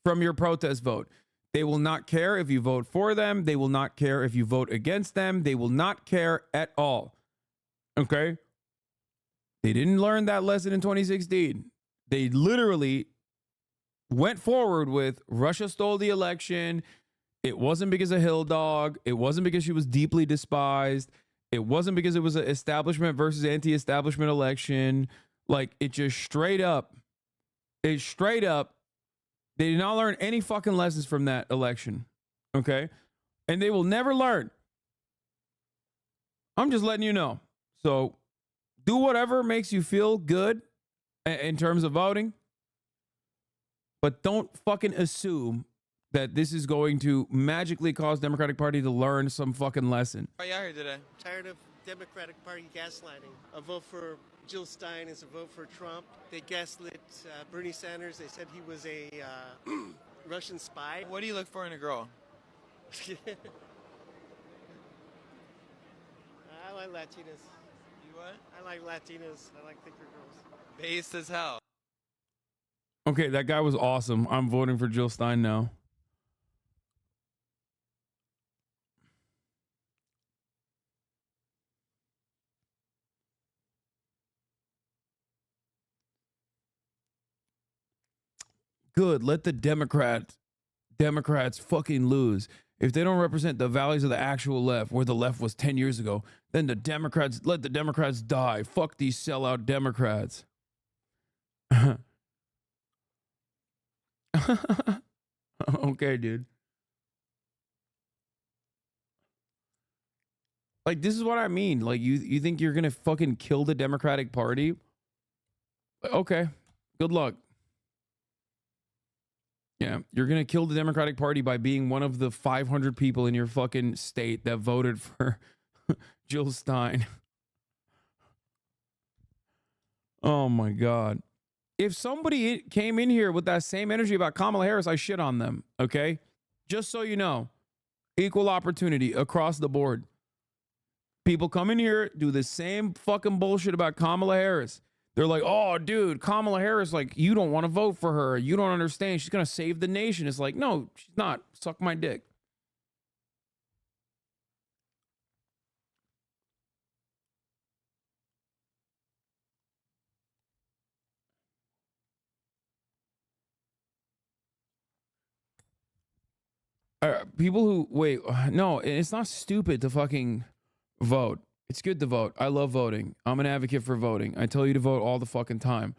from your protest vote. They will not care if you vote for them. They will not care if you vote against them. They will not care at all. Okay? They didn't learn that lesson in 2016. They literally went forward with Russia stole the election. It wasn't because of Hill Dog. It wasn't because she was deeply despised. It wasn't because it was an establishment versus anti-establishment election. Like, it just straight up, they did not learn any fucking lessons from that election. Okay? And they will never learn. I'm just letting you know. So do whatever makes you feel good in terms of voting. But don't fucking assume that this is going to magically cause Democratic Party to learn some fucking lesson. Why are you out here today? Tired of Democratic Party gaslighting. A vote for Jill Stein is a vote for Trump. They gaslit Bernie Sanders. They said he was a Russian spy. What do you look for in a girl? I like Latinas. You what? I like Latinas. I like thicker girls. Based as hell. Okay, that guy was awesome. I'm voting for Jill Stein now. Good. Let the Democrats fucking lose. If they don't represent the values of the actual left, where the left was 10 years ago, then let the Democrats die. Fuck these sellout Democrats. Okay, dude. Like, this is what I mean. Like, you think you're gonna fucking kill the Democratic Party? Okay. Good luck. Yeah, you're going to kill the Democratic Party by being one of the 500 people in your fucking state that voted for Jill Stein. Oh my God. If somebody came in here with that same energy about Kamala Harris, I shit on them, okay? Just so you know, equal opportunity across the board. People come in here, do the same fucking bullshit about Kamala Harris. They're like, oh, dude, Kamala Harris, like, you don't want to vote for her. You don't understand. She's going to save the nation. It's like, no, she's not. Suck my dick. People who, wait, no, it's not stupid to fucking vote. It's good to vote. I love voting. I'm an advocate for voting. I tell you to vote all the fucking time.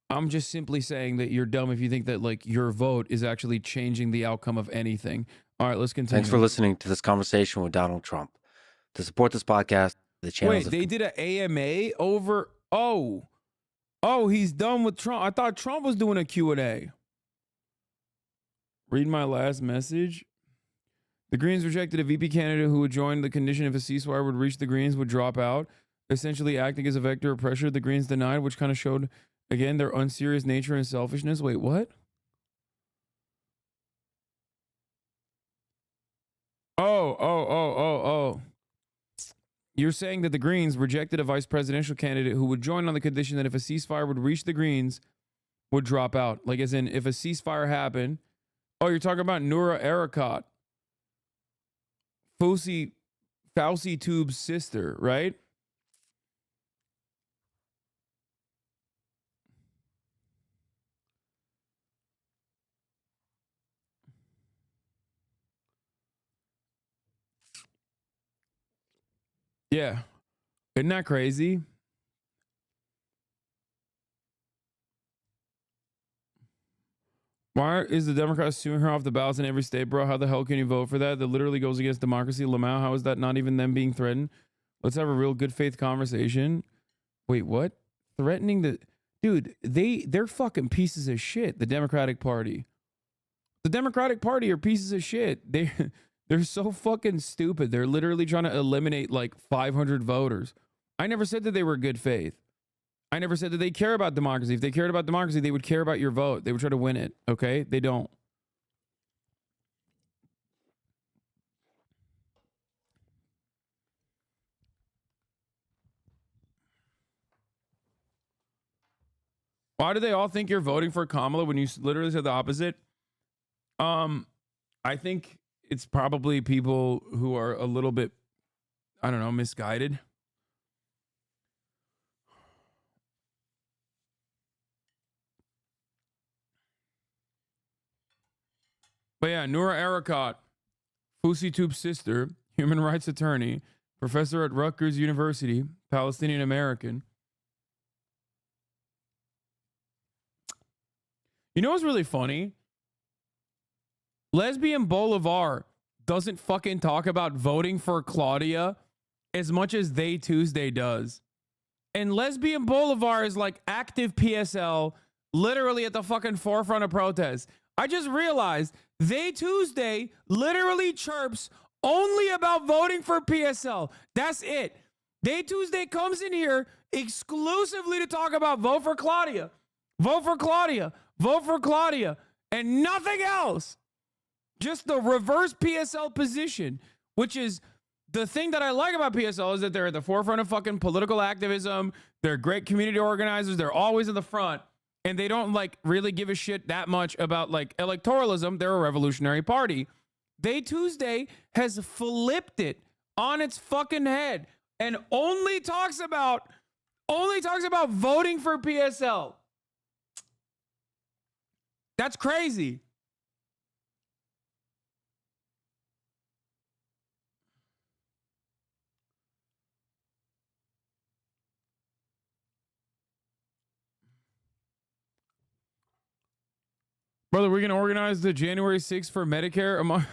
I'm just simply saying that you're dumb if you think that, like, your vote is actually changing the outcome of anything. All right, let's continue. Thanks for listening to this conversation with Donald Trump. To support this podcast, the channel. Wait, they did an AMA over? Oh, he's done with Trump. I thought Trump was doing a Q&A. Read my last message. The Greens rejected a VP candidate who would join the condition if a ceasefire would reach the Greens would drop out, essentially acting as a vector of pressure. The Greens denied, which kind of showed, again, their unserious nature and selfishness. Wait, what? Oh. You're saying that the Greens rejected a vice presidential candidate who would join on the condition that if a ceasefire would reach the Greens, would drop out. Like, as in, if a ceasefire happened. Oh, you're talking about Noura Erakat. Fauci Tube's sister, right? Yeah. Isn't that crazy? Why is the Democrats suing her off the ballots in every state, bro? How the hell can you vote for that? That literally goes against democracy. Lamau, how is that not even them being threatened? Let's have a real good faith conversation. Wait, what? Threatening the dude? They're fucking pieces of shit. The Democratic Party. The Democratic Party are pieces of shit. They're so fucking stupid. They're literally trying to eliminate like 500 voters. I never said that they were good faith. I never said that they care about democracy. If they cared about democracy, they would care about your vote. They would try to win it. Okay? They don't. Why do they all think you're voting for Kamala when you literally said the opposite? I think it's probably people who are a little bit, I don't know, misguided. But yeah, Noura Erakat, FusiTube's sister, human rights attorney, professor at Rutgers University, Palestinian American. You know what's really funny? Lesbian Bolivar doesn't fucking talk about voting for Claudia as much as They Tuesday does. And Lesbian Bolivar is like active PSL, literally at the fucking forefront of protests. I just realized They Tuesday literally chirps only about voting for PSL. That's it. They Tuesday comes in here exclusively to talk about vote for Claudia, vote for Claudia, vote for Claudia, and nothing else. Just the reverse PSL position, which is the thing that I like about PSL is that they're at the forefront of fucking political activism. They're great community organizers. They're always in the front. And they don't like really give a shit that much about like electoralism. They're a revolutionary party. They Tuesday has flipped it on its fucking head and only talks about voting for PSL. That's crazy. Brother, we're going to organize the January 6th for Medicare among...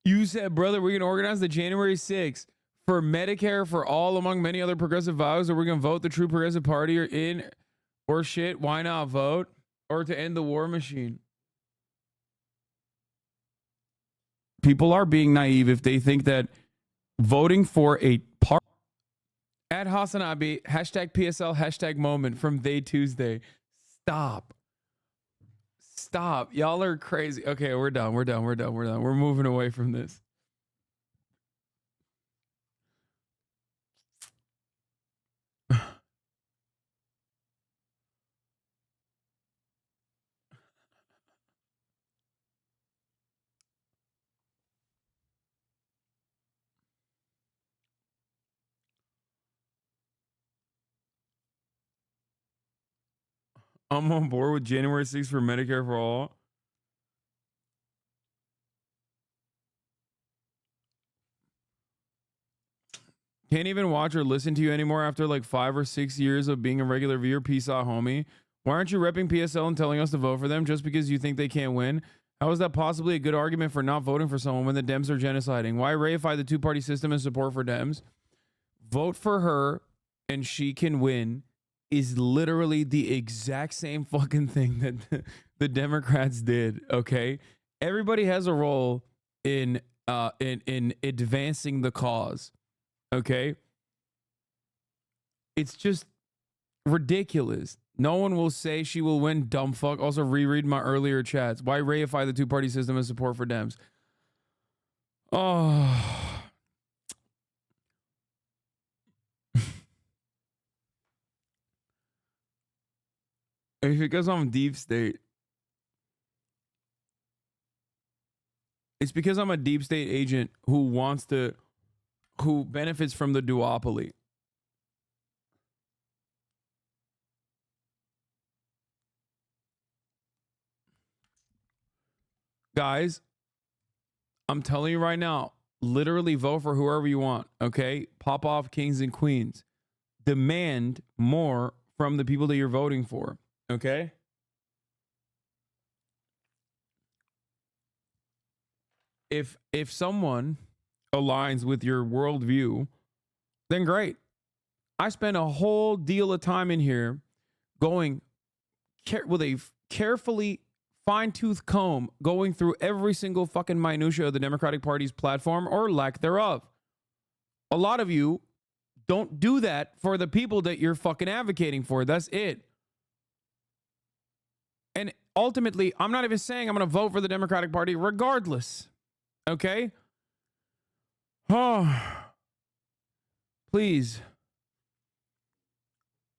You said, brother, we're going to organize the January 6th for Medicare for all among many other progressive values, or we're going to vote the true progressive party or in or shit. Why not vote? Or to end the war machine. People are being naive if they think that voting for a party. At Hasan Abi, hashtag PSL, hashtag moment from They Tuesday. Stop. Stop. Y'all are crazy. Okay, we're done. We're moving away from this. I'm on board with January 6th for Medicare for all. Can't even watch or listen to you anymore after like 5 or 6 years of being a regular viewer. Peace out, homie. Why aren't you repping PSL and telling us to vote for them just because you think they can't win? How is that possibly a good argument for not voting for someone when the Dems are genociding? Why reify the two-party system and support for Dems? Vote for her and she can win is literally the exact same fucking thing that the Democrats did, okay? Everybody has a role in advancing the cause, okay? It's just ridiculous. No one will say she will win, dumb fuck. Also, reread my earlier chats. Why reify the two-party system and support for Dems? Oh... It's because I'm deep state. It's because I'm a deep state agent who benefits from the duopoly. Guys, I'm telling you right now, literally vote for whoever you want, okay? Pop off kings and queens. Demand more from the people that you're voting for, okay? If someone aligns with your worldview, then great. I spent a whole deal of time in here going with a carefully fine-tooth comb, going through every single fucking minutia of the Democratic Party's platform or lack thereof. A lot of you don't do that for the people that you're fucking advocating for. That's it. And ultimately, I'm not even saying I'm going to vote for the Democratic Party regardless. Okay? Oh, please.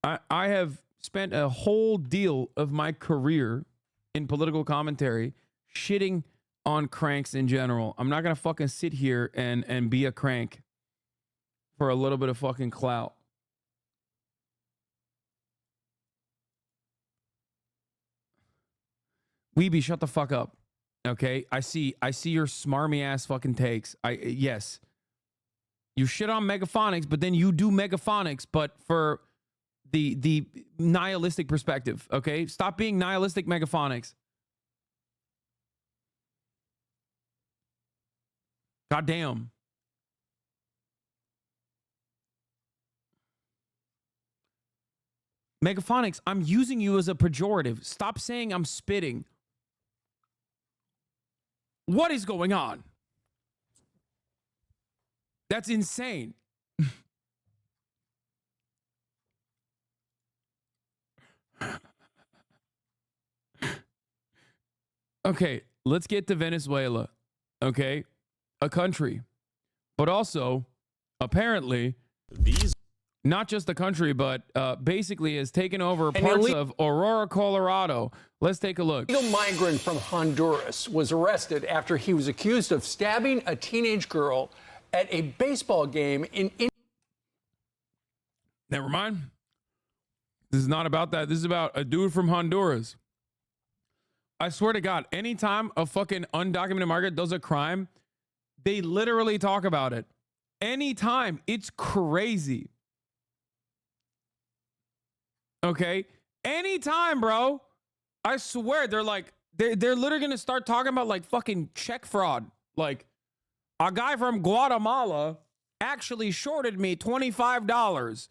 I have spent a whole deal of my career in political commentary shitting on cranks in general. I'm not going to fucking sit here and be a crank for a little bit of fucking clout. Weeby, shut the fuck up. Okay? I see your smarmy ass fucking takes. Yes. You shit on megaphonics, but then you do megaphonics, but for the nihilistic perspective, okay? Stop being nihilistic megaphonics. God damn. Megaphonics, I'm using you as a pejorative. Stop saying I'm spitting. What is going on? That's insane. Okay, let's get to Venezuela. Okay, a country, but also apparently not just the country, but basically has taken over parts of Aurora, Colorado. Let's take a look. A legal migrant from Honduras was arrested after he was accused of stabbing a teenage girl at a baseball game in Never mind. This is not about that. This is about a dude from Honduras. I swear to God, anytime a fucking undocumented migrant does a crime, they literally talk about it. Anytime. It's crazy. Okay? Anytime, bro. I swear, they're literally going to start talking about like fucking check fraud. Like, a guy from Guatemala actually shorted me $25.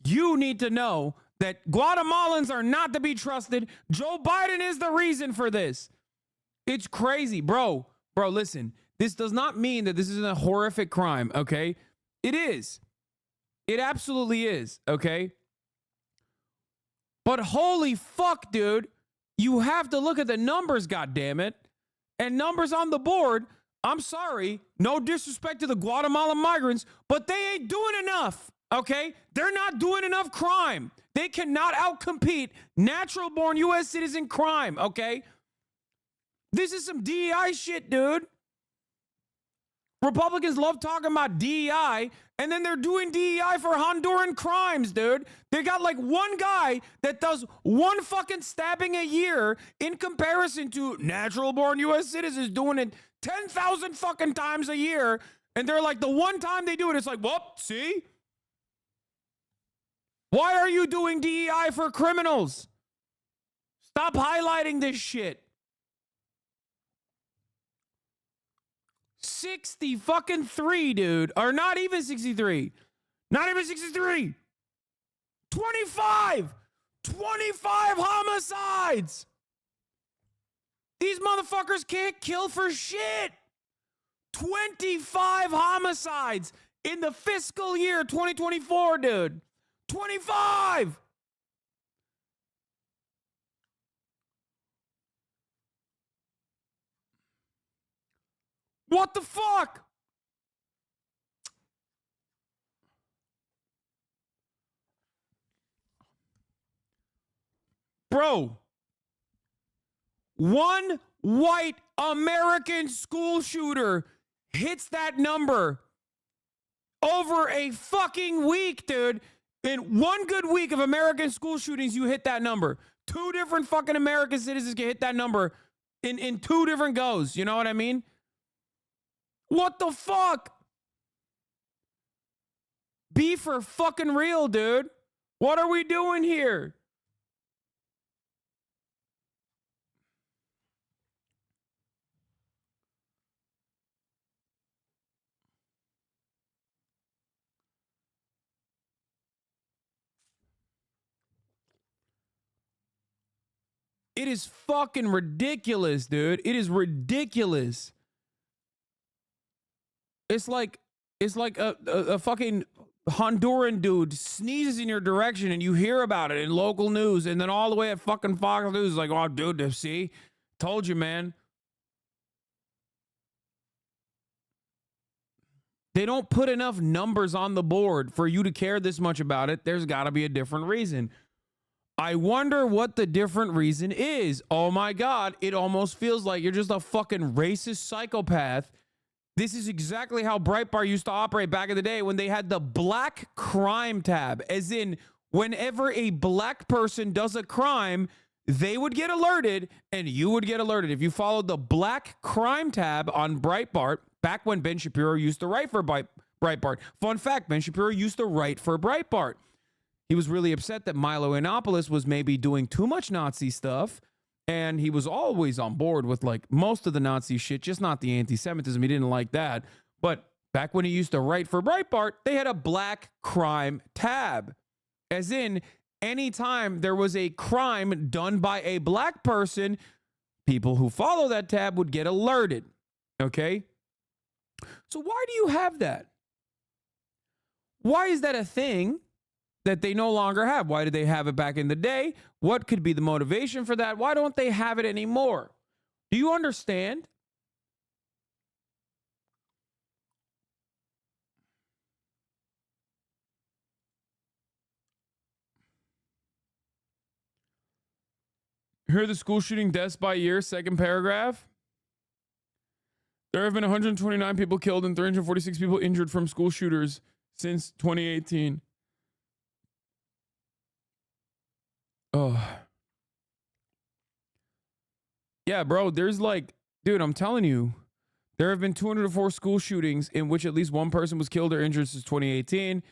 You need to know that Guatemalans are not to be trusted. Joe Biden is the reason for this. It's crazy, bro. Bro, listen. This does not mean that this isn't a horrific crime, okay? It is. It absolutely is, okay? But holy fuck, dude. You have to look at the numbers, goddammit. And numbers on the board. I'm sorry. No disrespect to the Guatemalan migrants, but they ain't doing enough, okay? They're not doing enough crime. They cannot outcompete natural-born U.S. citizen crime, okay? This is some DEI shit, dude. Republicans love talking about DEI, and then they're doing DEI for Honduran crimes, dude. They got like one guy that does one fucking stabbing a year in comparison to natural-born U.S. citizens doing it 10,000 fucking times a year, and they're like, the one time they do it, it's like, well, see? Why are you doing DEI for criminals? Stop highlighting this shit. 60 fucking 3, dude. Or not even 63. Not even 63. 25 homicides. These motherfuckers can't kill for shit. 25 homicides in the fiscal year 2024, dude. 25. What the fuck? Bro. One white American school shooter hits that number over a fucking week, dude. In one good week of American school shootings, you hit that number. 2 different fucking American citizens can hit that number in 2 different goes. You know what I mean? What the fuck? Be for fucking real, dude. What are we doing here? It is fucking ridiculous, dude. It is ridiculous. It's like a fucking Honduran dude sneezes in your direction and you hear about it in local news, and then all the way at fucking Fox News is like, oh, dude, see? Told you, man. They don't put enough numbers on the board for you to care this much about it. There's got to be a different reason. I wonder what the different reason is. Oh my God, it almost feels like you're just a fucking racist psychopath. This is exactly how Breitbart used to operate back in the day when they had the black crime tab. As in, whenever a black person does a crime, they would get alerted and you would get alerted. If you followed the black crime tab on Breitbart, back when Ben Shapiro used to write for Breitbart. Fun fact, Ben Shapiro used to write for Breitbart. He was really upset that Milo Yiannopoulos was maybe doing too much Nazi stuff, and he was always on board with like most of the Nazi shit, just not the anti-Semitism. He didn't like that. But back when he used to write for Breitbart, they had a black crime tab. As in, anytime there was a crime done by a black person, people who follow that tab would get alerted. Okay? So why do you have that? Why is that a thing that they no longer have? Why did they have it back in the day? What could be the motivation for that? Why don't they have it anymore? Do you understand? Here are the school shooting deaths by year, second paragraph. There have been 129 people killed and 346 people injured from school shooters since 2018. Oh. Yeah, bro, there's like, dude, I'm telling you, there have been 204 school shootings in which at least one person was killed or injured since 2018.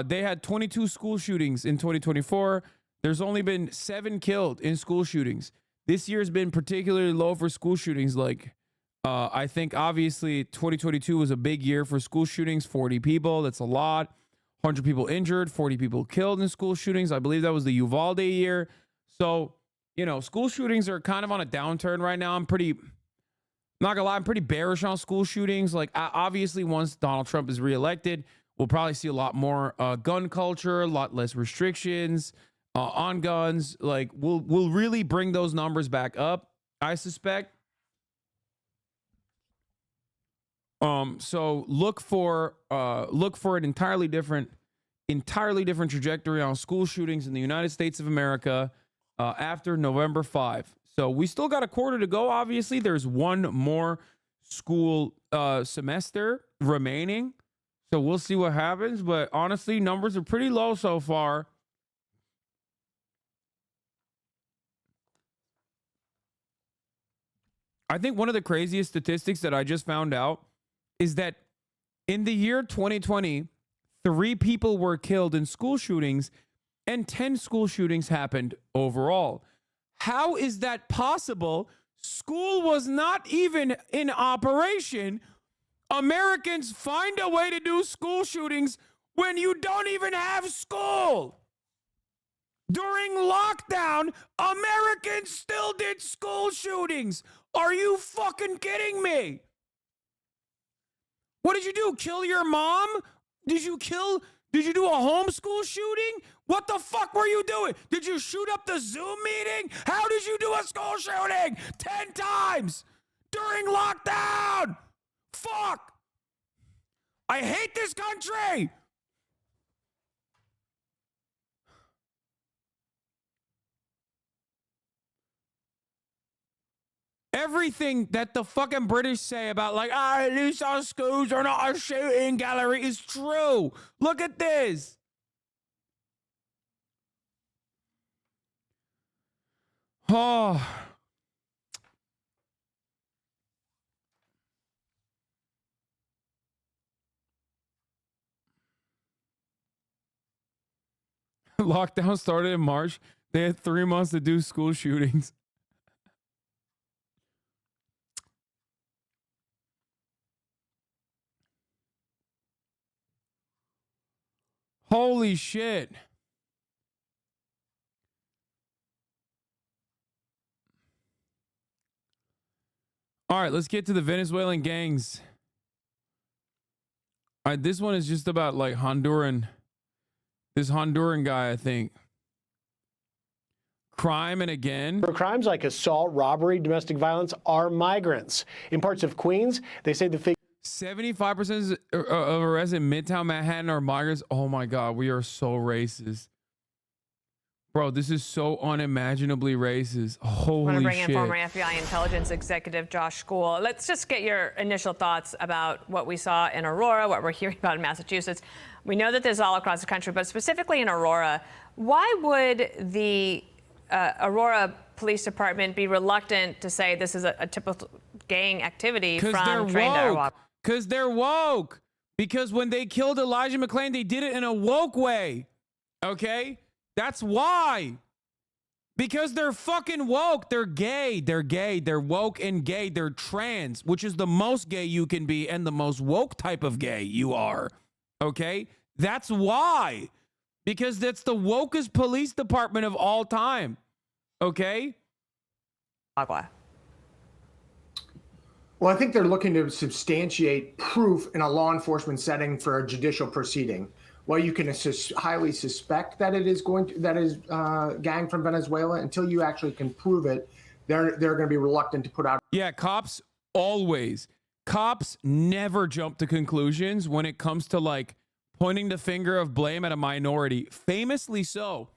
They had 22 school shootings in 2024. There's only been 7 killed in school shootings. This year's been particularly low for school shootings. Like, I think obviously 2022 was a big year for school shootings, 40 people. That's a lot. 100 people injured, 40 people killed in school shootings. I believe that was the Uvalde year. So, you know, school shootings are kind of on a downturn right now. I'm not gonna lie, I'm pretty bearish on school shootings. Like, obviously, once Donald Trump is reelected, we'll probably see a lot more gun culture, a lot less restrictions on guns. Like, we'll really bring those numbers back up, I suspect. So look for an entirely different trajectory on school shootings in the United States of America after November 5. So we still got a quarter to go. Obviously, there's one more school semester remaining. So we'll see what happens. But honestly, numbers are pretty low so far. I think one of the craziest statistics that I just found out is that in the year 2020, 3 people were killed in school shootings and 10 school shootings happened overall. How is that possible? School was not even in operation. Americans find a way to do school shootings when you don't even have school. During lockdown, Americans still did school shootings. Are you fucking kidding me? What did you do? Kill your mom? Did you do a homeschool shooting? What the fuck were you doing? Did you shoot up the Zoom meeting? How did you do a school shooting? 10 times during lockdown. Fuck. I hate this country. Everything that the fucking British say about like, at least our schools are not a shooting gallery is true. Look at this. Oh. Lockdown started in March. They had 3 months to do school shootings. Holy shit. All right, let's get to the Venezuelan gangs. All right, this one is just about like this Honduran guy, I think. Crime and again. For crimes like assault, robbery, domestic violence are migrants. In parts of Queens, they say the figure 75% of arrests in Midtown Manhattan are migrants. Oh my God, we are so racist. Bro, this is so unimaginably racist. Holy shit. I want to bring in former FBI intelligence executive Josh School. Let's just get your initial thoughts about what we saw in Aurora, what we're hearing about in Massachusetts. We know that this is all across the country, but specifically in Aurora, why would the Aurora Police Department be reluctant to say this is a typical gang activity from trained Arawak? Because they're woke. Because when they killed Elijah McClain, they did it in a woke way. Okay? That's why. Because they're fucking woke. They're gay. They're gay. They're woke and gay. They're trans, which is the most gay you can be and the most woke type of gay you are. Okay? That's why. Because that's the wokest police department of all time. Okay? Agua. Well, I think they're looking to substantiate proof in a law enforcement setting for a judicial proceeding. Well, you can highly suspect that it is gang from Venezuela. Until you actually can prove it, they're going to be reluctant to put out. Yeah, cops never jump to conclusions when it comes to like pointing the finger of blame at a minority. Famously so.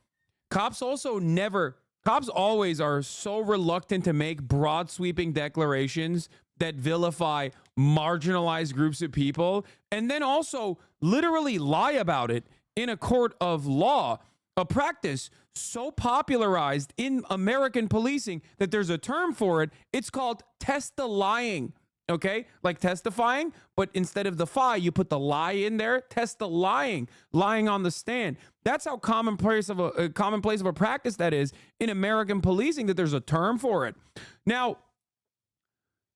Cops always are so reluctant to make broad sweeping declarations that vilify marginalized groups of people and then also literally lie about it in a court of law, a practice so popularized in American policing that there's a term for it. It's called test-the-lying, okay? Like testifying, but instead of the "fy," you put the lie in there. Test-the-lying, lying on the stand. That's how commonplace of a practice that is in American policing, that there's a term for it. Now,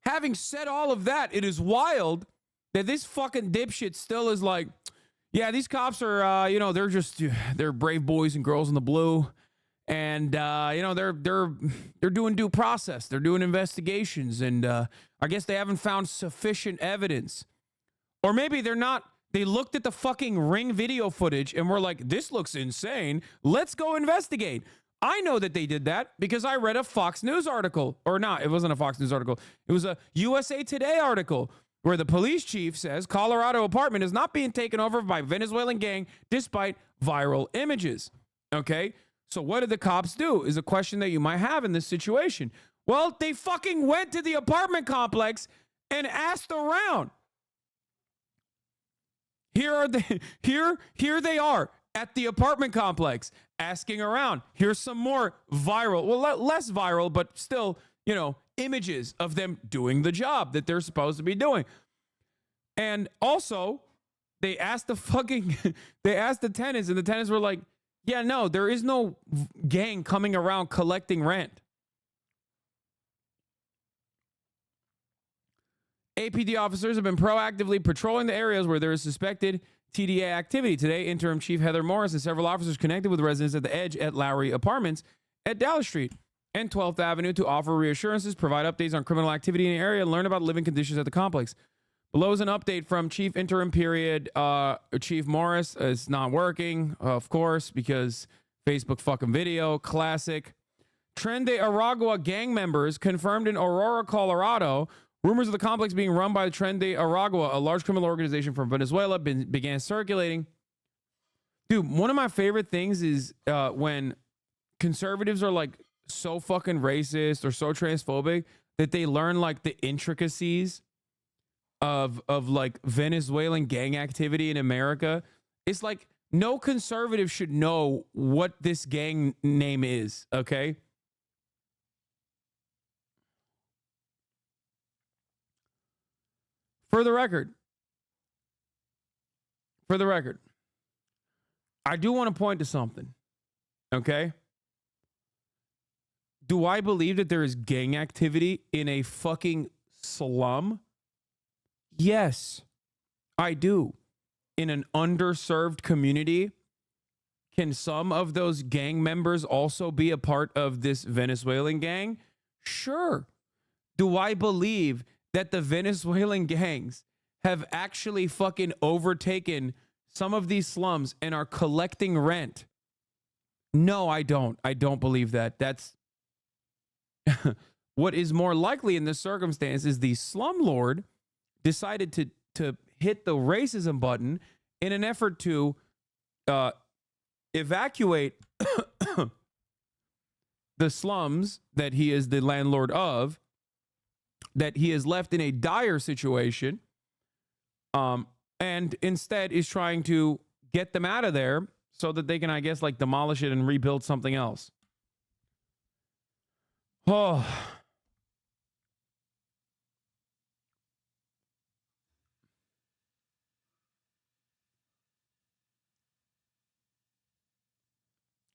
having said all of that, it is wild that this fucking dipshit still is like, yeah, these cops are, they're brave boys and girls in the blue. And, they're doing due process. They're doing investigations. And I guess they haven't found sufficient evidence. Or maybe they're not. They looked at the fucking Ring video footage and were like, this looks insane. Let's go investigate. I know that they did that because I read a Fox News article. Or not, it wasn't a Fox News article. It was a USA Today article where the police chief says Colorado apartment is not being taken over by Venezuelan gang despite viral images. Okay? So what did the cops do is a question that you might have in this situation. Well, they fucking went to the apartment complex and asked around. Here they are at the apartment complex asking around. Here's some more viral, well, less viral, but still, images of them doing the job that they're supposed to be doing. And also, they asked the tenants, and the tenants were like, yeah, no, there is no gang coming around collecting rent. APD officers have been proactively patrolling the areas where there is suspected TDA activity. Today, Interim Chief Heather Morris and several officers connected with residents at the Edge at Lowry Apartments at Dallas Street and 12th Avenue to offer reassurances, provide updates on criminal activity in the area, and learn about living conditions at the complex. Below is an update from Chief Interim Period. Chief Morris is not working, of course, because Facebook fucking video. Classic. Tren de Aragua gang members confirmed in Aurora, Colorado. Rumors of the complex being run by the Tren de Aragua, a large criminal organization from Venezuela, began circulating. Dude, one of my favorite things is when conservatives are like so fucking racist or so transphobic that they learn like the intricacies of like Venezuelan gang activity in America. It's like no conservative should know what this gang name is, okay? For the record, I do want to point to something. Okay? Do I believe that there is gang activity in a fucking slum? Yes, I do. In an underserved community, can some of those gang members also be a part of this Venezuelan gang? Sure. Do I believe that the Venezuelan gangs have actually fucking overtaken some of these slums and are collecting rent? No, I don't. I don't believe that. That's what is more likely in this circumstance is the slumlord decided to hit the racism button in an effort to evacuate the slums that he is the landlord of, that he is left in a dire situation, and instead is trying to get them out of there so that they can, I guess, like demolish it and rebuild something else. Oh.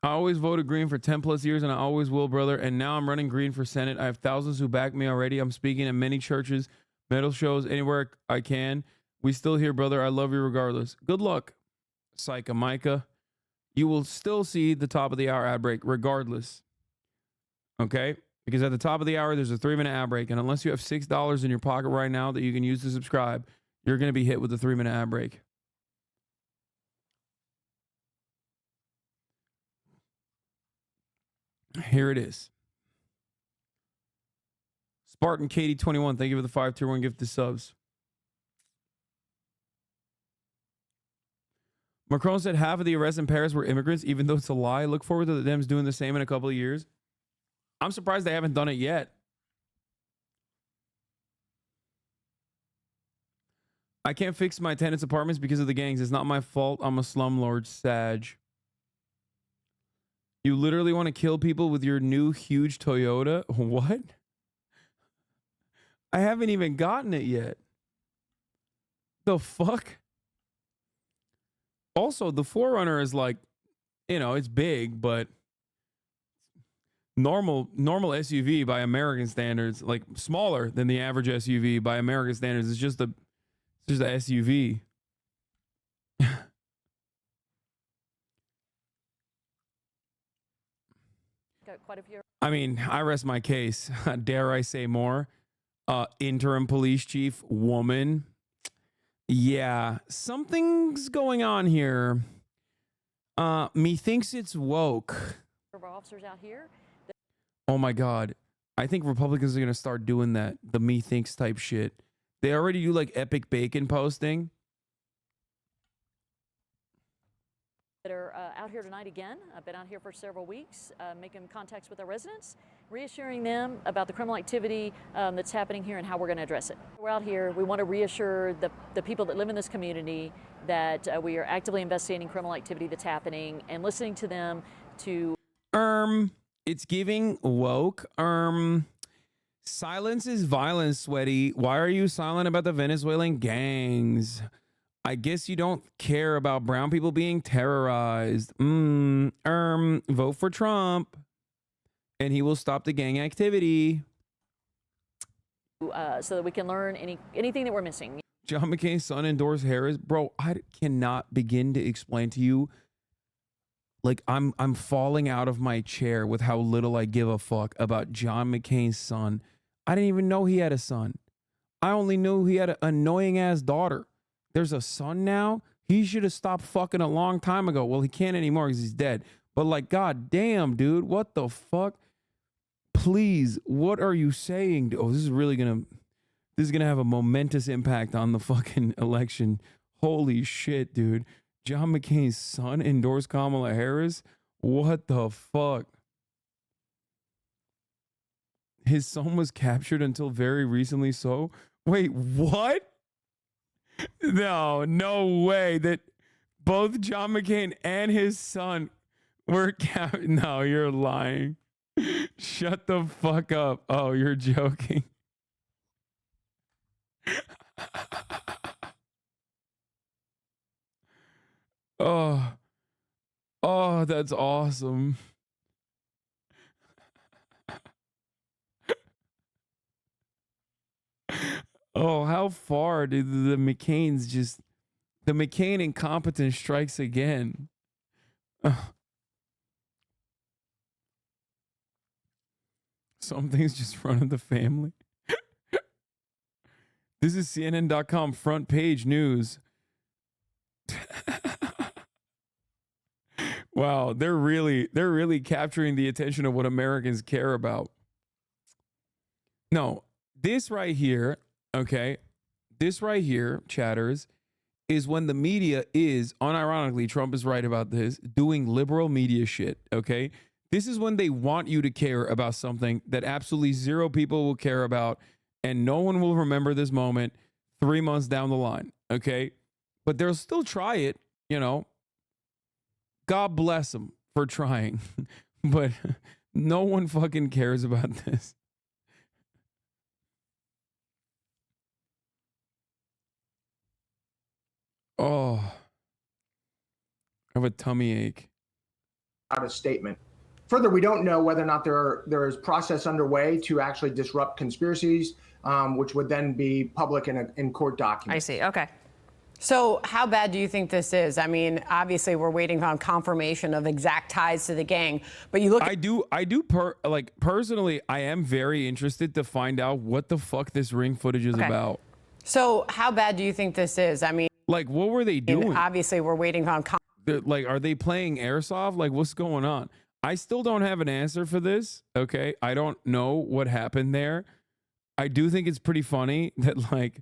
I always voted green for 10 plus years and I always will, brother. And now I'm running green for Senate. I have thousands who back me already. I'm speaking at many churches, metal shows, anywhere I can. We still here, brother. I love you regardless. Good luck, Psycha Micah. You will still see the top of the hour ad break regardless. Okay? Because at the top of the hour, there's a 3-minute ad break. And unless you have $6 in your pocket right now that you can use to subscribe, you're going to be hit with a 3-minute ad break. Here it is. Spartan Katie 21, thank you for the 5 tier 1 gift to subs. Macron said half of the arrests in Paris were immigrants, even though it's a lie. Look forward to the Dems doing the same in a couple of years. I'm surprised they haven't done it yet. I can't fix my tenants' apartments because of the gangs. It's not my fault. I'm a slumlord, Sag. You literally want to kill people with your new huge Toyota? What? I haven't even gotten it yet. The fuck? Also, the 4Runner is like, you know, it's big, but normal SUV by American standards, like smaller than the average SUV by American standards. It's just a SUV. I mean, I rest my case. Dare I say more? Interim police chief, woman. Yeah, something's going on here. Methinks it's woke. Officers out here. Oh my God. I think Republicans are going to start doing that. The methinks type shit. They already do like epic bacon posting. That are out here tonight again. I've been out here for several weeks, making contacts with our residents, reassuring them about the criminal activity that's happening here and how we're going to address it. We're out here. We want to reassure the people that live in this community that we are actively investigating criminal activity that's happening and listening to them to... It's giving woke. Silence is violence, Sweaty. Why are you silent about the Venezuelan gangs? I guess you don't care about brown people being terrorized. Vote for Trump and he will stop the gang activity. So that we can learn anything that we're missing. John McCain's son endorsed Harris. Bro, I cannot begin to explain to you. Like, I'm falling out of my chair with how little I give a fuck about John McCain's son. I didn't even know he had a son. I only knew he had an annoying ass daughter. There's a son now. He should have stopped fucking a long time ago. Well, he can't anymore because he's dead. But like, god damn, dude, what the fuck? Please, what are you saying? Oh, this is gonna have a momentous impact on the fucking election. Holy shit, dude. John McCain's son endorsed Kamala Harris? What the fuck? His son was captured until very recently, so wait, what? No way that both John McCain and his son were No, you're lying. Shut the fuck up. Oh, you're joking. Oh, Oh, that's awesome. Oh, how far did the McCain's just... The McCain incompetence strikes again. Some things just run in the family. This is CNN.com front page news. Wow, they're really capturing the attention of what Americans care about. No, this right here, okay? This right here, chatters, is when the media is, unironically, Trump is right about this, doing liberal media shit, okay? This is when they want you to care about something that absolutely zero people will care about, and no one will remember this moment 3 months down the line, okay? But they'll still try it, you know? God bless them for trying, but no one fucking cares about this. Oh, I have a tummy ache. Out a statement. Further, we don't know whether or not there is process underway to actually disrupt conspiracies, which would then be public in court documents. I see. Okay. So how bad do you think this is? I mean, obviously we're waiting on confirmation of exact ties to the gang, but you look. Personally, I am very interested to find out what the fuck this ring footage is about. So how bad do you think this is? I mean, like, what were they doing? Obviously, we're waiting on. Like, are they playing airsoft? Like, what's going on? I still don't have an answer for this. Okay, I don't know what happened there. I do think it's pretty funny that, like,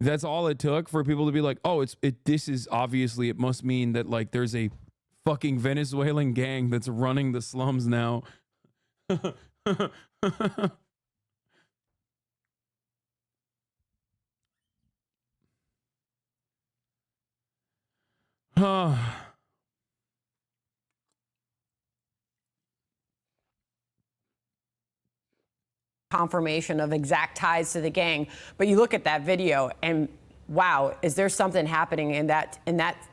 that's all it took for people to be like, oh, this is obviously, it must mean that, like, there's a fucking Venezuelan gang that's running the slums now. Confirmation of exact ties to the gang, but you look at that video and wow, is there something happening in that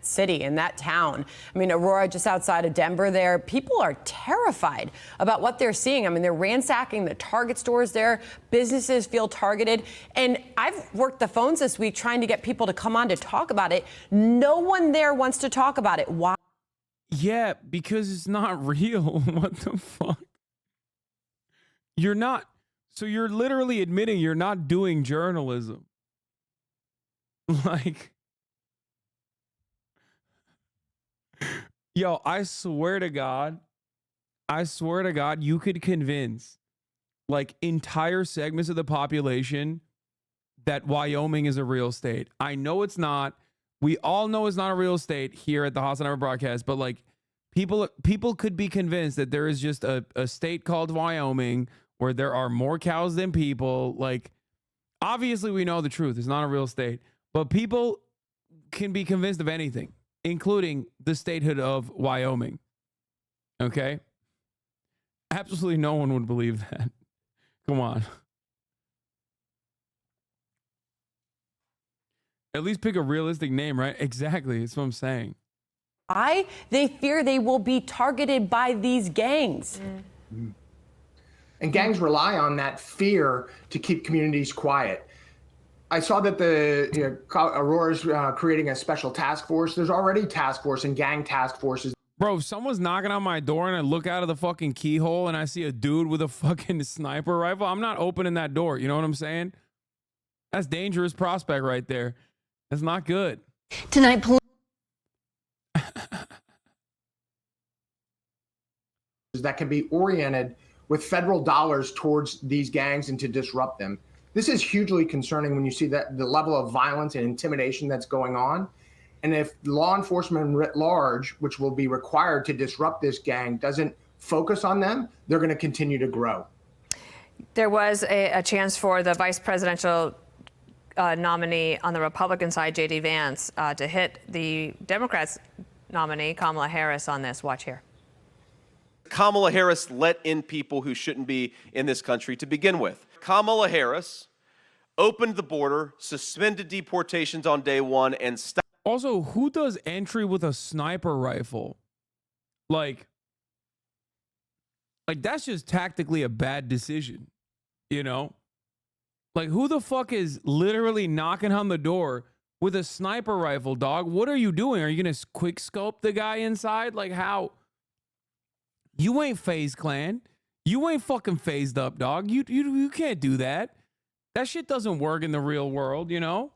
city, in that town? I mean, Aurora, just outside of Denver there, people are terrified about what they're seeing. I mean, they're ransacking the Target stores there. Businesses feel targeted. And I've worked the phones this week trying to get people to come on to talk about it. No one there wants to talk about it. Why? Yeah, because it's not real. What the fuck? You're not. So you're literally admitting you're not doing journalism. Like, yo, I swear to God, you could convince like entire segments of the population that Wyoming is a real state. I know it's not. We all know it's not a real state here at the Hasan broadcast, but like people could be convinced that there is just a state called Wyoming where there are more cows than people. Like, obviously we know the truth. It's not a real state. But people can be convinced of anything, including the statehood of Wyoming. Okay? Absolutely no one would believe that. Come on. At least pick a realistic name, right? Exactly. That's what I'm saying. They fear they will be targeted by these gangs. And gangs rely on that fear to keep communities quiet. I saw that Aurora's creating a special task force. There's already task force and gang task forces. Bro, if someone's knocking on my door and I look out of the fucking keyhole and I see a dude with a fucking sniper rifle, I'm not opening that door. You know what I'm saying? That's dangerous prospect right there. That's not good. Tonight, that can be oriented with federal dollars towards these gangs and to disrupt them. This is hugely concerning when you see that the level of violence and intimidation that's going on. And if law enforcement writ large, which will be required to disrupt this gang, doesn't focus on them, they're going to continue to grow. There was a chance for the vice presidential nominee on the Republican side, J.D. Vance, to hit the Democrats nominee, Kamala Harris, on this. Watch here. Kamala Harris let in people who shouldn't be in this country to begin with. Kamala Harris opened the border, suspended deportations on day one, and stopped. Also, who does entry with a sniper rifle? Like that's just tactically a bad decision, you know? Like, who the fuck is literally knocking on the door with a sniper rifle, dog? What are you doing? Are you gonna quick scope the guy inside? Like, how? You ain't FaZe Clan. You ain't fucking phased up, dog. You can't do that. That shit doesn't work in the real world, you know?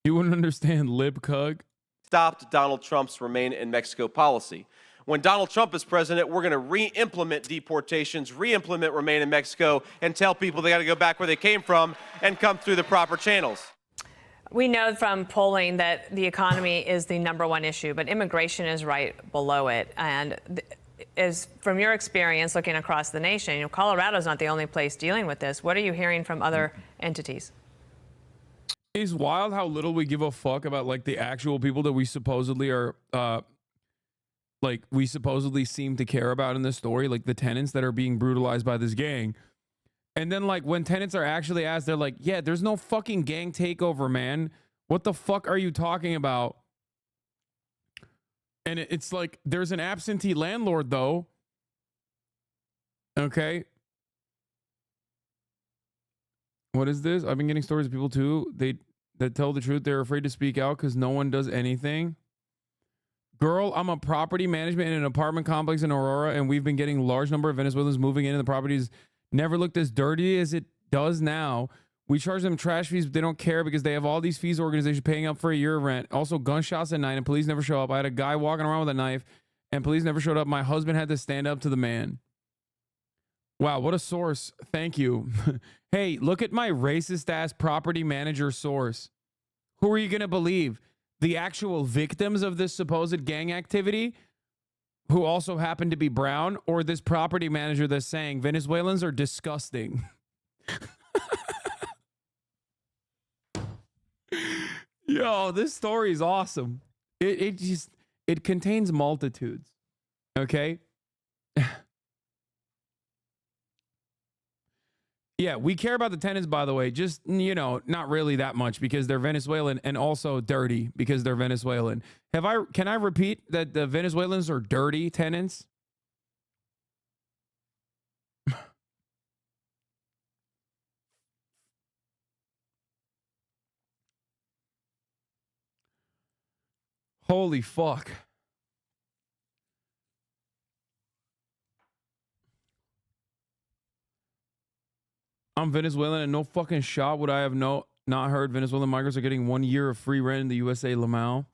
You wouldn't understand libcug. Stopped Donald Trump's Remain in Mexico policy. When Donald Trump is president, we're going to re-implement deportations, re-implement Remain in Mexico, and tell people they got to go back where they came from and come through the proper channels. We know from polling that the economy is the #1 issue, but immigration is right below it. And is from your experience looking across the nation, you know, Colorado's not the only place dealing with this. What are you hearing from other entities? It's wild how little we give a fuck about like the actual people that we supposedly are like we supposedly seem to care about in this story, like the tenants that are being brutalized by this gang. And then like when tenants are actually asked, they're like, yeah, there's no fucking gang takeover, man. What the fuck are you talking about? And it's like there's an absentee landlord though. Okay. What is this? I've been getting stories of people too. That tell the truth. They're afraid to speak out because no one does anything. Girl, I'm a property management in an apartment complex in Aurora, and we've been getting a large number of Venezuelans moving in, and the properties never looked as dirty as it does now. We charge them trash fees, but they don't care because they have all these fees organizations paying up for a year of rent. Also, gunshots at night, and police never show up. I had a guy walking around with a knife, and police never showed up. My husband had to stand up to the man. Wow, what a source. Thank you. Hey, look at my racist ass property manager source. Who are you going to believe? The actual victims of this supposed gang activity, who also happen to be brown, or this property manager that's saying Venezuelans are disgusting? Yo, this story is awesome. It contains multitudes. Okay? Yeah, we care about the tenants, by the way. Just, you know, not really that much because they're Venezuelan and also dirty because they're Venezuelan. Can I repeat that the Venezuelans are dirty tenants? Holy fuck. I'm Venezuelan and no fucking shot would I have not heard Venezuelan migrants are getting 1 year of free rent in the USA, Lamau.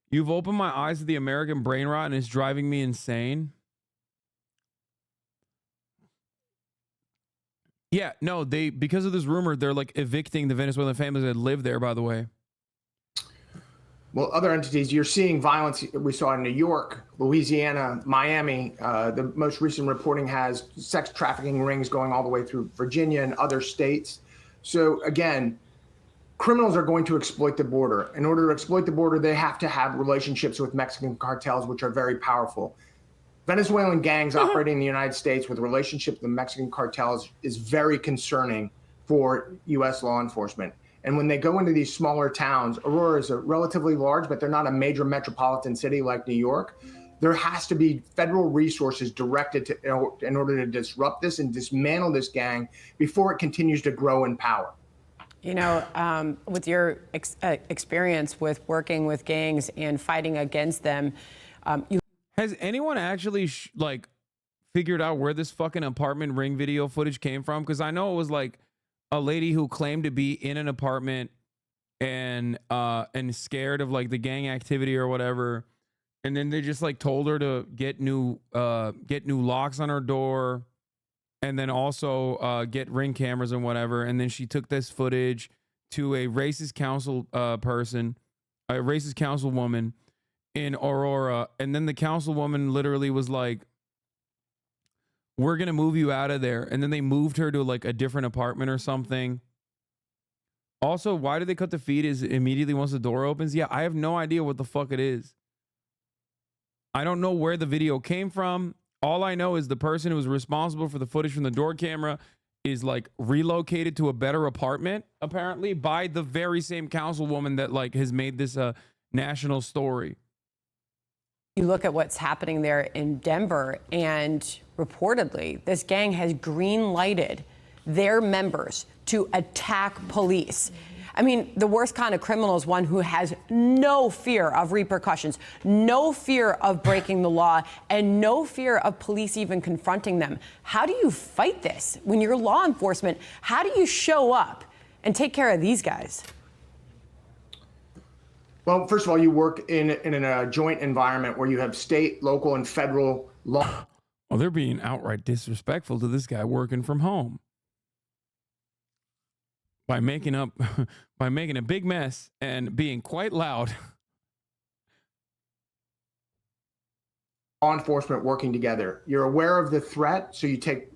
You've opened my eyes to the American brain rot and it's driving me insane. Yeah, no, because of this rumor, they're like evicting the Venezuelan families that live there, by the way. Well, other entities, you're seeing violence we saw in New York, Louisiana, Miami. The most recent reporting has sex trafficking rings going all the way through Virginia and other states. So again, criminals are going to exploit the border. In order to exploit the border, they have to have relationships with Mexican cartels, which are very powerful. Venezuelan gangs operating in the United States with relationship with the Mexican cartels is very concerning for U.S. law enforcement. And when they go into these smaller towns, Aurora is a relatively large, but they're not a major metropolitan city like New York. There has to be federal resources directed to in order to disrupt this and dismantle this gang before it continues to grow in power. You know, with your experience with working with gangs and fighting against them, has anyone actually figured out where this fucking apartment ring video footage came from? Because I know it was like a lady who claimed to be in an apartment and scared of like the gang activity or whatever, and then they just like told her to get new locks on her door, and then also get ring cameras and whatever. And then she took this footage to a racist council councilwoman in Aurora, and then the councilwoman literally was like, we're going to move you out of there. And then they moved her to like a different apartment or something. Also, why do they cut the feed is immediately once the door opens? Yeah, I have no idea what the fuck it is. I don't know where the video came from. All I know is the person who was responsible for the footage from the door camera is like relocated to a better apartment, apparently, by the very same councilwoman that like has made this a national story. You look at what's happening there in Denver, and reportedly, this gang has green lighted their members to attack police. I mean, the worst kind of criminal is one who has no fear of repercussions, no fear of breaking the law, and no fear of police even confronting them. How do you fight this when you're law enforcement? How do you show up and take care of these guys? Well, first of all, you work in a joint environment where you have state, local, and federal law. Well, they're being outright disrespectful to this guy working from home by making a big mess and being quite loud. Law enforcement working together. You're aware of the threat, so you take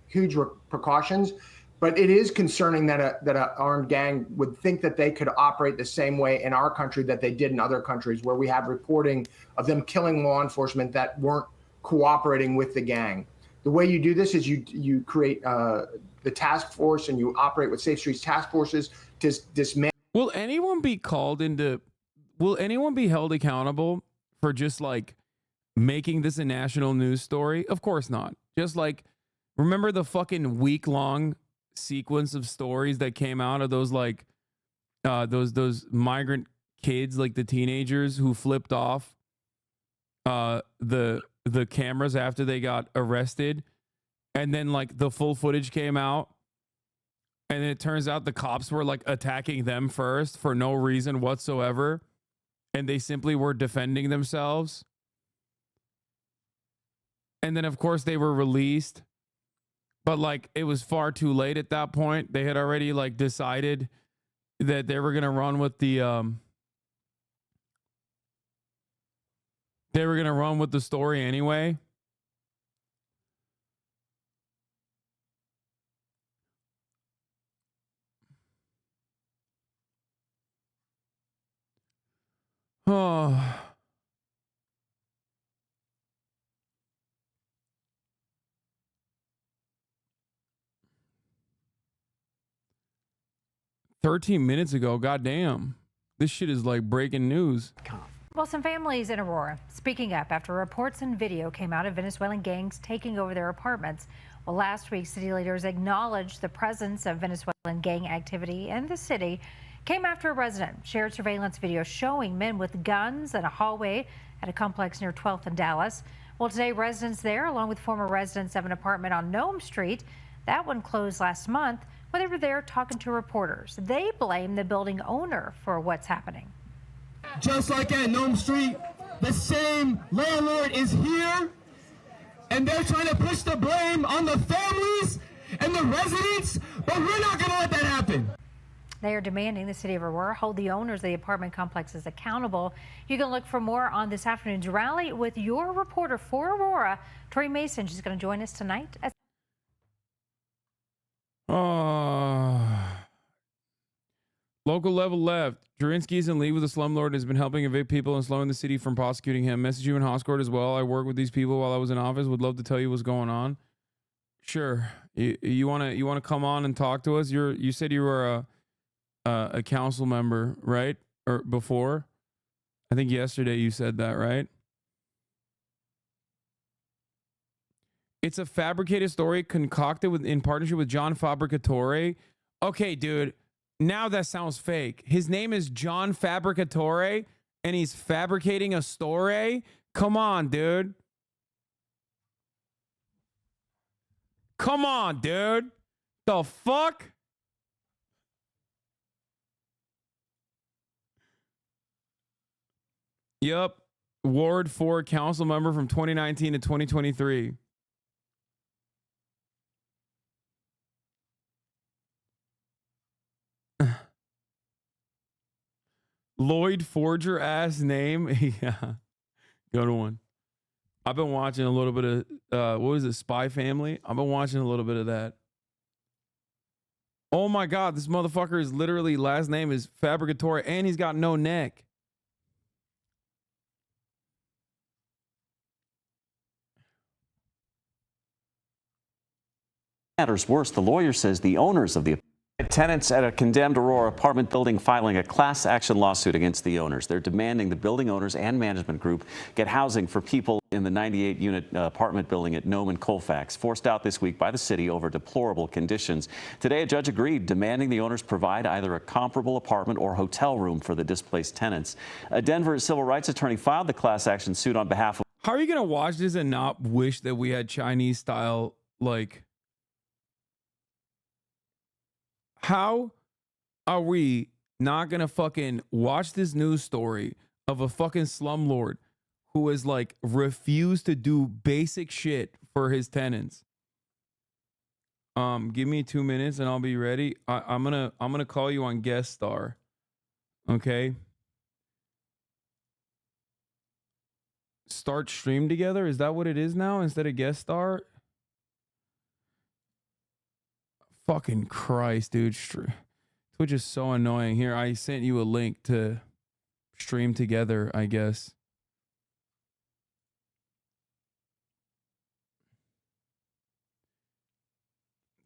huge precautions. But it is concerning that an armed gang would think that they could operate the same way in our country that they did in other countries, where we have reporting of them killing law enforcement that weren't cooperating with the gang. The way you do this is you create the task force, and you operate with Safe Streets task forces to dismantle. Will anyone be held accountable for just like making this a national news story? Of course not. Just like, remember the fucking week-long sequence of stories that came out of those like those migrant kids, like the teenagers who flipped off the cameras after they got arrested, and then like the full footage came out, and then it turns out the cops were like attacking them first for no reason whatsoever, and they simply were defending themselves. And then of course they were released, but like it was far too late at that point. They had already like decided that they were going to run with the story anyway. Oh. $13 minutes ago, goddamn. This shit is like breaking news. Well, some families in Aurora speaking up after reports and video came out of Venezuelan gangs taking over their apartments. Well, last week, city leaders acknowledged the presence of Venezuelan gang activity in the city. Came after a resident shared surveillance video showing men with guns in a hallway at a complex near 12th and Dallas. Well, today, residents there, along with former residents of an apartment on Nome Street, that one closed last month, well, they were there talking to reporters. They blame the building owner for what's happening. Just like at Nome Street, the same landlord is here, and they're trying to push the blame on the families and the residents, but we're not going to let that happen. They are demanding the city of Aurora hold the owners of the apartment complexes accountable. You can look for more on this afternoon's rally with your reporter for Aurora, Tori Mason. She's going to join us tonight. Local level left. Drinsky is in league with the slumlord and has been helping evict people and slowing the city from prosecuting him. Message you in Hoscourt as well. I worked with these people while I was in office. Would love to tell you what's going on. Sure. You wanna come on and talk to us? You said you were a council member, right? Or before? I think yesterday you said that, right? It's a fabricated story concocted in partnership with John Fabricatore. Okay, dude. Now that sounds fake. His name is John Fabricatore, and he's fabricating a story? Come on, dude. Come on, dude. The fuck? Yup. Ward 4 council member from 2019 to 2023. Lloyd Forger ass name. Yeah. Good one. I've been watching a little bit of what was it, Spy Family? I've been watching a little bit of that. Oh my god, this motherfucker is literally last name is Fabricatore and he's got no neck. Matters worse, the lawyer says the owners of the tenants at a condemned Aurora apartment building filing a class action lawsuit against the owners. They're demanding the building owners and management group get housing for people in the 98-unit apartment building at Nome and Colfax, forced out this week by the city over deplorable conditions. Today, a judge agreed, demanding the owners provide either a comparable apartment or hotel room for the displaced tenants. A Denver civil rights attorney filed the class action suit on behalf of... How are you going to watch this and not wish that we had Chinese style, like... How are we not gonna fucking watch this news story of a fucking slumlord who has like refused to do basic shit for his tenants? Give me 2 minutes and I'll be ready. I'm gonna call you on guest star. Okay. Start stream together. Is that what it is now instead of guest star? Fucking Christ, dude. Twitch is so annoying. Here, I sent you a link to stream together, I guess.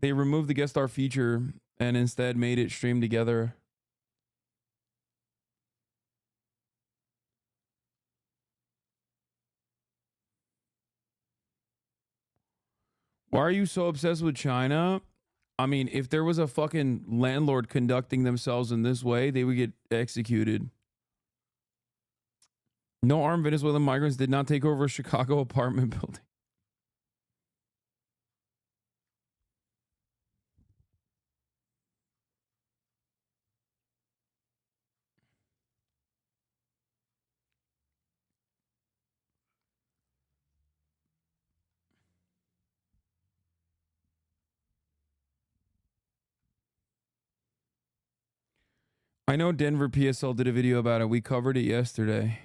They removed the guest star feature and instead made it stream together. Why are you so obsessed with China? I mean, if there was a fucking landlord conducting themselves in this way, they would get executed. No armed Venezuelan migrants did not take over a Chicago apartment building. I know Denver PSL did a video about it. We covered it yesterday.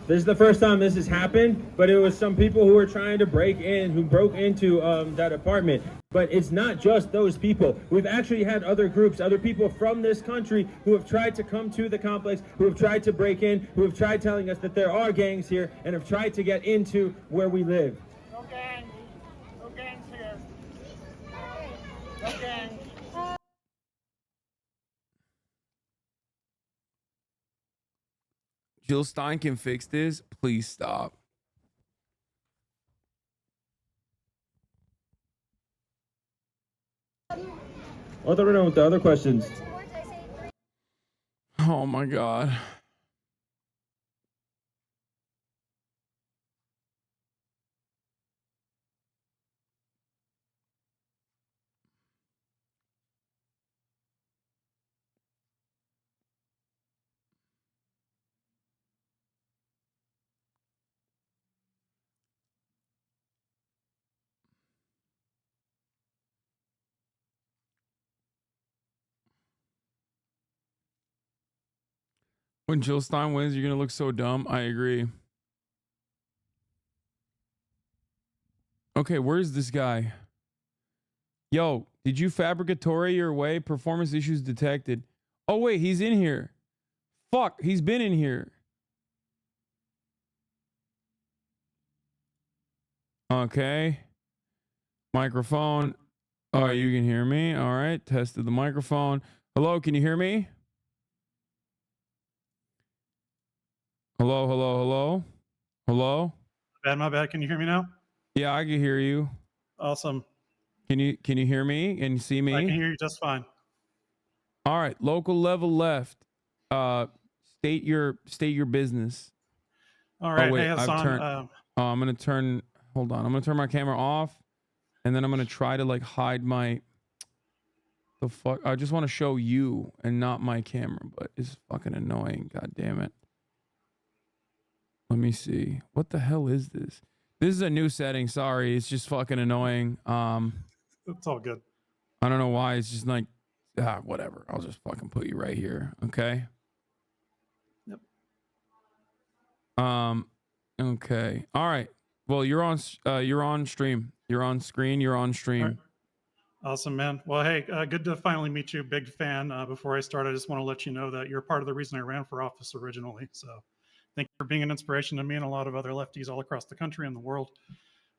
This is the first time this has happened, but it was some people who were trying to break in, who broke into that apartment. But it's not just those people. We've actually had other groups, other people from this country who have tried to come to the complex, who have tried to break in, who have tried telling us that there are gangs here and have tried to get into where we live. No gangs. No gangs here. No gangs. Jill Stein can fix this. Please stop. I'll throw it on with the other questions. Oh my God. When Jill Stein wins, you're going to look so dumb. I agree. Okay, where's this guy? Yo, did you fabricatory your way? Performance issues detected. Oh, wait, he's in here. Fuck, he's been in here. Okay. Microphone. Oh, you can hear me? All right, tested the microphone. Hello, can you hear me? Hello, hello, hello. Hello? My bad. Can you hear me now? Yeah, I can hear you. Awesome. Can you hear me and see me? I can hear you just fine. All right, local level left. State your business. All right. Oh, wait, Hey, Hasan. I'm gonna turn. Hold on. I'm gonna turn my camera off, and then I'm gonna try to like hide my. The fuck! I just want to show you and not my camera, but it's fucking annoying. God damn it. Let me see. What the hell is this? This is a new setting. Sorry, it's just fucking annoying. It's all good. I don't know why. It's just like, whatever. I'll just fucking put you right here. Okay. Yep. Okay. All right. Well, you're on stream. You're on screen. You're on stream. Right. Awesome, man. Well, hey, good to finally meet you. Big fan. Before I start, I just want to let you know that you're part of the reason I ran for office originally. So thank you for being an inspiration to me and a lot of other lefties all across the country and the world.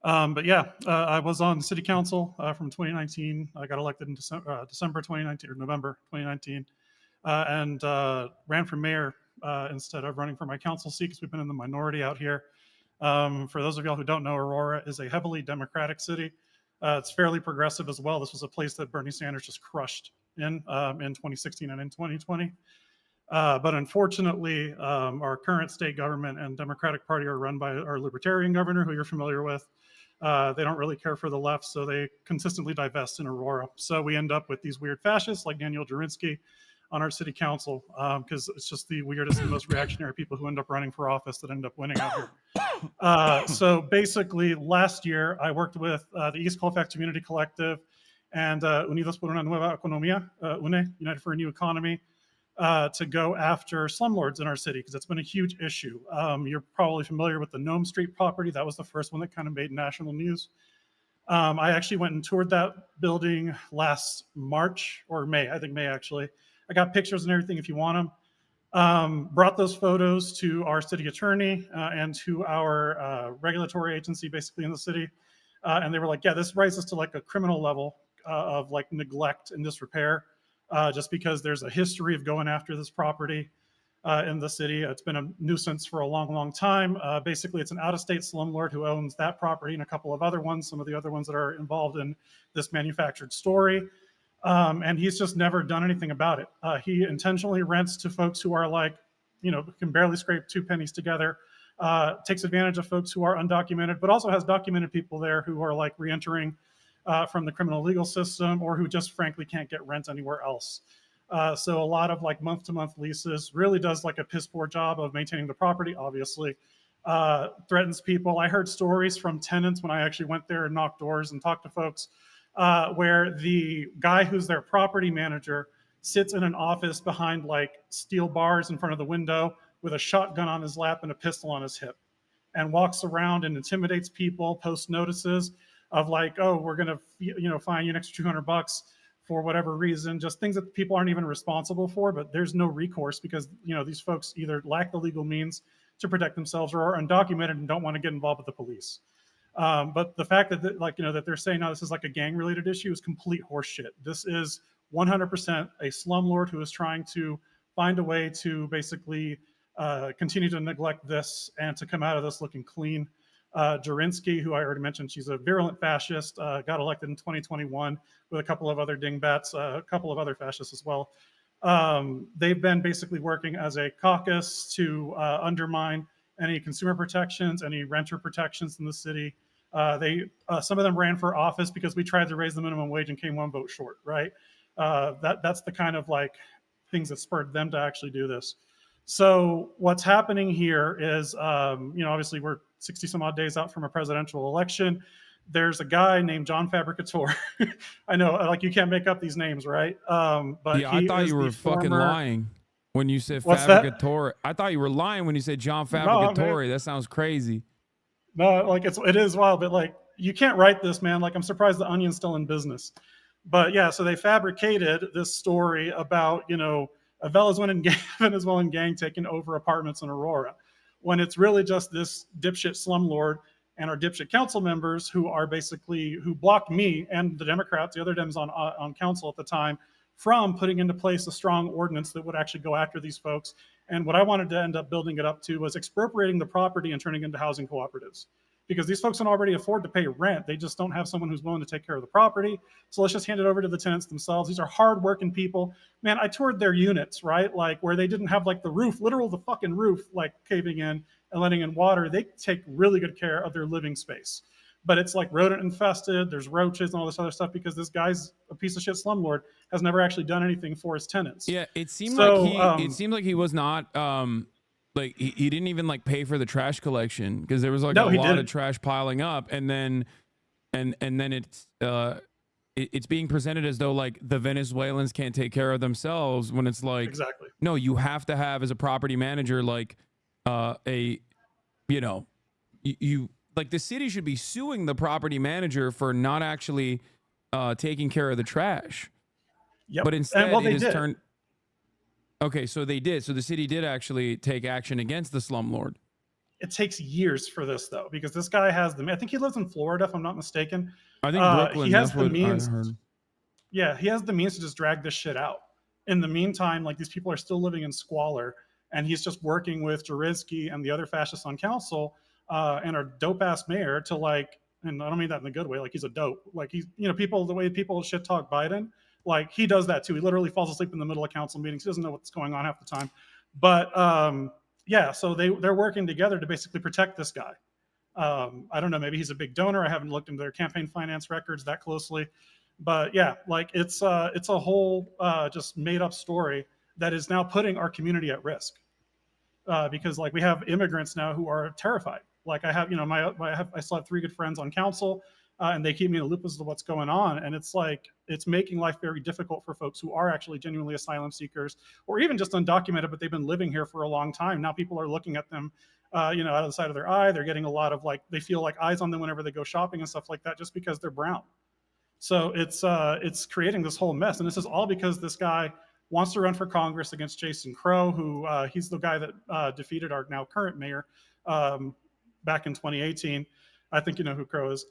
But yeah, I was on city council from 2019. I got elected in December 2019 or November 2019, and ran for mayor instead of running for my council seat because we've been in the minority out here. For those of y'all who don't know, Aurora is a heavily Democratic city. It's fairly progressive as well. This was a place that Bernie Sanders just crushed in 2016 and in 2020. But unfortunately, our current state government and Democratic Party are run by our Libertarian governor, who you're familiar with. They don't really care for the left, so they consistently divest in Aurora. So we end up with these weird fascists like Daniel Jurinsky on our city council, because it's just the weirdest and most reactionary people who end up running for office that end up winning out here. So basically, last year, I worked with the East Colfax Community Collective and Unidos por una Nueva Economía, UNE, United for a New Economy, to go after slumlords in our city, because it's been a huge issue. You're probably familiar with the Nome Street property. That was the first one that kind of made national news. I actually went and toured that building last March or May, I think May actually. I got pictures and everything if you want them. Brought those photos to our city attorney and to our regulatory agency basically in the city. And they were like, yeah, this rises to like a criminal level of like neglect and disrepair. Just because there's a history of going after this property in the city. It's been a nuisance for a long, long time. Basically, it's an out-of-state slumlord who owns that property and a couple of other ones, some of the other ones that are involved in this manufactured story. And he's just never done anything about it. He intentionally rents to folks who are like, you know, can barely scrape 2 pennies together, takes advantage of folks who are undocumented, but also has documented people there who are like re-entering from the criminal legal system or who just frankly can't get rent anywhere else. So a lot of like month-to-month leases, really does like a piss poor job of maintaining the property, obviously. Threatens people. I heard stories from tenants when I actually went there and knocked doors and talked to folks where the guy who's their property manager sits in an office behind like steel bars in front of the window with a shotgun on his lap and a pistol on his hip, and walks around and intimidates people, posts notices of like, oh, we're gonna, you know, fine you an extra $200 for whatever reason, just things that people aren't even responsible for, but there's no recourse because, you know, these folks either lack the legal means to protect themselves or are undocumented and don't want to get involved with the police. But the fact that, like, you know, that they're saying now this is like a gang-related issue is complete horseshit. This is 100% a slumlord who is trying to find a way to basically continue to neglect this and to come out of this looking clean. Jurinsky, who I already mentioned, she's a virulent fascist, got elected in 2021 with a couple of other dingbats, a couple of other fascists as well. They've been basically working as a caucus to undermine any consumer protections, any renter protections in the city. Some of them ran for office because we tried to raise the minimum wage and came 1 vote short, right? That's the kind of like things that spurred them to actually do this. So what's happening here is, you know, obviously we're 60 some odd days out from a presidential election. There's a guy named John Fabricatore. I know, like, you can't make up these names, right? But yeah, I thought you were fucking lying when you said What's Fabricatore. I thought you were lying when you said John Fabricatore. That sounds crazy. No, like it is wild, but like you can't write this, man. Like I'm surprised the Onion's still in business. But yeah, so they fabricated this story about, you know, a Venezuelan gang taking over apartments in Aurora, when it's really just this dipshit slumlord and our dipshit council members who are basically, who blocked me and the Democrats, the other Dems on council at the time, from putting into place a strong ordinance that would actually go after these folks. And what I wanted to end up building it up to was expropriating the property and turning it into housing cooperatives. Because these folks can already afford to pay rent. They just don't have someone who's willing to take care of the property. So let's just hand it over to the tenants themselves. These are hardworking people. Man, I toured their units, right? Like where they didn't have like the roof, literal the fucking roof, like caving in and letting in water. They take really good care of their living space. But it's like rodent infested, there's roaches and all this other stuff because this guy's a piece of shit slumlord, has never actually done anything for his tenants. Yeah, it seemed like he was not like he didn't even like pay for the trash collection because there was like a lot of trash piling up, and then it's being presented as though like the Venezuelans can't take care of themselves when it's like, exactly, no, you have to have as a property manager like you like the city should be suing the property manager for not actually taking care of the trash. Yep. But instead well, it has turned. Okay, so they did. So the city did actually take action against the slumlord. it takes years for this though, because this guy has I think he lives in Florida, if I'm not mistaken. I think Brooklyn. He has That's the what means. I heard. Yeah, he has the means to just drag this shit out. In the meantime, like these people are still living in squalor, and he's just working with Jurinsky and the other fascists on council and our dope ass mayor to like, and I don't mean that in a good way, like he's a dope. Like he's, people, the way people shit talk Biden, like he does that too. He literally falls asleep in the middle of council meetings. He doesn't know what's going on half the time. But yeah, so they're working together to basically protect this guy. I don't know, maybe he's a big donor. I haven't looked into their campaign finance records that closely. But yeah, like it's a whole just made up story that is now putting our community at risk because like we have immigrants now who are terrified. Like I have, I still have 3 good friends on council and they keep me in the loop as to what's going on. And it's like, it's making life very difficult for folks who are actually genuinely asylum seekers or even just undocumented, but they've been living here for a long time. Now people are looking at them, out of the side of their eye. They're getting a lot of like, they feel like eyes on them whenever they go shopping and stuff like that, just because they're brown. So it's creating this whole mess, and this is all because this guy wants to run for Congress against Jason Crow, who he's the guy that defeated our now current mayor back in 2018. I think you know who Crow is,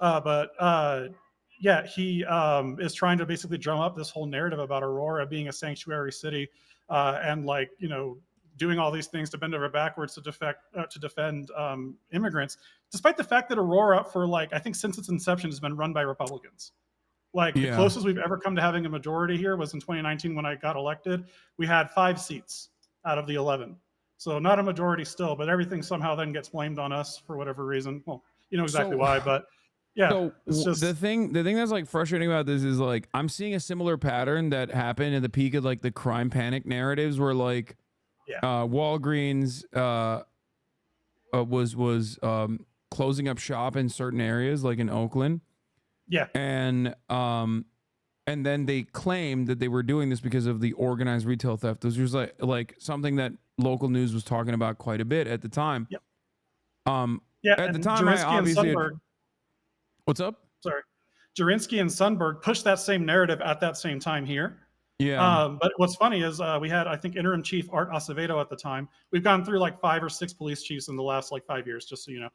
yeah, he is trying to basically drum up this whole narrative about Aurora being a sanctuary city, and like doing all these things to bend over backwards to defend immigrants, despite the fact that Aurora, for like I think since its inception, has been run by Republicans. Like the closest we've ever come to having a majority here was in 2019 when I got elected. We had 5 seats out of the 11. So not a majority still, but everything somehow then gets blamed on us for whatever reason. Well, you know exactly why, but yeah. So it's just, the thing that's like frustrating about this is like I'm seeing a similar pattern that happened at the peak of like the crime panic narratives where like Walgreens was closing up shop in certain areas like in Oakland. Yeah. And then they claimed that they were doing this because of the organized retail theft. This was like something that local news was talking about quite a bit at the time. Yep. At the time, I obviously what's up? Sorry. Jurinsky and Sundberg pushed that same narrative at that same time here. Yeah. But what's funny is we had, I think, interim chief Art Acevedo at the time. We've gone through like 5 or 6 police chiefs in the last like 5 years, just so you know.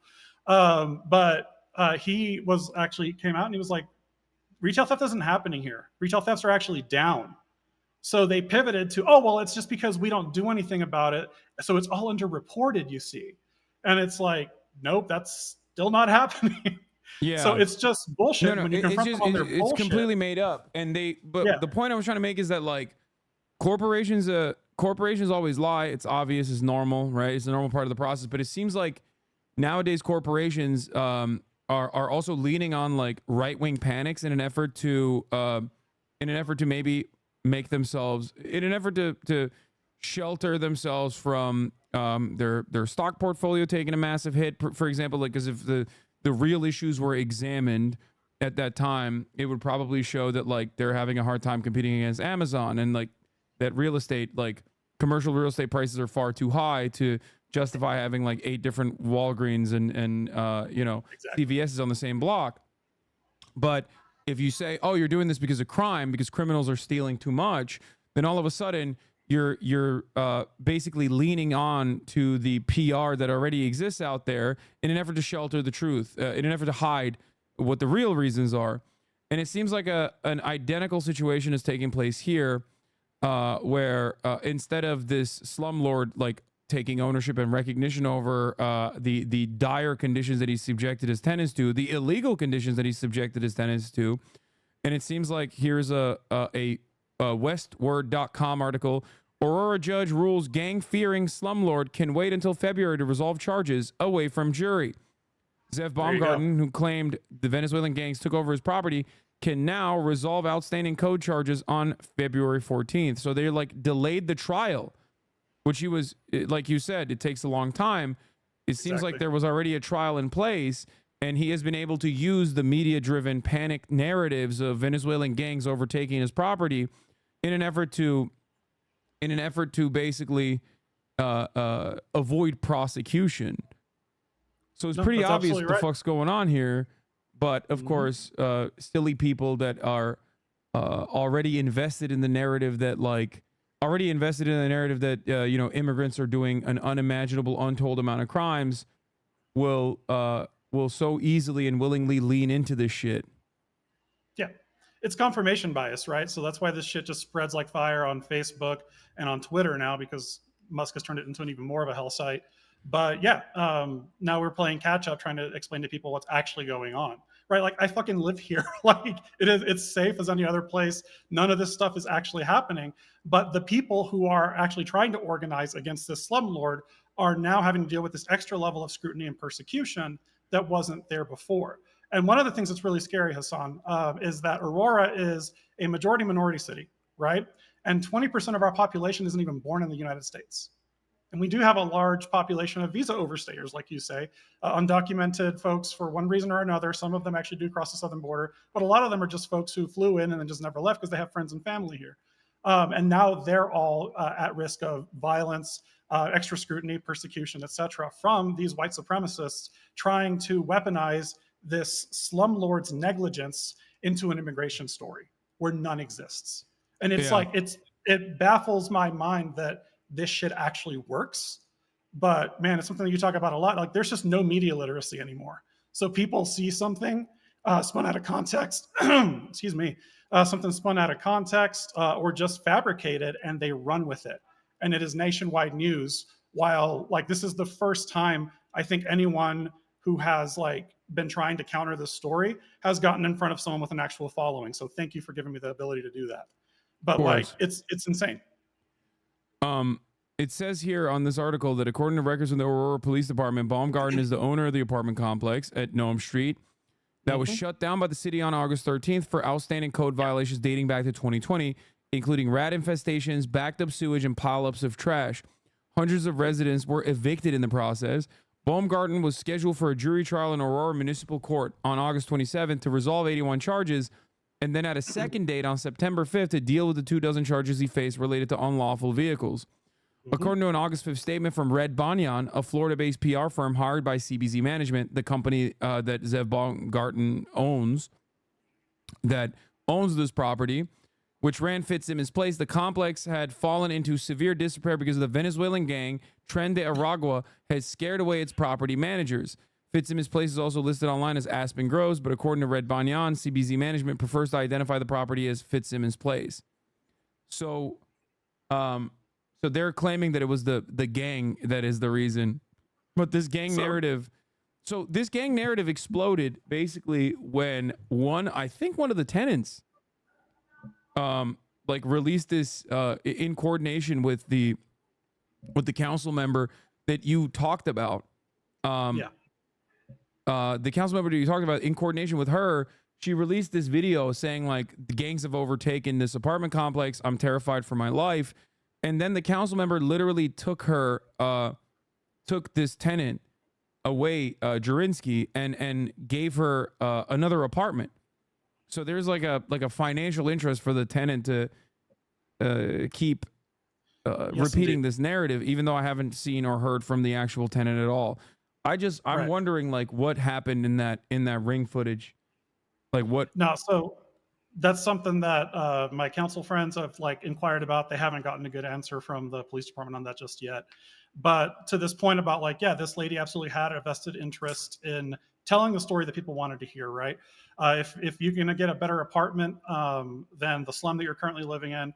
He was actually came out and he was like, retail theft isn't happening here. Retail thefts are actually down. So they pivoted to, oh, well, it's just because we don't do anything about it. So it's all underreported, you see. And it's like, nope, that's still not happening. Yeah. So it's just bullshit when you confront them on their bullshit. It's completely made up. And the point I was trying to make is that like corporations always lie. It's obvious, it's normal, right? It's a normal part of the process. But it seems like nowadays corporations are also leaning on like right-wing panics in an effort to maybe make themselves, in an effort to shelter themselves from their stock portfolio taking a massive hit. For example, like because if the real issues were examined at that time, it would probably show that like they're having a hard time competing against Amazon, and like that real estate, like commercial real estate prices are far too high to justify having like 8 different Walgreens and CVS's on the same block. But if you say, oh, you're doing this because of crime, because criminals are stealing too much, then all of a sudden you're basically leaning on to the PR that already exists out there in an effort to shelter the truth, in an effort to hide what the real reasons are. And it seems like an identical situation is taking place here, where instead of this slumlord like taking ownership and recognition over the dire conditions that he's subjected his tenants to, the illegal conditions that he's subjected his tenants to. And it seems like here's a Westword.com article. Aurora judge rules gang-fearing slumlord can wait until February to resolve charges away from jury. Zev Baumgarten, who claimed the Venezuelan gangs took over his property, can now resolve outstanding code charges on February 14th. So they like delayed the trial, which he was, like you said, it takes a long time. It seems like there was already a trial in place, and he has been able to use the media-driven panic narratives of Venezuelan gangs overtaking his property in an effort to basically avoid prosecution. So it's pretty obvious what the fuck's going on here. But of course, silly people that are already invested in the narrative that immigrants are doing an unimaginable, untold amount of crimes will so easily and willingly lean into this shit. Yeah, it's confirmation bias, right? So that's why this shit just spreads like fire on Facebook and on Twitter now, because Musk has turned it into an even more of a hell site. But yeah, now we're playing catch up, trying to explain to people what's actually going on, right? Like I fucking live here. Like it's safe as any other place. None of this stuff is actually happening. But the people who are actually trying to organize against this slumlord are now having to deal with this extra level of scrutiny and persecution that wasn't there before. And one of the things that's really scary, Hasan, is that Aurora is a majority minority city, right? And 20% of our population isn't even born in the United States. And we do have a large population of visa overstayers, like you say, undocumented folks for one reason or another. Some of them actually do cross the southern border, but a lot of them are just folks who flew in and then just never left because they have friends and family here. And now they're all at risk of violence, extra scrutiny, persecution, etc., from these white supremacists trying to weaponize this slumlord's negligence into an immigration story where none exists. And it's like it baffles my mind that this shit actually works. But man, it's something that you talk about a lot. Like there's just no media literacy anymore. So people see something spun out of context, excuse me, something spun out of context or just fabricated, and they run with it. And it is nationwide news. While like this is the first time I think anyone who has like been trying to counter this story has gotten in front of someone with an actual following. So thank you for giving me the ability to do that. But like it's insane. It says here on this article that according to records from the Aurora Police Department, Baumgarten is the owner of the apartment complex at Nome Street that was shut down by the city on August 13th for outstanding code violations dating back to 2020, including rat infestations, backed up sewage, and pileups of trash. Hundreds of residents were evicted in the process. Baumgarten was scheduled for a jury trial in Aurora Municipal Court on August 27th to resolve 81 charges, and then at a second date on September 5th to deal with the 24 dozen charges he faced related to unlawful vehicles. According to an August 5th statement from Red Banyan, a Florida-based PR firm hired by CBZ Management, the company that Zev Baumgarten owns, that owns this property, which ran Fitzsimmons Place, the complex had fallen into severe disrepair because of the Venezuelan gang Tren de Aragua has scared away its property managers. Fitzsimmons Place is also listed online as Aspen Groves, but according to Red Banyan, CBZ Management prefers to identify the property as Fitzsimmons Place. So, so they're claiming that it was the gang that is the reason, but this gang narrative. So this gang narrative exploded basically when I think one of the tenants, like released this in coordination with the council member that you talked about. The council member that you talked about in coordination with her, she released this video saying like the gangs have overtaken this apartment complex. I'm terrified for my life. And then the council member literally took this tenant away, Jurinsky, and gave her another apartment. So there's like a financial interest for the tenant to keep repeating this narrative, even though I haven't seen or heard from the actual tenant at all. I'm wondering like what happened in that ring footage, like what? No, so that's something that my council friends have like inquired about. They haven't gotten a good answer from the police department on that just yet. But to this point about like, yeah, this lady absolutely had a vested interest in telling the story that people wanted to hear, right? If you're going to get a better apartment than the slum that you're currently living in,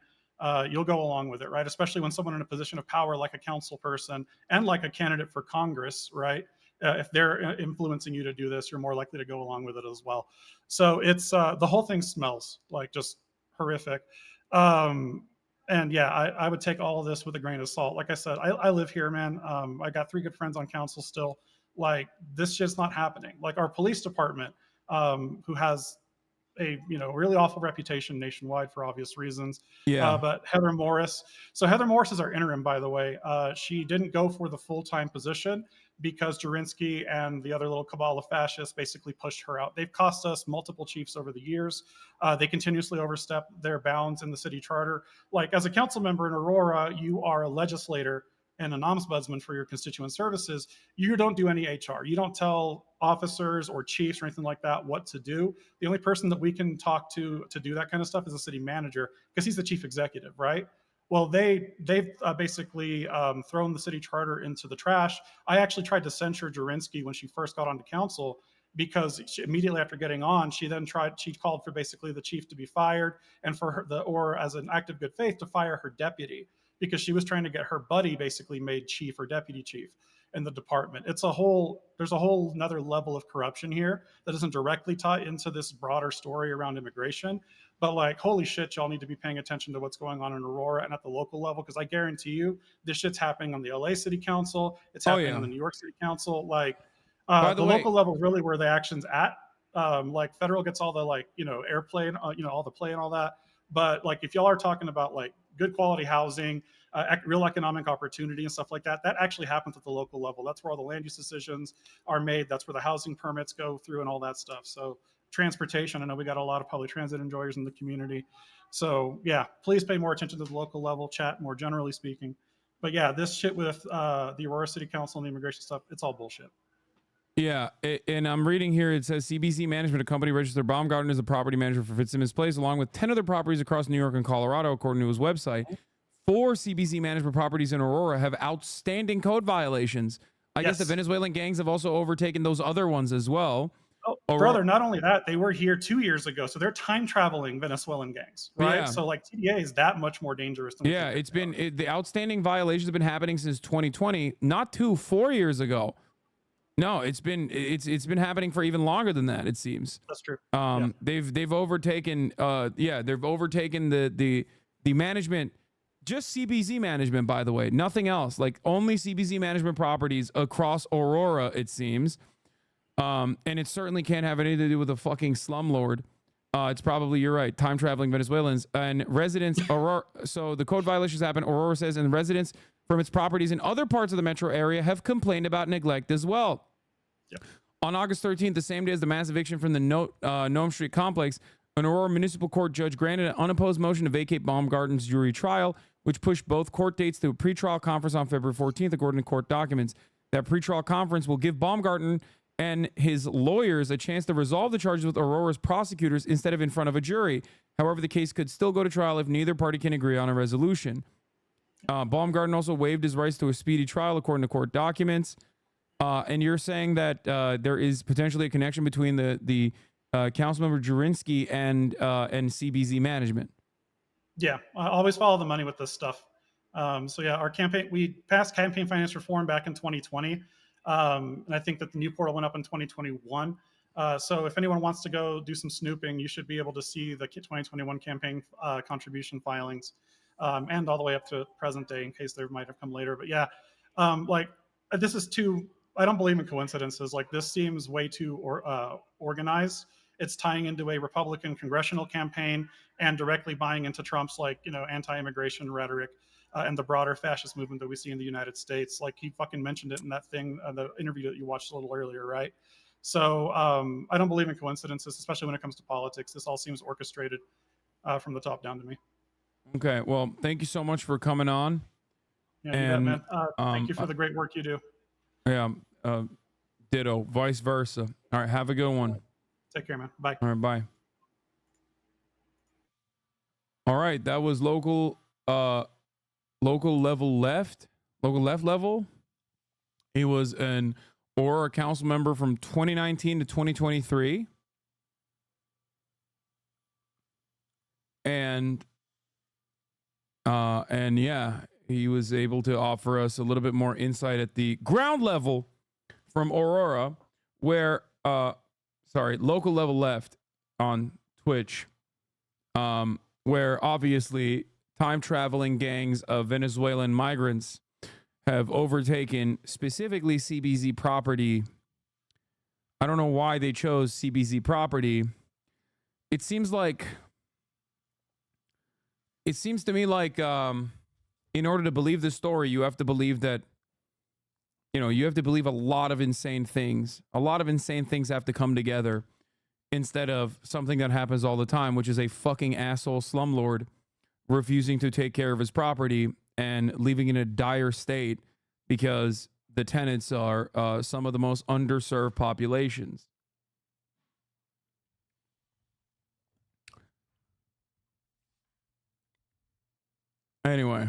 you'll go along with it, right? Especially when someone in a position of power like a council person and like a candidate for Congress, right? If they're influencing you to do this, you're more likely to go along with it as well. So it's the whole thing smells like just horrific. And yeah, I would take all of this with a grain of salt. Like I said, I live here, man. I got 3 good friends on council still. Like this just not happening. Like our police department, who has a really awful reputation nationwide for obvious reasons. But Heather Morris. So Heather Morris is our interim, by the way. She didn't go for the full-time position because Jurinsky and the other little cabal of fascists basically pushed her out. They've cost us multiple chiefs over the years. They continuously overstep their bounds in the city charter. Like as a council member in Aurora, you are a legislator and an ombudsman for your constituent services. You don't do any HR. You don't tell officers or chiefs or anything like that what to do. The only person that we can talk to do that kind of stuff is the city manager because he's the chief executive, right? Well, they've basically thrown the city charter into the trash. I actually tried to censure Jurinski when she first got onto council, because immediately after getting on, she called for basically the chief to be fired, and for her, or as an act of good faith, to fire her deputy, because she was trying to get her buddy basically made chief or deputy chief in the department. There's a whole another level of corruption here that doesn't directly tie into this broader story around immigration. But like, holy shit, y'all need to be paying attention to what's going on in Aurora and at the local level, because I guarantee you this shit's happening on the LA City Council. It's happening on the New York City Council. Like, By the the way, local level is really where the action's at. Like federal gets all the airplay and all the play and all that. But like, if y'all are talking about like good quality housing, real economic opportunity and stuff like that, that actually happens at the local level. That's where all the land use decisions are made. That's where the housing permits go through and all that stuff. So transportation, I know we got a lot of public transit enjoyers in the community. So yeah, please pay more attention to the local level, chat more generally speaking. But yeah, this shit with the Aurora City Council and the immigration stuff, it's all bullshit. Yeah, and I'm reading here, it says CBC Management, a company registered Baumgarten as a property manager for Fitzsimmons Place, along with 10 other properties across New York and Colorado, according to his website. 4 CBC Management properties in Aurora have outstanding code violations. I guess the Venezuelan gangs have also overtaken those other ones as well. Oh, brother, not only that, they were here 2 years ago, so they're time traveling Venezuelan gangs, right? Yeah. So like TDA is that much more dangerous than Yeah, it's been the outstanding violations have been happening since 2020, not 4 years ago. No, it's been happening for even longer than that, it seems. That's true. They've overtaken they've overtaken the management, just CBZ management, by the way, nothing else. Like only CBZ management properties across Aurora, it seems. And it certainly can't have anything to do with a fucking slumlord. It's probably, you're right, time traveling Venezuelans and residents. Aurora, so the code violations happen, Aurora says, and residents from its properties in other parts of the metro area have complained about neglect as well. Yep. On August 13th, the same day as the mass eviction from the Nome Street complex, an Aurora Municipal Court judge granted an unopposed motion to vacate Baumgarten's jury trial, which pushed both court dates to a pretrial conference on February 14th, according to court documents. That pretrial conference will give Baumgarten and his lawyers a chance to resolve the charges with Aurora's prosecutors instead of in front of a jury. However, the case could still go to trial if neither party can agree on a resolution. Baumgarten also waived his rights to a speedy trial, according to court documents. And you're saying that there is potentially a connection between the Councilmember Jurinski and CBZ management. Yeah, I always follow the money with this stuff. So yeah, we passed campaign finance reform back in 2020. And I think that the new portal went up in 2021. So if anyone wants to go do some snooping, you should be able to see the 2021 campaign contribution filings. And all the way up to present day in case there might have come later. But yeah, this is I don't believe in coincidences. Like this seems way too organized. It's tying into a Republican congressional campaign and directly buying into Trump's anti-immigration rhetoric and the broader fascist movement that we see in the United States. Like he fucking mentioned it in that thing, the interview that you watched a little earlier, right? So I don't believe in coincidences, especially when it comes to politics. This all seems orchestrated from the top down to me. Okay, well, thank you so much for coming on. Yeah, you bet, man. Thank you for the great work you do. Yeah, ditto, vice versa. All right, have a good one. Take care, man. Bye. All right, bye. All right, that was local left level. He was an Aurora council member from 2019 to 2023. And yeah, he was able to offer us a little bit more insight at the ground level from Aurora, where local level left on Twitch, where obviously time traveling gangs of Venezuelan migrants have overtaken specifically CBZ property. I don't know why they chose CBZ property. It seems to me like in order to believe this story, you have to believe that, you have to believe a lot of insane things. A lot of insane things have to come together instead of something that happens all the time, which is a fucking asshole slumlord refusing to take care of his property and leaving it in a dire state because the tenants are some of the most underserved populations. Anyway,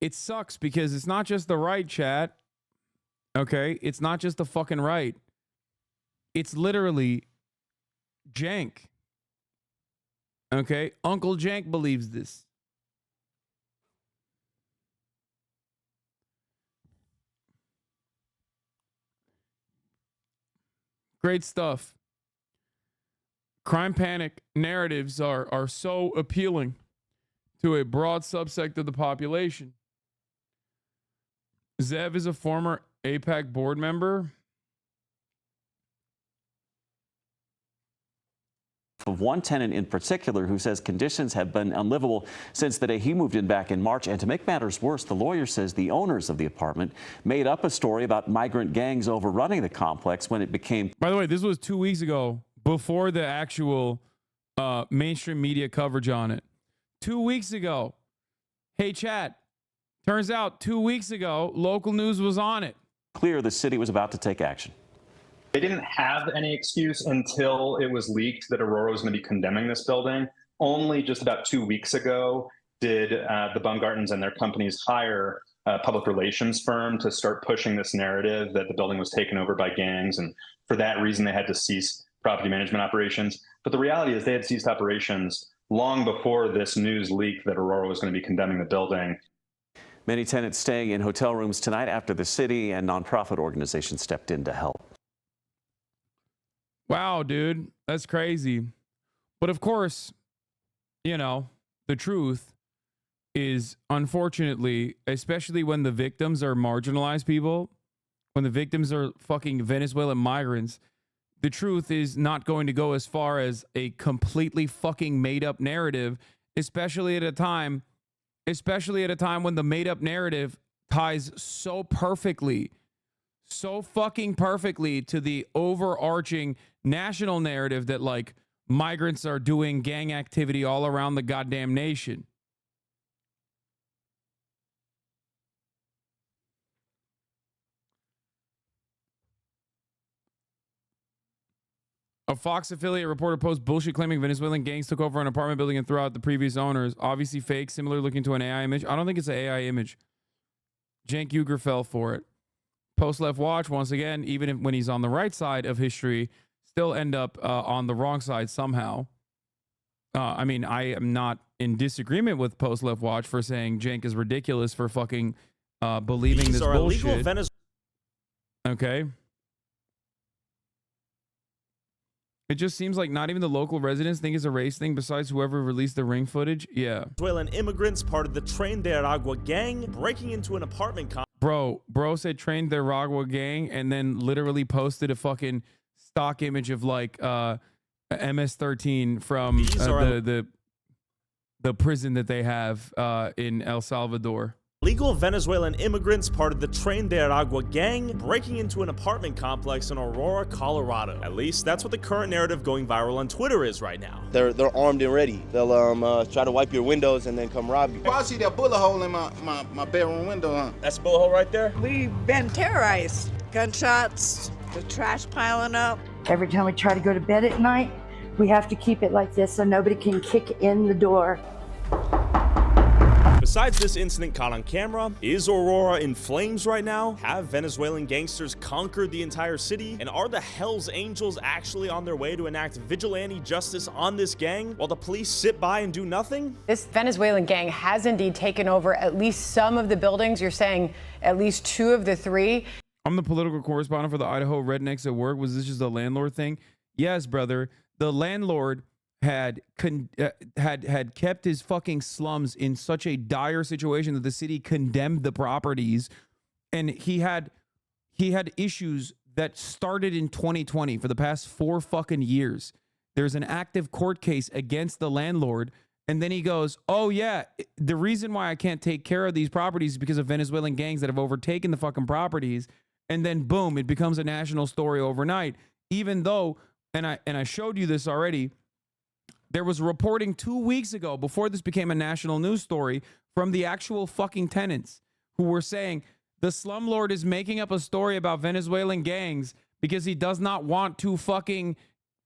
It sucks because it's not just the right, chat. Okay? It's not just the fucking right. It's literally Jank. Okay? Uncle Jank believes this. Great stuff. Crime panic narratives are so appealing to a broad subsect of the population. Zev is a former AIPAC board member. Of one tenant in particular who says conditions have been unlivable since the day he moved in back in March. And to make matters worse, the lawyer says the owners of the apartment made up a story about migrant gangs overrunning the complex when it became. By the way, this was 2 weeks ago, before the actual mainstream media coverage on it. 2 weeks ago. Hey, chat. Turns out 2 weeks ago, local news was on it. Clear the city was about to take action. They didn't have any excuse until it was leaked that Aurora was going to be condemning this building. Only just about 2 weeks ago did the Baumgartens and their companies hire a public relations firm to start pushing this narrative that the building was taken over by gangs. And for that reason, they had to cease property management operations. But the reality is they had ceased operations long before this news leaked that Aurora was going to be condemning the building. Many tenants staying in hotel rooms tonight after the city and nonprofit organizations stepped in to help. Wow, dude, that's crazy. But of course, you know, the truth is, unfortunately, especially when the victims are marginalized people, when the victims are fucking Venezuelan migrants, the truth is not going to go as far as a completely fucking made up narrative, especially at a time when the made up narrative ties so fucking perfectly to the overarching national narrative that, like, migrants are doing gang activity all around the goddamn nation. A Fox affiliate reporter posts bullshit claiming Venezuelan gangs took over an apartment building and threw out the previous owners. Obviously fake, similar looking to an AI image. I don't think it's an AI image. Cenk Uygur fell for it. Post-left watch, once again, even when he's on the right side of history, still end up on the wrong side somehow. I mean, I am not in disagreement with post-left watch for saying Cenk is ridiculous for fucking believing These this are bullshit. illegal Venezuelan. Okay. It just seems like not even the local residents think it's a race thing besides whoever released the ring footage. Yeah. Venezuelan immigrants, part of the Tren de Aragua gang, breaking into an apartment complex. Bro said trained their Aragua gang and then literally posted a fucking stock image of like MS-13 from the prison that they have in El Salvador. Legal Venezuelan immigrants, part of the Tren de Aragua gang, breaking into an apartment complex in Aurora, Colorado. At least that's what the current narrative going viral on Twitter is right now. They're armed and ready. They'll try to wipe your windows and then come rob you. Well, I see that bullet hole in my bedroom window, huh? That's a bullet hole right there? We've been terrorized. Gunshots, the trash piling up. Every time we try to go to bed at night, we have to keep it like this so nobody can kick in the door. Besides this incident caught on camera, is Aurora in flames right now? Have Venezuelan gangsters conquered the entire city? And are the Hells Angels actually on their way to enact vigilante justice on this gang while the police sit by and do nothing? This Venezuelan gang has indeed taken over at least some of the buildings. You're saying at least 2 of the 3. I'm the political correspondent for the Idaho Rednecks at Work. Was this just a landlord thing? Yes, brother. The landlord had kept his fucking slums in such a dire situation that the city condemned the properties, and he had issues that started in 2020 for the past 4 fucking years. There's an active court case against the landlord, and then he goes, "Oh yeah, the reason why I can't take care of these properties is because of Venezuelan gangs that have overtaken the fucking properties." And then boom, it becomes a national story overnight. Even though, and I showed you this already, there was reporting 2 weeks ago, before this became a national news story, from the actual fucking tenants who were saying the slumlord is making up a story about Venezuelan gangs because he does not want to fucking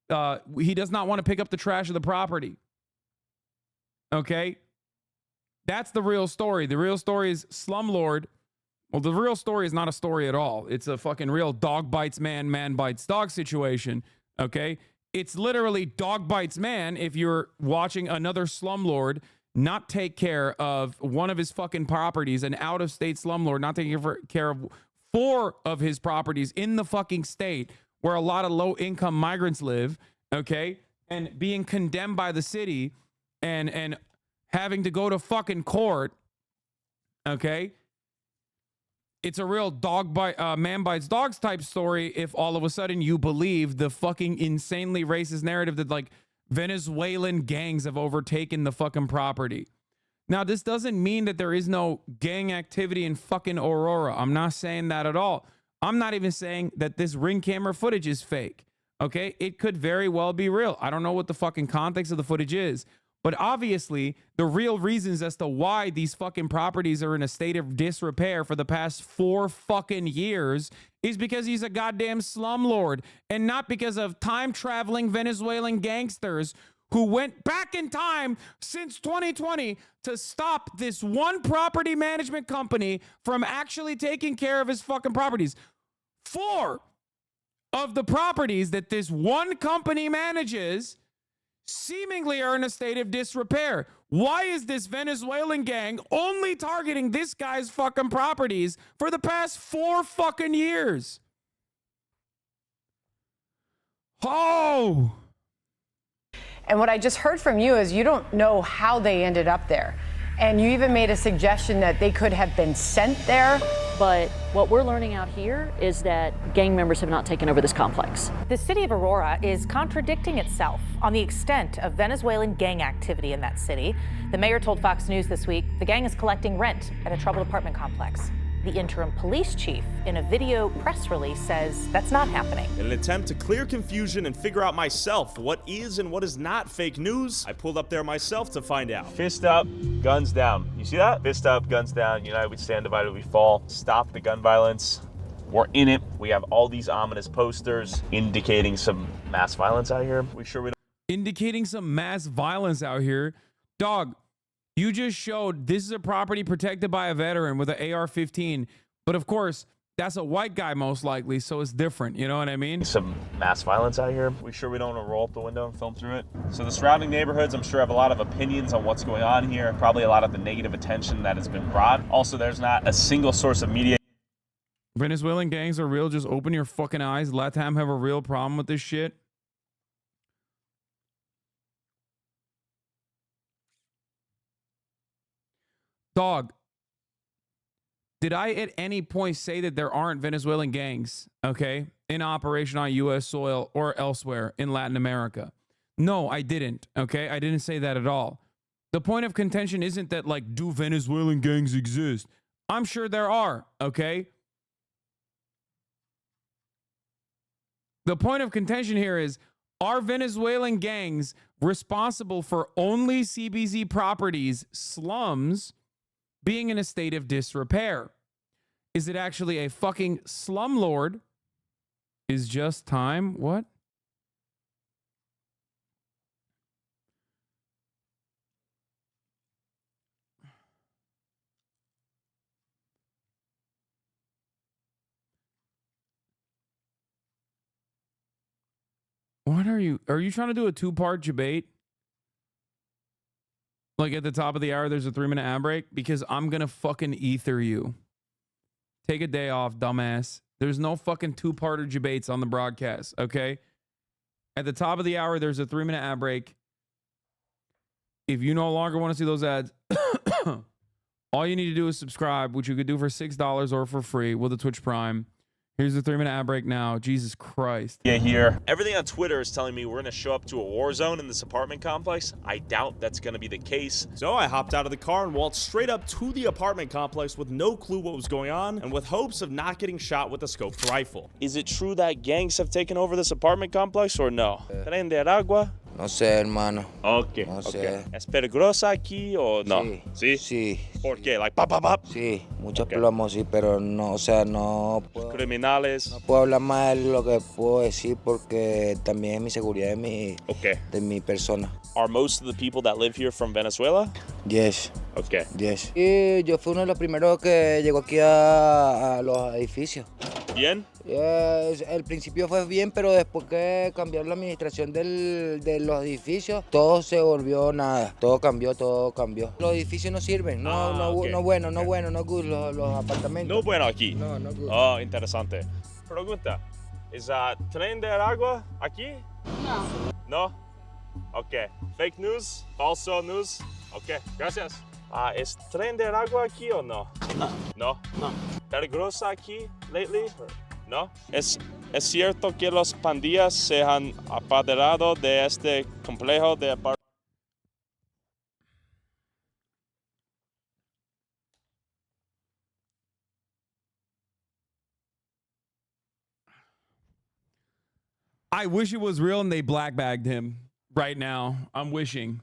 he does not want to pick up the trash of the property. Okay? That's the real story. The real story is slumlord. Well, the real story is not a story at all. It's a fucking real dog bites man, man bites dog situation. Okay? It's literally dog bites man if you're watching another slumlord not take care of one of his fucking properties, an out-of-state slumlord not taking care of 4 of his properties in the fucking state where a lot of low-income migrants live, okay, and being condemned by the city and having to go to fucking court, okay? It's a real man bites dogs type story if all of a sudden you believe the fucking insanely racist narrative that like Venezuelan gangs have overtaken the fucking property. Now, this doesn't mean that there is no gang activity in fucking Aurora. I'm not saying that at all. I'm not even saying that this Ring camera footage is fake. Okay? It could very well be real. I don't know what the fucking context of the footage is. But obviously, the real reasons as to why these fucking properties are in a state of disrepair for the past 4 fucking years is because he's a goddamn slumlord and not because of time-traveling Venezuelan gangsters who went back in time since 2020 to stop this one property management company from actually taking care of his fucking properties. 4 of the properties that this one company manages seemingly are in a state of disrepair. Why is this Venezuelan gang only targeting this guy's fucking properties for the past 4 fucking years? Oh! And what I just heard from you is you don't know how they ended up there. And you even made a suggestion that they could have been sent there. But what we're learning out here is that gang members have not taken over this complex. The city of Aurora is contradicting itself on the extent of Venezuelan gang activity in that city. The mayor told Fox News this week the gang is collecting rent at a troubled apartment complex. The interim police chief, in a video press release, says that's not happening. In an attempt to clear confusion and figure out myself what is and what is not fake news, I pulled up there myself to find out. Fist up, guns down. You see that? Fist up, guns down. United we stand, divided we fall. Stop the gun violence. We're in it. We have all these ominous posters indicating some mass violence out here. We sure we don't? Indicating some mass violence out here. Dog, you just showed this is a property protected by a veteran with an AR-15. But of course, that's a white guy most likely, so it's different. You know what I mean? Some mass violence out here. We sure we don't want to roll up the window and film through it? So the surrounding neighborhoods, I'm sure, have a lot of opinions on what's going on here. Probably a lot of the negative attention that has been brought. Also, there's not a single source of media. Venezuelan gangs are real. Just open your fucking eyes. LATAM have a real problem with this shit. Dog, did I at any point say that there aren't Venezuelan gangs, okay, in operation on U.S. soil or elsewhere in Latin America? No, I didn't, okay? I didn't say that at all. The point of contention isn't that, like, do Venezuelan gangs exist? I'm sure there are, okay? The point of contention here is, are Venezuelan gangs responsible for only CBZ properties, slums, being in a state of disrepair? Is it actually a fucking slumlord? Is just time? What? What are you trying to do a 2-part debate? Like at the top of the hour, there's a 3-minute ad break? Because I'm going to fucking ether you. Take a day off, dumbass. There's no fucking 2-parter debates on the broadcast, okay? At the top of the hour, there's a 3-minute ad break. If you no longer want to see those ads, all you need to do is subscribe, which you could do for $6 or for free with a Twitch Prime. Here's the 3-minute ad break now. Jesus Christ. Yeah, here. Everything on Twitter is telling me we're going to show up to a war zone in this apartment complex. I doubt that's going to be the case. So I hopped out of the car and walked straight up to the apartment complex with no clue what was going on and with hopes of not getting shot with a scoped rifle. Is it true that gangs have taken over this apartment complex or no? Prende agua. No sé, hermano. Okay, No okay. sé. ¿Es peligrosa aquí o no? Sí. ¿Sí? ¿Por qué? Like, pap, pap, pap. Sí, muchos plomos, sí, pero no, o sea, no puedo, Criminales. no puedo hablar más de lo que puedo decir porque también es mi seguridad de mi persona. Are most of the people that live here from Venezuela? Yes. Okay. Yes. Y yo fui uno de los primeros que llegó aquí a los edificios. ¿Bien? El principio fue bien, pero después que cambiaron la administración de los edificios, todo se volvió nada. Todo cambió. Los edificios no sirven, no bueno, no good, los apartamentos. No bueno aquí. No good. Oh, interesante. Pregunta, ¿es tren de agua aquí? No. ¿No? Ok. Fake news, falso news. Ok, gracias. ¿Es tren de agua aquí o no? No. ¿No? No. ¿Peligrosa aquí lately? ¿No? ¿Es cierto que los pandillas se han apoderado de este complejo de apartamentos? I wish it was real and they black bagged him right now. I'm wishing.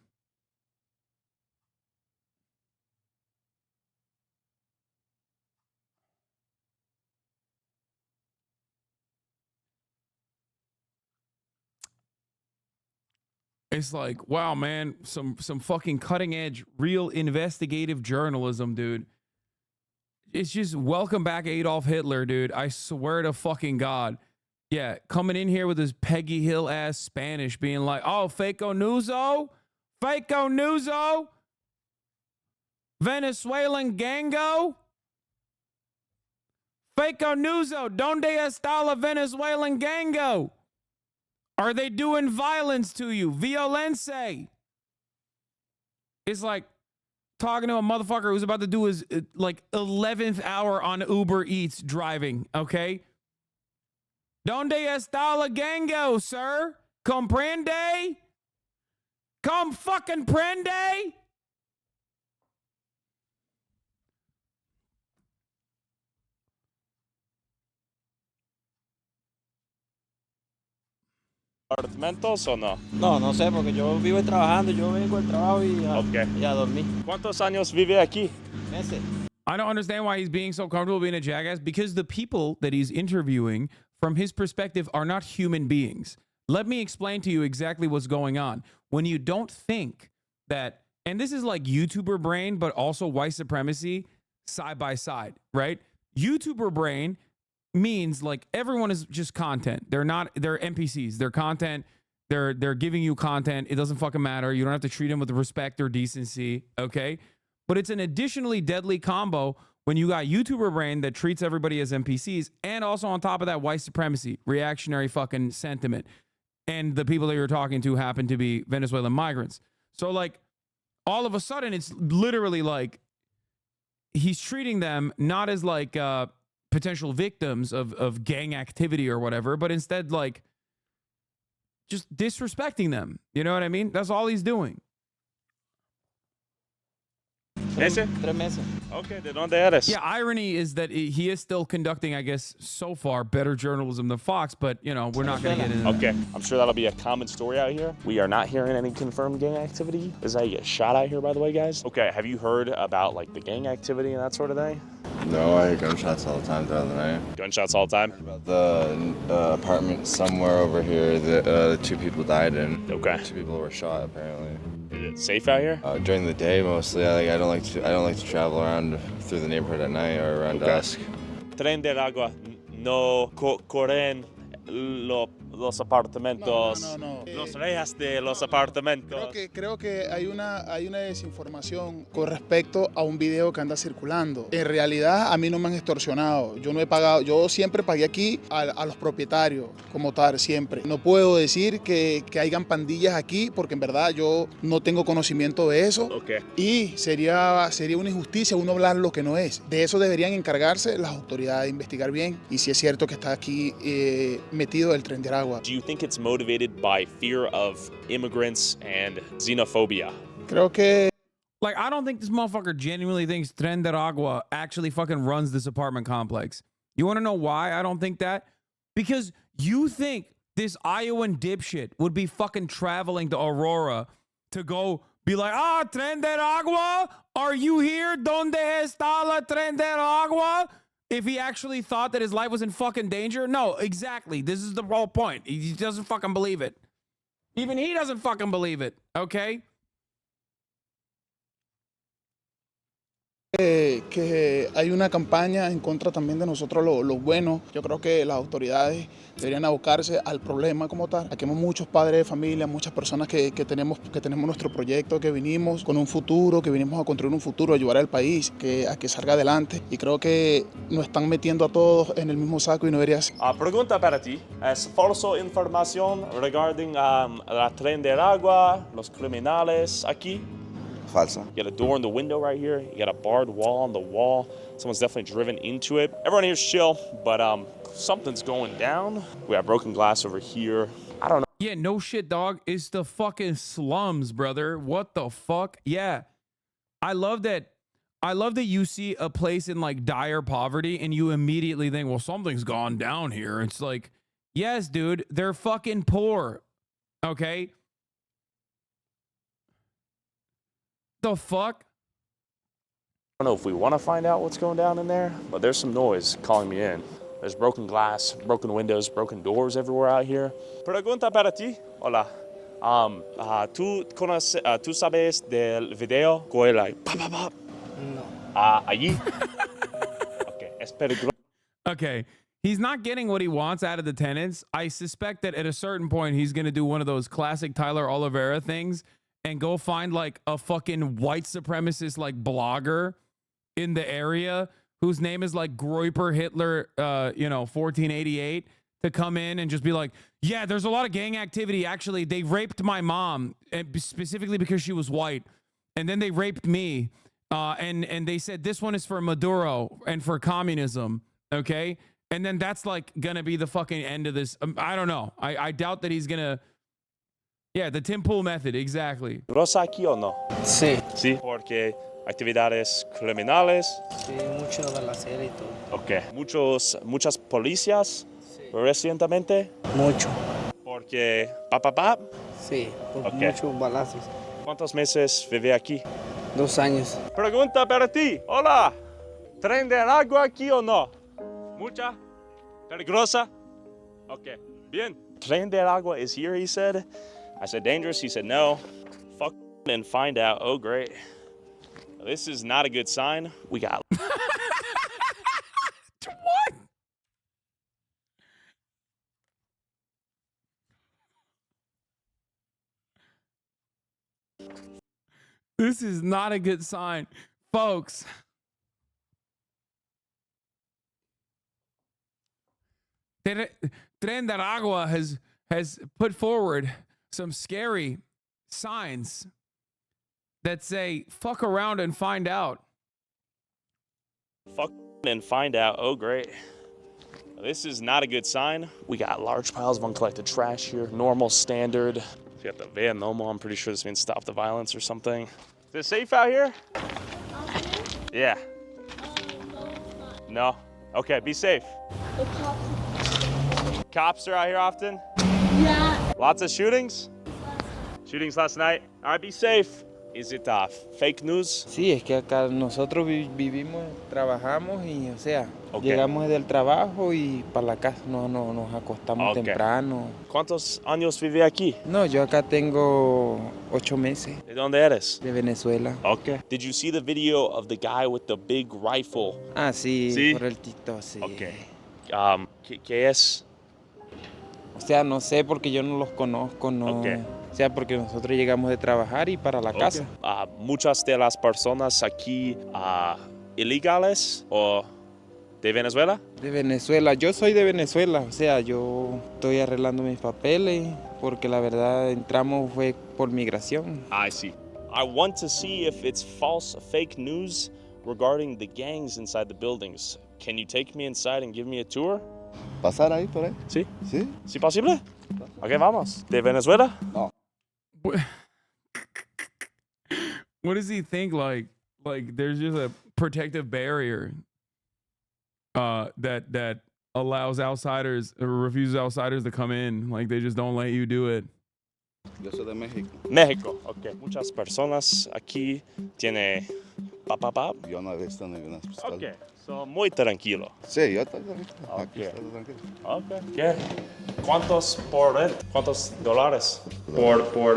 It's like, wow, man, some fucking cutting edge, real investigative journalism, dude. It's just welcome back Adolf Hitler, dude. I swear to fucking God. Yeah, coming in here with his Peggy Hill ass Spanish, being like, oh, Faco Newso, Venezuelan gango, Faco Newso, donde está la Venezuelan gango? Are they doing violence to you? Violencia. It's like talking to a motherfucker who's about to do his like 11th hour on Uber Eats driving, okay? Donde está la gango, sir? Comprende? Come fucking prende? ¿Apartamentos o no? No sé, porque yo vivo trabajando, yo vengo al trabajo y a dormir. ¿Cuántos años vive aquí? Meses. I don't understand why he's being so comfortable being a jackass, because the people that he's interviewing, from his perspective, are not human beings. Let me explain to you exactly what's going on. When you don't think that, and this is like YouTuber brain, but also white supremacy side by side, right? YouTuber brain means like everyone is just content. They're NPCs. They're content. They're giving you content. It doesn't fucking matter. You don't have to treat them with respect or decency, okay? But it's an additionally deadly combo when you got YouTuber brain that treats everybody as NPCs, and also on top of that, white supremacy, reactionary fucking sentiment. And the people that you're talking to happen to be Venezuelan migrants. So like all of a sudden, it's literally like he's treating them not as like potential victims of gang activity or whatever, but instead like just disrespecting them. You know what I mean? That's all he's doing. ¿Ese? 3 meses. Okay, ¿de dónde eres? Yeah, irony is that he is still conducting, I guess, so far, better journalism than Fox, but, you know, we're not going to get into that. Okay, I'm sure that'll be a common story out here. We are not hearing any confirmed gang activity. Is that you get shot out here, by the way, guys? Okay, have you heard about, like, the gang activity and that sort of thing? No, I hear gunshots all the time throughout the night. Gunshots all the time? About the apartment somewhere over here that 2 people died in. Okay. 2 people were shot, apparently. Is it safe out here? During the day, mostly. I don't like to travel around through the neighborhood at night or around dusk. Tren de agua no corren los apartamentos. No. Los rejas de los apartamentos. Creo que hay una desinformación con respecto a un video que anda circulando. En realidad, a mí no me han extorsionado. Yo no he pagado. Yo siempre pagué aquí a los propietarios, como tal, siempre. No puedo decir que hayan pandillas aquí, porque en verdad yo no tengo conocimiento de eso. Okay. Y sería una injusticia uno hablar lo que no es. De eso deberían encargarse las autoridades de investigar bien. Y si es cierto que está aquí metido el tren de agua. Do you think it's motivated by fear of immigrants and xenophobia? Creo que like, I don't think this motherfucker genuinely thinks Tren de Agua actually fucking runs this apartment complex. You want to know why I don't think that? Because you think this Iowan dipshit would be fucking traveling to Aurora to go be like, ah, Tren del Agua, are you here? ¿Dónde está la Tren del Agua? If he actually thought that his life was in fucking danger? No, exactly. This is the whole point. He doesn't fucking believe it. Even he doesn't fucking believe it, okay? Que hay una campaña en contra también de nosotros los buenos. Yo creo que las autoridades deberían abocarse al problema como tal. Aquí hay muchos padres de familia, muchas personas que tenemos nuestro proyecto, que vinimos con un futuro, que vinimos a construir un futuro, a ayudar al país a que salga adelante. Y creo que nos están metiendo a todos en el mismo saco y no debería ser. Pregunta para ti. ¿Es falso información regarding la Tren del Agua, los criminales aquí? Falsa. You got a door in the window right here. You got a barred wall on the wall. Someone's definitely driven into it. Everyone here's chill, but something's going down. We have broken glass over here. I don't know. Yeah, no shit, dog. It's the fucking slums, brother. What the fuck? Yeah. I love that you see a place in like dire poverty and you immediately think, well, something's gone down here. It's like, yes, dude, they're fucking poor. Okay? The fuck? I don't know if we want to find out what's going down in there, but there's some noise calling me in. There's broken glass, broken windows, broken doors everywhere out here. Pregunta para ti. Hola. ¿Tú sabes del video? Go like, pop, pop, pop. No. Allí. Okay, es peligroso. Okay. He's not getting what he wants out of the tenants. I suspect that at a certain point, he's going to do one of those classic Tyler Oliveira things and go find like a fucking white supremacist like blogger in the area whose name is like Groiper Hitler, 1488, to come in and just be like, yeah, there's a lot of gang activity. Actually, they raped my mom, specifically because she was white. And then they raped me. And they said this one is for Maduro and for communism. Okay. And then that's like going to be the fucking end of this. I don't know. I doubt that he's going to. Yeah, the Tim Pool method, exactly. ¿Rosa aquí o no? Sí. Sí, porque actividades criminales. Sí, mucho balacera y todo. Okay. Muchas policías recientemente. Mucho. Porque papá. Sí, por Okay. muchos balazos. ¿Cuántos meses vive aquí? 2 años. Pregunta para ti. Hola. ¿Tren del agua aquí o no? Mucha. Peligrosa. Okay. Bien. Tren del agua is here, he said. I said, dangerous? He said, no. Fuck and find out. Oh, great. This is not a good sign. We got... What? This is not a good sign. Folks. Tren del Agua has put forward some scary signs that say, fuck around and find out. Fuck and find out. Oh, great. This is not a good sign. We got large piles of uncollected trash here. Normal, standard. We got the van Nomo. I'm pretty sure this means stop the violence or something. Is it safe out here? Yeah. No? Okay, be safe. Cops are out here often? Yeah. Lots of shootings? Shootings last night? All right, be safe. Is it fake news? Sí, es que acá nosotros vivimos, trabajamos y, o sea, Okay. llegamos del trabajo y para la casa no nos acostamos Okay. temprano. ¿Cuántos años vive aquí? No, yo acá tengo 8 meses. ¿De dónde eres? De Venezuela. Okay. Did you see the video of the guy with the big rifle? Ah, sí, ¿Sí? por el TikTok, sí. Okay. ¿Qué es? O sea, no sé porque yo no los conozco, no. Okay. O sea, porque nosotros llegamos de trabajar y para la casa. Muchas de las personas aquí ilegales o de Venezuela. De Venezuela, yo soy de Venezuela, o sea, yo estoy arreglando mis papeles porque la verdad entramos fue por migración. I see. I want to see if it's false, fake news regarding the gangs inside the buildings. Can you take me inside and give me a tour? ¿Pasar ahí, por ahí? Sí. ¿Sí? ¿Sí posible? Ok, vamos. ¿De Venezuela? No. What does he think? Like there's just a protective barrier that allows outsiders or refuses outsiders to come in. Like they just don't let you do it. Yo soy de México. México, ok. Muchas personas aquí tiene papá. Yo no he visto ninguna pistola. Ok, so muy tranquilo. Sí, yo estoy tranquilo. Ok. Aquí estoy tranquilo. Ok. ¿Qué? ¿Cuántos por rent? ¿Cuántos dólares por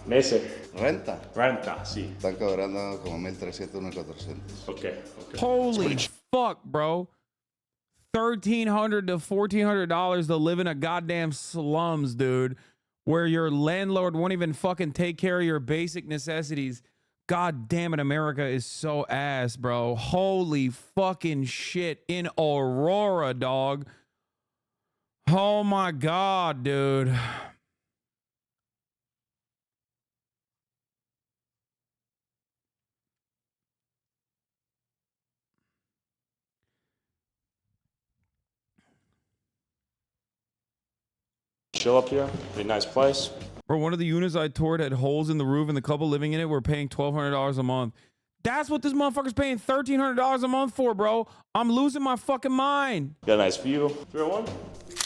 meses? Renta. Renta, sí. Están cobrando como 1,300, 1,400. Ok. Holy fuck, bro. $1,300 to $1,400 to live in a goddamn slums, dude, where your landlord won't even fucking take care of your basic necessities. God damn it, America is so ass, bro. Holy fucking shit. In Aurora, dog. Oh my God, dude. Chill up here. Pretty nice place. Bro, one of the units I toured had holes in the roof, and the couple living in it were paying $1,200 a month. That's what this motherfucker's paying $1,300 a month for, bro. I'm losing my fucking mind. Got a nice view. 301?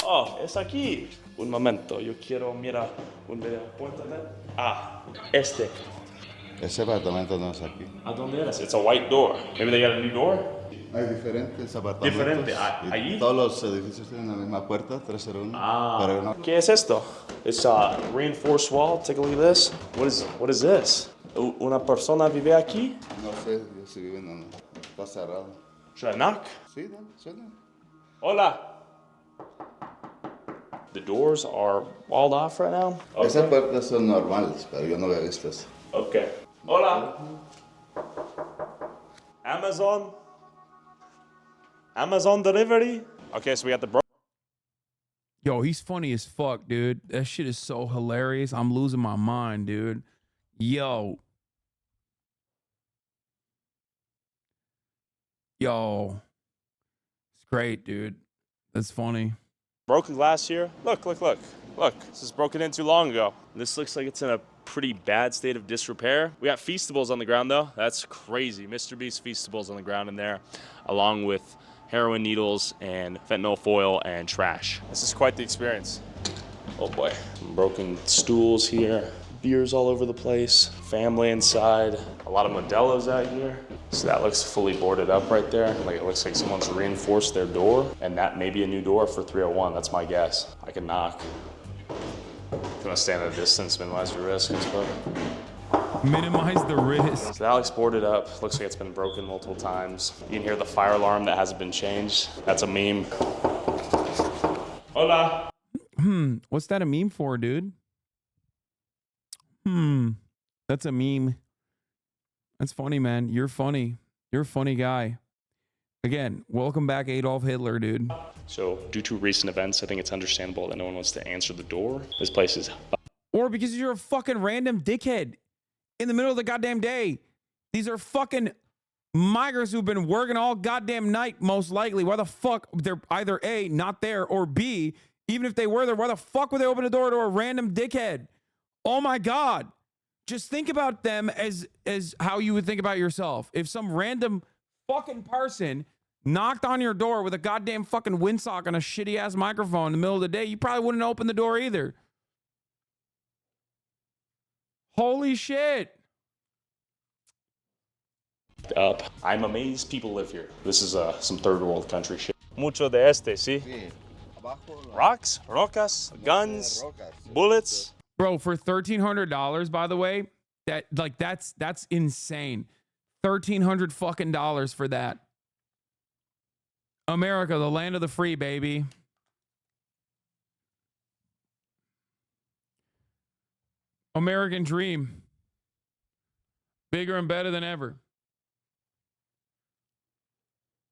Oh, es aquí. Un momento, yo quiero mirar un video. Este. Ese apartamento no es aquí. ¿A dónde eres? It's a white door. Maybe they got a new door? Hay diferentes apartamentos. Diferente. Y ¿Allí? todos los edificios tienen la misma puerta, 301. Pero no. ¿Qué es esto? It's a reinforced wall. Take a look at this. What is this? ¿Una persona vive aquí? No sé, yo sí vivo en está cerrado. Should I knock? Sí, dale, suena. Hola. The doors are walled off right now? Okay. Esas puertas son normales, pero yo no había visto eso. Okay. Hola. Amazon delivery? Okay, so we got the Yo, he's funny as fuck, dude. That shit is so hilarious. I'm losing my mind, dude. Yo. It's great, dude. That's funny. broken glass here. Look. This is broken in too long ago. This looks like it's in a pretty bad state of disrepair. We got Feastables on the ground though. That's crazy. Mr. Beast Feastables on the ground in there, along with heroin needles and fentanyl foil and trash. This is quite the experience. Oh boy. Broken stools here. Beers all over the place. Family inside. A lot of Modelo's out here. So that looks fully boarded up right there. Like it looks like someone's reinforced their door, and that may be a new door for 301. That's my guess. I can knock. If you want to stand at a distance, minimize your risk, I suppose. Minimize the risk. So that looks boarded up. Looks like it's been broken multiple times. You can hear the fire alarm that hasn't been changed. That's a meme. Hola. What's that a meme for, dude? That's a meme. That's funny, man. You're funny. You're a funny guy. Again, welcome back, Adolf Hitler, dude. So due to recent events, I think it's understandable that no one wants to answer the door. This place is... Or because you're a fucking random dickhead in the middle of the goddamn day. These are fucking migrants who've been working all goddamn night, most likely. Why the fuck? They're either A, not there, or B, even if they were there, why the fuck would they open the door to a random dickhead? Oh my God. Just think about them as how you would think about yourself. If some random fucking person knocked on your door with a goddamn fucking windsock and a shitty ass microphone in the middle of the day, you probably wouldn't open the door either. Holy shit. Up. I'm amazed people live here. This is some third world country shit. Mucho de este, ¿sí? Rocks, rocas, guns, bullets. Bro, for $1,300, by the way, that's insane. $1,300 fucking dollars for that. America, the land of the free, baby. American dream. Bigger and better than ever.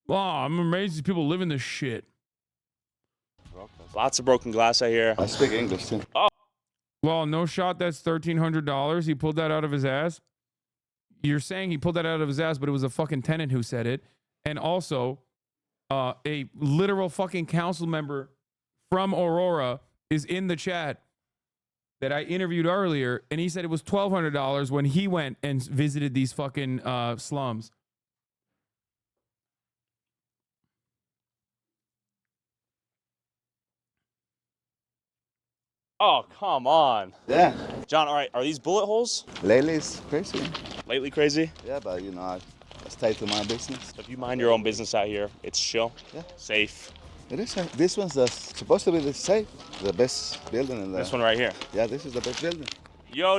Wow, I'm amazed these people live in this shit. Lots of broken glass out here. I speak English too. Oh. Well, no shot, that's $1,300. He pulled that out of his ass. You're saying he pulled that out of his ass, but it was a fucking tenant who said it. And also, a literal fucking council member from Aurora is in the chat that I interviewed earlier, and he said it was $1,200 when he went and visited these fucking slums. Oh, come on. Yeah. John, all right, are these bullet holes? Lately it's crazy. Lately crazy? Yeah, but you know, I stay to my business. If you mind your own business out here, it's chill, Yeah. safe. It is. This one's supposed to be the safe, the best building in there. This one right here. Yeah, this is the best building. Yo,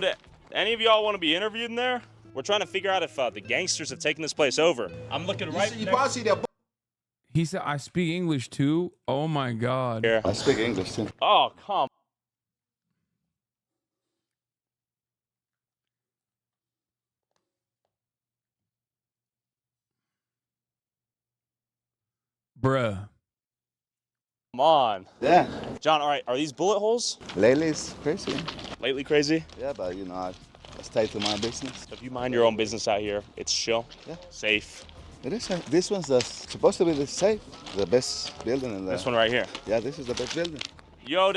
any of y'all want to be interviewed in there? We're trying to figure out if the gangsters have taken this place over. I'm looking right. You probably see that. He said, I speak English too. Oh my God. Here. I speak English too. Oh, come. Bruh. Come on. Yeah. John, all right, are these bullet holes? Lately it's crazy. Lately crazy? Yeah, but you know, I stay to my business. If you mind your own business out here, it's chill, Yeah. safe. It is. This one's supposed to be the safe, the best building in there. This one right here. Yeah, this is the best building. Yo,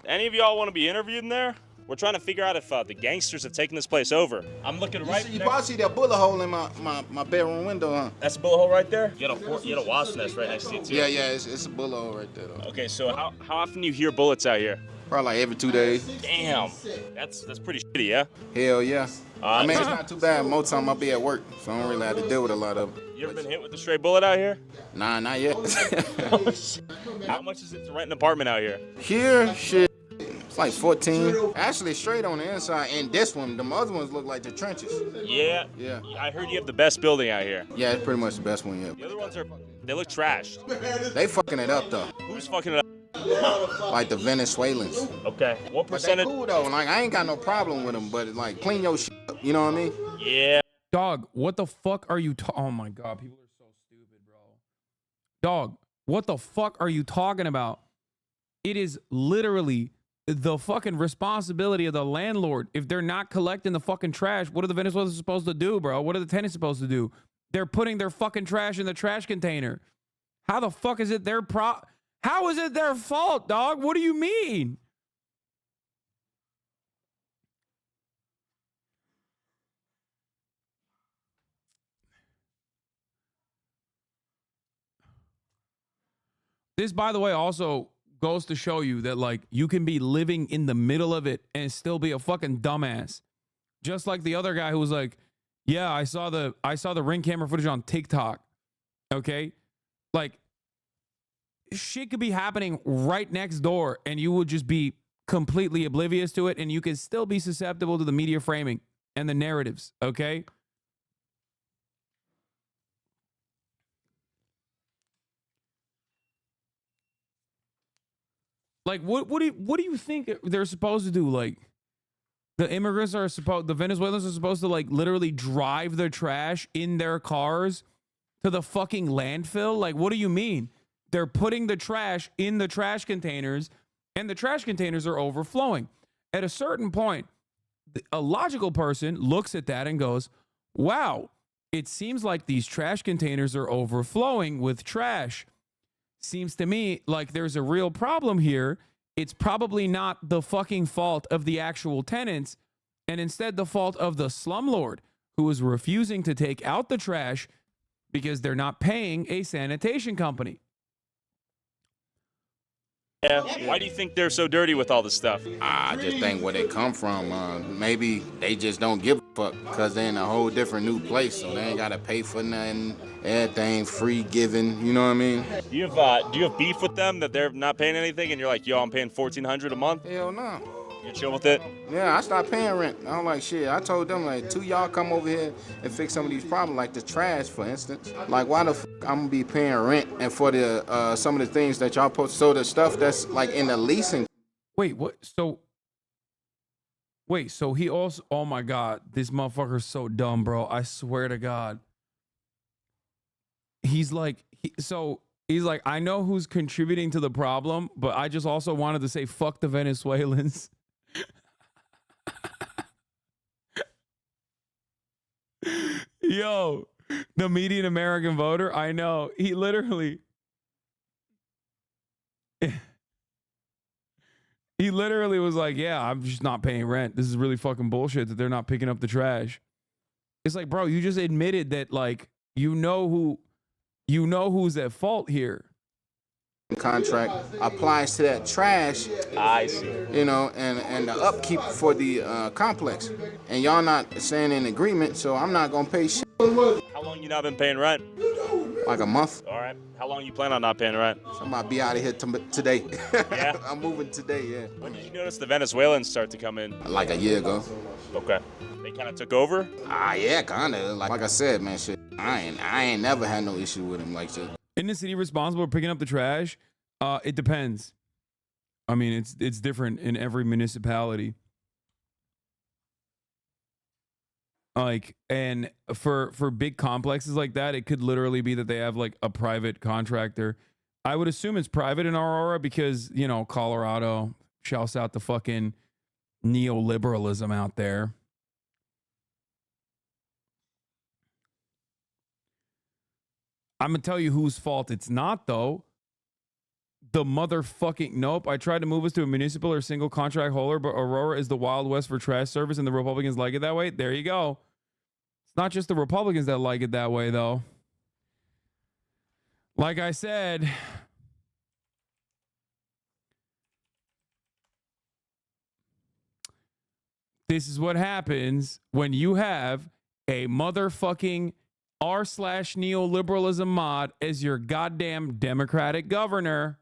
any of y'all want to be interviewed in there? We're trying to figure out if the gangsters have taken this place over. I'm looking right. You probably see that bullet hole in my bedroom window, huh? That's a bullet hole right there? You had a wasp nest right next to it, too. Yeah, it's a bullet hole right there, though. Okay, so how often do you hear bullets out here? Probably like every 2 days. Damn. That's pretty shitty, yeah? Hell yeah. I mean, it's not too bad. Most time I'll be at work, so I don't really have to deal with a lot of them. You ever been hit with a stray bullet out here? Nah, not yet. How much is it to rent an apartment out here? Here, shit, it's like 14. Actually, straight on the inside. And this one, the other ones look like the trenches. Yeah. Yeah. I heard you have the best building out here. Yeah, it's pretty much the best one yet. The other ones they look trashed. They fucking it up, though. Who's fucking it up? Like the Venezuelans. Okay. What But they percentage? cool, though. Like, I ain't got no problem with them, but, like, clean your shit up. You know what I mean? Yeah. Dog, what the fuck are you oh my God, people are so stupid, bro. Dog, what the fuck are you talking about? It is literally the fucking responsibility of the landlord. If they're not collecting the fucking trash, what are the Venezuelans supposed to do, bro? What are the tenants supposed to do? They're putting their fucking trash in the trash container. How the fuck is it how is it their fault, dog? What do you mean? This, by the way, also goes to show you that, like, you can be living in the middle of it and still be a fucking dumbass. Just like the other guy who was like, yeah, I saw the Ring camera footage on TikTok. Okay? Like, shit could be happening right next door and you would just be completely oblivious to it, and you could still be susceptible to the media framing and the narratives, okay? Like, what do you think they're supposed to do? Like, the Venezuelans are supposed to, like, literally drive their trash in their cars to the fucking landfill? Like, what do you mean? They're putting the trash in the trash containers, and the trash containers are overflowing. At a certain point, a logical person looks at that and goes, wow, it seems like these trash containers are overflowing with trash. Seems to me like there's a real problem here. It's probably not the fucking fault of the actual tenants, and instead the fault of the slumlord who is refusing to take out the trash because they're not paying a sanitation company. Yeah. Why do you think they're so dirty with all this stuff? I just think where they come from, maybe they just don't give a fuck because they're in a whole different new place, so they ain't got to pay for nothing. Everything free given, you know what I mean? Do you have beef with them that they're not paying anything and you're like, yo, I'm paying $1,400 a month? Hell no. You chill with it? Yeah, I stopped paying rent. I don't like shit. I told them, like, 2 y'all come over here and fix some of these problems, like the trash, for instance. Like, why the fuck I'm gonna be paying rent and for the some of the things that y'all post, so the stuff that's like in the leasing. Wait, what? So he also, oh my God, this motherfucker's so dumb, bro. I swear to God. He's like, I know who's contributing to the problem, but I just also wanted to say, fuck the Venezuelans. Yo, the median American voter, I know. He literally was like, yeah, I'm just not paying rent. This is really fucking bullshit that they're not picking up the trash. It's like, bro, you just admitted that, like, you know who's at fault here. contract applies to that trash. I see. You know, and the upkeep for the complex. And y'all not saying in agreement, so I'm not gonna pay shit. How long you not been paying rent? Like a month. All right. How long you plan on not paying rent? So I'm about to be out of here today. Yeah? I'm moving today, yeah. When did you notice the Venezuelans start to come in? Like a year ago. Okay. They kind of took over? Yeah, kind of. Like I said, man, shit. I ain't never had no issue with him like shit. In the city responsible for picking up the trash, it depends. I mean, it's different in every municipality. Like, and for big complexes like that, it could literally be that they have like a private contractor. I would assume it's private in Aurora because, you know, Colorado shouts out the fucking neoliberalism out there. I'm gonna tell you whose fault it's not, though. The motherfucking nope. I tried to move us to a municipal or single contract holder, but Aurora is the Wild West for trash service, and the Republicans like it that way. There you go. It's not just the Republicans that like it that way, though. Like I said, this is what happens when you have a motherfucking r/neoliberalism mod as your goddamn Democratic governor.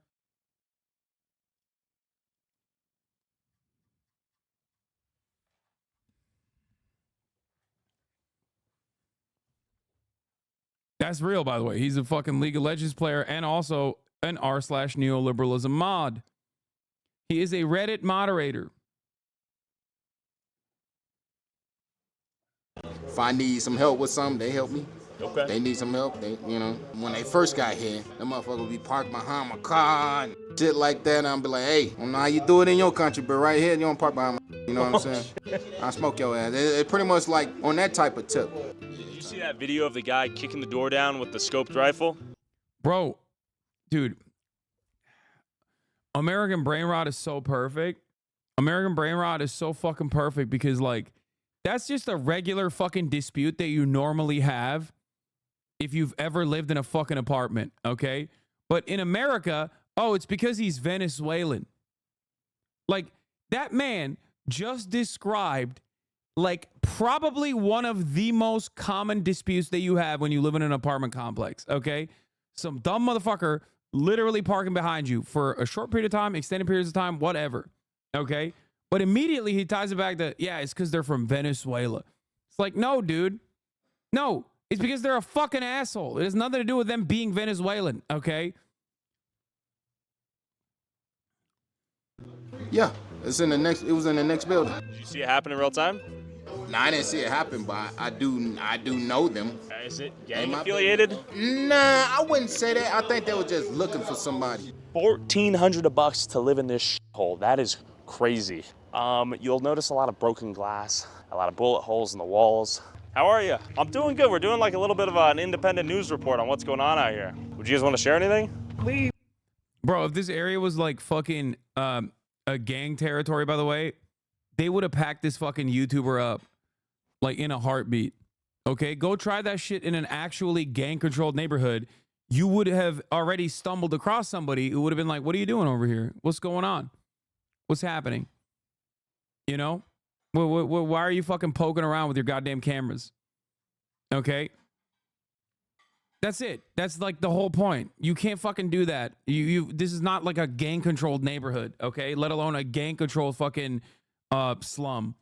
That's real, by the way. He's a fucking League of Legends player and also an r/neoliberalism mod. He is a Reddit moderator. If I need some help with something, they help me. Okay. They need some help. They, you know, when they first got here, the motherfucker would be parked behind my car and shit like that. And I'll be like, hey, I don't know how you do it in your country, but right here, you don't park behind my. You know what I'm saying? I smoke your ass. It pretty much like on that type of tip. Did you see that video of the guy kicking the door down with the scoped rifle? Bro, dude, American brain rot is so perfect. American brain rot is so fucking perfect because, like, that's just a regular fucking dispute that you normally have if you've ever lived in a fucking apartment, okay? But in America, oh, it's because he's Venezuelan. Like, that man just described, like, probably one of the most common disputes that you have when you live in an apartment complex, okay? Some dumb motherfucker literally parking behind you for a short period of time, extended periods of time, whatever, okay? But immediately he ties it back to, yeah, it's because they're from Venezuela. It's like, no, dude. No, it's because they're a fucking asshole. It has nothing to do with them being Venezuelan, okay? Yeah, it was in the next building. Did you see it happen in real time? No, I didn't see it happen, but I do know them. Is it gang affiliated? Nah, I wouldn't say that. I think they were just looking for somebody. $1,400 to live in this shithole. That is crazy. You'll notice a lot of broken glass, a lot of bullet holes in the walls. How are you? I'm doing good. We're doing like a little bit of an independent news report on what's going on out here. Would you guys want to share anything? Bro, if this area was like fucking a gang territory, by the way, they would have packed this fucking YouTuber up like in a heartbeat. Okay, go try that shit in an actually gang-controlled neighborhood. You would have already stumbled across somebody who would have been like, what are you doing over here? What's going on? What's happening? You know? Why are you fucking poking around with your goddamn cameras? Okay? That's it. That's like the whole point. You can't fucking do that. This is not like a gang-controlled neighborhood, okay? Let alone a gang-controlled fucking slum.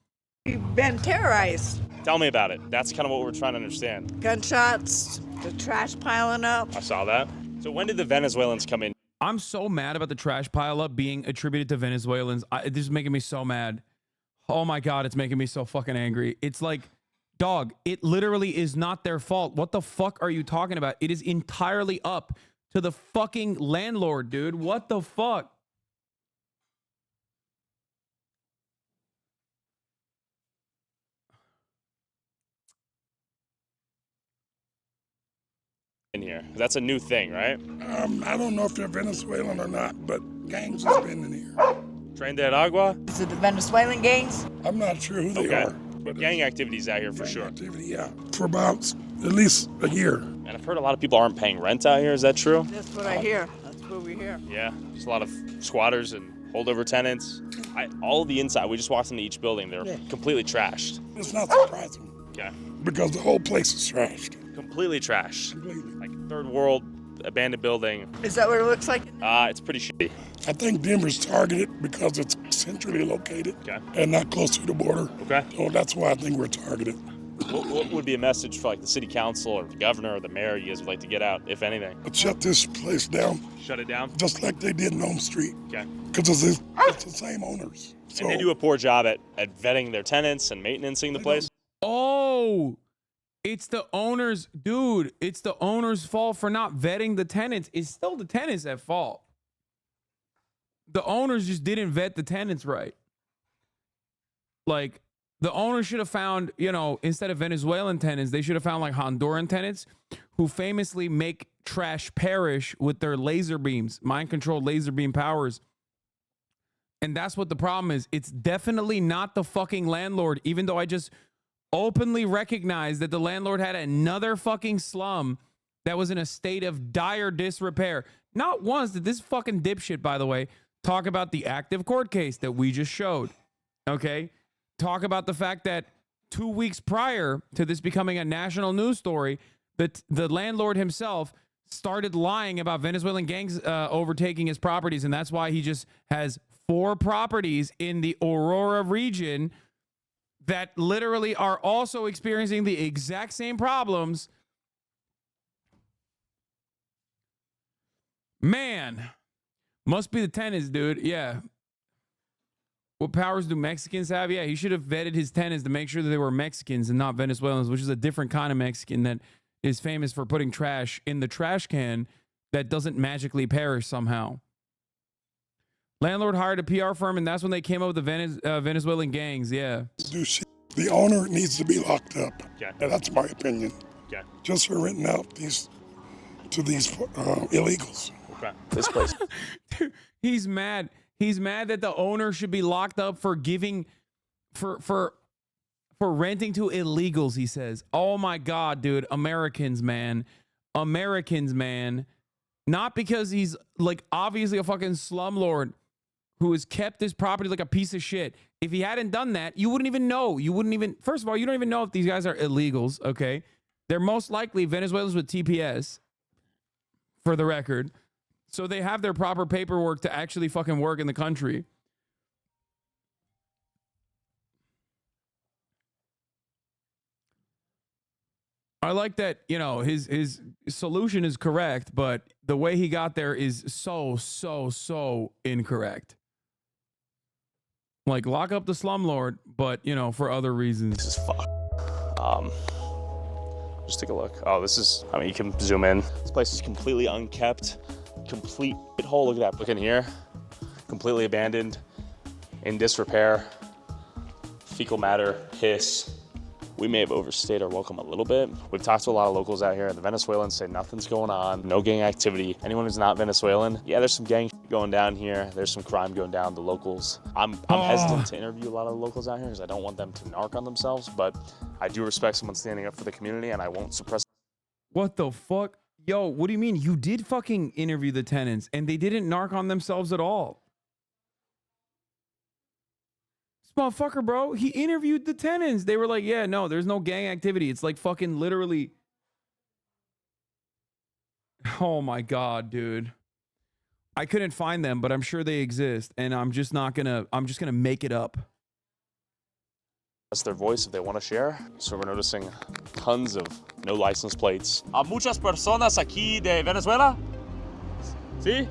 We've been terrorized. Tell me about it. That's kind of what we're trying to understand. Gunshots, the trash piling up. I saw that. So when did the Venezuelans come in? I'm so mad about the trash pile up being attributed to Venezuelans. This is making me so mad. Oh my God, it's making me so fucking angry. It's like, dog, it literally is not their fault. What the fuck are you talking about? It is entirely up to the fucking landlord, dude. What the fuck? In here. That's a new thing, right? I don't know if they're Venezuelan or not, but gangs has been in here. Tren de Aragua? Is it the Venezuelan gangs? I'm not sure who they are. But gang activities out here for sure. Activity, yeah. For about at least a year. And I've heard a lot of people aren't paying rent out here. Is that true? That's what I hear. over here. Yeah, just a lot of squatters and holdover tenants. All the inside, we just walked into each building. They're completely trashed. It's not surprising. Okay. Because the whole place is trashed. Completely trashed. Like third world abandoned building. Is that what it looks like? It's pretty shitty. I think Denver's targeted because it's centrally located and not close to the border. Okay. So that's why I think we're targeted. What would be a message for like the city council or the governor or the mayor you guys would like to get out, if anything? Shut this place down. Shut it down? Just like they did in Elm Street. Okay. Because it's the same owners. So And they do a poor job at vetting their tenants and maintaining the place. Oh, it's the owners, dude. It's the owner's fault for not vetting the tenants. It's still the tenants at fault. The owners just didn't vet the tenants right. Like, the owner should have found, you know, instead of Venezuelan tenants, they should have found like Honduran tenants who famously make trash perish with their laser beams, mind-controlled laser beam powers. And that's what the problem is. It's definitely not the fucking landlord, even though I just openly recognize that the landlord had another fucking slum that was in a state of dire disrepair. Not once did this fucking dipshit, by the way, talk about the active court case that we just showed. Okay? Talk about the fact that 2 weeks prior to this becoming a national news story, that the landlord himself started lying about Venezuelan gangs overtaking his properties, and that's why he just has 4 properties in the Aurora region that literally are also experiencing the exact same problems. Man, must be the tenants, dude. Yeah. What powers do Mexicans have? Yeah, he should have vetted his tenants to make sure that they were Mexicans and not Venezuelans, which is a different kind of Mexican that is famous for putting trash in the trash can that doesn't magically perish somehow. Landlord hired a PR firm, and that's when they came up with the Venezuelan gangs. Yeah. do shit. The owner needs to be locked up. Okay. And that's my opinion. Okay. Just for renting out these illegals. Okay. This place. Dude, he's mad. He's mad that the owner should be locked up for giving, for renting to illegals, he says. Oh my God, dude. Americans, man. Americans, man. Not because he's like obviously a fucking slumlord who has kept his property like a piece of shit. If he hadn't done that, you wouldn't even know. You wouldn't even, first of all, you don't even know if these guys are illegals, okay? They're most likely Venezuelans with TPS, for the record. So they have their proper paperwork to actually fucking work in the country. I like that, you know, his solution is correct, but the way he got there is so incorrect. Like, lock up the slumlord, but, you know, for other reasons. This is fuck. Just take a look. Oh, this is, I mean, you can zoom in. This place is completely unkept. Complete hole. Look at that. Look in here. Completely abandoned, in disrepair, fecal matter, piss. We may have overstayed our welcome a little bit. We've talked to a lot of locals out here. The Venezuelans say nothing's going on, no gang activity. Anyone who's not Venezuelan, yeah, there's some gang going down here. There's some crime going down. The locals. I'm hesitant to interview a lot of the locals out here because I don't want them to narc on themselves, but I do respect someone standing up for the community, and I won't suppress. What the fuck? Yo, what do you mean? You did fucking interview the tenants and they didn't narc on themselves at all. This motherfucker, bro, he interviewed the tenants. They were like, yeah, no, there's no gang activity. It's like fucking literally. Oh my God, dude. I couldn't find them, but I'm sure they exist. And I'm just gonna make it up. That's their voice if they want to share. So we're noticing tons of no license plates. ¿A muchas personas aquí de Venezuela? ¿Sí?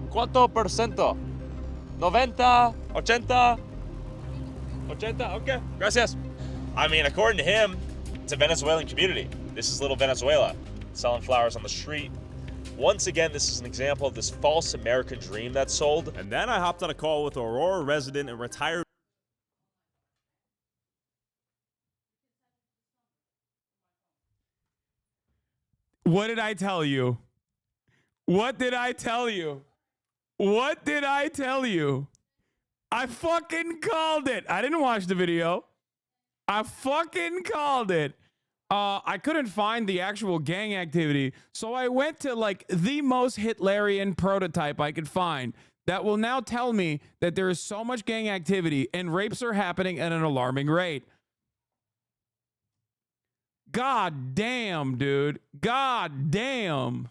¿Cuánto por ciento? 90, 80, 80, okay. Gracias. I mean, according to him, it's a Venezuelan community. This is little Venezuela, selling flowers on the street. Once again, this is an example of this false American dream that's sold. And then I hopped on a call with Aurora resident and retired. What did I tell you? What did I tell you? What did I tell you? I fucking called it. I didn't watch the video. I fucking called it. I couldn't find the actual gang activity, so I went to like the most Hitlerian prototype I could find that will now tell me that there is so much gang activity and rapes are happening at an alarming rate. God damn, dude. God damn.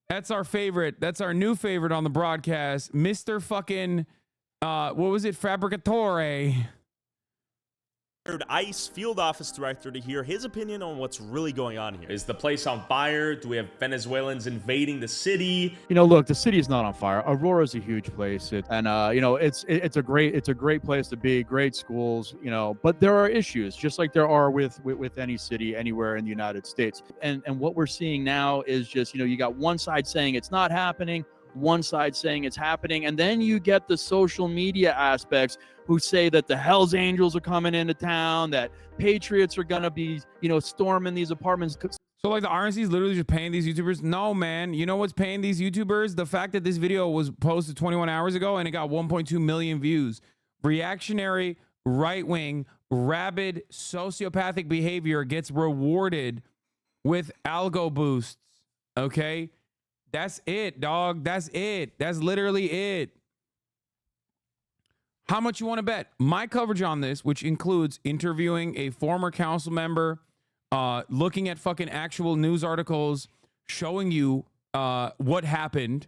That's our favorite. That's our new favorite on the broadcast. Mr. fucking, what was it? Fabricatore. ICE field office director to hear his opinion on what's really going on here. Is the place on fire? Do we have Venezuelans invading the city? You know, look, the city is not on fire. Aurora is a huge place, you know, it's a great place to be. Great schools, you know, but there are issues, just like there are with any city anywhere in the United States. And what we're seeing now is just, you know, you got one side saying it's not happening, one side saying it's happening, and then you get the social media aspects who say that the Hells Angels are coming into town, that patriots are gonna be, you know, storming these apartments. So like the RNC is literally just paying these YouTubers? No, man. You know what's paying these YouTubers? The fact that this video was posted 21 hours ago and it got 1.2 million views. Reactionary, right-wing, rabid, sociopathic behavior gets rewarded with algo boosts, okay? That's it, dog. That's it. That's literally it. How much you want to bet? My coverage on this, which includes interviewing a former council member, looking at fucking actual news articles, showing you what happened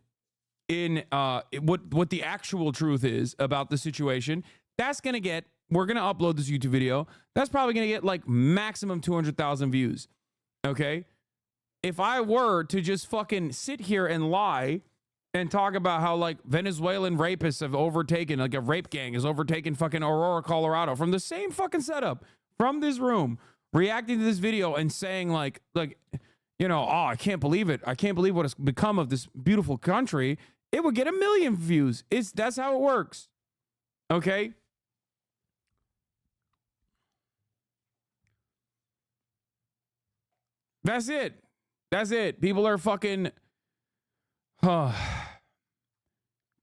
in what the actual truth is about the situation. That's gonna get. We're gonna upload this YouTube video. That's probably gonna get like maximum 200,000 views. Okay. If I were to just fucking sit here and lie and talk about how like Venezuelan rapists have overtaken, like a rape gang has overtaken fucking Aurora, Colorado from the same fucking setup from this room, reacting to this video and saying like, you know, oh, I can't believe it. I can't believe what has become of this beautiful country. It would get 1 million views. That's how it works. Okay. That's it. That's it. People are fucking,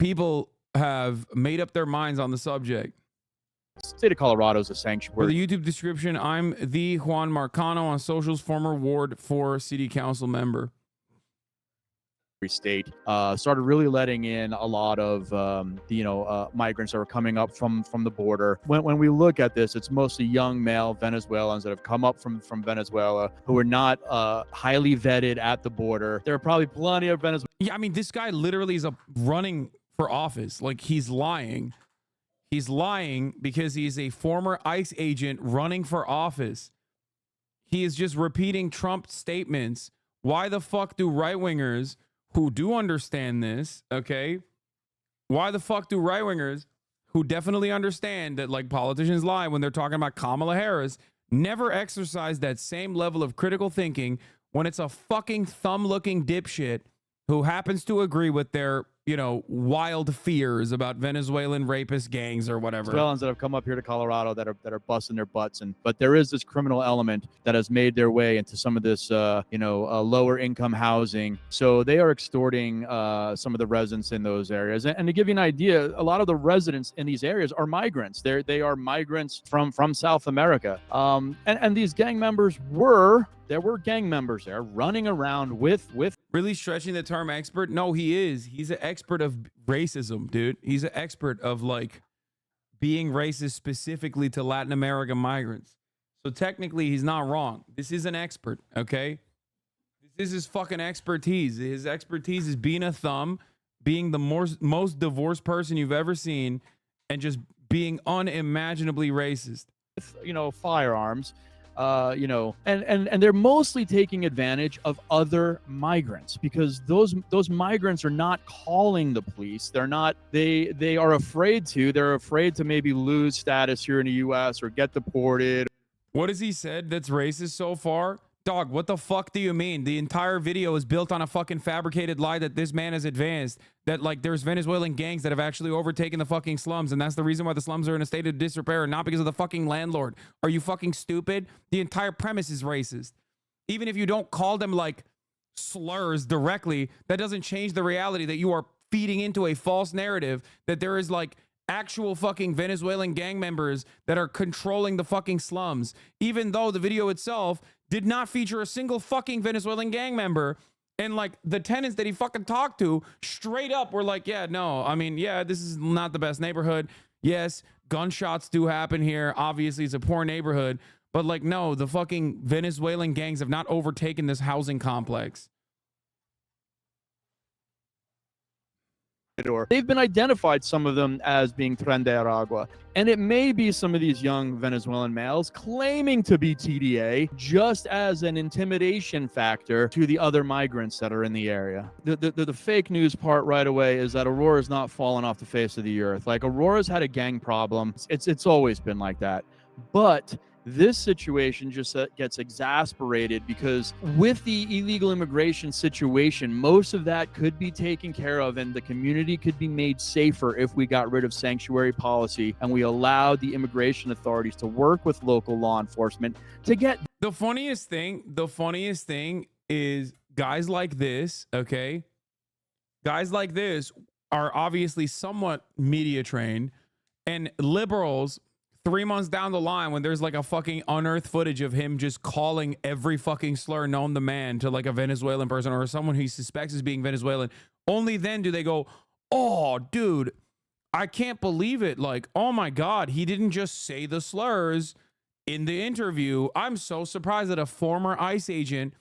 people have made up their minds on the subject. State of Colorado is a sanctuary. For the YouTube description, I'm the Juan Marcano on socials, former Ward 4 City Council member. State started really letting in a lot of migrants that were coming up from the border. When we look at this, it's mostly young male Venezuelans that have come up from Venezuela who are not highly vetted at the border. There are probably plenty of Venezuelans. Yeah, I mean, this guy literally is running for office. Like, he's lying. He's lying because he's a former ICE agent running for office. He is just repeating Trump statements. Why the fuck do right-wingers who do understand this, okay? Why the fuck do right-wingers who definitely understand that like politicians lie when they're talking about Kamala Harris never exercise that same level of critical thinking when it's a fucking thumb-looking dipshit who happens to agree with their, you know, wild fears about Venezuelan rapist gangs or whatever. Venezuelans that have come up here to Colorado that are busting their butts, but there is this criminal element that has made their way into some of this lower income housing. So they are extorting some of the residents in those areas. And to give you an idea, a lot of the residents in these areas are migrants. They are migrants from South America. And these gang members there were gang members there running around with really stretching the term expert. No, he is. He's an expert of racism, dude. He's an expert of like being racist specifically to Latin American migrants. So technically he's not wrong. This is an expert. Okay. This is his fucking expertise. His expertise is being a thumb, being the most divorced person you've ever seen, and just being unimaginably racist. Firearms. And they're mostly taking advantage of other migrants because those migrants are not calling the police. They are afraid to. They're afraid to maybe lose status here in the U.S. or get deported. What has he said that's racist so far? Dog, what the fuck do you mean? The entire video is built on a fucking fabricated lie that this man has advanced, that like there's Venezuelan gangs that have actually overtaken the fucking slums, and that's the reason why the slums are in a state of disrepair, not because of the fucking landlord. Are you fucking stupid? The entire premise is racist. Even if you don't call them like slurs directly, that doesn't change the reality that you are feeding into a false narrative that there is like actual fucking Venezuelan gang members that are controlling the fucking slums, even though the video itself did not feature a single fucking Venezuelan gang member. And like the tenants that he fucking talked to straight up were like, yeah, no, I mean, yeah, this is not the best neighborhood. Yes, gunshots do happen here. Obviously, it's a poor neighborhood. But like, no, the fucking Venezuelan gangs have not overtaken this housing complex. Or they've been identified, some of them, as being Tren de Aragua. And it may be some of these young Venezuelan males claiming to be TDA just as an intimidation factor to the other migrants that are in the area. The fake news part right away is that Aurora's not fallen off the face of the earth. Like, Aurora's had a gang problem. It's always been like that. But this situation just gets exasperated because with the illegal immigration situation, most of that could be taken care of and the community could be made safer if we got rid of sanctuary policy and we allowed the immigration authorities to work with local law enforcement to get... The funniest thing is guys like this, okay? Guys like this are obviously somewhat media trained, and liberals 3 months down the line, when there's like a fucking unearthed footage of him just calling every fucking slur known to man to like a Venezuelan person or someone he suspects as being Venezuelan, only then do they go, oh, dude, I can't believe it. Like, oh my God, he didn't just say the slurs in the interview. I'm so surprised that a former ICE agent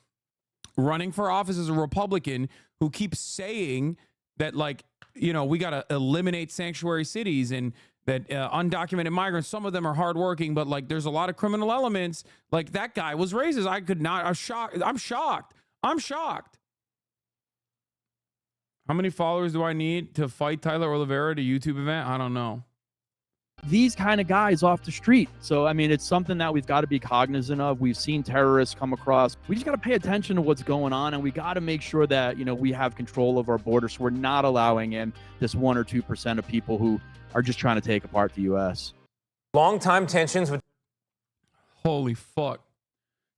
running for office as a Republican who keeps saying that, like, you know, we got to eliminate sanctuary cities and that undocumented migrants, some of them are hardworking, but like there's a lot of criminal elements. Like, that guy was racist. I could not. I'm shocked. How many followers do I need to fight Tyler Oliveira at a YouTube event? I don't know. These kind of guys off the street. So, I mean, it's something that we've got to be cognizant of. We've seen terrorists come across. We just got to pay attention to what's going on, and we got to make sure that, you know, we have control of our borders. So we're not allowing in this 1 or 2% of people who are just trying to take apart the U.S. Long-time tensions with... Holy fuck.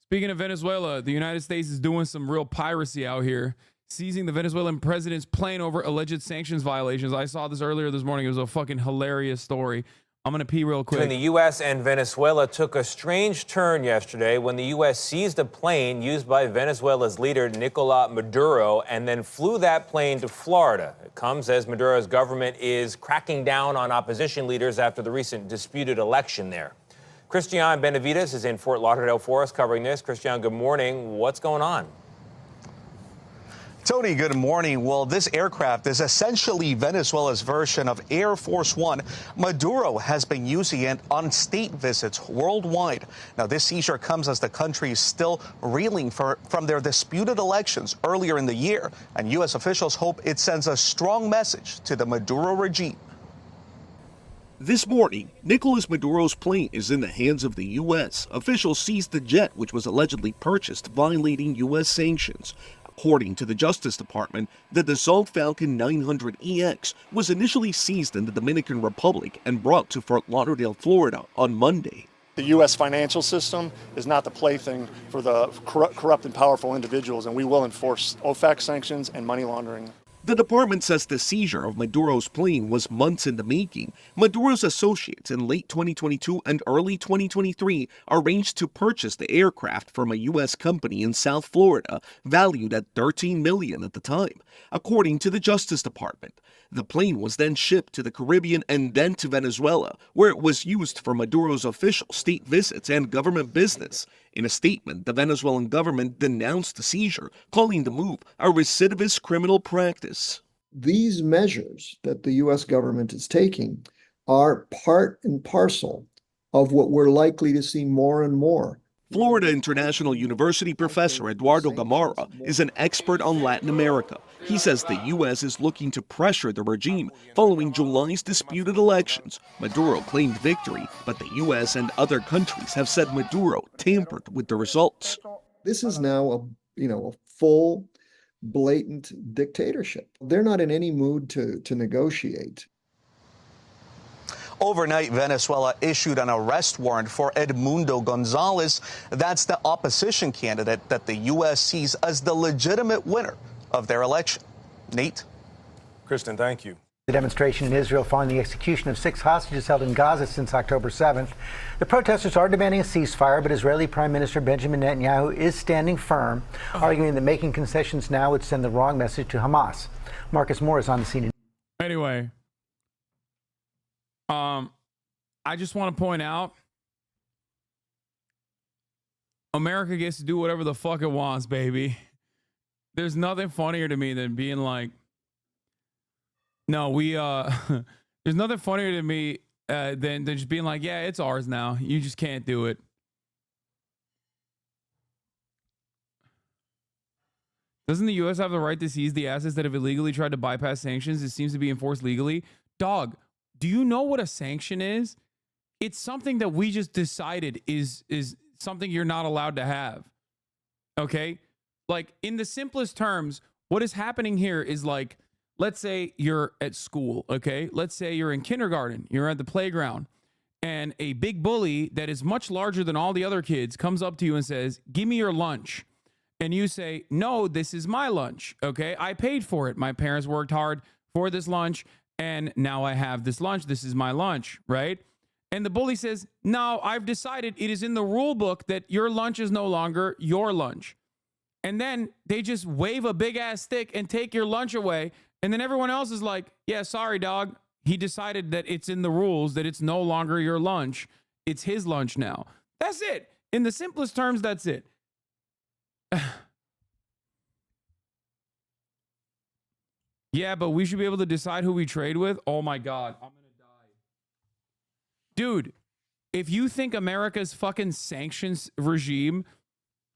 Speaking of Venezuela, the United States is doing some real piracy out here, seizing the Venezuelan president's plane over alleged sanctions violations. I saw this earlier this morning. It was a fucking hilarious story. I'm going to pee real quick. Between the U.S. and Venezuela took a strange turn yesterday when the U.S. seized a plane used by Venezuela's leader, Nicolás Maduro, and then flew that plane to Florida. It comes as Maduro's government is cracking down on opposition leaders after the recent disputed election there. Christian Benavides is in Fort Lauderdale for us covering this. Christian, good morning. What's going on? Tony, good morning. Well, this aircraft is essentially Venezuela's version of Air Force One. Maduro has been using it on state visits worldwide. Now, this seizure comes as the country is still reeling from their disputed elections earlier in the year, and U.S. officials hope it sends a strong message to the Maduro regime. This morning, Nicolás Maduro's plane is in the hands of the U.S. Officials seized the jet, which was allegedly purchased violating U.S. sanctions. According to the Justice Department, the Dassault Falcon 900EX was initially seized in the Dominican Republic and brought to Fort Lauderdale, Florida on Monday. The U.S. financial system is not the plaything for the corrupt and powerful individuals, and we will enforce OFAC sanctions and money laundering. The department says the seizure of Maduro's plane was months in the making. Maduro's associates in late 2022 and early 2023 arranged to purchase the aircraft from a U.S. company in South Florida, valued at $13 million at the time, according to the Justice Department. The plane was then shipped to the Caribbean and then to Venezuela, where it was used for Maduro's official state visits and government business. In a statement, the Venezuelan government denounced the seizure, calling the move a recidivist criminal practice. These measures that the U.S. government is taking are part and parcel of what we're likely to see more and more. Florida International University professor Eduardo Gamarra is an expert on Latin America. He says the U.S. is looking to pressure the regime following July's disputed elections. Maduro claimed victory, but the U.S. and other countries have said Maduro tampered with the results. This is now a full, blatant dictatorship. They're not in any mood to negotiate. Overnight, Venezuela issued an arrest warrant for Edmundo Gonzalez. That's the opposition candidate that the U.S. sees as the legitimate winner of their election. Nate? Kristen, thank you. The demonstration in Israel following the execution of 6 hostages held in Gaza since October 7th. The protesters are demanding a ceasefire, but Israeli Prime Minister Benjamin Netanyahu is standing firm, arguing that making concessions now would send the wrong message to Hamas. Marcus Moore is on the scene. Anyway, I just want to point out, America gets to do whatever the fuck it wants, baby. There's nothing funnier to me than being like, no, we, there's nothing funnier to me than just being like, yeah, it's ours now. You just can't do it. Doesn't the U.S. have the right to seize the assets that have illegally tried to bypass sanctions? It seems to be enforced legally. Dog, do you know what a sanction is? It's something that we just decided is something you're not allowed to have. Okay? Like, in the simplest terms, what is happening here is like, let's say you're at school, okay? Let's say you're in kindergarten, you're at the playground, and a big bully that is much larger than all the other kids comes up to you and says, give me your lunch. And you say, no, this is my lunch, okay? I paid for it. My parents worked hard for this lunch, and now I have this lunch. This is my lunch, right? And the bully says, no, I've decided it is in the rule book that your lunch is no longer your lunch. And then they just wave a big ass stick and take your lunch away. And then everyone else is like, yeah, sorry, dog. He decided that it's in the rules, that it's no longer your lunch. It's his lunch now. That's it. In the simplest terms, that's it. Yeah, but we should be able to decide who we trade with. Oh my God. I'm going to die. Dude, if you think America's fucking sanctions regime,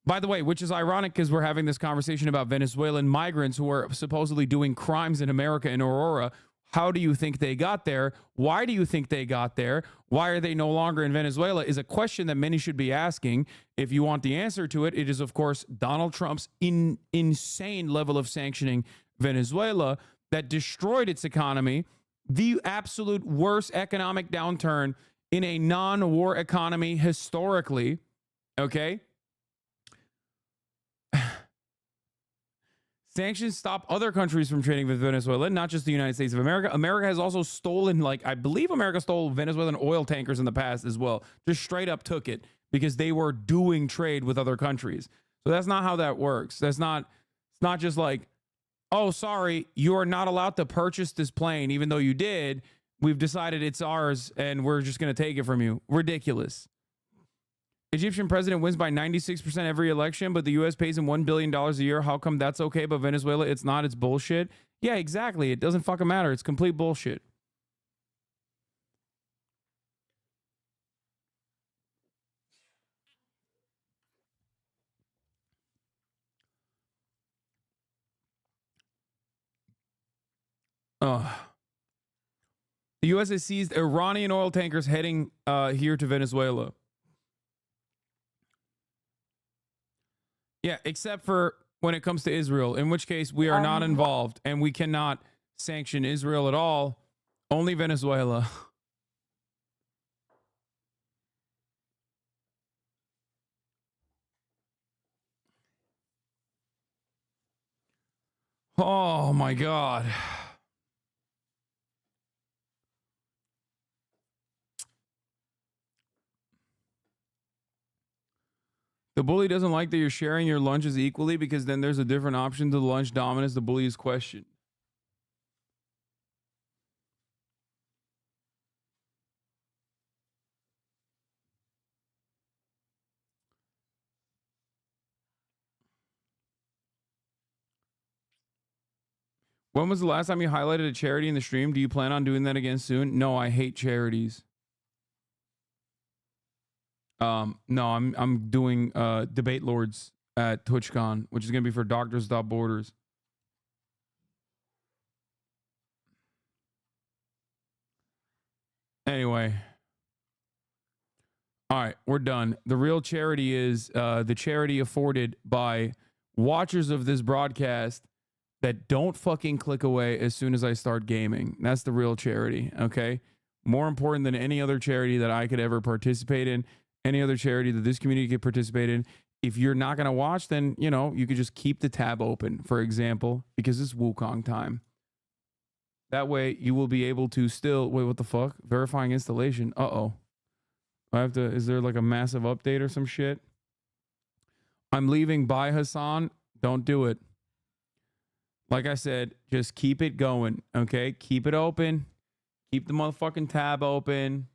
by the way, which is ironic because we're having this conversation about Venezuelan migrants who are supposedly doing crimes in America in Aurora. How do you think they got there? Why do you think they got there? Why are they no longer in Venezuela is a question that many should be asking. If you want the answer to it, it is, of course, Donald Trump's insane level of sanctioning Venezuela that destroyed its economy, the absolute worst economic downturn in a non-war economy historically, okay? Sanctions stop other countries from trading with Venezuela, not just the United States of America. America has also stolen, like, I believe America stole Venezuelan oil tankers in the past as well. Just straight up took it because they were doing trade with other countries. So that's not how that works. It's not just like, oh, sorry, you are not allowed to purchase this plane, even though you did. We've decided it's ours and we're just going to take it from you. Ridiculous. Egyptian president wins by 96% every election, but the U.S. pays him $1 billion a year. How come that's okay, but Venezuela, it's not? It's bullshit. Yeah, exactly. It doesn't fucking matter. It's complete bullshit. The U.S. has seized Iranian oil tankers heading here to Venezuela. Yeah, except for when it comes to Israel, in which case we are not involved and we cannot sanction Israel at all. Only Venezuela. Oh my God. The bully doesn't like that you're sharing your lunches equally because then there's a different option to the lunch dominance. The bully is questioned. When was the last time you highlighted a charity in the stream? Do you plan on doing that again soon? No, I hate charities. No, I'm doing Debate Lords at TwitchCon, which is going to be for Doctors Without Borders. Anyway. All right, we're done. The real charity is the charity afforded by watchers of this broadcast that don't fucking click away as soon as I start gaming. That's the real charity, okay? More important than any other charity that I could ever participate in, any other charity that this community could participate in. If you're not going to watch, then, you know, you could just keep the tab open, for example, because it's Wukong time. That way you will be able to still wait. What the fuck? Verifying installation. Uh-oh. I have to. Is there like a massive update or some shit? I'm leaving. Bye, Hasan. Don't do it. Like I said, just keep it going. Okay, keep it open. Keep the motherfucking tab open.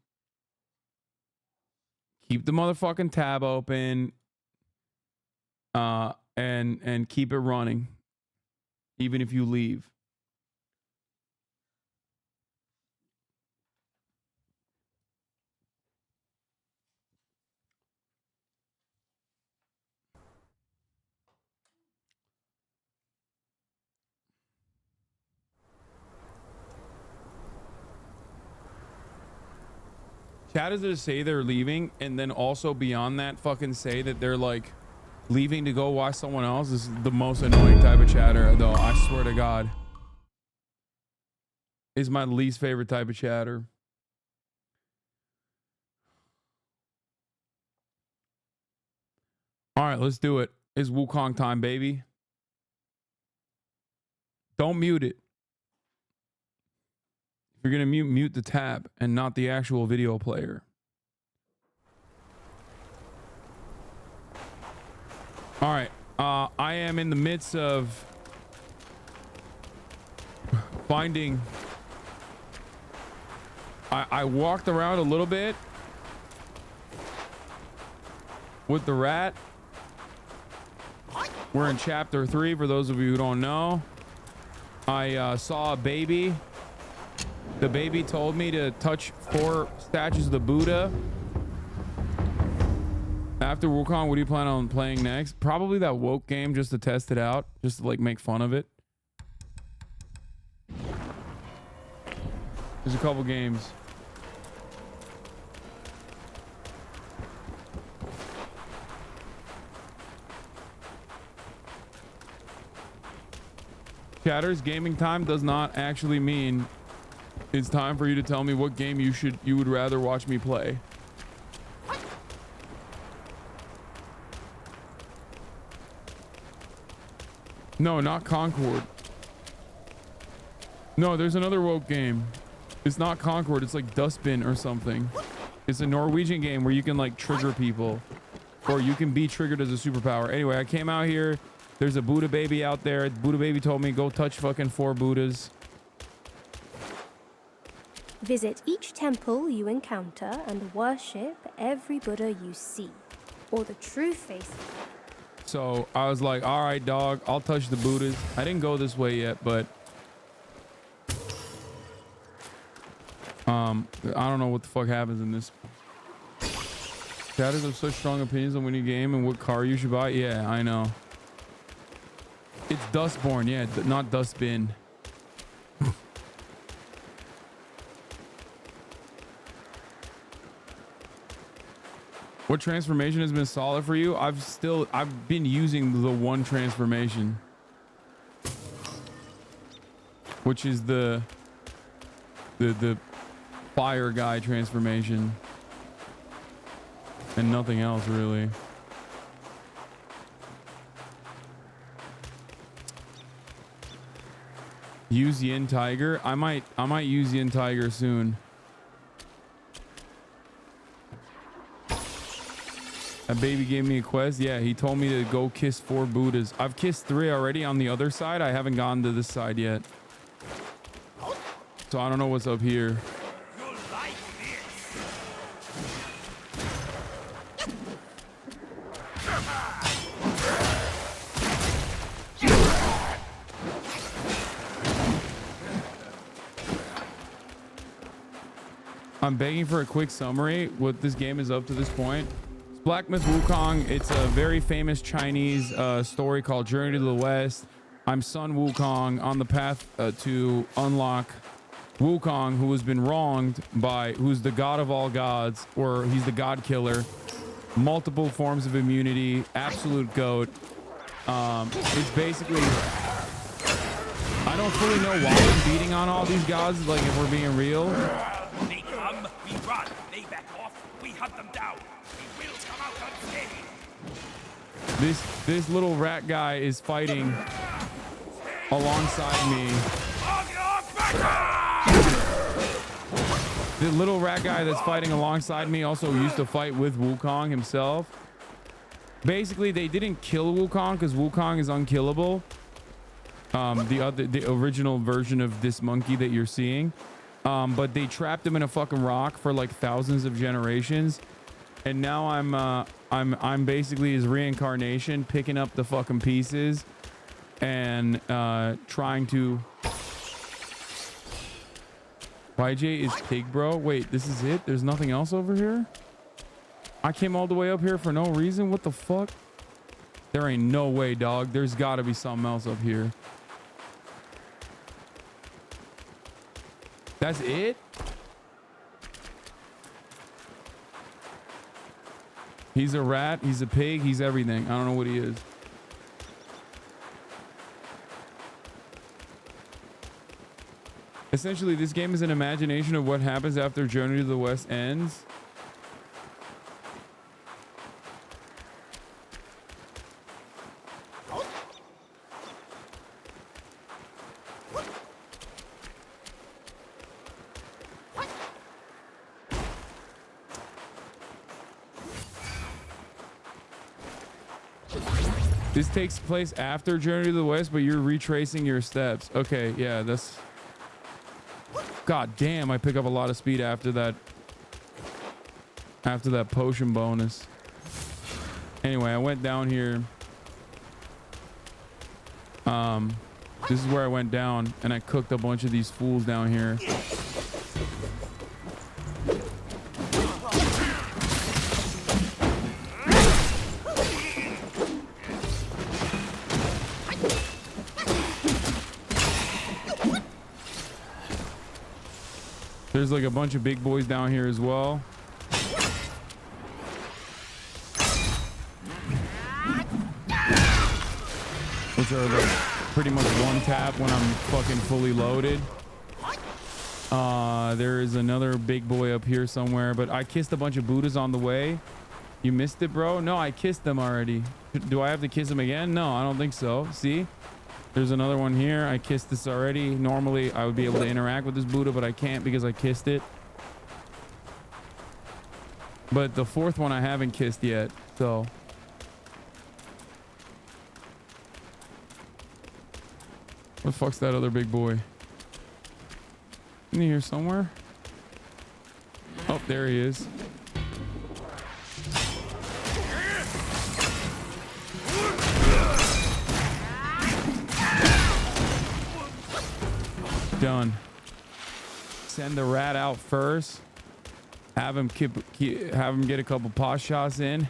Keep the motherfucking tab open. And keep it running, even if you leave. Chat is to say they're leaving, and then also beyond that, fucking say that they're like leaving to go watch someone else. This is the most annoying type of chatter, though. I swear to God, is my least favorite type of chatter. All right, let's do it. It's Wukong time, baby. Don't mute it. If you're gonna mute the tab and not the actual video player. All right, I am in the midst of finding. I walked around a little bit with the rat. We're in chapter 3 for those of you who don't know. I saw a baby. The baby told me to touch 4 statues of the Buddha. After Wukong, what do you plan on playing next? Probably that woke game just to test it out, just to like make fun of it. There's a couple games. Chatters, gaming time does not actually mean it's time for you to tell me what game you would rather watch me play. No, not Concord. No, there's another woke game. It's not Concord, it's like Dustbin or something. It's a Norwegian game where you can like trigger people, or you can be triggered as a superpower. Anyway, I came out here. There's a Buddha baby out there. Buddha baby told me go touch fucking 4 Buddhas. Visit each temple you encounter and worship every Buddha you see, or the true face. So I was like, all right, dog, I'll touch the Buddhas. I didn't go this way yet, but I don't know what the fuck happens in this. Chatters have such strong opinions on winning game and what car you should buy. Yeah, I know. It's Dustborn, yeah, not Dustbin. What transformation has been solid for you? I've been using the one transformation, which is the fire guy transformation, and nothing else really. Use Yin Tiger. I might use Yin Tiger soon. That baby gave me a quest. Yeah, he told me to go kiss 4 Buddhas. I've kissed 3 already on the other side. I haven't gone to this side yet. So I don't know what's up here. I'm begging for a quick summary what this game is up to this point. It's Black Myth Wukong. It's a very famous Chinese story called Journey to the West. I'm Sun Wukong on the path to unlock Wukong, who has been wronged by, who's the god of all gods, or he's the god killer. Multiple forms of immunity, absolute goat. It's basically, I don't fully know why I'm beating on all these gods, like if we're being real. They come, we run. They back off, we hunt them down. We will come out unscathed. This little rat guy is fighting alongside me. On your back! The little rat guy that's fighting alongside me also used to fight with Wukong himself. Basically, they didn't kill Wukong because Wukong is unkillable. The original version of this monkey that you're seeing. But they trapped him in a fucking rock for like thousands of generations. And now I'm basically his reincarnation, picking up the fucking pieces and trying to. YJ is pig, bro. Wait, this is it? There's nothing else over here? I came all the way up here for no reason? What the fuck? There ain't no way, dog. There's gotta be something else up here. That's it? He's a rat, he's a pig, he's everything. I don't know what he is. Essentially, this game is an imagination of what happens after Journey to the West ends. This takes place after Journey to the West, but you're retracing your steps. Okay, yeah, that's... God damn, I pick up a lot of speed after that. After that potion bonus. Anyway, I went down here. This is where I went down, and I cooked a bunch of these fools down here. There's like a bunch of big boys down here as well. Which are like pretty much one tap when I'm fucking fully loaded. There is another big boy up here somewhere, but I kissed a bunch of Buddhas on the way. You missed it, bro? No, I kissed them already. Do I have to kiss them again? No, I don't think so. See? There's another one here. I kissed this already. Normally, I would be able to interact with this Buddha, but I can't because I kissed it. But the fourth one I haven't kissed yet, so... What the fuck's that other big boy? Isn't he here somewhere? Oh, there he is. Done. Send the rat out first. Have him get a couple pot shots in.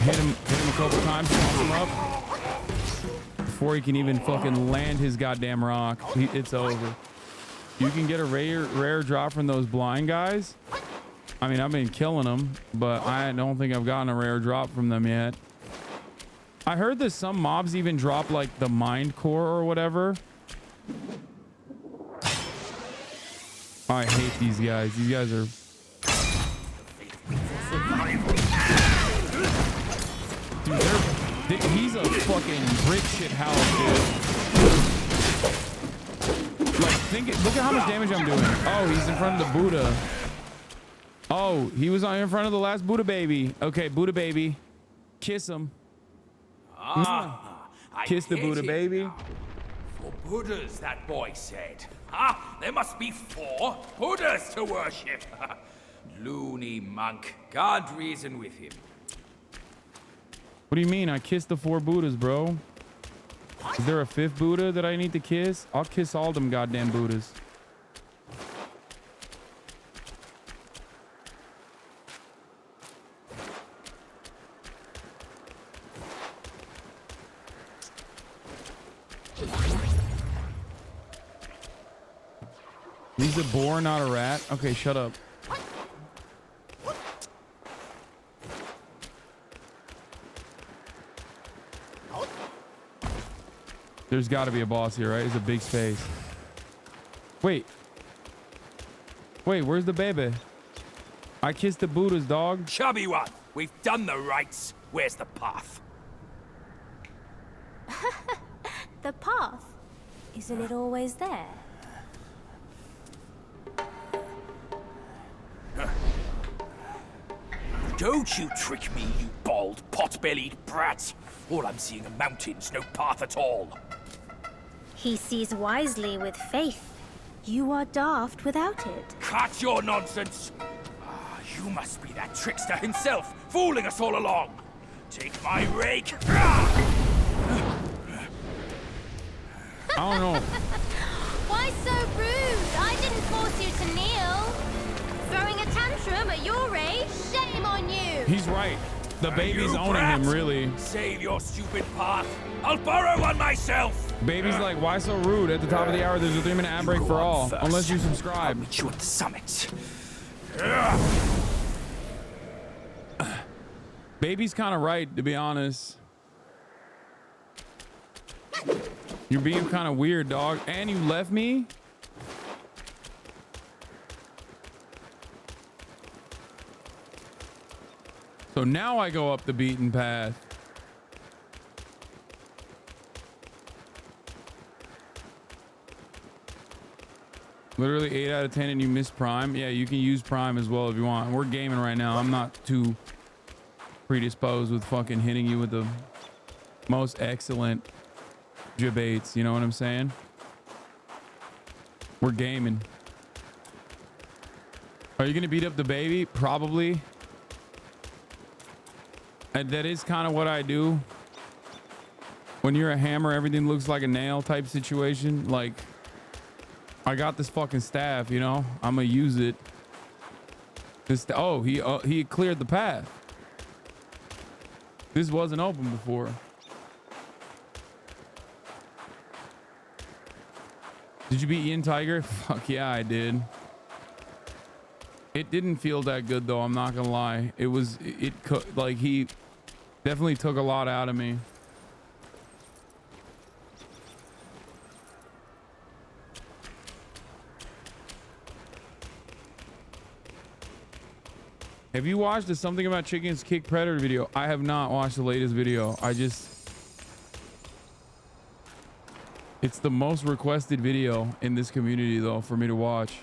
Hit him a couple times, pump him up before he can even fucking land his goddamn rock. It's over. You can get a rare drop from those blind guys. I mean, I've been killing them, but I don't think I've gotten a rare drop from them yet. I heard that some mobs even drop like the mind core or whatever. I hate these guys. These guys are... Dude, he's a fucking brick shit house, dude. Like, look at how much damage I'm doing. Oh, he's in front of the Buddha. Oh, he was in front of the last Buddha baby. Okay, Buddha baby. Kiss him. Kiss the Buddha baby. Now. 4 Buddhas, that boy said. Ah, there must be 4 Buddhas to worship. Loony monk. Can't reason with him. What do you mean? I kissed the 4 Buddhas, bro. Is there a 5th Buddha that I need to kiss? I'll kiss all them goddamn Buddhas. He's a boar, not a rat. Okay, shut up. There's got to be a boss here, right? It's a big space. Wait. Wait, where's the baby? I kissed the Buddha's, dog. Chubby one, we've done the rites. Where's the path? The path? Isn't it always there? Don't you trick me, you bald, pot-bellied brat. All I'm seeing are mountains, no path at all. He sees wisely with faith. You are daft without it. Cut your nonsense. You must be that trickster himself, fooling us all along. Take my rake. I don't know. Why so rude? I didn't force you to kneel. Throwing a tantrum at your age? Shame on you. He's right. The baby's owning him, really. Save your stupid path. I'll borrow one myself. Baby's like, why so rude? At the top of the hour, there's a 3-minute ad break for all. first. Unless you subscribe. I'll meet you at the summit. Baby's kind of right, to be honest. You're being kind of weird, dog. And you left me? So now I go up the beaten path. Literally 8 out of 10 and you miss Prime. Yeah, you can use Prime as well if you want. We're gaming right now. I'm not too predisposed with fucking hitting you with the most excellent debates. You know what I'm saying? We're gaming. Are you gonna beat up the baby? Probably. And that is kind of what I do. When you're a hammer, everything looks like a nail type situation. Like, I got this fucking staff, you know? I'm gonna use it. Oh, he cleared the path. This wasn't open before. Did you beat Ian Tiger? Fuck yeah, I did. It didn't feel that good though, I'm not gonna lie. Like, he definitely took a lot out of me. Have you watched the Something About Chickens Kick Predator video? I have not watched the latest video. It's the most requested video in this community though for me to watch.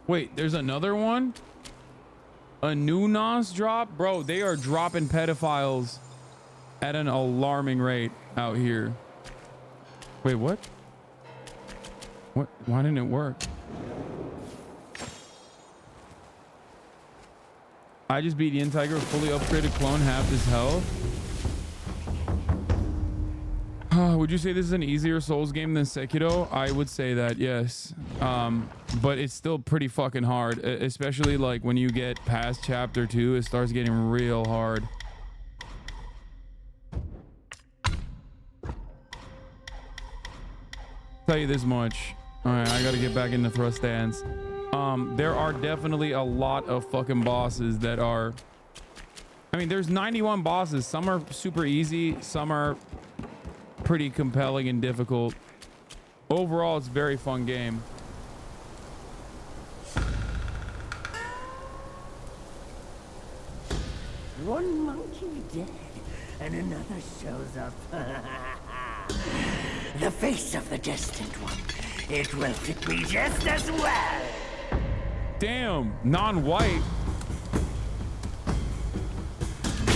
Wait, there's another one? A new NOS drop? Bro, they are dropping pedophiles at an alarming rate out here. Wait, what? What? Why didn't it work? I just beat Ian Tiger with fully upgraded clone, half his health. Would you say this is an easier Souls game than Sekiro? I would say that, yes. But it's still pretty fucking hard, especially like when you get past chapter 2, it starts getting real hard. Tell you this much. All right, I gotta get back into thrust stance. There are definitely a lot of fucking bosses that are, I mean, there's 91 bosses. Some are super easy, some are pretty compelling and difficult. Overall, it's a very fun game. One monkey dead, and another shows up. The face of the destined one. It will fit me just as well. Damn, non-white.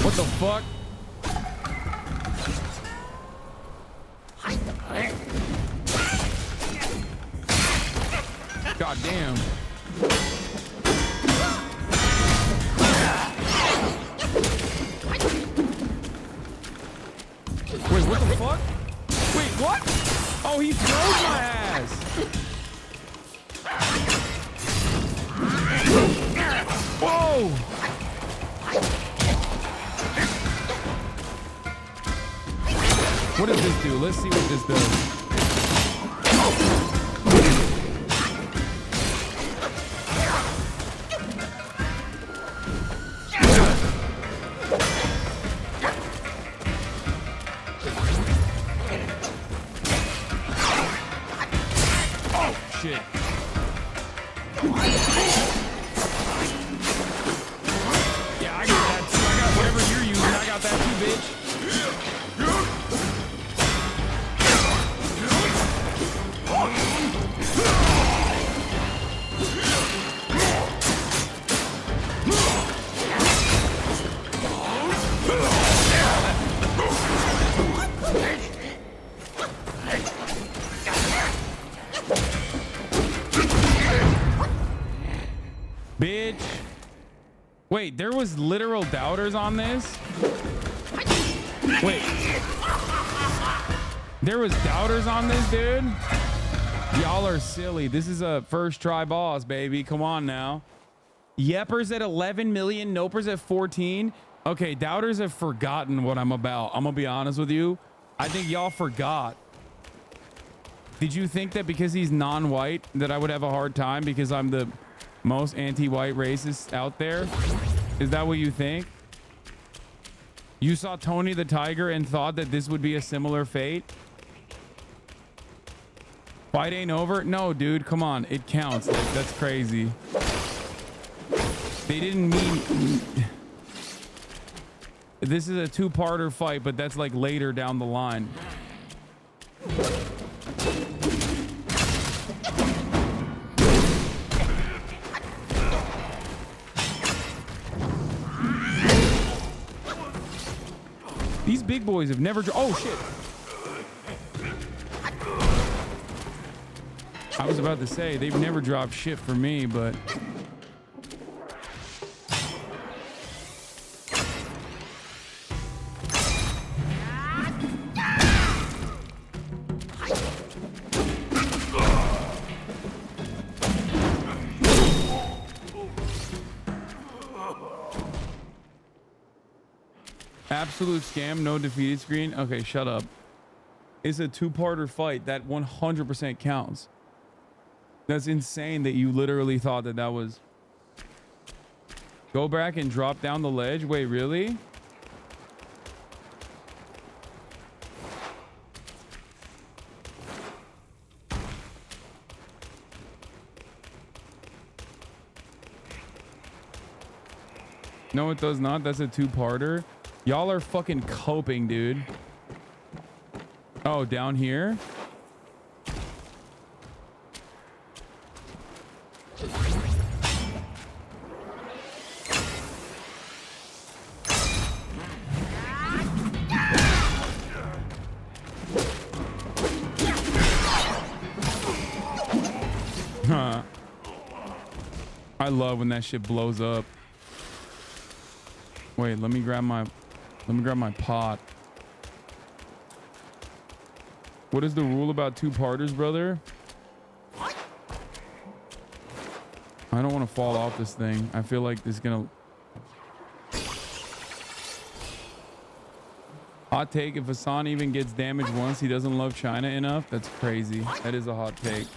What the fuck? God damn. Wait, what the fuck? Wait, what? Oh, he throws my ass. Whoa. What does this do? Let's see what this does. shit. Yeah, I got that too. I got whatever you're using. I got that too, bitch. Bitch. Wait, there was literal doubters on this? Wait. There was doubters on this, dude? Y'all are silly. This is a first try boss, baby. Come on now. Yeppers at 11 million, Nopers at 14. Okay, doubters have forgotten what I'm about. I'm gonna be honest with you. I think y'all forgot. Did you think that because he's non-white that I would have a hard time because I'm the most anti-white racist out there? Is that what you think? You saw Tony the Tiger and thought that this would be a similar fate? Fight ain't over? No, dude, come on. It counts. Like, that's crazy. They didn't mean... This is a two-parter fight, but that's like later down the line. These big boys have never... Oh, shit. I was about to say, they've never dropped shit for me, but... Absolute scam, no defeated screen. Okay, shut up. It's a two-parter fight. That 100% counts. That's insane that you literally thought that that was... Go back and drop down the ledge? Wait, really? No, it does not. That's a two-parter. Y'all are fucking coping, dude. Oh, down here? Huh. I love when that shit blows up. Wait, let me grab my pot. What is the rule about two-parters, brother? I don't want to fall off this thing. I feel like this is gonna... Hot take, if Hasan even gets damaged once, he doesn't love China enough. That's crazy. That is a hot take.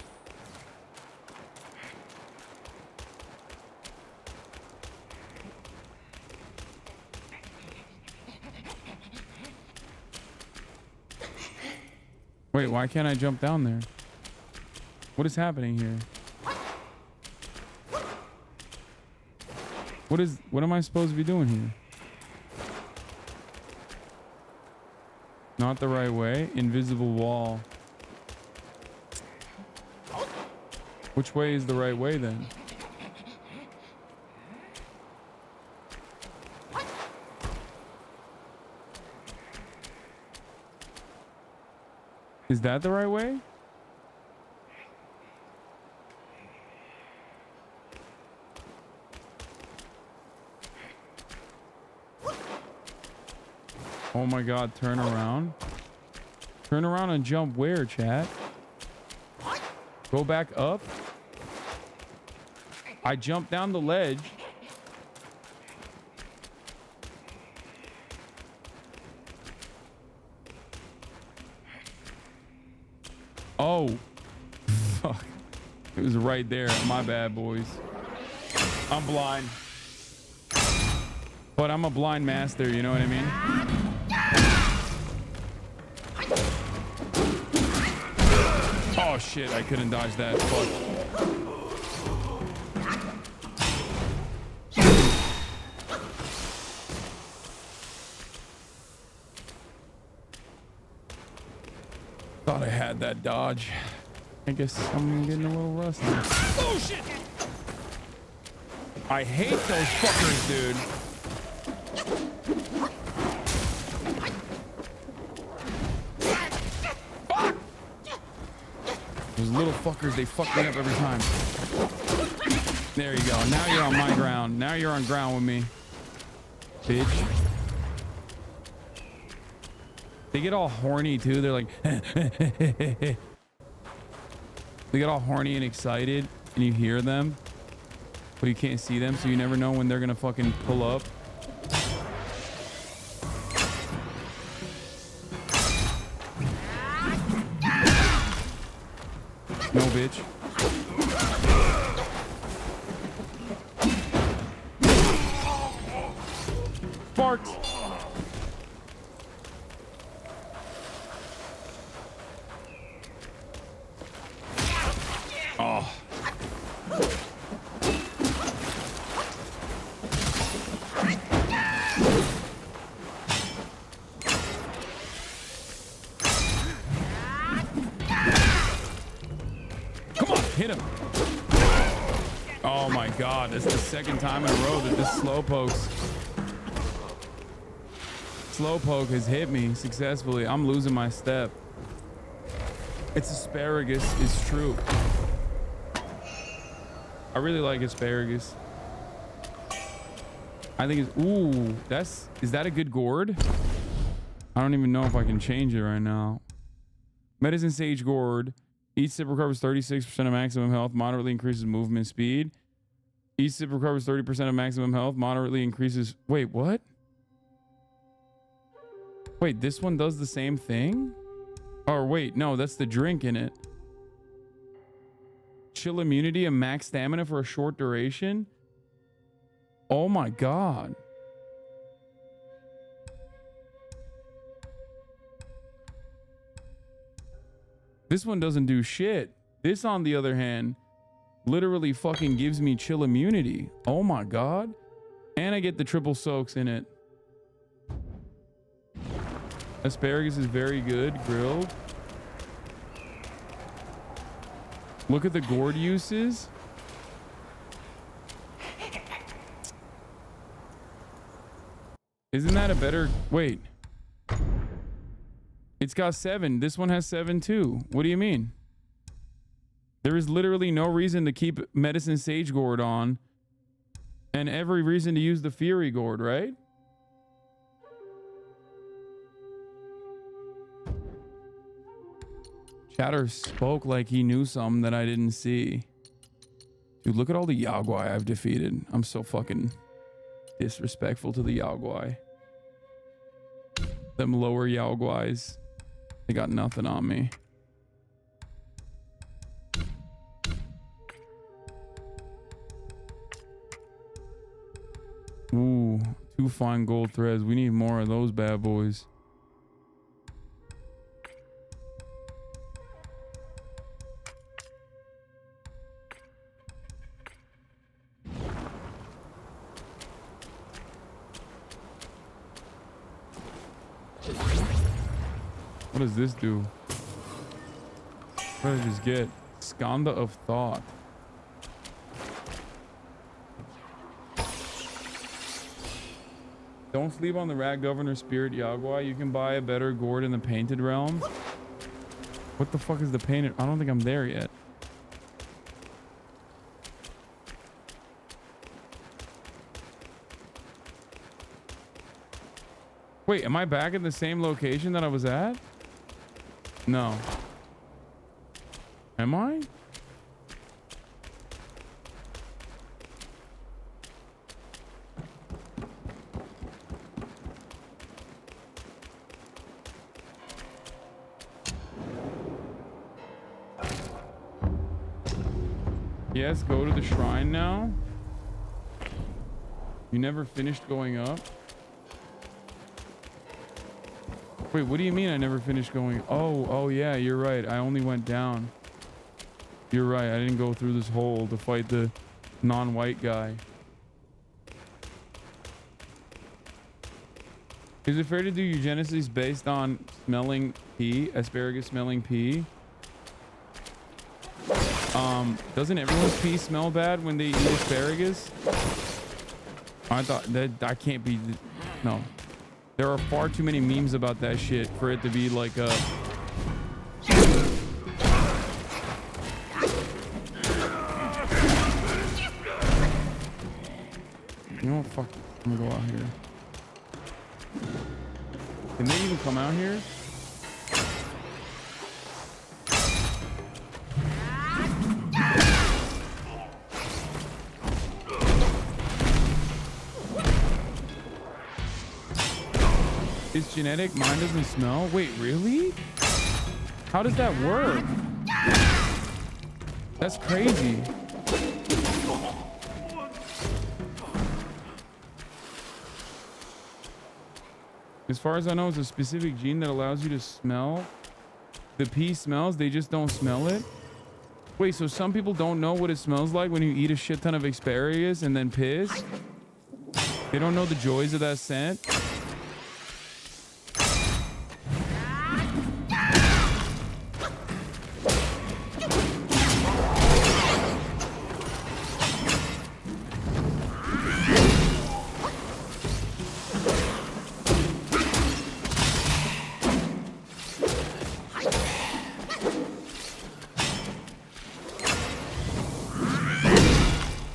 Wait, why can't I jump down there? What is happening here? What am I supposed to be doing here? Not the right way. Invisible wall. Which way is the right way then? Is that the right way? Oh my God, turn around. Turn around and jump where, chat? Go back up. I jumped down the ledge. Oh, fuck. It was right there. My bad, boys. I'm blind. But I'm a blind master, you know what I mean? Oh, shit, I couldn't dodge that. Fuck. Thought I had that dodge. I guess I'm getting a little rusty. Oh shit! I hate those fuckers, dude. Fuck! Those little fuckers, they fuck me up every time. There you go. Now you're on my ground. Now you're on ground with me, bitch. They get all horny too. They're like, they get all horny and excited, and you hear them, but you can't see them, so you never know when they're gonna fucking pull up. No, bitch. Sparks. Oh. Come on, hit him. Oh my God, that's the second time in a row that this slowpoke has hit me successfully. I'm losing my step. It's asparagus, it's true. I really like asparagus. I think it's, ooh, is that a good gourd? I don't even know if I can change it right now. Medicine Sage Gourd. Each sip recovers 36% of maximum health, moderately increases movement speed. Each sip recovers 30% of maximum health, moderately increases, wait, what? Wait, this one does the same thing? Or wait, no, that's the drink in it. Chill immunity and max stamina for a short duration. Oh my God. This one doesn't do shit. This, on the other hand, literally fucking gives me chill immunity. Oh my God. And I get the triple soaks in it. Asparagus is very good grilled. Look at the gourd uses. Isn't that a better... Wait. It's got 7. This one has 7 too. What do you mean? There is literally no reason to keep Medicine Sage Gourd on. And every reason to use the Fury Gourd, right? Chatter spoke like he knew something that I didn't see. Dude, look at all the Yaguai I've defeated. I'm so fucking disrespectful to the Yaguai. Them lower Yaguais. They got nothing on me. Ooh, 2 fine gold threads. We need more of those bad boys. What does this do? What did I just get? Skanda of Thought. Don't sleep on the Rat Governor Spirit Yaguai. You can buy a better gourd in the Painted Realms. What the fuck is the Painted? I don't think I'm there yet. Wait, am I back at the same location that I was at? No. Am I? Yes, go to the shrine now. You never finished going up? Wait, what do you mean I never finished going? Oh yeah, you're right. I only went down. You're right. I didn't go through this hole to fight the non-white guy. Is it fair to do eugenicides based on smelling pee? Asparagus smelling pee? Doesn't everyone's pee smell bad when they eat asparagus? I thought that can't be. No. There are far too many memes about that shit for it to be like a. You know what? Fuck. I'm gonna go out here. Can they even come out here? It's genetic. Mine doesn't smell. Wait, really? How does that work? That's crazy. As far as I know, it's a specific gene that allows you to smell. The pee smells, they just don't smell it. Wait, so some people don't know what it smells like when you eat a shit ton of asparagus and then piss? They don't know the joys of that scent?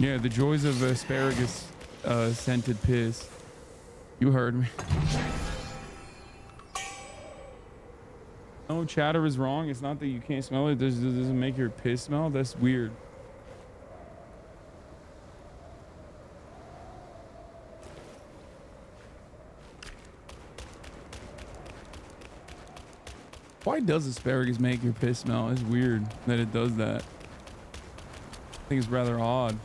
Yeah, the joys of asparagus scented piss. You heard me. No, chatter is wrong. It's not that you can't smell it. It doesn't make your piss smell. That's weird. Why does asparagus make your piss smell? It's weird that it does that. I think it's rather odd.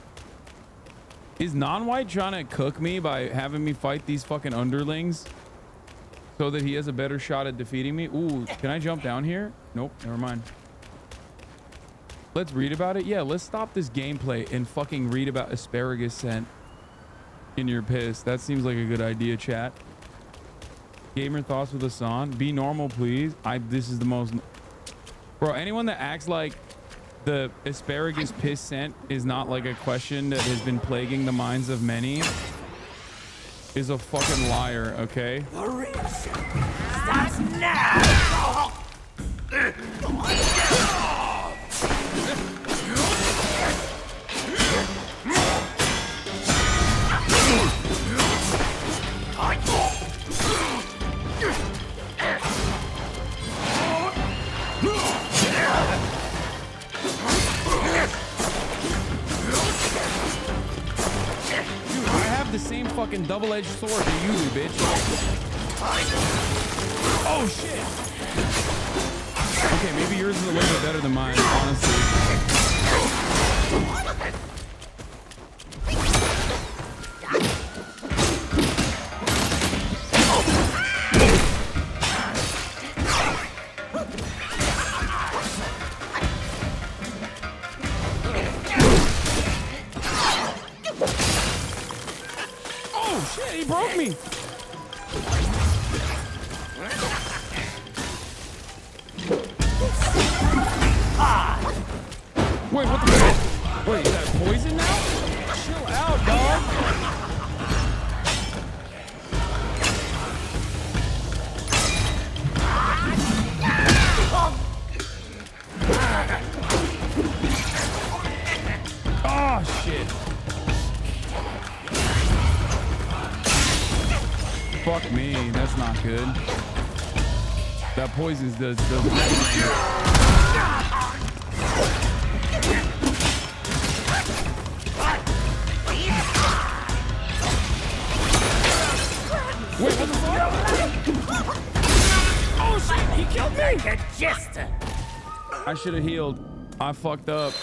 Is non-white trying to cook me by having me fight these fucking underlings so that he has a better shot at defeating me? Ooh, can I jump down here? Nope, never mind. Let's read about it. Yeah, let's stop this gameplay and fucking read about asparagus scent in your piss. That seems like a good idea, chat. Gamer thoughts with Hasan. Be normal, please. This is the most... Bro, anyone that acts like the asparagus piss scent is not like a question that has been plaguing the minds of many is a fucking liar, okay? The real shit starts now! The same fucking double-edged sword that you do, bitch. Oh shit. Okay, maybe yours is a little bit better than mine, honestly. He broke me. Wait, what the fuck? Wait, is that poison now? Chill out, dog. Oh, shit. Fuck me, that's not good. That poison does Wait, what the fuck? Oh shit, he killed me! Like a jester! I should have healed. I fucked up.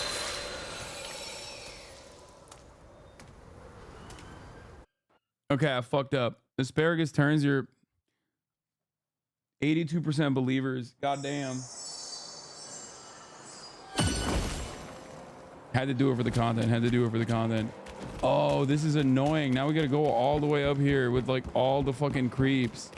Okay, I fucked up. Asparagus turns your 82% believers. Goddamn. Had to do it for the content. Had to do it for the content. Oh, this is annoying. Now we gotta go all the way up here with like all the fucking creeps.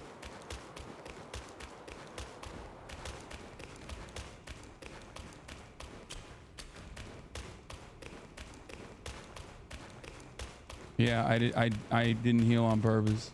Yeah, I didn't heal on purpose.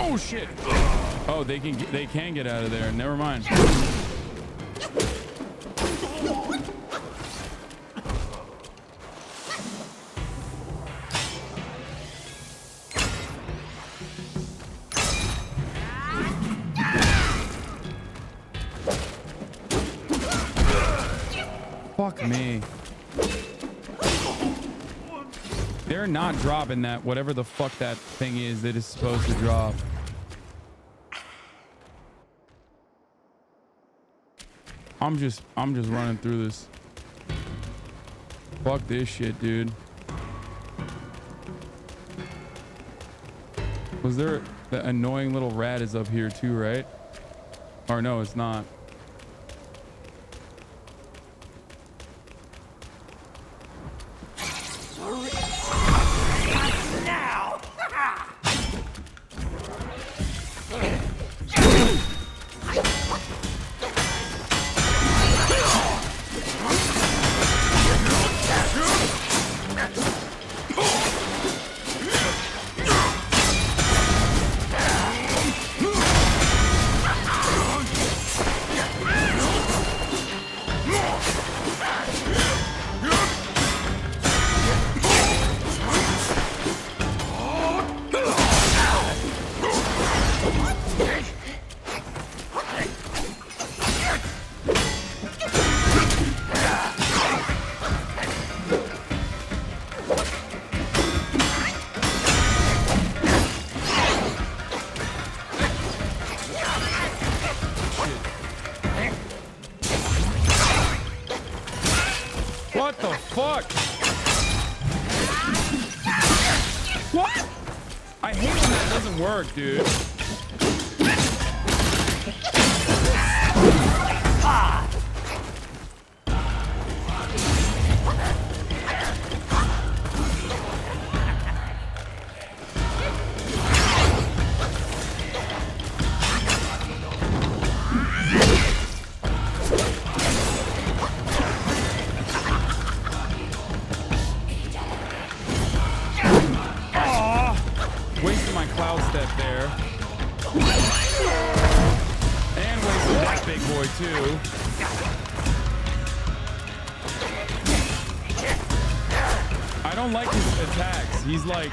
Oh shit! Oh, they can get out of there. Never mind. Fuck me. They're not dropping that, whatever the fuck that thing is that is supposed to drop. I'm just running through this. Fuck this shit, dude. Was there the annoying little rat is up here too, right? Or no, it's not. Now! What the fuck? What? I hate when that doesn't work, dude. Wasted my cloud step there. And wasted that big boy too. I don't like his attacks. He's like...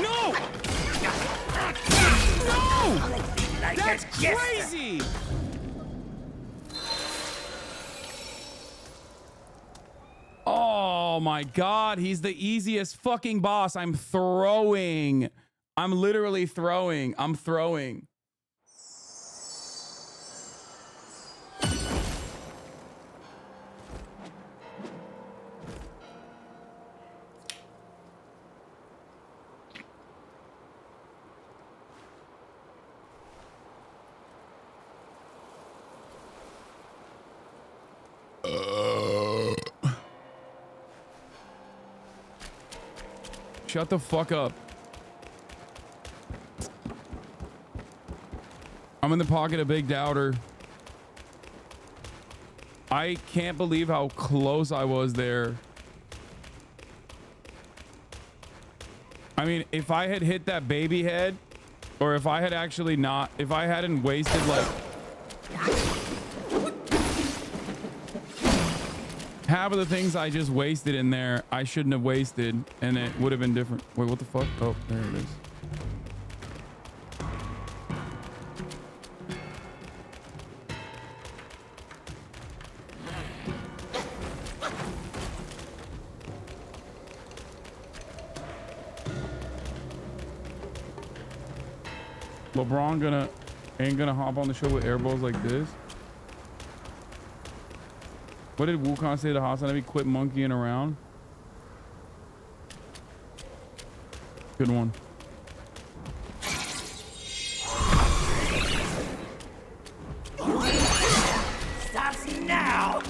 No! That's crazy! Oh my god, he's the easiest fucking boss. I'm throwing. I'm literally throwing. I'm throwing. Shut the fuck up. I'm in the pocket of Big Doubter. I can't believe how close I was there. I mean, if I had hit that baby head, or if I had actually not, if I hadn't wasted like half of the things I just wasted in there, I shouldn't have wasted, and it would have been different. Wait, what the fuck? Oh, there it is. LeBron ain't gonna hop on the show with airballs like this. What did Wukong say to Hasan? Have he quit monkeying around? Good one. Starts now.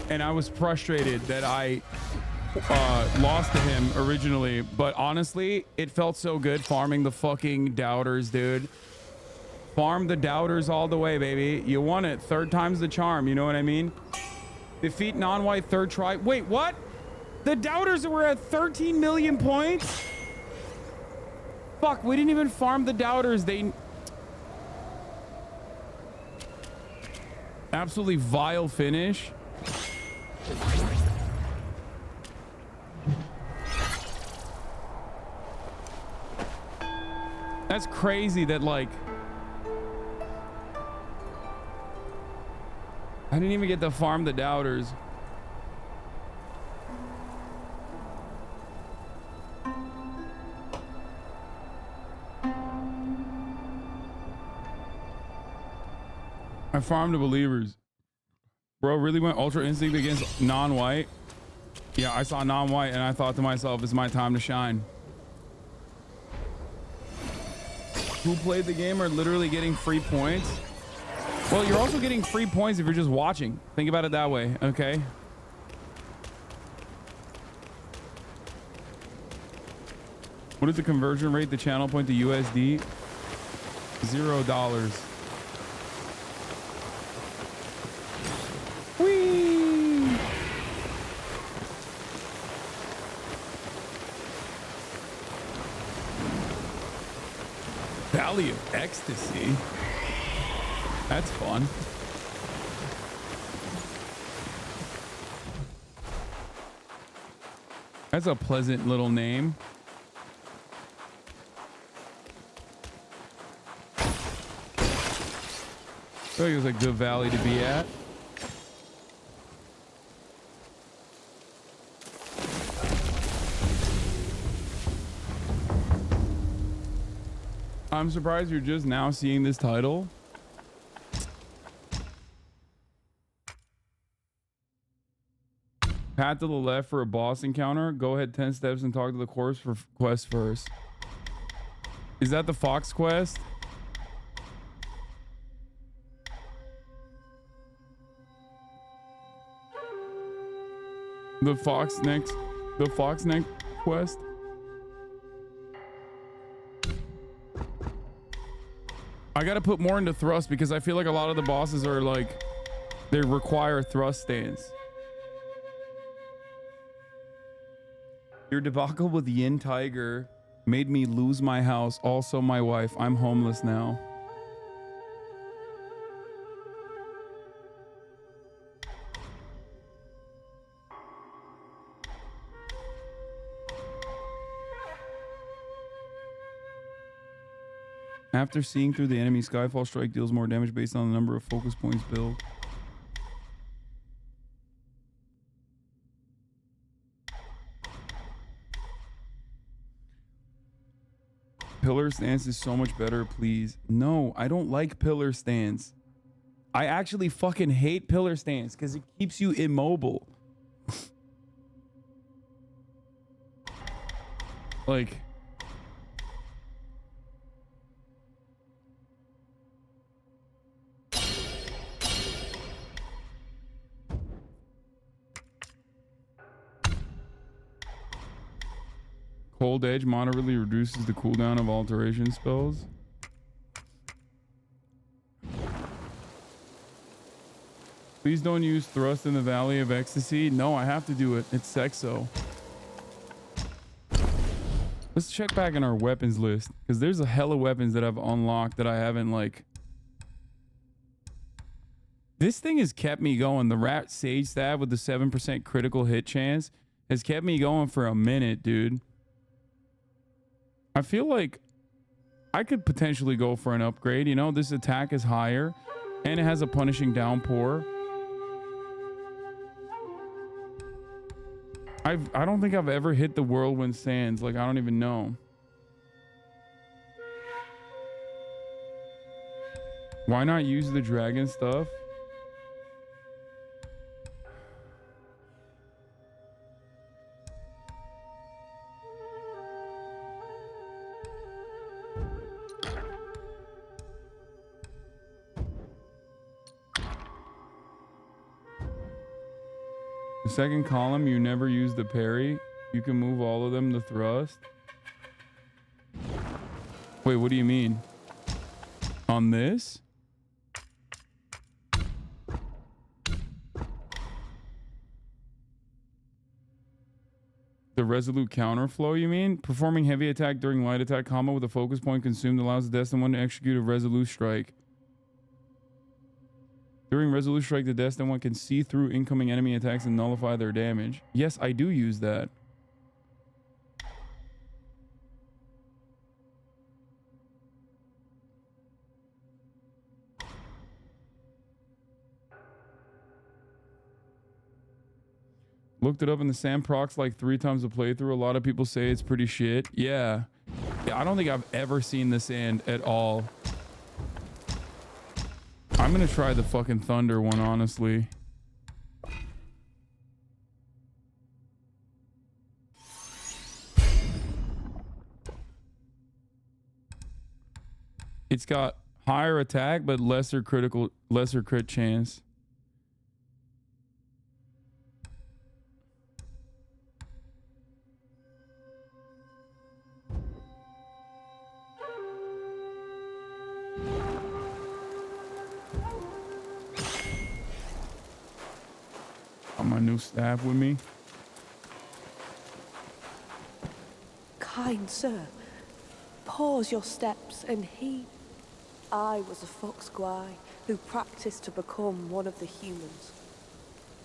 And I was frustrated that I lost to him originally, but honestly, it felt so good farming the fucking doubters, dude. Farm the doubters all the way, baby. You won it. Third time's the charm, you know what I mean? Defeat non-white third try. Wait, what? The doubters were at 13 million points? Fuck, we didn't even farm the doubters. They... Absolutely vile finish. That's crazy that, like, I didn't even get to farm the doubters. I farmed the believers. Bro really went ultra instinct against non-white. Yeah, I saw non-white and I thought to myself, it's my time to shine. Who played the game are literally getting free points. Well, you're also getting free points if you're just watching. Think about it that way, okay? What is the conversion rate, the channel point to USD? $0. Whee! Valley of Ecstasy. That's fun. That's a pleasant little name. I feel like it was a good valley to be at. I'm surprised you're just now seeing this title. Path to the left for a boss encounter. Go ahead 10 steps and talk to the corpse for quest first. Is that the Fox quest? The Fox neck quest? I gotta put more into thrust because I feel like a lot of the bosses are like, they require thrust stance. Your debacle with Yin Tiger made me lose my house, also my wife. I'm homeless now. After seeing through the enemy, Skyfall Strike deals more damage based on the number of focus points built. Pillar stance is so much better, please. No, I don't like pillar stance. I actually fucking hate pillar stance because it keeps you immobile. Like... Cold Edge moderately reduces the cooldown of alteration spells. Please don't use thrust in the Valley of Ecstasy. No, I have to do it. It's sexo. Let's check back in our weapons list because there's a hell of weapons that I've unlocked that I haven't like. This thing has kept me going. The Rat Sage Stab with the 7% critical hit chance has kept me going for a minute, dude. I feel like I could potentially go for an upgrade. You know, this attack is higher and it has a punishing downpour. I don't think I've ever hit the Whirlwind Sands. Like, I don't even know. Why not use the dragon stuff? The second column, you never use the parry. You can move all of them to thrust. Wait, what do you mean? On this? The resolute counterflow, you mean? Performing heavy attack during light attack combo with a focus point consumed allows the destined one to execute a resolute strike. During resolute strike, the destined one can see through incoming enemy attacks and nullify their damage. Yes, I do use that. Looked it up in the Sam Procs like 3 times a playthrough. A lot of people say it's pretty shit. Yeah. I don't think I've ever seen the sand at all. I'm gonna try the fucking thunder one, honestly. It's got Higher attack, but lesser crit chance. Got my new staff with me. Kind sir, pause your steps and heed. I was a fox guy who practiced to become one of the humans.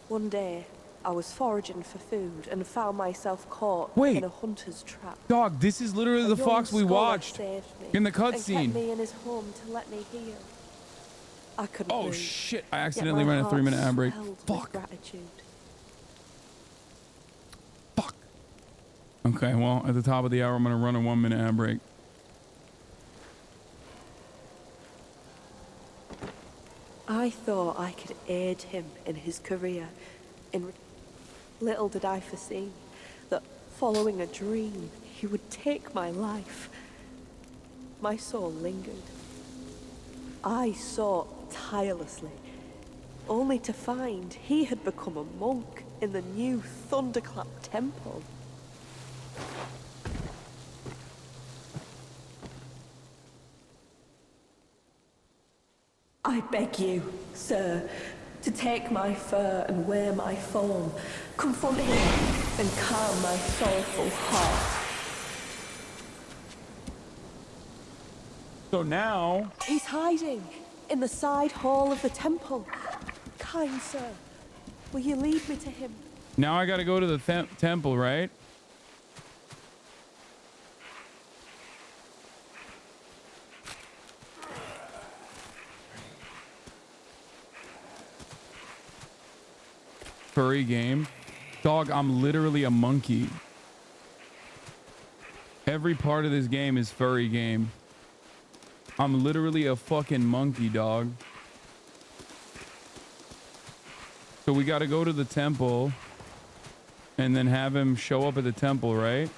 One day, I was foraging for food and found myself caught in a hunter's trap. Dog, this is literally the fox we watched in the cutscene. Kept me in his home to let me heal. I couldn't Oh breathe, shit! I yet accidentally my ran a 3-minute heart ad break. swelled with Fuck. gratitude. Okay, well, at the top of the hour, I'm gonna run a 1-minute ad break. I thought I could aid him in his career. Little did I foresee that following a dream, he would take my life. My soul lingered. I sought tirelessly, only to find he had become a monk in the new Thunderclap Temple. I beg you, sir, to take my fur and wear my form, confront him and calm my sorrowful heart. So now... He's hiding in the side hall of the temple. Kind sir, will you lead me to him? Now I gotta go to the temple, right? Furry game. Dog, I'm literally a monkey. Every part of this game is furry game. I'm literally a fucking monkey, dog. So we gotta go to the temple and then have him show up at the temple, right?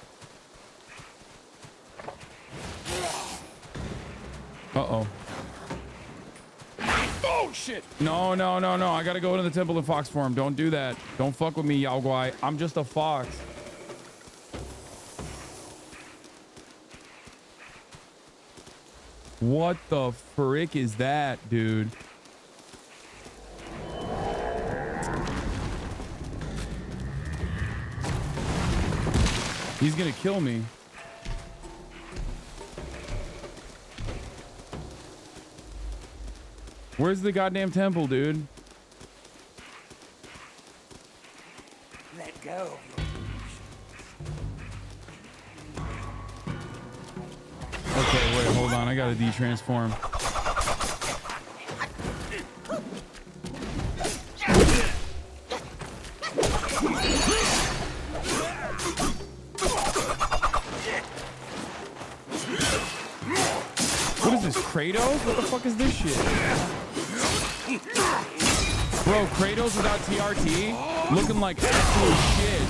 Uh-oh. Oh, shit. No. I gotta go to the temple in fox form. Don't do that. Don't fuck with me, Yao Guai. I'm just a fox. What the frick is that, dude? He's gonna kill me. Where's the goddamn temple, dude? Let go. Okay, wait, hold on. I gotta de-transform. What is this, Kratos? What the fuck is this shit? Bro, Kratos without TRT? Looking like absolute shit.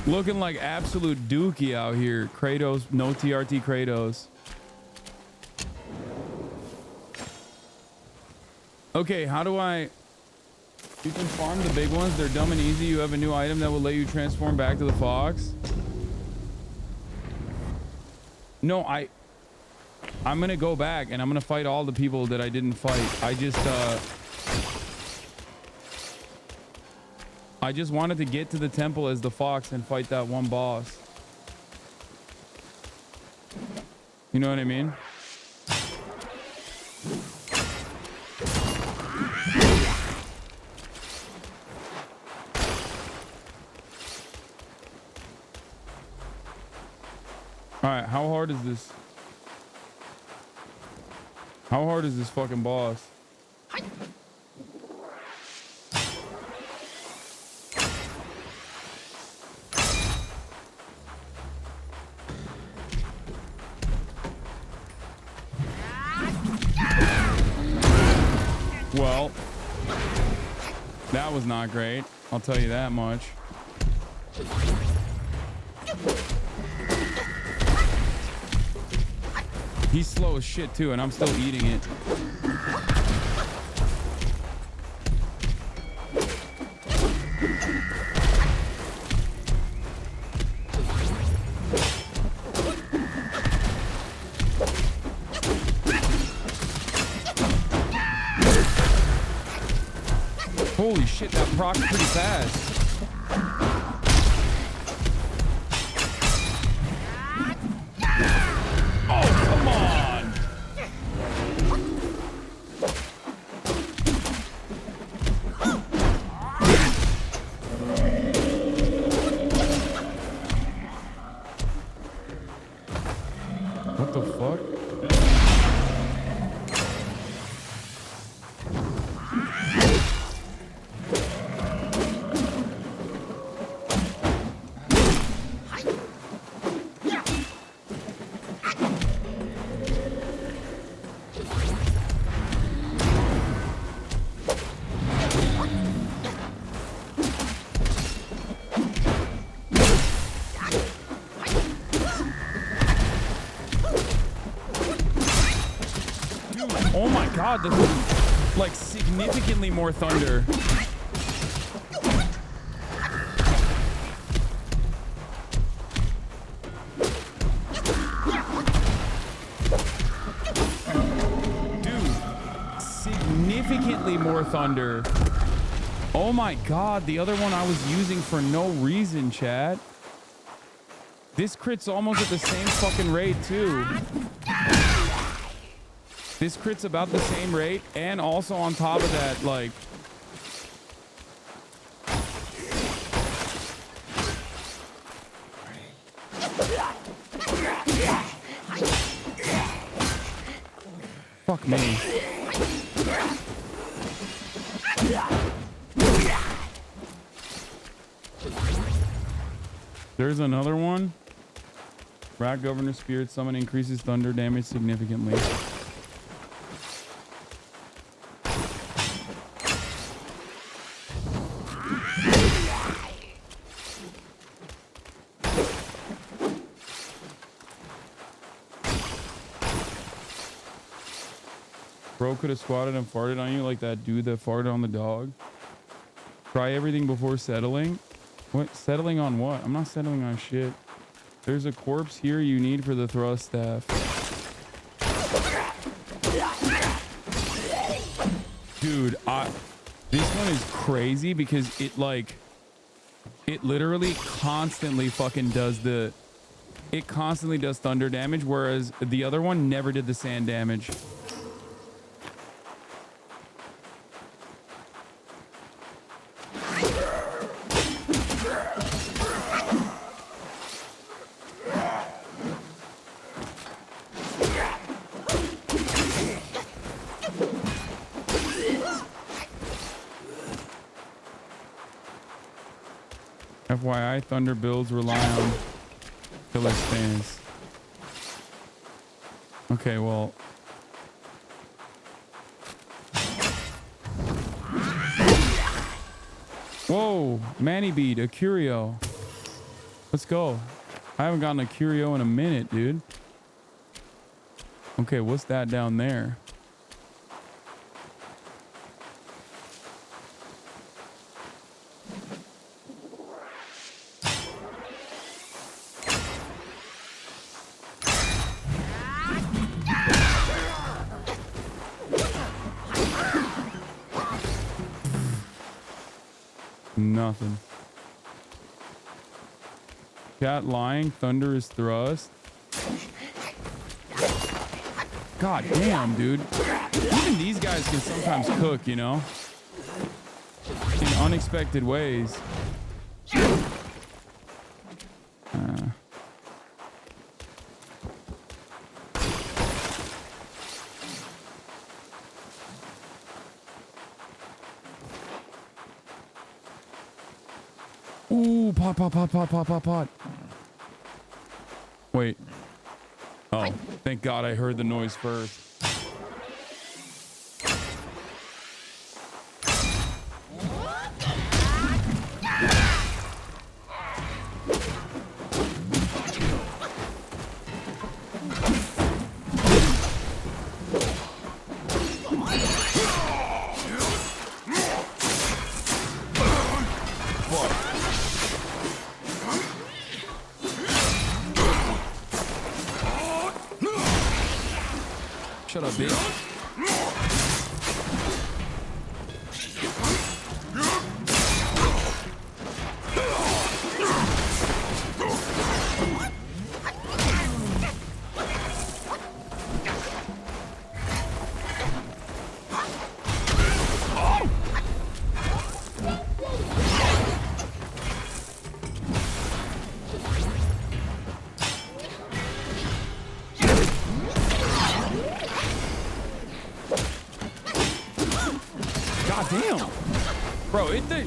Looking like absolute dookie out here. Kratos, no TRT Kratos. Okay, how do I... You can farm the big ones. They're dumb and easy. You have a new item that will let you transform back to the fox. No, I'm gonna go back and I'm gonna fight all the people that I didn't fight. I just wanted to get to the temple as the fox and fight that one boss. You know what I mean? All right, how hard is this? How hard is this fucking boss? Well, that was not great. I'll tell you that much. He's slow as shit too, and I'm still eating it. Holy shit, that procs pretty fast. Oh, come on. What the fuck? Oh my god, this is like significantly more thunder. Dude, significantly more thunder. Oh my god, the other one I was using for no reason, chat. This crit's almost at the same fucking rate too. This crit's about the same rate, and also on top of that, like... Fuck me. There's another one. Rat Governor Spirit Summon increases thunder damage significantly. Bro could have squatted and farted on you like that dude that farted on the dog. Try everything before settling. What? Settling on what? I'm not settling on shit. There's a corpse here you need for the thrust staff. Dude, this one is crazy because it literally constantly fucking does it constantly does thunder damage, whereas the other one never did the sand damage. FYI, thunder builds rely on killer stance. Okay, well. Whoa, Manny Bead, a curio. Let's go. I haven't gotten a curio in a minute, dude. Okay, what's that down there? Nothing. Cat lying. Thunder is thrust. God damn, dude. Even these guys can sometimes cook, you know? In unexpected ways. Ooh, pot. Wait. Oh, thank God I heard the noise first. Shut up, bitch.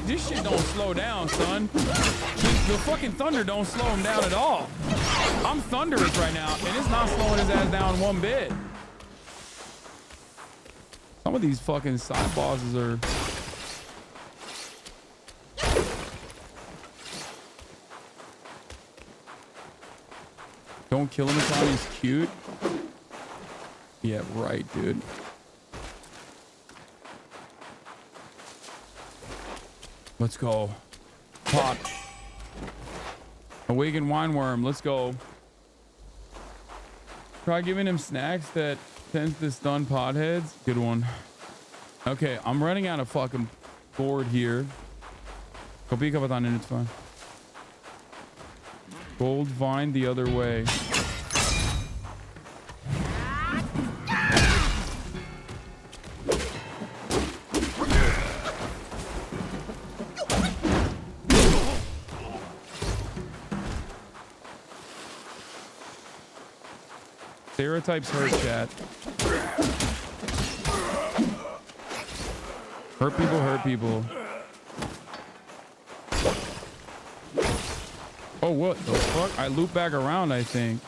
This shit don't slow down, son. The fucking thunder don't slow him down at all. I'm thunderous right now, and it's not slowing his ass down one bit. Some of these fucking side bosses are... Don't kill him until he's cute. Yeah, right, dude. Let's go. Pop. Awakened Wineworm. Let's go. Try giving him snacks that tends to stun potheads. Good one. Okay, I'm running out of fucking board here. Copy Kapatan, it's fine. Gold vine the other way. Stereotypes hurt, chat. Hurt people, hurt people. Oh, what the fuck? I loop back around, I think.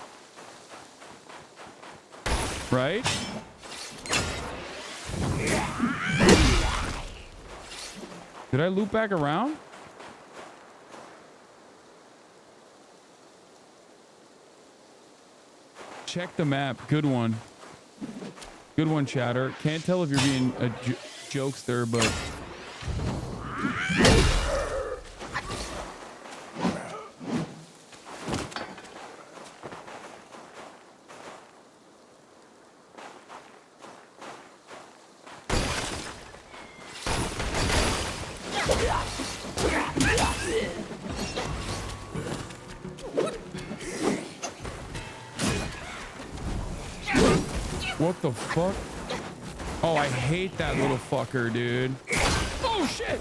Right? Did I loop back around? Check the map. Good one. Good one, chatter. Can't tell if you're being a jokester, but... What the fuck? Oh, I hate that little fucker, dude. Oh, shit!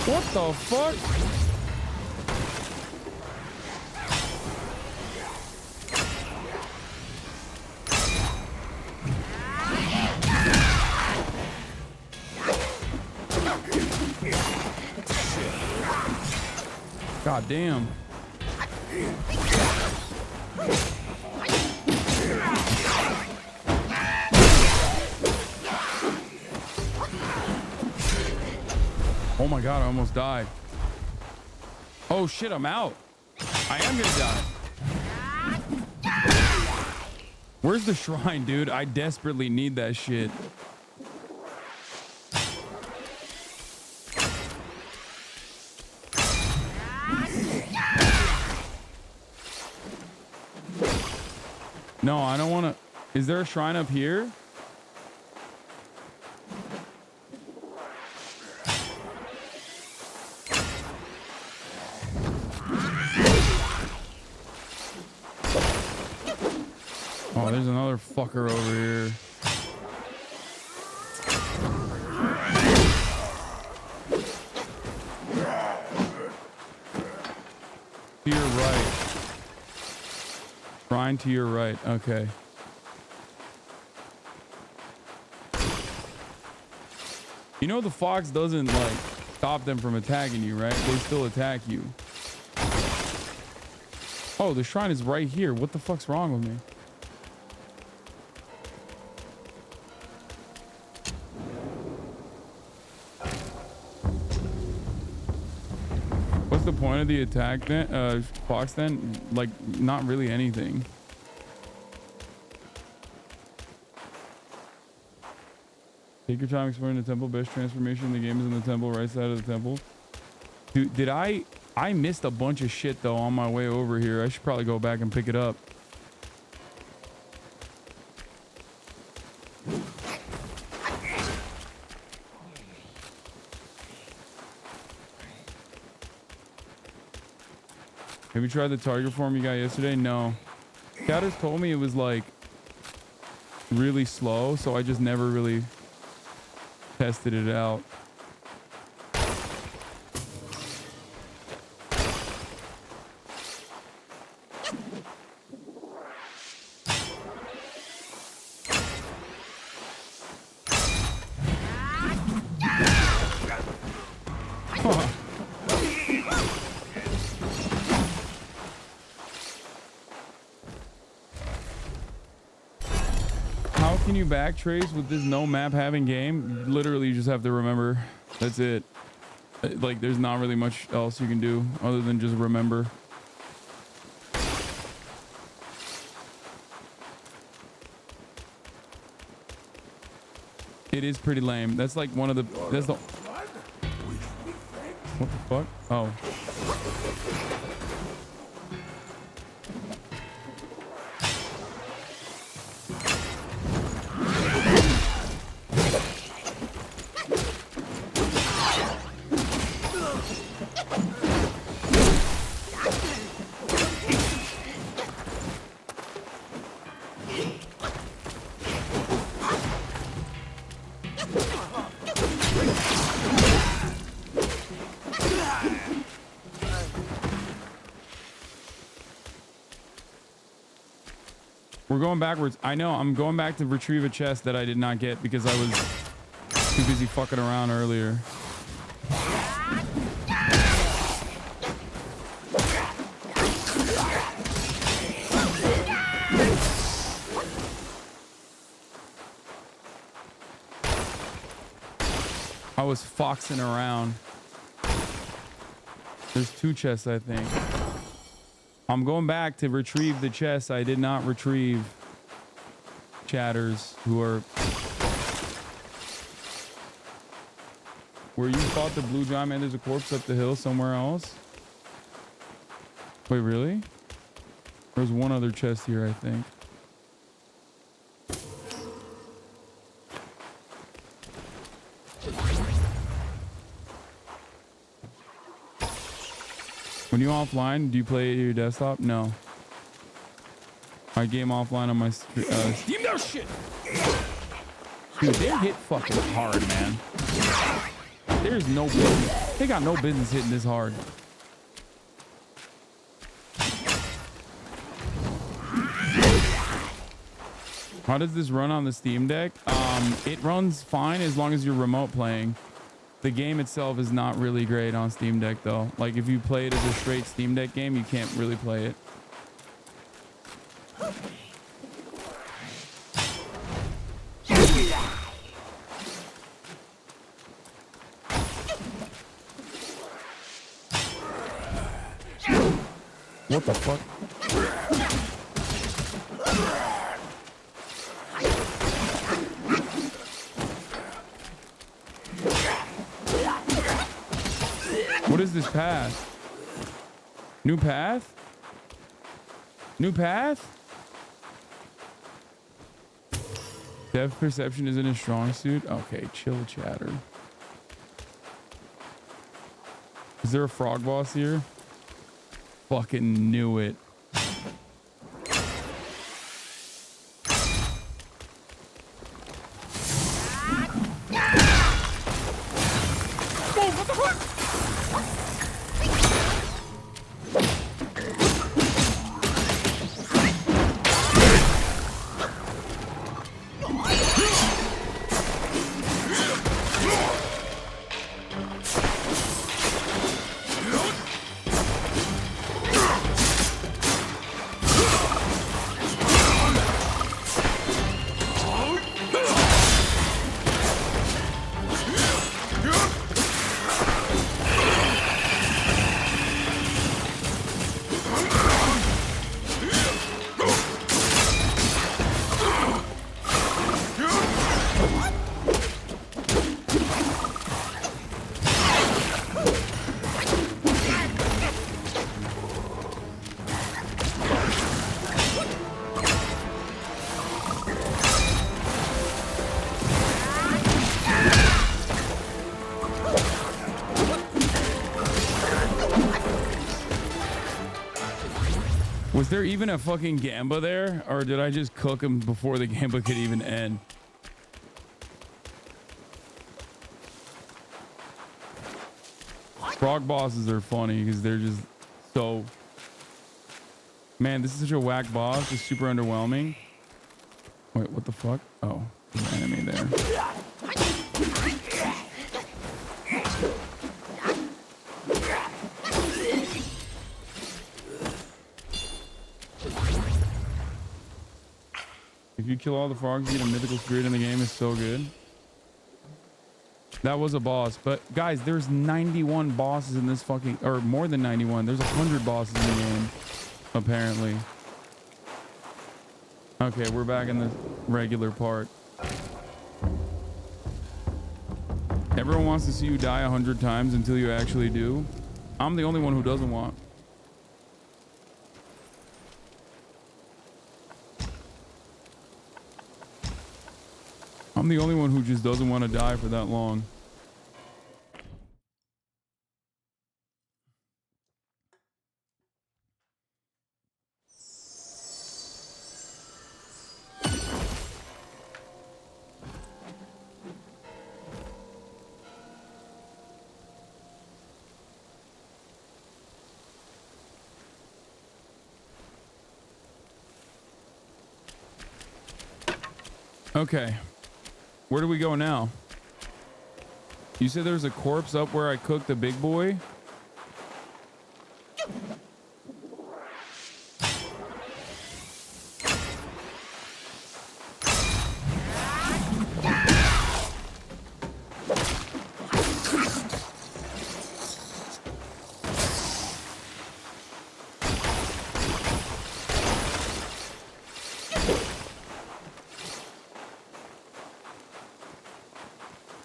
What the fuck? God damn. Oh my god, I almost died. Oh shit, I'm out. I am gonna die. Where's the shrine, dude? I desperately need that shit. No, I don't want to. Is there a shrine up here? Oh, there's another fucker over here. To your right. Shrine to your right. Okay. You know the fox doesn't like stop them from attacking you, right? They still attack you. Oh, the shrine is right here. What the fuck's wrong with me? What's the point of the attack then? Fox then? Like, not really anything. Take your time exploring the temple. Best transformation in the game is in the temple, right side of the temple. Dude, did I missed a bunch of shit though on my way over here. I should probably go back and pick it up. Have you tried the target form you got yesterday? No. Scouters told me it was like really slow, so I just never really tested it out. How can you backtrace with this no map having game? Literally, you just have to remember. That's it. Like, there's not really much else you can do other than just remember. It is pretty lame. That's like one of the. That's the. What the fuck? Oh. We're going backwards. I know. I'm going back to retrieve a chest that I did not get because I was too busy fucking around earlier. I was foxing around. There's 2 chests, I think. I'm going back to retrieve the chest I did not retrieve. Chatters who are... Where you fought the blue giant man, there's a corpse up the hill somewhere else? Wait, really? There's one other chest here, I think. When you offline, do you play your desktop? No. I game offline on my Steam. No shit. Dude, they hit fucking hard, man. There's no business. They got no business hitting this hard. How does this run on the Steam Deck? It runs fine as long as you're remote playing. The game itself is not really great on Steam Deck though. Like if you play it as a straight Steam Deck game, you can't really play it. What the fuck? What is this path? New path? New path? Depth perception isn't a strong suit? Okay, chill, chatter. Is there a frog boss here? Fucking knew it. Was there even a fucking gamba there? Or did I just cook him before the gamba could even end? Frog bosses are funny because they're just so... Man, this is such a whack boss. It's super underwhelming. Wait, what the fuck? Oh, there's an enemy there. If you kill all the frogs, you get a mythical spirit in the game. Is so good. That was a boss, but guys, there's 91 bosses in this fucking, or more than 91. There's 100 bosses in the game, apparently. Okay, we're back in the regular part. Everyone wants to see you die 100 times until you actually do. I'm the only one who doesn't want. I'm the only one who just doesn't want to die for that long. Okay. Where do we go now? You said there's a corpse up where I cooked the big boy?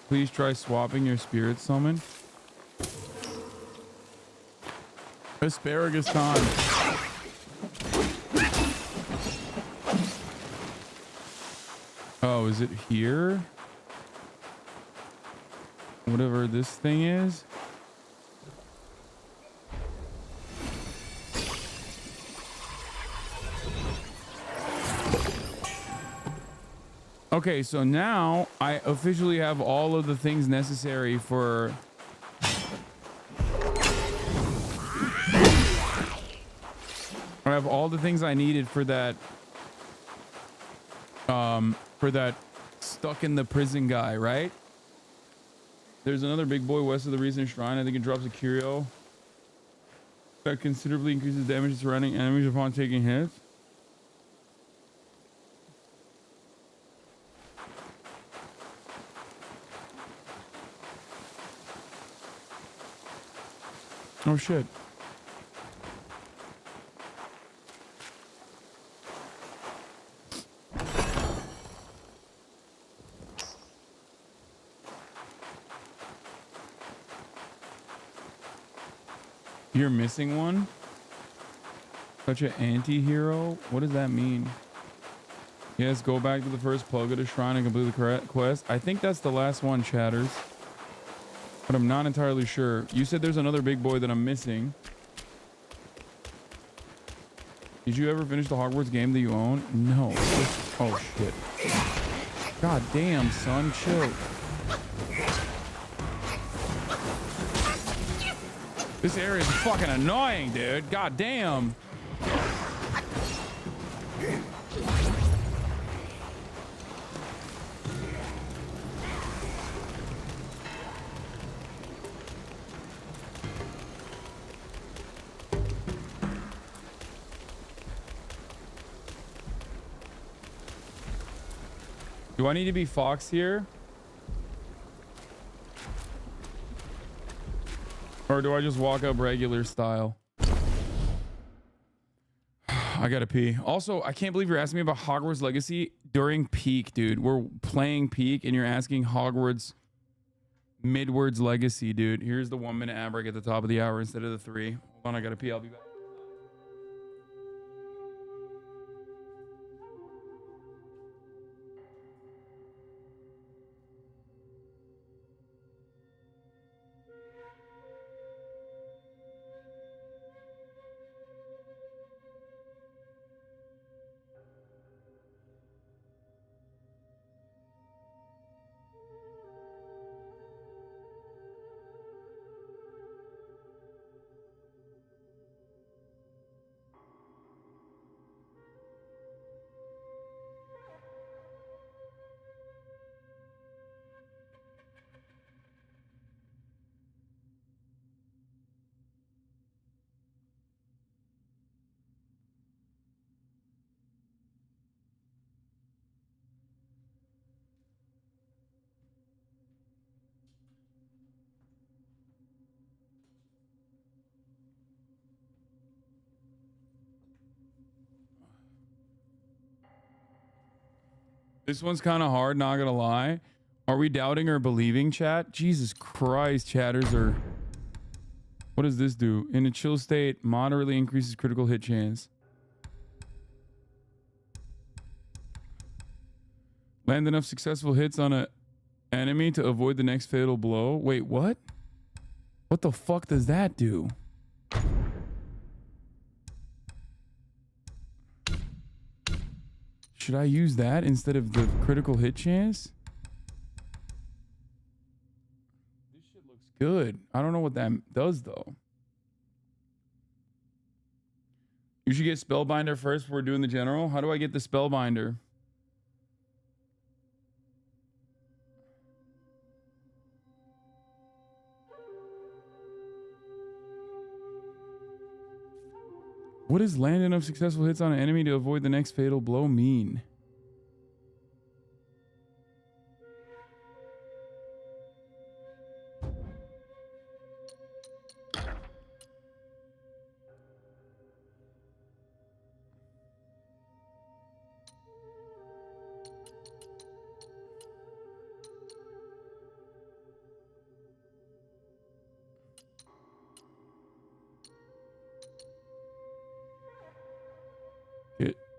Please try swapping your spirit summon. Asparagus time. Oh, is it here? Whatever this thing is. Okay, so now I officially have all of the things necessary for... I have all the things I needed for that... stuck in the prison guy, right? There's another big boy west of the recent shrine. I think it drops a curio that considerably increases damage to surrounding enemies upon taking hits. Oh shit. You're missing one? Such an anti-hero? What does that mean? Yes, go back to the first plug at a shrine and complete the correct quest. I think that's the last one, chatters. But I'm not entirely sure. You said there's another big boy that I'm missing. Did you ever finish the Hogwarts game that you own? No. Oh, shit. God damn, son. Chill. This area is fucking annoying, dude. God damn. Do I need to be Fox here? Or do I just walk up regular style? I gotta pee. Also, I can't believe you're asking me about Hogwarts Legacy during peak, dude. We're playing peak and you're asking Hogwarts Midwards Legacy, dude. Here's the 1 minute ad break at the top of the hour instead of the 3. Hold on, I gotta pee. I'll be back. This one's kind of hard, not gonna lie. Are we doubting or believing, chat? Jesus Christ, chatters are... What does this do? In a chill state, moderately increases critical hit chance. Land enough successful hits on an enemy to avoid the next fatal blow. Wait, what? What the fuck does that do? Should I use that instead of the critical hit chance? This shit looks good. I don't know what that does though. You should get Spellbinder first before doing the general. How do I get the Spellbinder? What does land enough successful hits on an enemy to avoid the next fatal blow mean?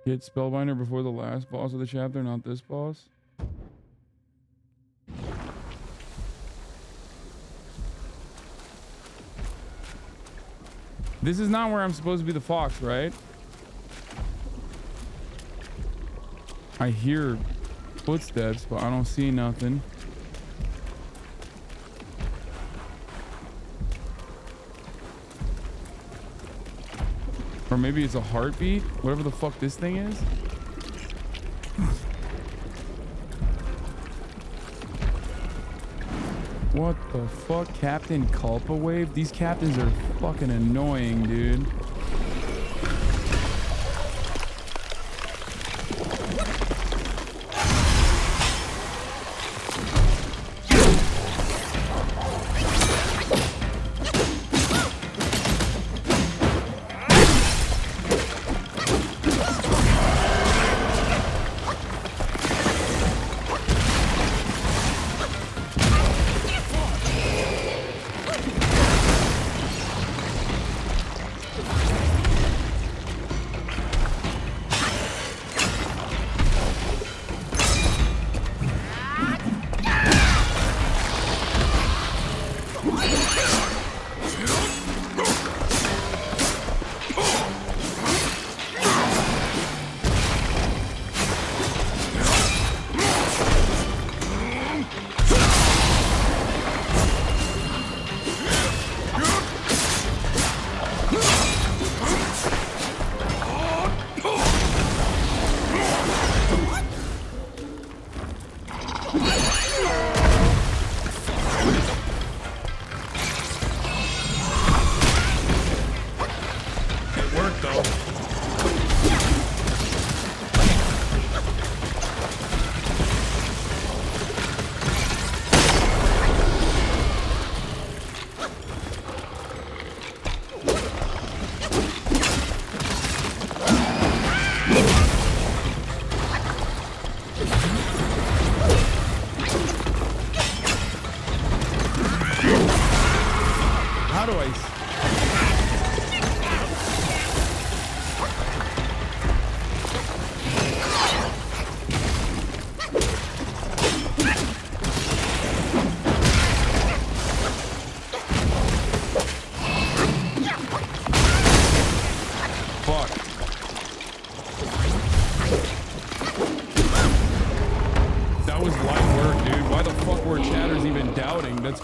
Get Spellbinder before the last boss of the chapter, not this boss. This is not where I'm supposed to be the fox, right? I hear footsteps, but I don't see nothing. Or maybe it's a heartbeat, whatever the fuck this thing is. What the fuck? Captain Culpa Wave? These captains are fucking annoying, dude.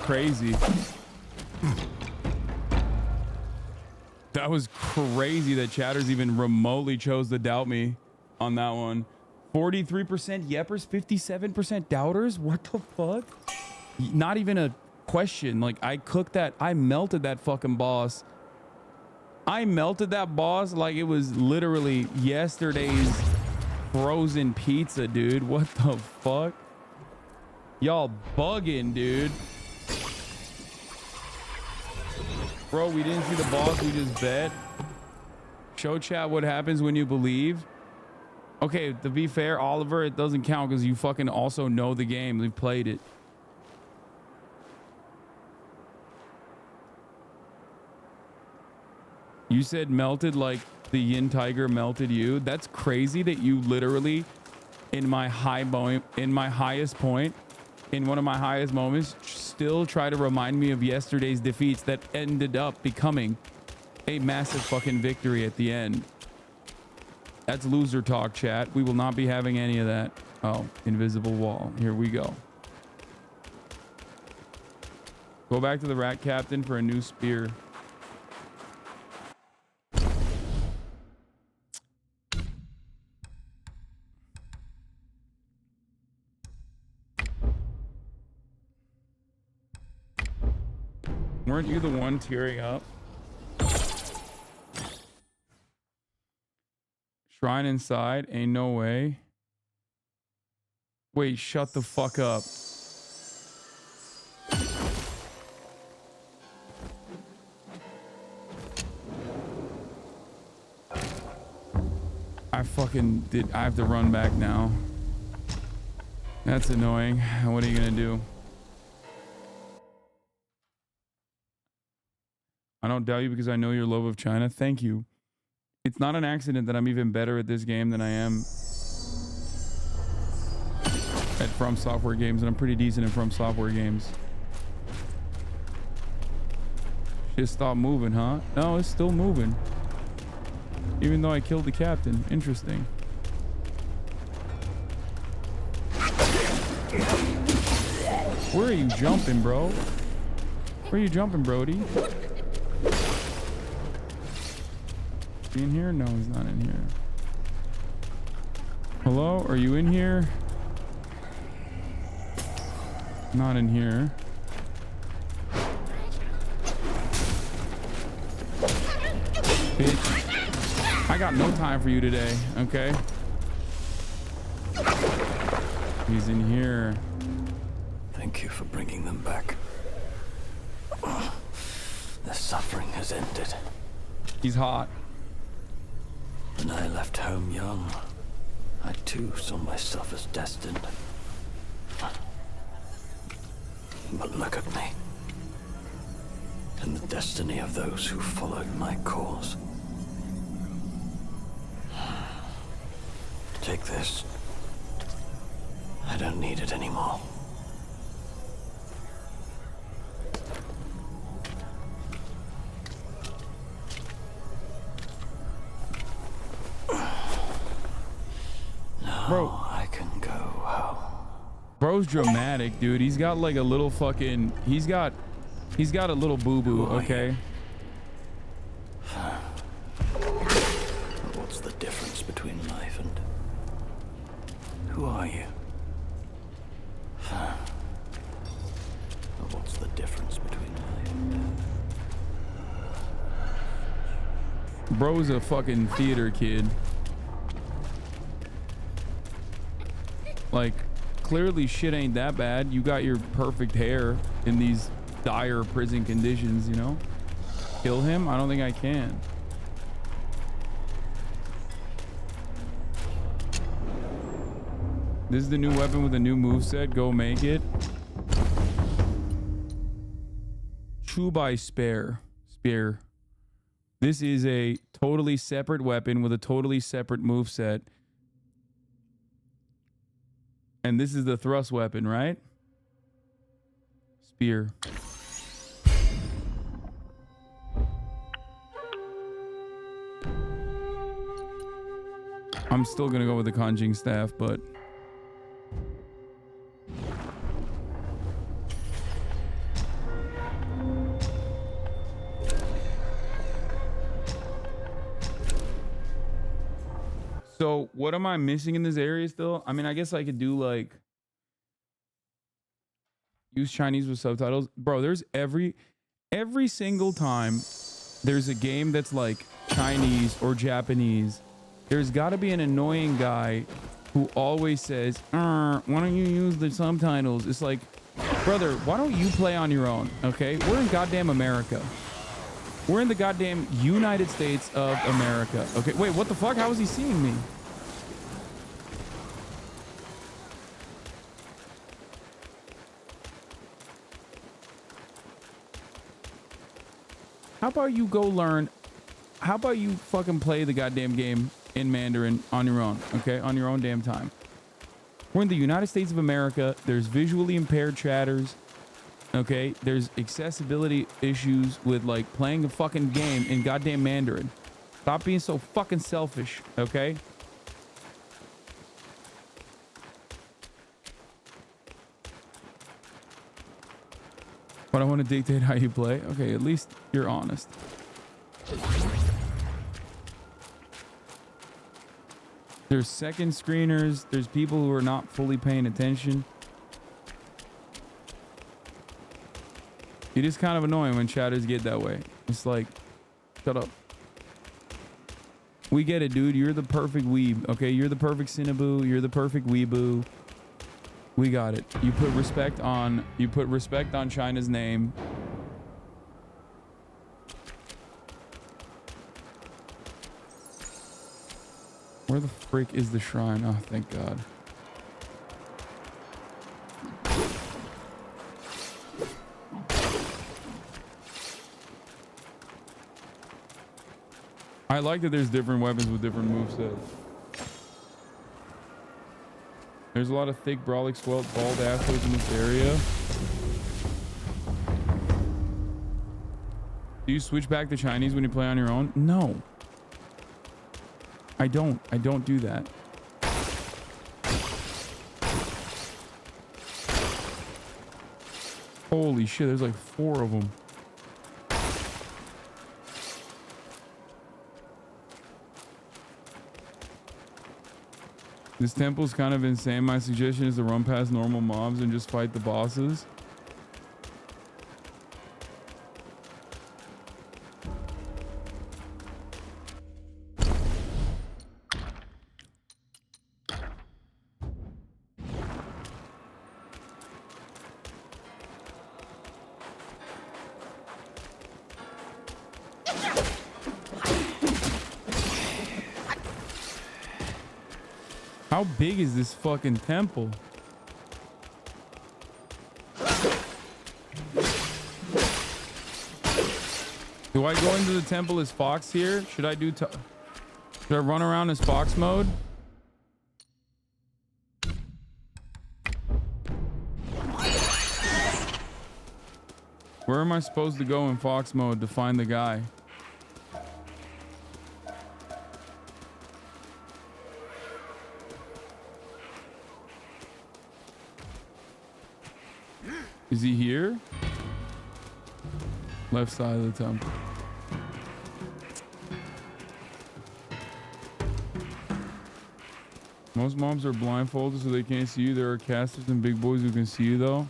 Crazy. That was crazy that chatters even remotely chose to doubt me on that one. 43% yeppers, 57% doubters. What the fuck? Not even a question. Like, I cooked that, I melted that fucking boss. I melted that boss like it was literally yesterday's frozen pizza, dude. What the fuck? Y'all bugging, dude. Bro, we didn't see the boss, we just bet. Show chat what happens when you believe. Okay, to be fair, Oliver, it doesn't count because you fucking also know the game. We've played it. You said melted like the Yin Tiger melted you. That's crazy that you literally, in my highest point, in one of my highest moments, still try to remind me of yesterday's defeats that ended up becoming a massive fucking victory at the end. That's loser talk, chat. We will not be having any of that. Oh, invisible wall. Here we go. Go back to the rat captain for a new spear. Weren't you the one tearing up? Shrine inside? Ain't no way. Wait, shut the fuck up. I have to run back now. That's annoying. What are you gonna do? I don't doubt you because I know your love of China. Thank you. It's not an accident that I'm even better at this game than I am at From Software games, and I'm pretty decent in From Software games. Shit stopped moving, huh? No, it's still moving. Even though I killed the captain. Interesting. Where are you jumping, bro? Where are you jumping, Brody? He in here? No, he's not in here. Hello? Are you in here? Not in here. Bitch. I got no time for you today, okay? He's in here. Thank you for bringing them back. The suffering has ended. He's hot. When I left home young, I too saw myself as destined. But look at me. And the destiny of those who followed my cause. Take this. I don't need it anymore. Bro, I can go home. Bro's dramatic, dude. He's got like a little fucking. He's got a little boo boo. Okay. What's the difference between life and who are you? What's the difference between life and death? Bro's a fucking theater kid. Like, clearly shit ain't that bad. You got your perfect hair in these dire prison conditions, you know? Kill him? I don't think I can. This is the new weapon with a new moveset. Go make it. Chew by Spear. This is a totally separate weapon with a totally separate moveset. And this is the thrust weapon, right? Spear. I'm still gonna go with the conjuring staff, but so what am I missing in this area still? I mean, I guess I could do like use Chinese with subtitles. Bro, there's every single time there's a game that's like Chinese or Japanese, there's got to be an annoying guy who always says, why don't you use the subtitles? It's like, brother, why don't you play on your own? Okay, we're in goddamn America. We're in the goddamn United States of America. Okay, wait, what the fuck? How is he seeing me? How about you go learn? How about you fucking play the goddamn game in Mandarin on your own, okay? On your own damn time. We're in the United States of America. There's visually impaired chatters, okay? There's accessibility issues with like playing a fucking game in goddamn Mandarin. Stop being so fucking selfish, okay? But I want to dictate how you play. Okay, at least you're honest. There's second screeners. There's people who are not fully paying attention. It is kind of annoying when chatters get that way. It's like, shut up. We get it, dude. You're the perfect weeb, okay? You're the perfect Cinnaboo. You're the perfect weeboo. We got it. You put respect on China's name. Where the frick is the shrine? Oh, thank God. I like that there's different weapons with different movesets. There's a lot of thick, brolic, swelt, bald assholes in this area. Do you switch back to Chinese when you play on your own? No. I don't. I don't do that. Holy shit, there's like 4 of them. This temple's kind of insane. My suggestion is to run past normal mobs and just fight the bosses. How big is this fucking temple? Do I go into the temple as Fox here? Should I do should I run around as Fox mode? Where am I supposed to go in Fox mode to find the guy? Is he here? Left side of the temple. Most mobs are blindfolded so they can't see you. There are casters and big boys who can see you though.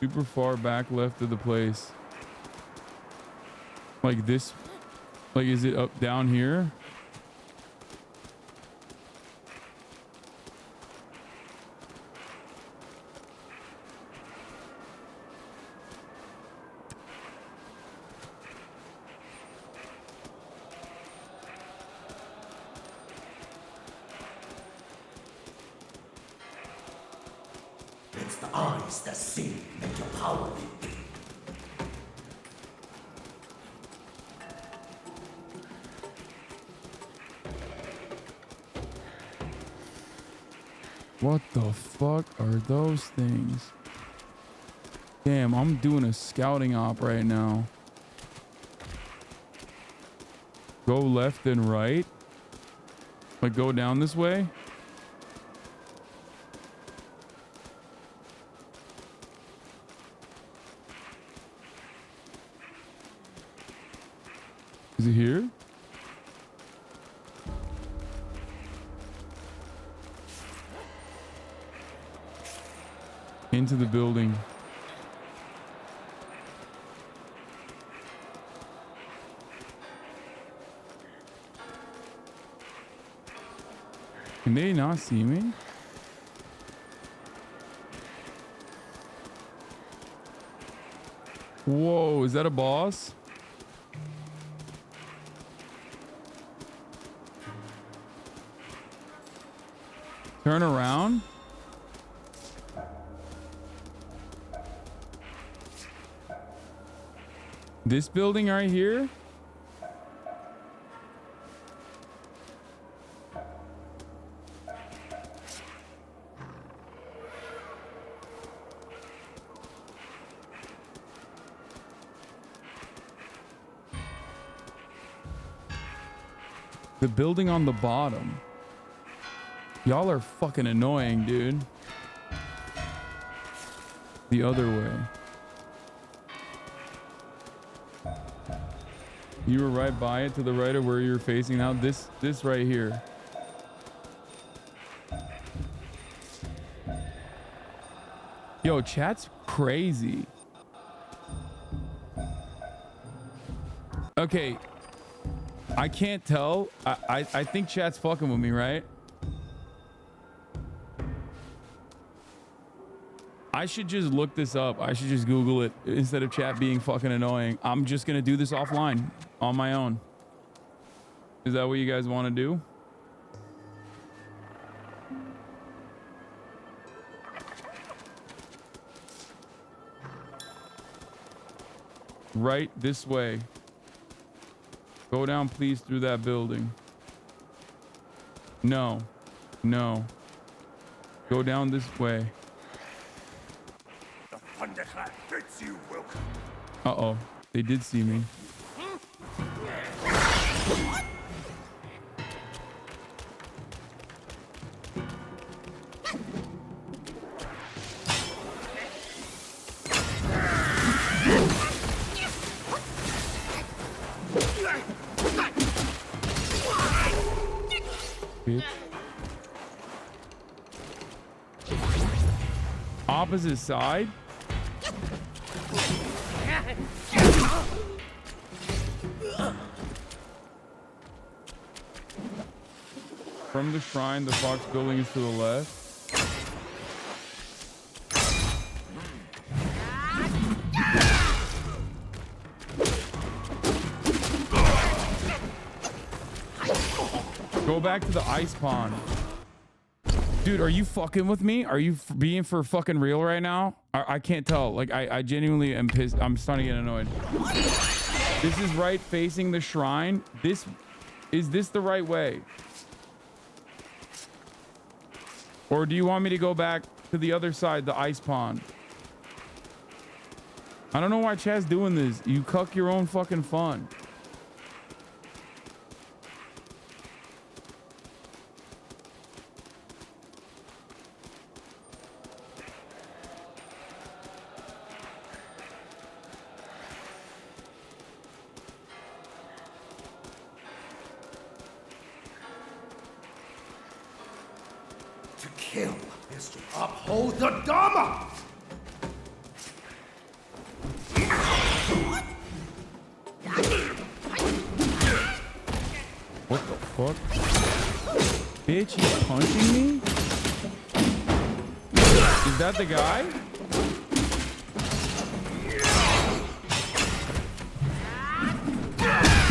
Super far back left of the place. Like this. Like, is it up down here? It's the eyes that see that your power. What the fuck are those things? Damn, I'm doing a scouting op right now. Go left and right? Like go down this way? Is it here? Into the building. Can they not see me? Whoa, is that a boss? Turn around? This building right here? The building on the bottom. Y'all are fucking annoying, dude. The other way. You were right by it to the right of where you're facing now. This right here. Yo, chat's crazy. Okay. I can't tell. I think chat's fucking with me, right? I should just look this up. I should just Google it instead of chat being fucking annoying. I'm just going to do this offline on my own. Is that what you guys want to do? Right this way. Go down, please, through that building. No. No. Go down this way. Thunderclap fits you, Wukong. Uh-oh. They did see me. Bitch. Opposite side? From the shrine, the Fox building is to the left. Go back to the ice pond. Dude, are you fucking with me? Are you being for fucking real right now? I can't tell. Like, I genuinely am pissed. I'm starting to get annoyed. This is right facing the shrine. Is this the right way? Or do you want me to go back to the other side, the ice pond? I don't know why Chad's doing this. You cuck your own fucking fun. To kill is to uphold the Dharma! What the fuck? Bitch, he's punching me? Is that the guy?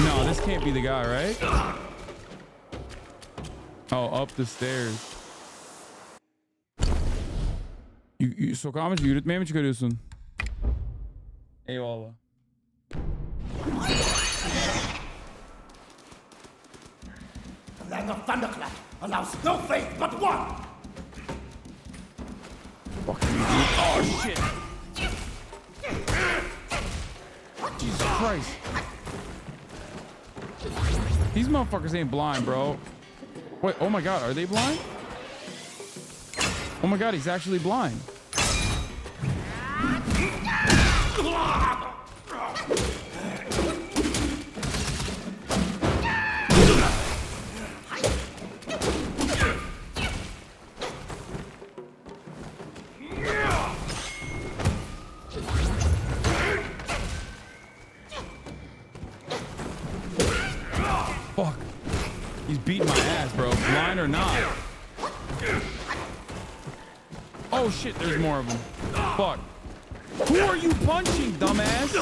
No, this can't be the guy, right? Oh, up the stairs. Sokağa mı yürütmeye mi çıkarıyorsun? Eyvallah. The land of Thunderclap allows no faith but one! Oh, shit. Jesus Christ. These motherfuckers ain't blind, bro. Wait, oh my God, are they blind? Oh my God, he's actually blind. Fuck. He's beating my ass, bro. Blind or not. Oh shit, there's more of them. Fuck. Who are you punching, dumbass?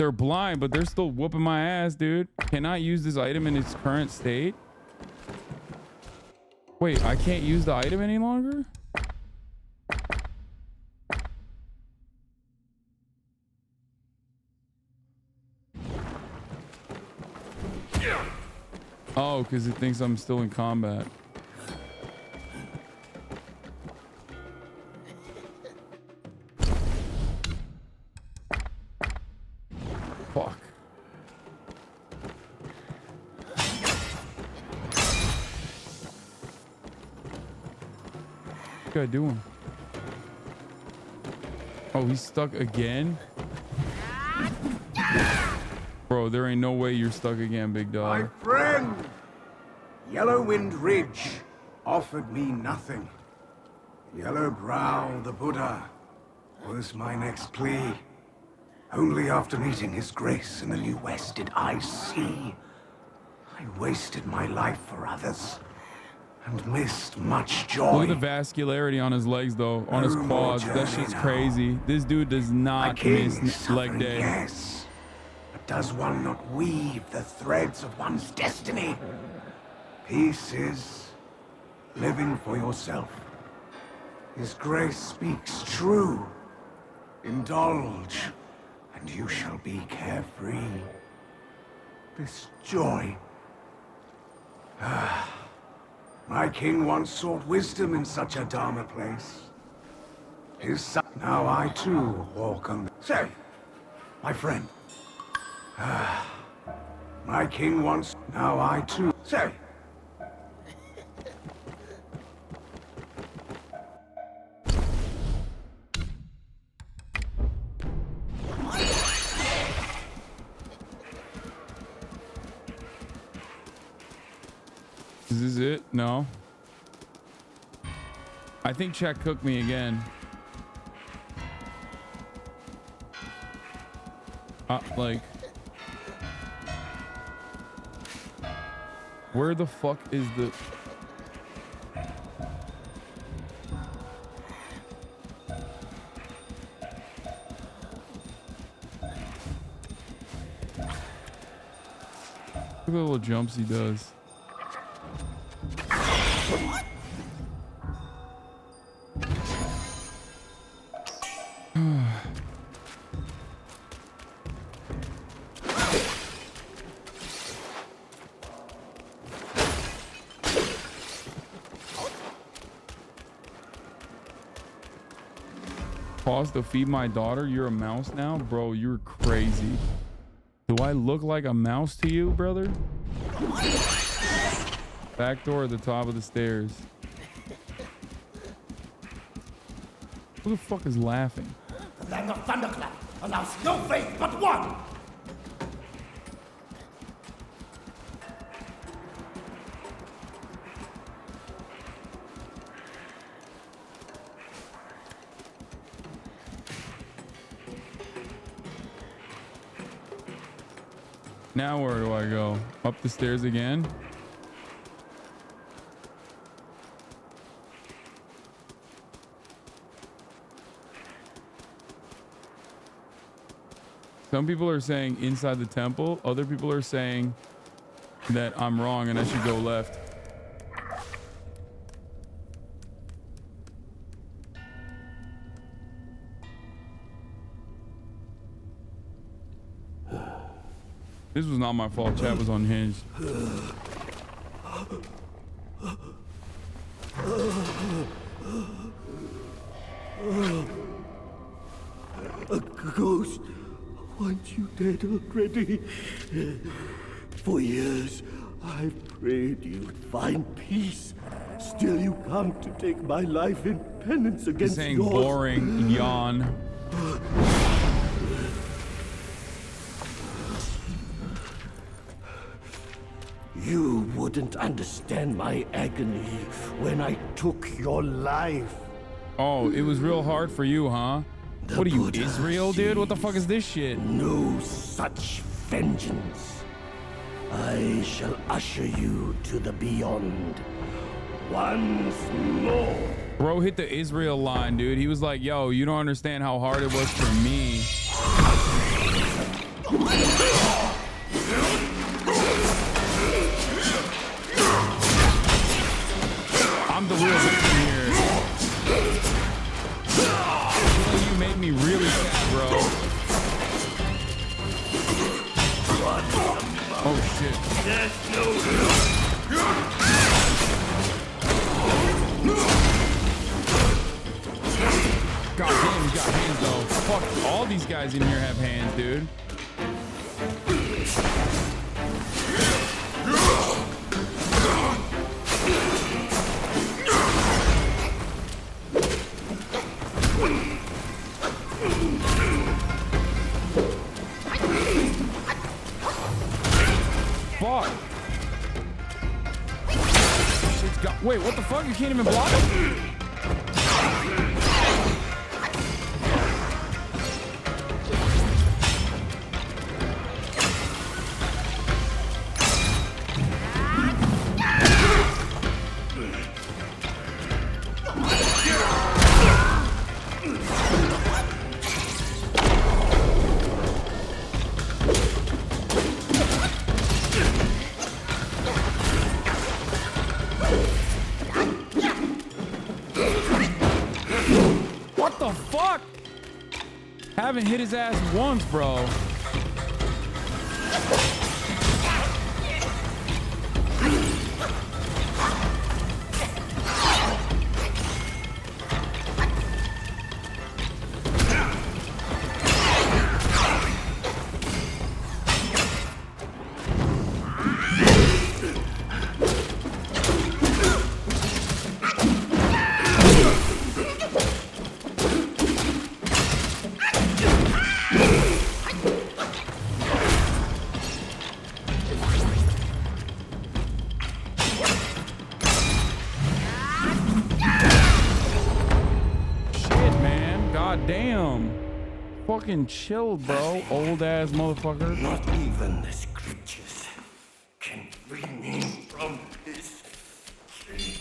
they're blind, but they're still whooping my ass, dude. Can I use this item in its current state? Wait, I can't use the item any longer? Oh, because it thinks I'm still in combat. Fuck. What's guy doing? Oh, he's stuck again? Bro, there ain't no way you're stuck again, big dog. My friend! Yellowwind Ridge offered me nothing. Yellowbrow the Buddha was my next plea. Only after meeting his grace in the New West did I see. I wasted my life for others and missed much joy. Look at the vascularity on his legs, though, on his quads. That shit's crazy. This dude does not miss leg day. Yes, but does one not weave the threads of one's destiny? Peace is living for yourself. His grace speaks true. Indulge, and you shall be carefree. This joy. My king once sought wisdom in such a Dharma place. His son. Now I too walk on. Say, my friend. My king once. Now I too. Say. Is this it? No. I think chat cooked me again. Like, where the fuck is the... Look at the little jumps he does. Pause to feed my daughter. You're a mouse now? Bro, you're crazy. Do I look like a mouse to you, brother? Back door at the top of the stairs. Who the fuck is laughing? The land of Thunderclap allows no faith but one! Now where do I go? Up the stairs again? Some people are saying inside the temple. Other people are saying that I'm wrong and I should go left. This was not my fault. Chat was unhinged. A ghost wants you dead already. For years, I've prayed you'd find peace. Still you come to take my life in penance against Saying yours. boring, yawn. You wouldn't understand my agony when I took your life. Oh, it was real hard for you, huh? What are you, Israel, dude? What the fuck is this shit? No such vengeance. I shall usher you to the beyond once more. Bro hit the Israel line, dude. He was like, yo, you don't understand how hard it was for me. God damn, he's got hands though. Fuck, all these guys in here have hands, dude. Fuck. Shit's got. Wait, what the fuck? You can't even block it? What the fuck? Haven't hit his ass once, bro. Fucking chill, bro. Old ass motherfucker. Not even the scriptures can free me from this dream.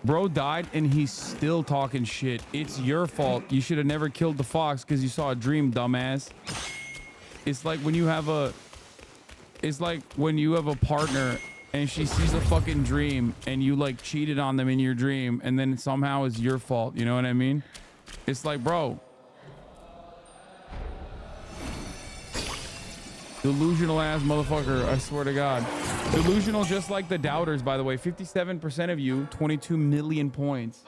Bro died and he's still talking shit. It's your fault. You should have never killed the fox because you saw a dream, dumbass. It's like when you have a partner and she sees a fucking dream and you like cheated on them in your dream and then somehow it's your fault. You know what I mean? It's like, bro. Delusional ass motherfucker. I swear to God. Delusional just like the doubters, by the way. 57% of you, 22 million points.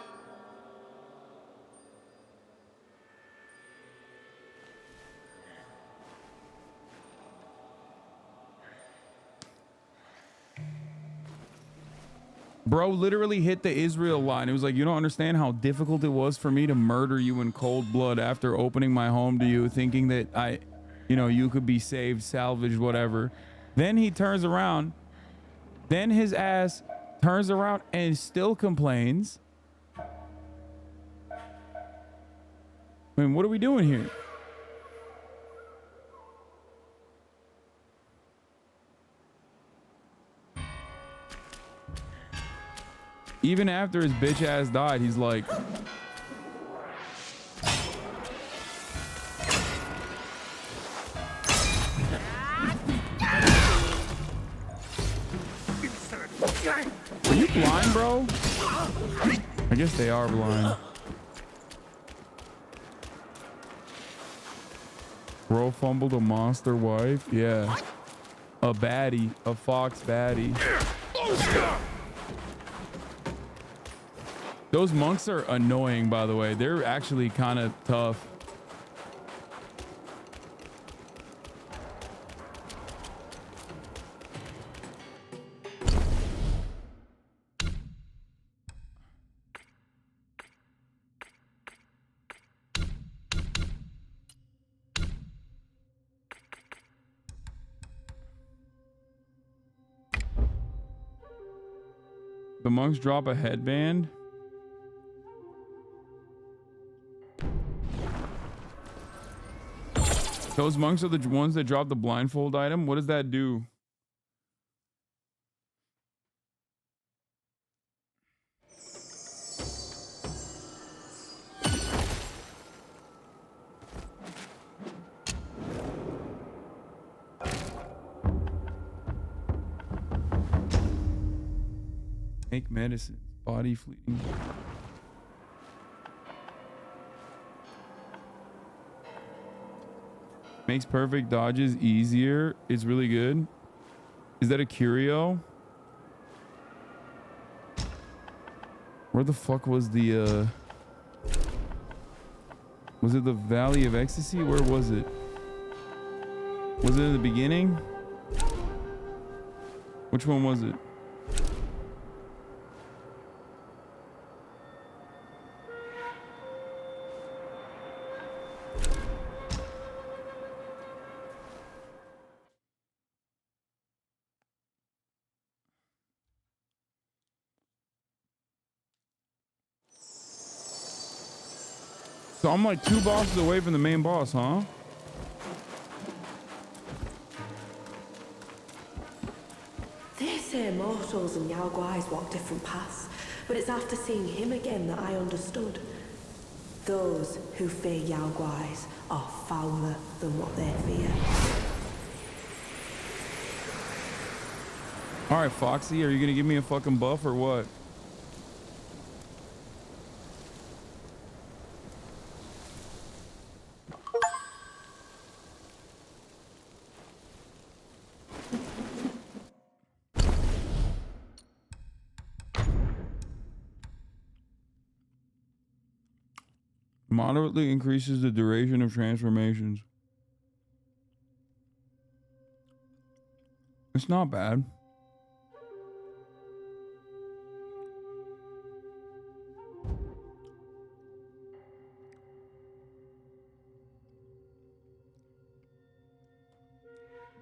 Bro literally hit the Israel line. It was like, you don't understand how difficult it was for me to murder you in cold blood after opening my home to you, thinking that you could be saved, salvaged, whatever. Then he turns around. Then his ass turns around and still complains. I mean, what are we doing here? Even after his bitch ass died, he's like, are you blind, bro? I guess they are blind. Bro fumbled a monster wife. Yeah. A baddie. A fox baddie. Those monks are annoying, by the way. They're actually kind of tough. The monks drop a headband. Those monks are the ones that drop the blindfold item. What does that do? Make medicine. Body fleeting. Makes perfect dodges easier. It's really good. Is that a curio? Where the fuck was the was it the Valley of Ecstasy? Where was it? Was it in the beginning? Which one was it? So I'm like 2 bosses away from the main boss, huh? They say mortals and Yao Guais walk different paths, but it's after seeing him again that I understood. Those who fear Yao Guais are fouler than what they fear. All right, Foxy, are you gonna give me a fucking buff or what? Moderately increases the duration of transformations. It's not bad.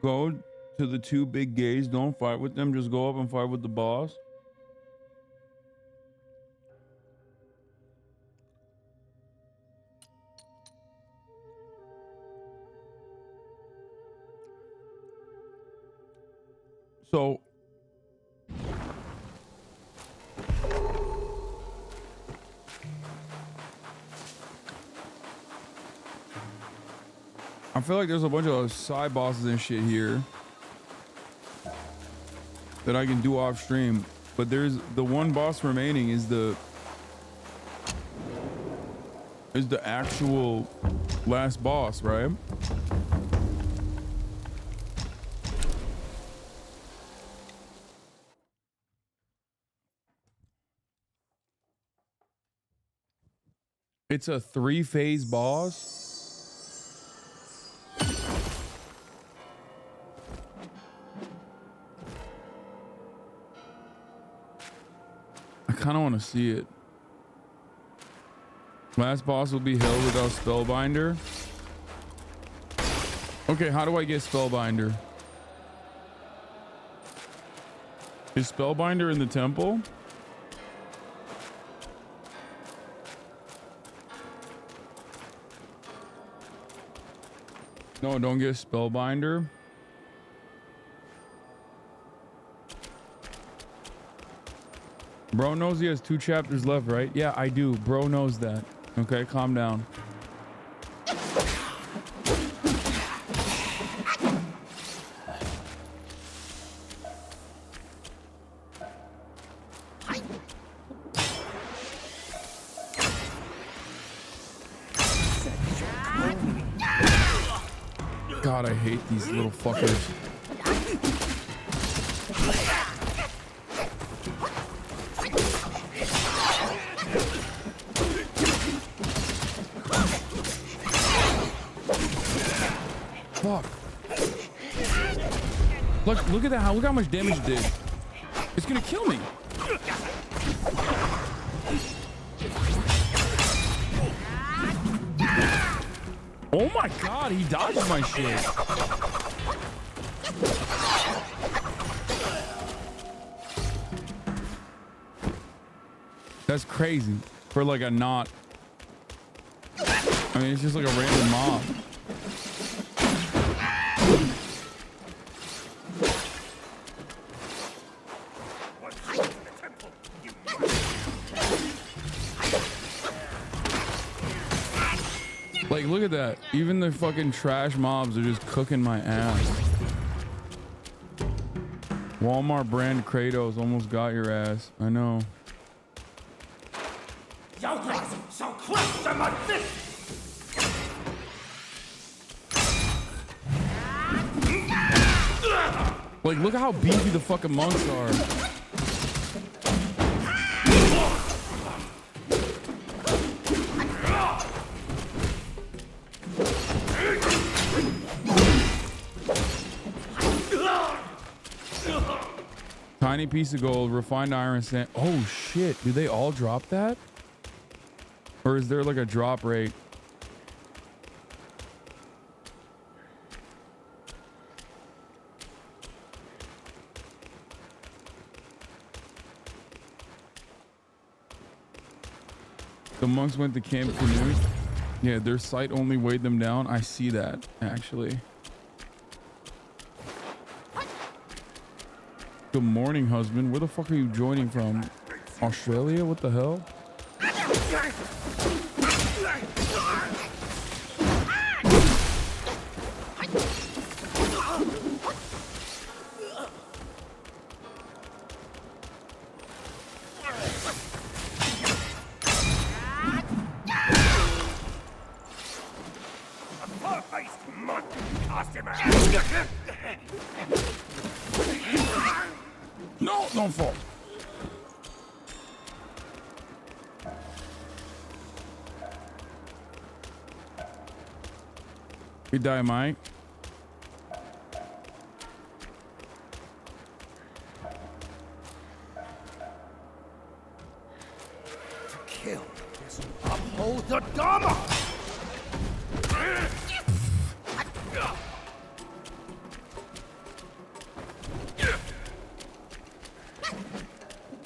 Go to the 2 big gays. Don't fight with them. Just go up and fight with the boss. So I feel like there's a bunch of side bosses and shit here that I can do off stream, but there's the one boss remaining is the actual last boss, right? It's a 3-phase boss. I kind of want to see it. Last boss will be held without Spellbinder. Okay, how do I get Spellbinder? Is Spellbinder in the temple? No, don't get Spellbinder. Bro knows he has 2 chapters left, right? Yeah, I do. Bro knows that. Okay, calm down. God, I hate these little fuckers. Fuck. Look at that. Look how much damage it did. It's gonna kill me. Oh my god, he dodged my shit. That's crazy for like a not. I mean, it's just like a random mob. Like, look at that. Even the fucking trash mobs are just cooking my ass. Walmart brand Kratos almost got your ass. I know. Like, look how beefy the fucking monks are. Tiny piece of gold, refined iron sand. Oh shit, do they all drop that? Or is there like a drop rate? The monks went to Camp Canoe. Yeah, their sight only weighed them down. I see that, actually. Good morning, husband. Where the fuck are you joining from? Australia? What the hell? No, don't fall. You die, Mike. To kill is to uphold the Dharma.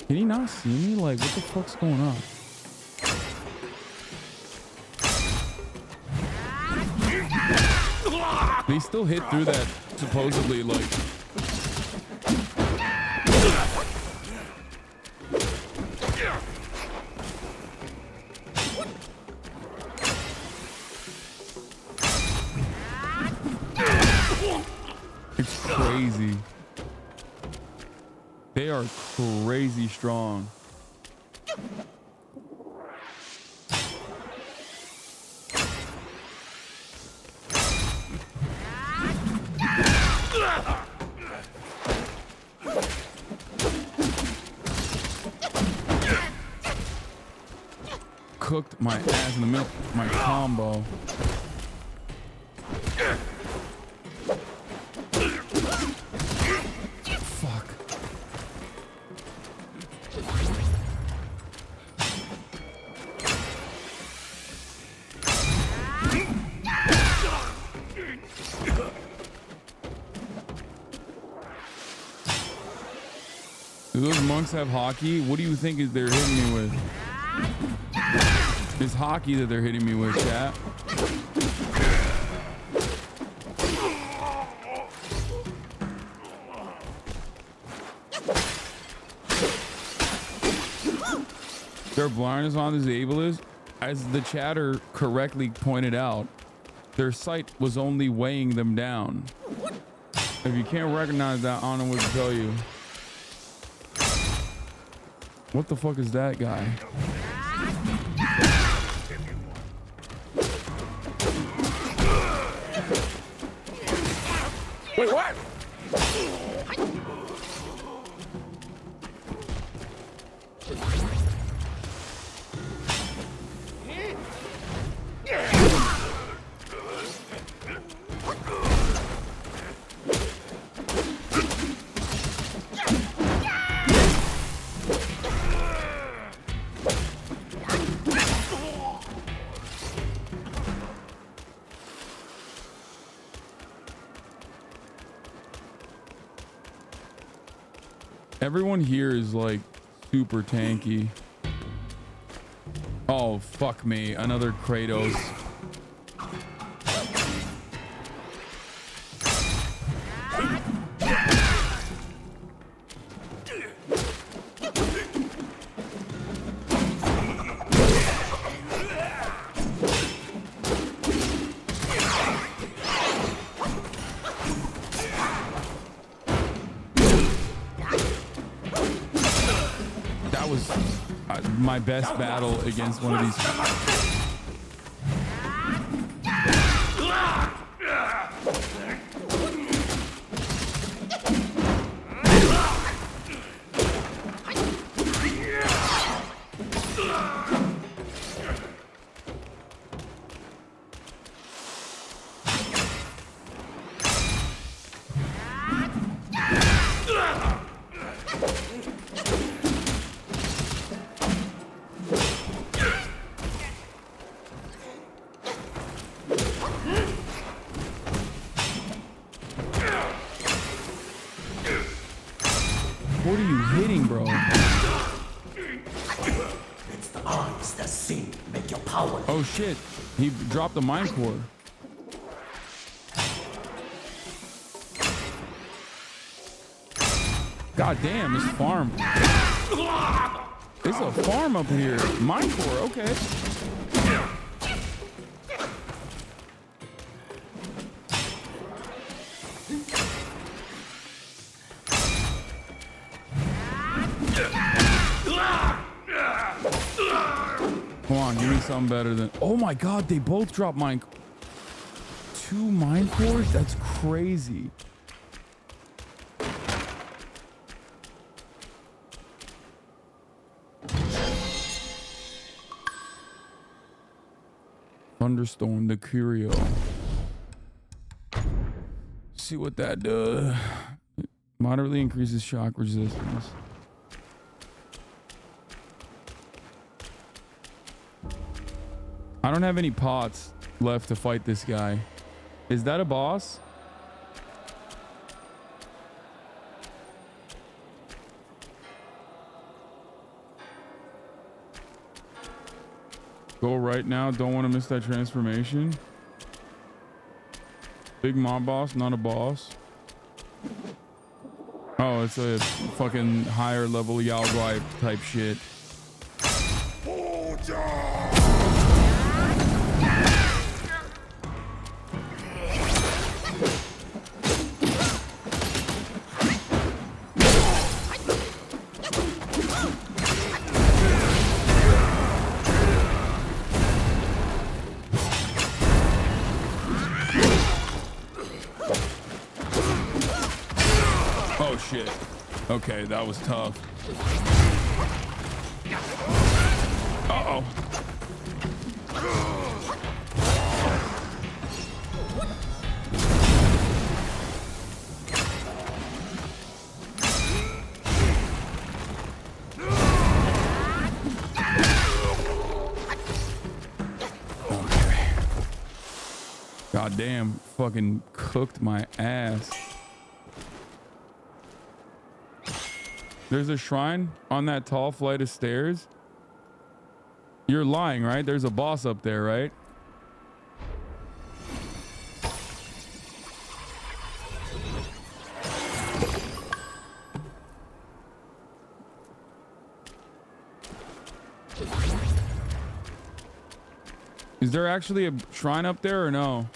Can he not see me? Like, what the fuck's going on? They still hit through that, supposedly, like... It's crazy. They are crazy strong. Cooked my ass in the middle, my combo. Fuck. Do those monks have hockey? What do you think is they're hitting me with? It's hockey that they're hitting me with, chat. Their blindness on disabled, as the chatter correctly pointed out, their sight was only weighing them down. If you can't recognize that, I don't know what to tell you. What the fuck is that guy? Wait, what? Everyone here is like super tanky. Oh, fuck me. Another Kratos. My best battle against one of these. What are you hitting, bro? It's the eyes that see, make your power. Oh shit. He dropped the mine core. God damn, this farm. It's a farm up here. Mine core, okay. Come on, give me something better than. Oh my god, they both dropped mine. 2 mine cores? That's crazy. Thunderstorm, the Curio. See what that does. Moderately increases shock resistance. I don't have any pots left to fight this guy. Is that a boss? Go right now. Don't want to miss that transformation. Big mob boss, not a boss. Oh, it's a fucking higher level Yao Guai type shit. Oh shit. Okay, that was tough. Uh-oh. God damn, fucking cooked my ass. There's a shrine on that tall flight of stairs. You're lying, right? There's a boss up there, right? Is there actually a shrine up there or no?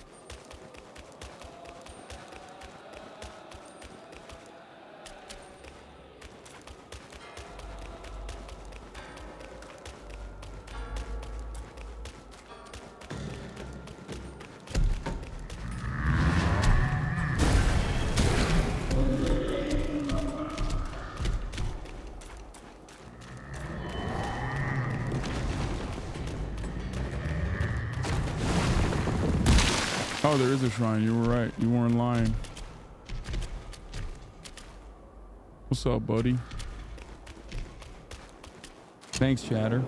Oh, there is a shrine. You were right. You weren't lying. What's up, buddy? Thanks, chatter.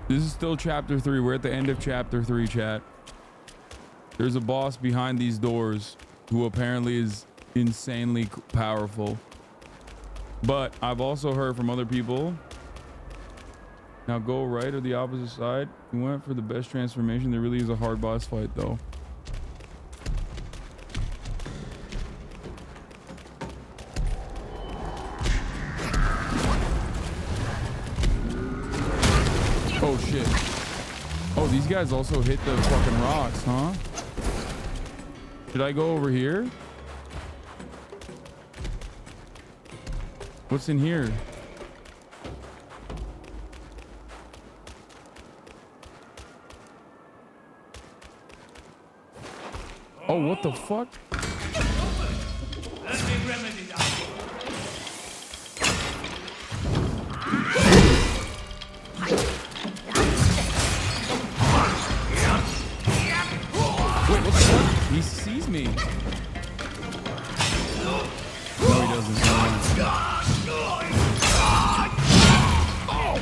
This is still chapter 3. We're at the end of chapter 3, chat. There's a boss behind these doors who apparently is insanely powerful. But I've also heard from other people. Now go right or the opposite side. We went for the best transformation. There really is a hard boss fight though. Oh shit. Oh, these guys also hit the fucking rocks, huh? Should I go over here? What's in here? Oh, what the fuck? Wait, what the fuck? He sees me. No, he doesn't. Oh,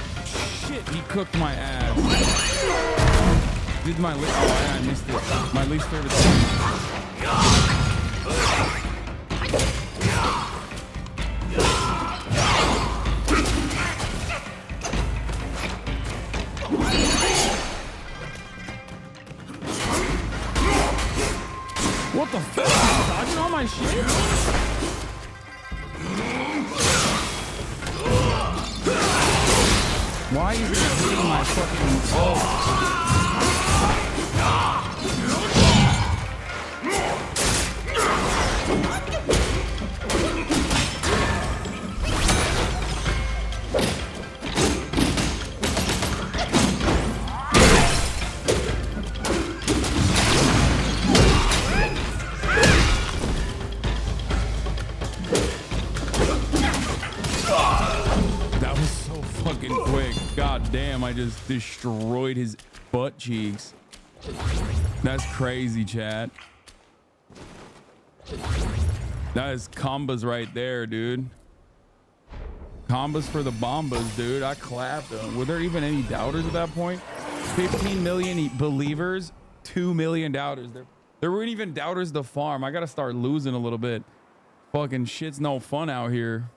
shit. He cooked my ass. This is my least. Oh, yeah, I missed it. My least favorite thing. What the fuck? He's dodging all my shit? Why is he hitting my fucking... Oh. Damn, I just destroyed his butt cheeks. That's crazy, chat. That is combos right there, dude. Combos for the bombas, dude. I clapped them. Were there even any doubters at that point? 15 million believers, 2 million doubters. There weren't even doubters to farm. I gotta start losing a little bit. Fucking shit's no fun out here.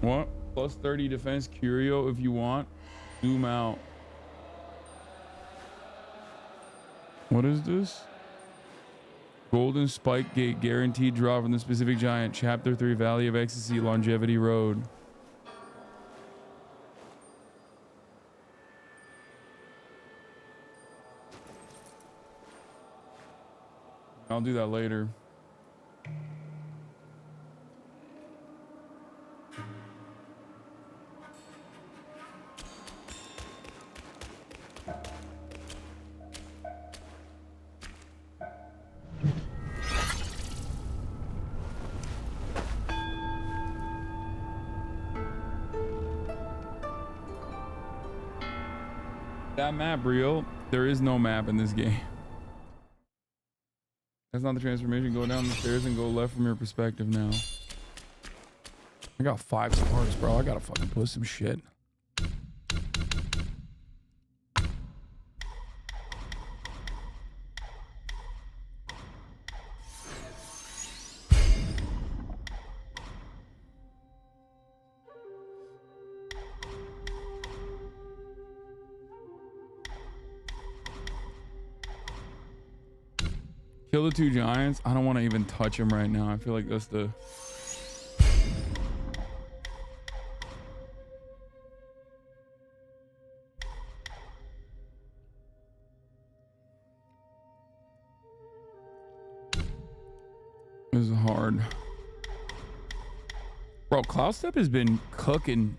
What? Plus 30 defense curio if you want. Zoom out. What is this? Golden Spike Gate guaranteed draw from the specific giant. Chapter 3 Valley of Ecstasy Longevity Road. I'll do that later. That map real? There is no map in this game. That's not the transformation. Go down the stairs and go left from your perspective now. I got 5 sparks, bro. I gotta fucking put some shit. Kill the 2 giants. I don't want to even touch them right now. I feel like that's the... This is hard. Bro, Cloud Step has been cooking.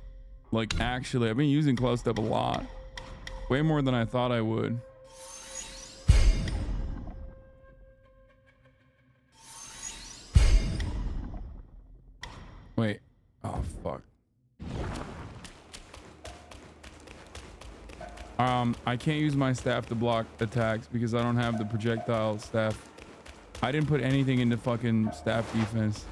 Like, actually, I've been using Cloud Step a lot. Way more than I thought I would. Wait. Oh, fuck. I can't use my staff to block attacks because I don't have the projectile staff. I didn't put anything into fucking staff defense.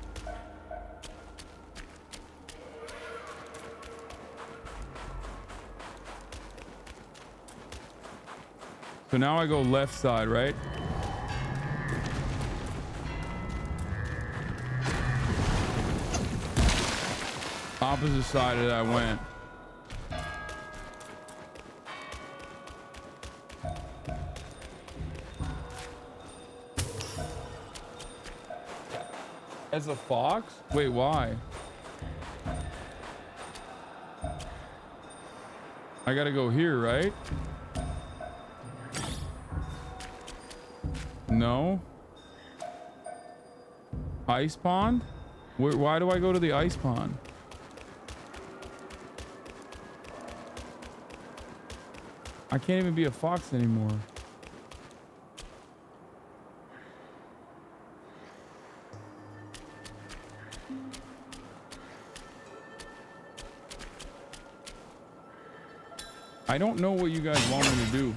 So now I go left side, right? Opposite side that I went. As a fox? Wait, why? I gotta go here, right? No. Ice pond? Why do I go to the ice pond? I can't even be a fox anymore. I don't know what you guys want me to do.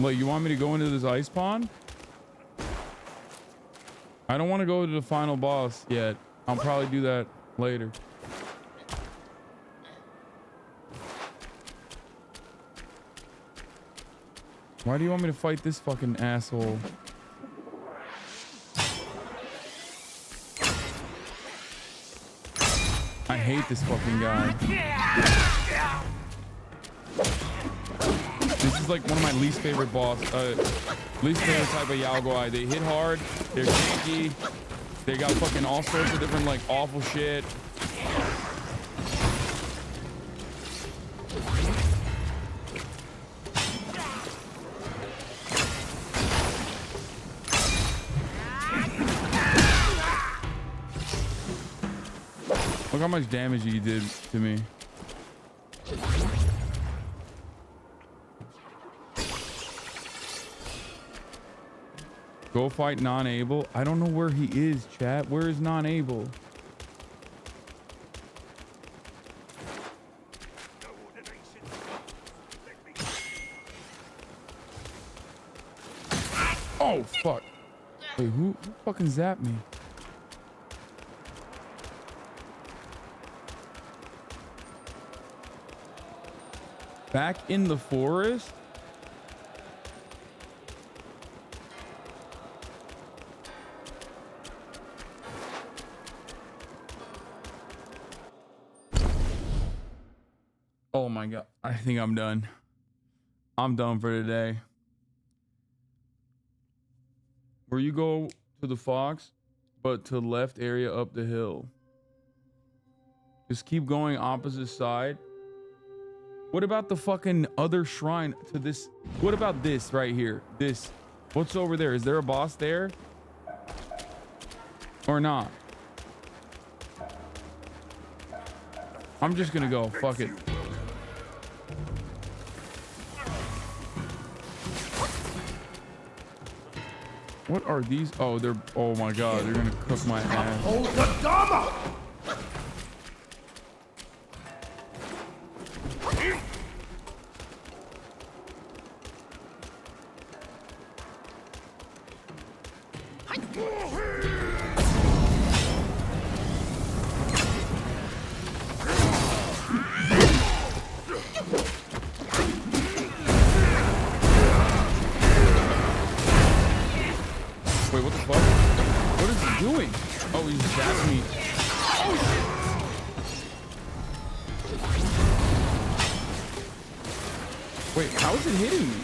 Wait, you want me to go into this ice pond? I don't want to go to the final boss yet. I'll probably do that later. Why do you want me to fight this fucking asshole? I hate this fucking guy. This is like one of my least favorite least favorite type of Yao Guai. They hit hard, they're tanky, they got fucking all sorts of different like awful shit. Look how much damage he did to me. Go fight non-able. I don't know where he is, chat. Where is non-able? Oh, fuck. Wait, who fucking zapped me? Back in the forest? Oh my god. I think I'm done. I'm done for today. Where you go to the fox, but to the left area up the hill. Just keep going opposite side. What about the fucking other shrine to this? What about this right here? This. What's over there? Is there a boss there? Or not? I'm just gonna go. Fuck it. What are these? Oh, they're. Oh my god, they're gonna cook my ass. Hold the Dharma! Wait, what the fuck? What is he doing? Oh, he's zapping me. Oh, shit. Wait, how is it hitting me?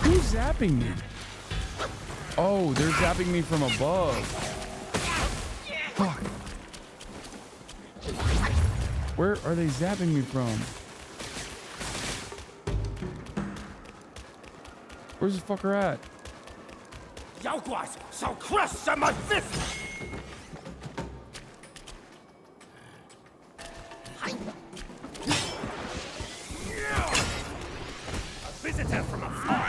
Who's zapping me? Oh, they're zapping me from above. Fuck. Where are they zapping me from? Where's this fucker at? Yao Guais shall crush at my fist! A visitor from afar.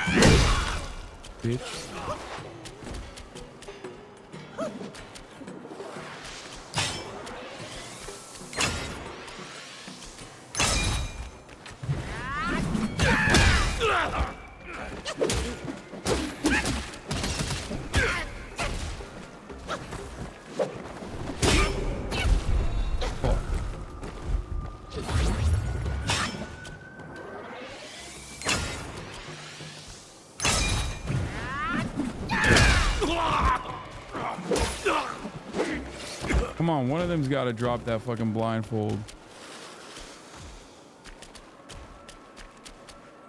Bitch. Come on, one of them's got to drop that fucking blindfold.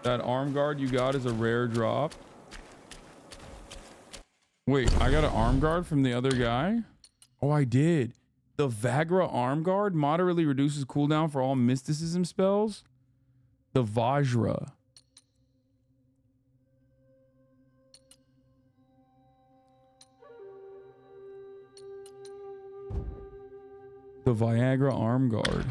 That arm guard you got is a rare drop. Wait, I got an arm guard from the other guy? Oh, I did. The Vagra arm guard moderately reduces cooldown for all mysticism spells. The Vajra. The Viagra arm guard.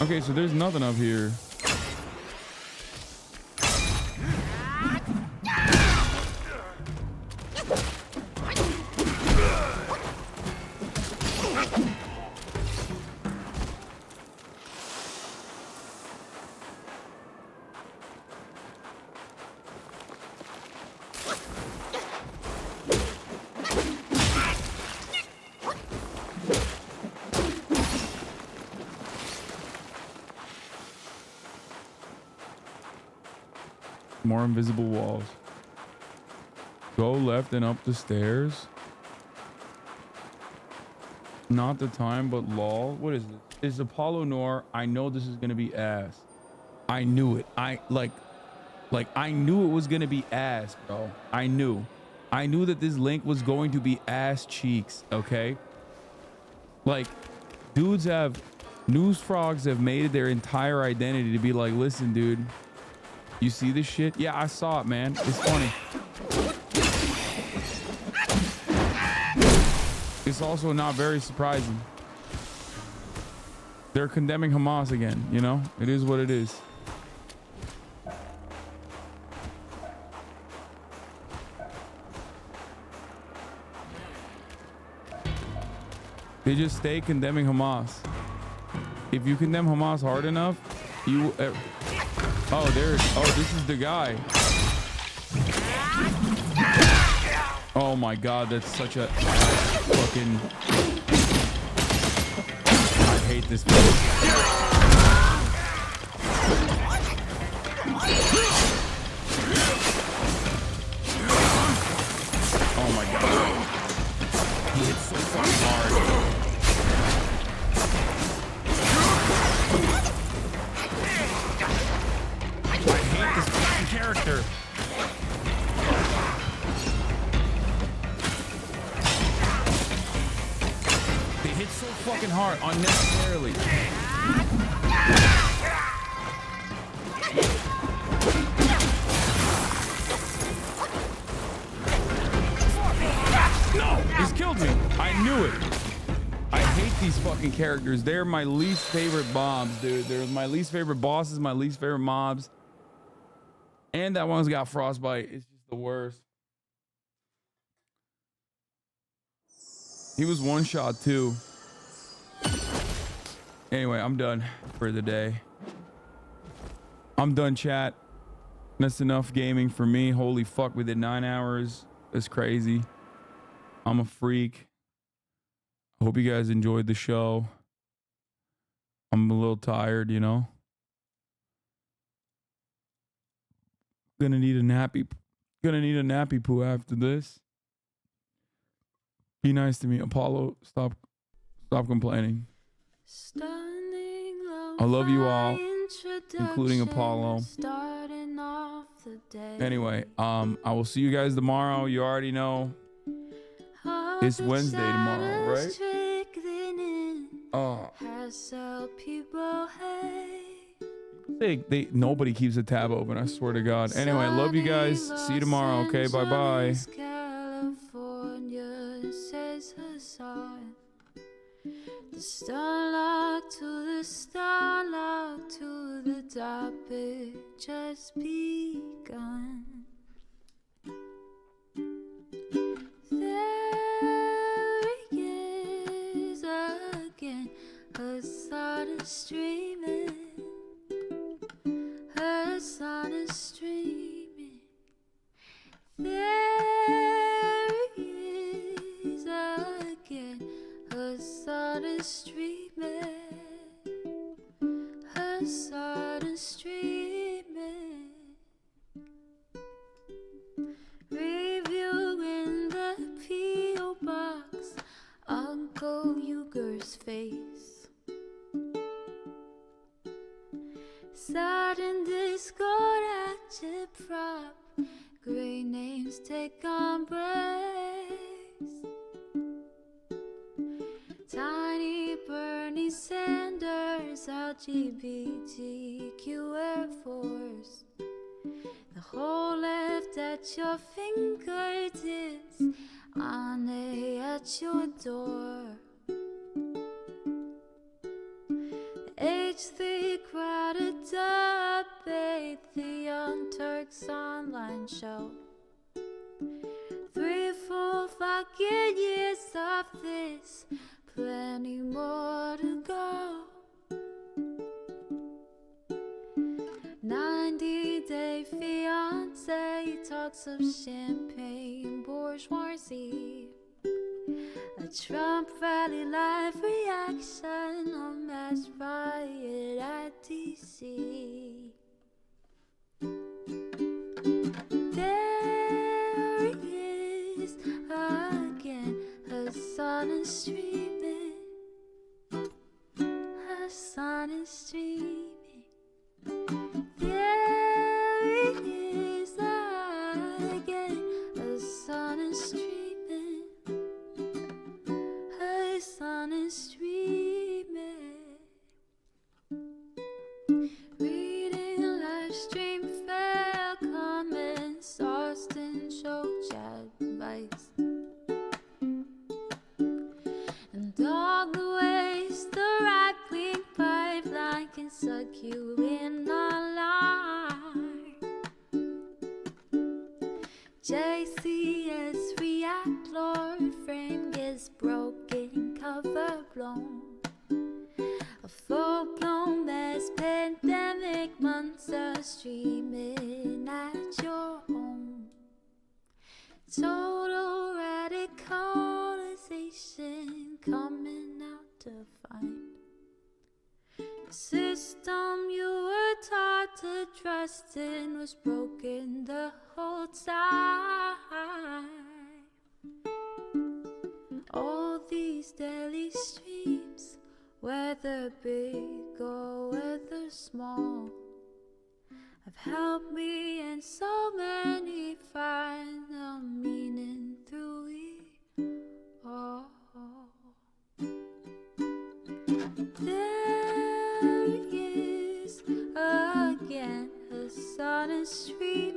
Okay, so there's nothing up here. More invisible walls. Go left and up the stairs. Not the time, but lol. What is this? Is Apollo Noir? I know this is gonna be ass. I knew it. I knew it was gonna be ass, bro. I knew that this link was going to be ass cheeks. Okay. Like, dudes news frogs have made it their entire identity to be like, listen, dude, you see this shit? Yeah, I saw it, man. It's funny. It's also not very surprising. They're condemning Hamas again, you know? It is what it is. They just stay condemning Hamas. If you condemn Hamas hard enough, you... this is the guy. Oh my God, that's such a fucking... I hate this place. Oh my God. He hits so fucking hard. I hate this fucking character. They hit so fucking hard unnecessarily. No, he's killed me. I knew it. I hate these fucking characters. They're my least favorite mobs, dude. They're my least favorite bosses, my least favorite mobs. And that one's got frostbite. It's just the worst. He was one shot too. Anyway, I'm done for the day. I'm done, chat. That's enough gaming for me. Holy fuck, we did 9 hours. That's crazy. I'm a freak. I hope you guys enjoyed the show. I'm a little tired, you know. Gonna need a nappy poo after this. Be nice to me, Apollo. Stop complaining. I love you all, including Apollo. Anyway, I will see you guys tomorrow. You already know it's Wednesday tomorrow, right? Oh. Nobody keeps a tab open, I swear to God. Anyway, love you guys. See you tomorrow, okay? Bye-bye. California, says Hasan. The starlock to the starlock to the topic just begun. There he is again, Hasan is streaming. Hasan is streaming. There he is again. Hasan is streaming. Hasan is streaming. Reviewing the P.O. box. Uncle Uger's face. Sudden Discord action prop. Great names take embrace. Tiny Bernie Sanders, LGBTQ Air Force. The whole left at your fingertips, on at your door. H3 crowded debate, the Young Turks online show. 3 full fucking years of this, plenty more to go. 90-day fiance talks of champagne bourgeoisie. A Trump rally live reaction, a mass riot at DC. the sun is streaming. There it is again. The sun is streaming. The sun is streaming. Reading a live stream, fair comments, Austin show chat advice. And all the ways the right-wing pipeline can suck you in online. JCS react, Lord frame gets broken, cover blown. A full-blown mass pandemic, monster streaming at your home. Total radicalization coming out to find. The system you were taught to trust in was broken the whole time. All these daily streams, whether big or whether small, have helped me and so many find the meaning through it all. There he is again, the sun is streaming.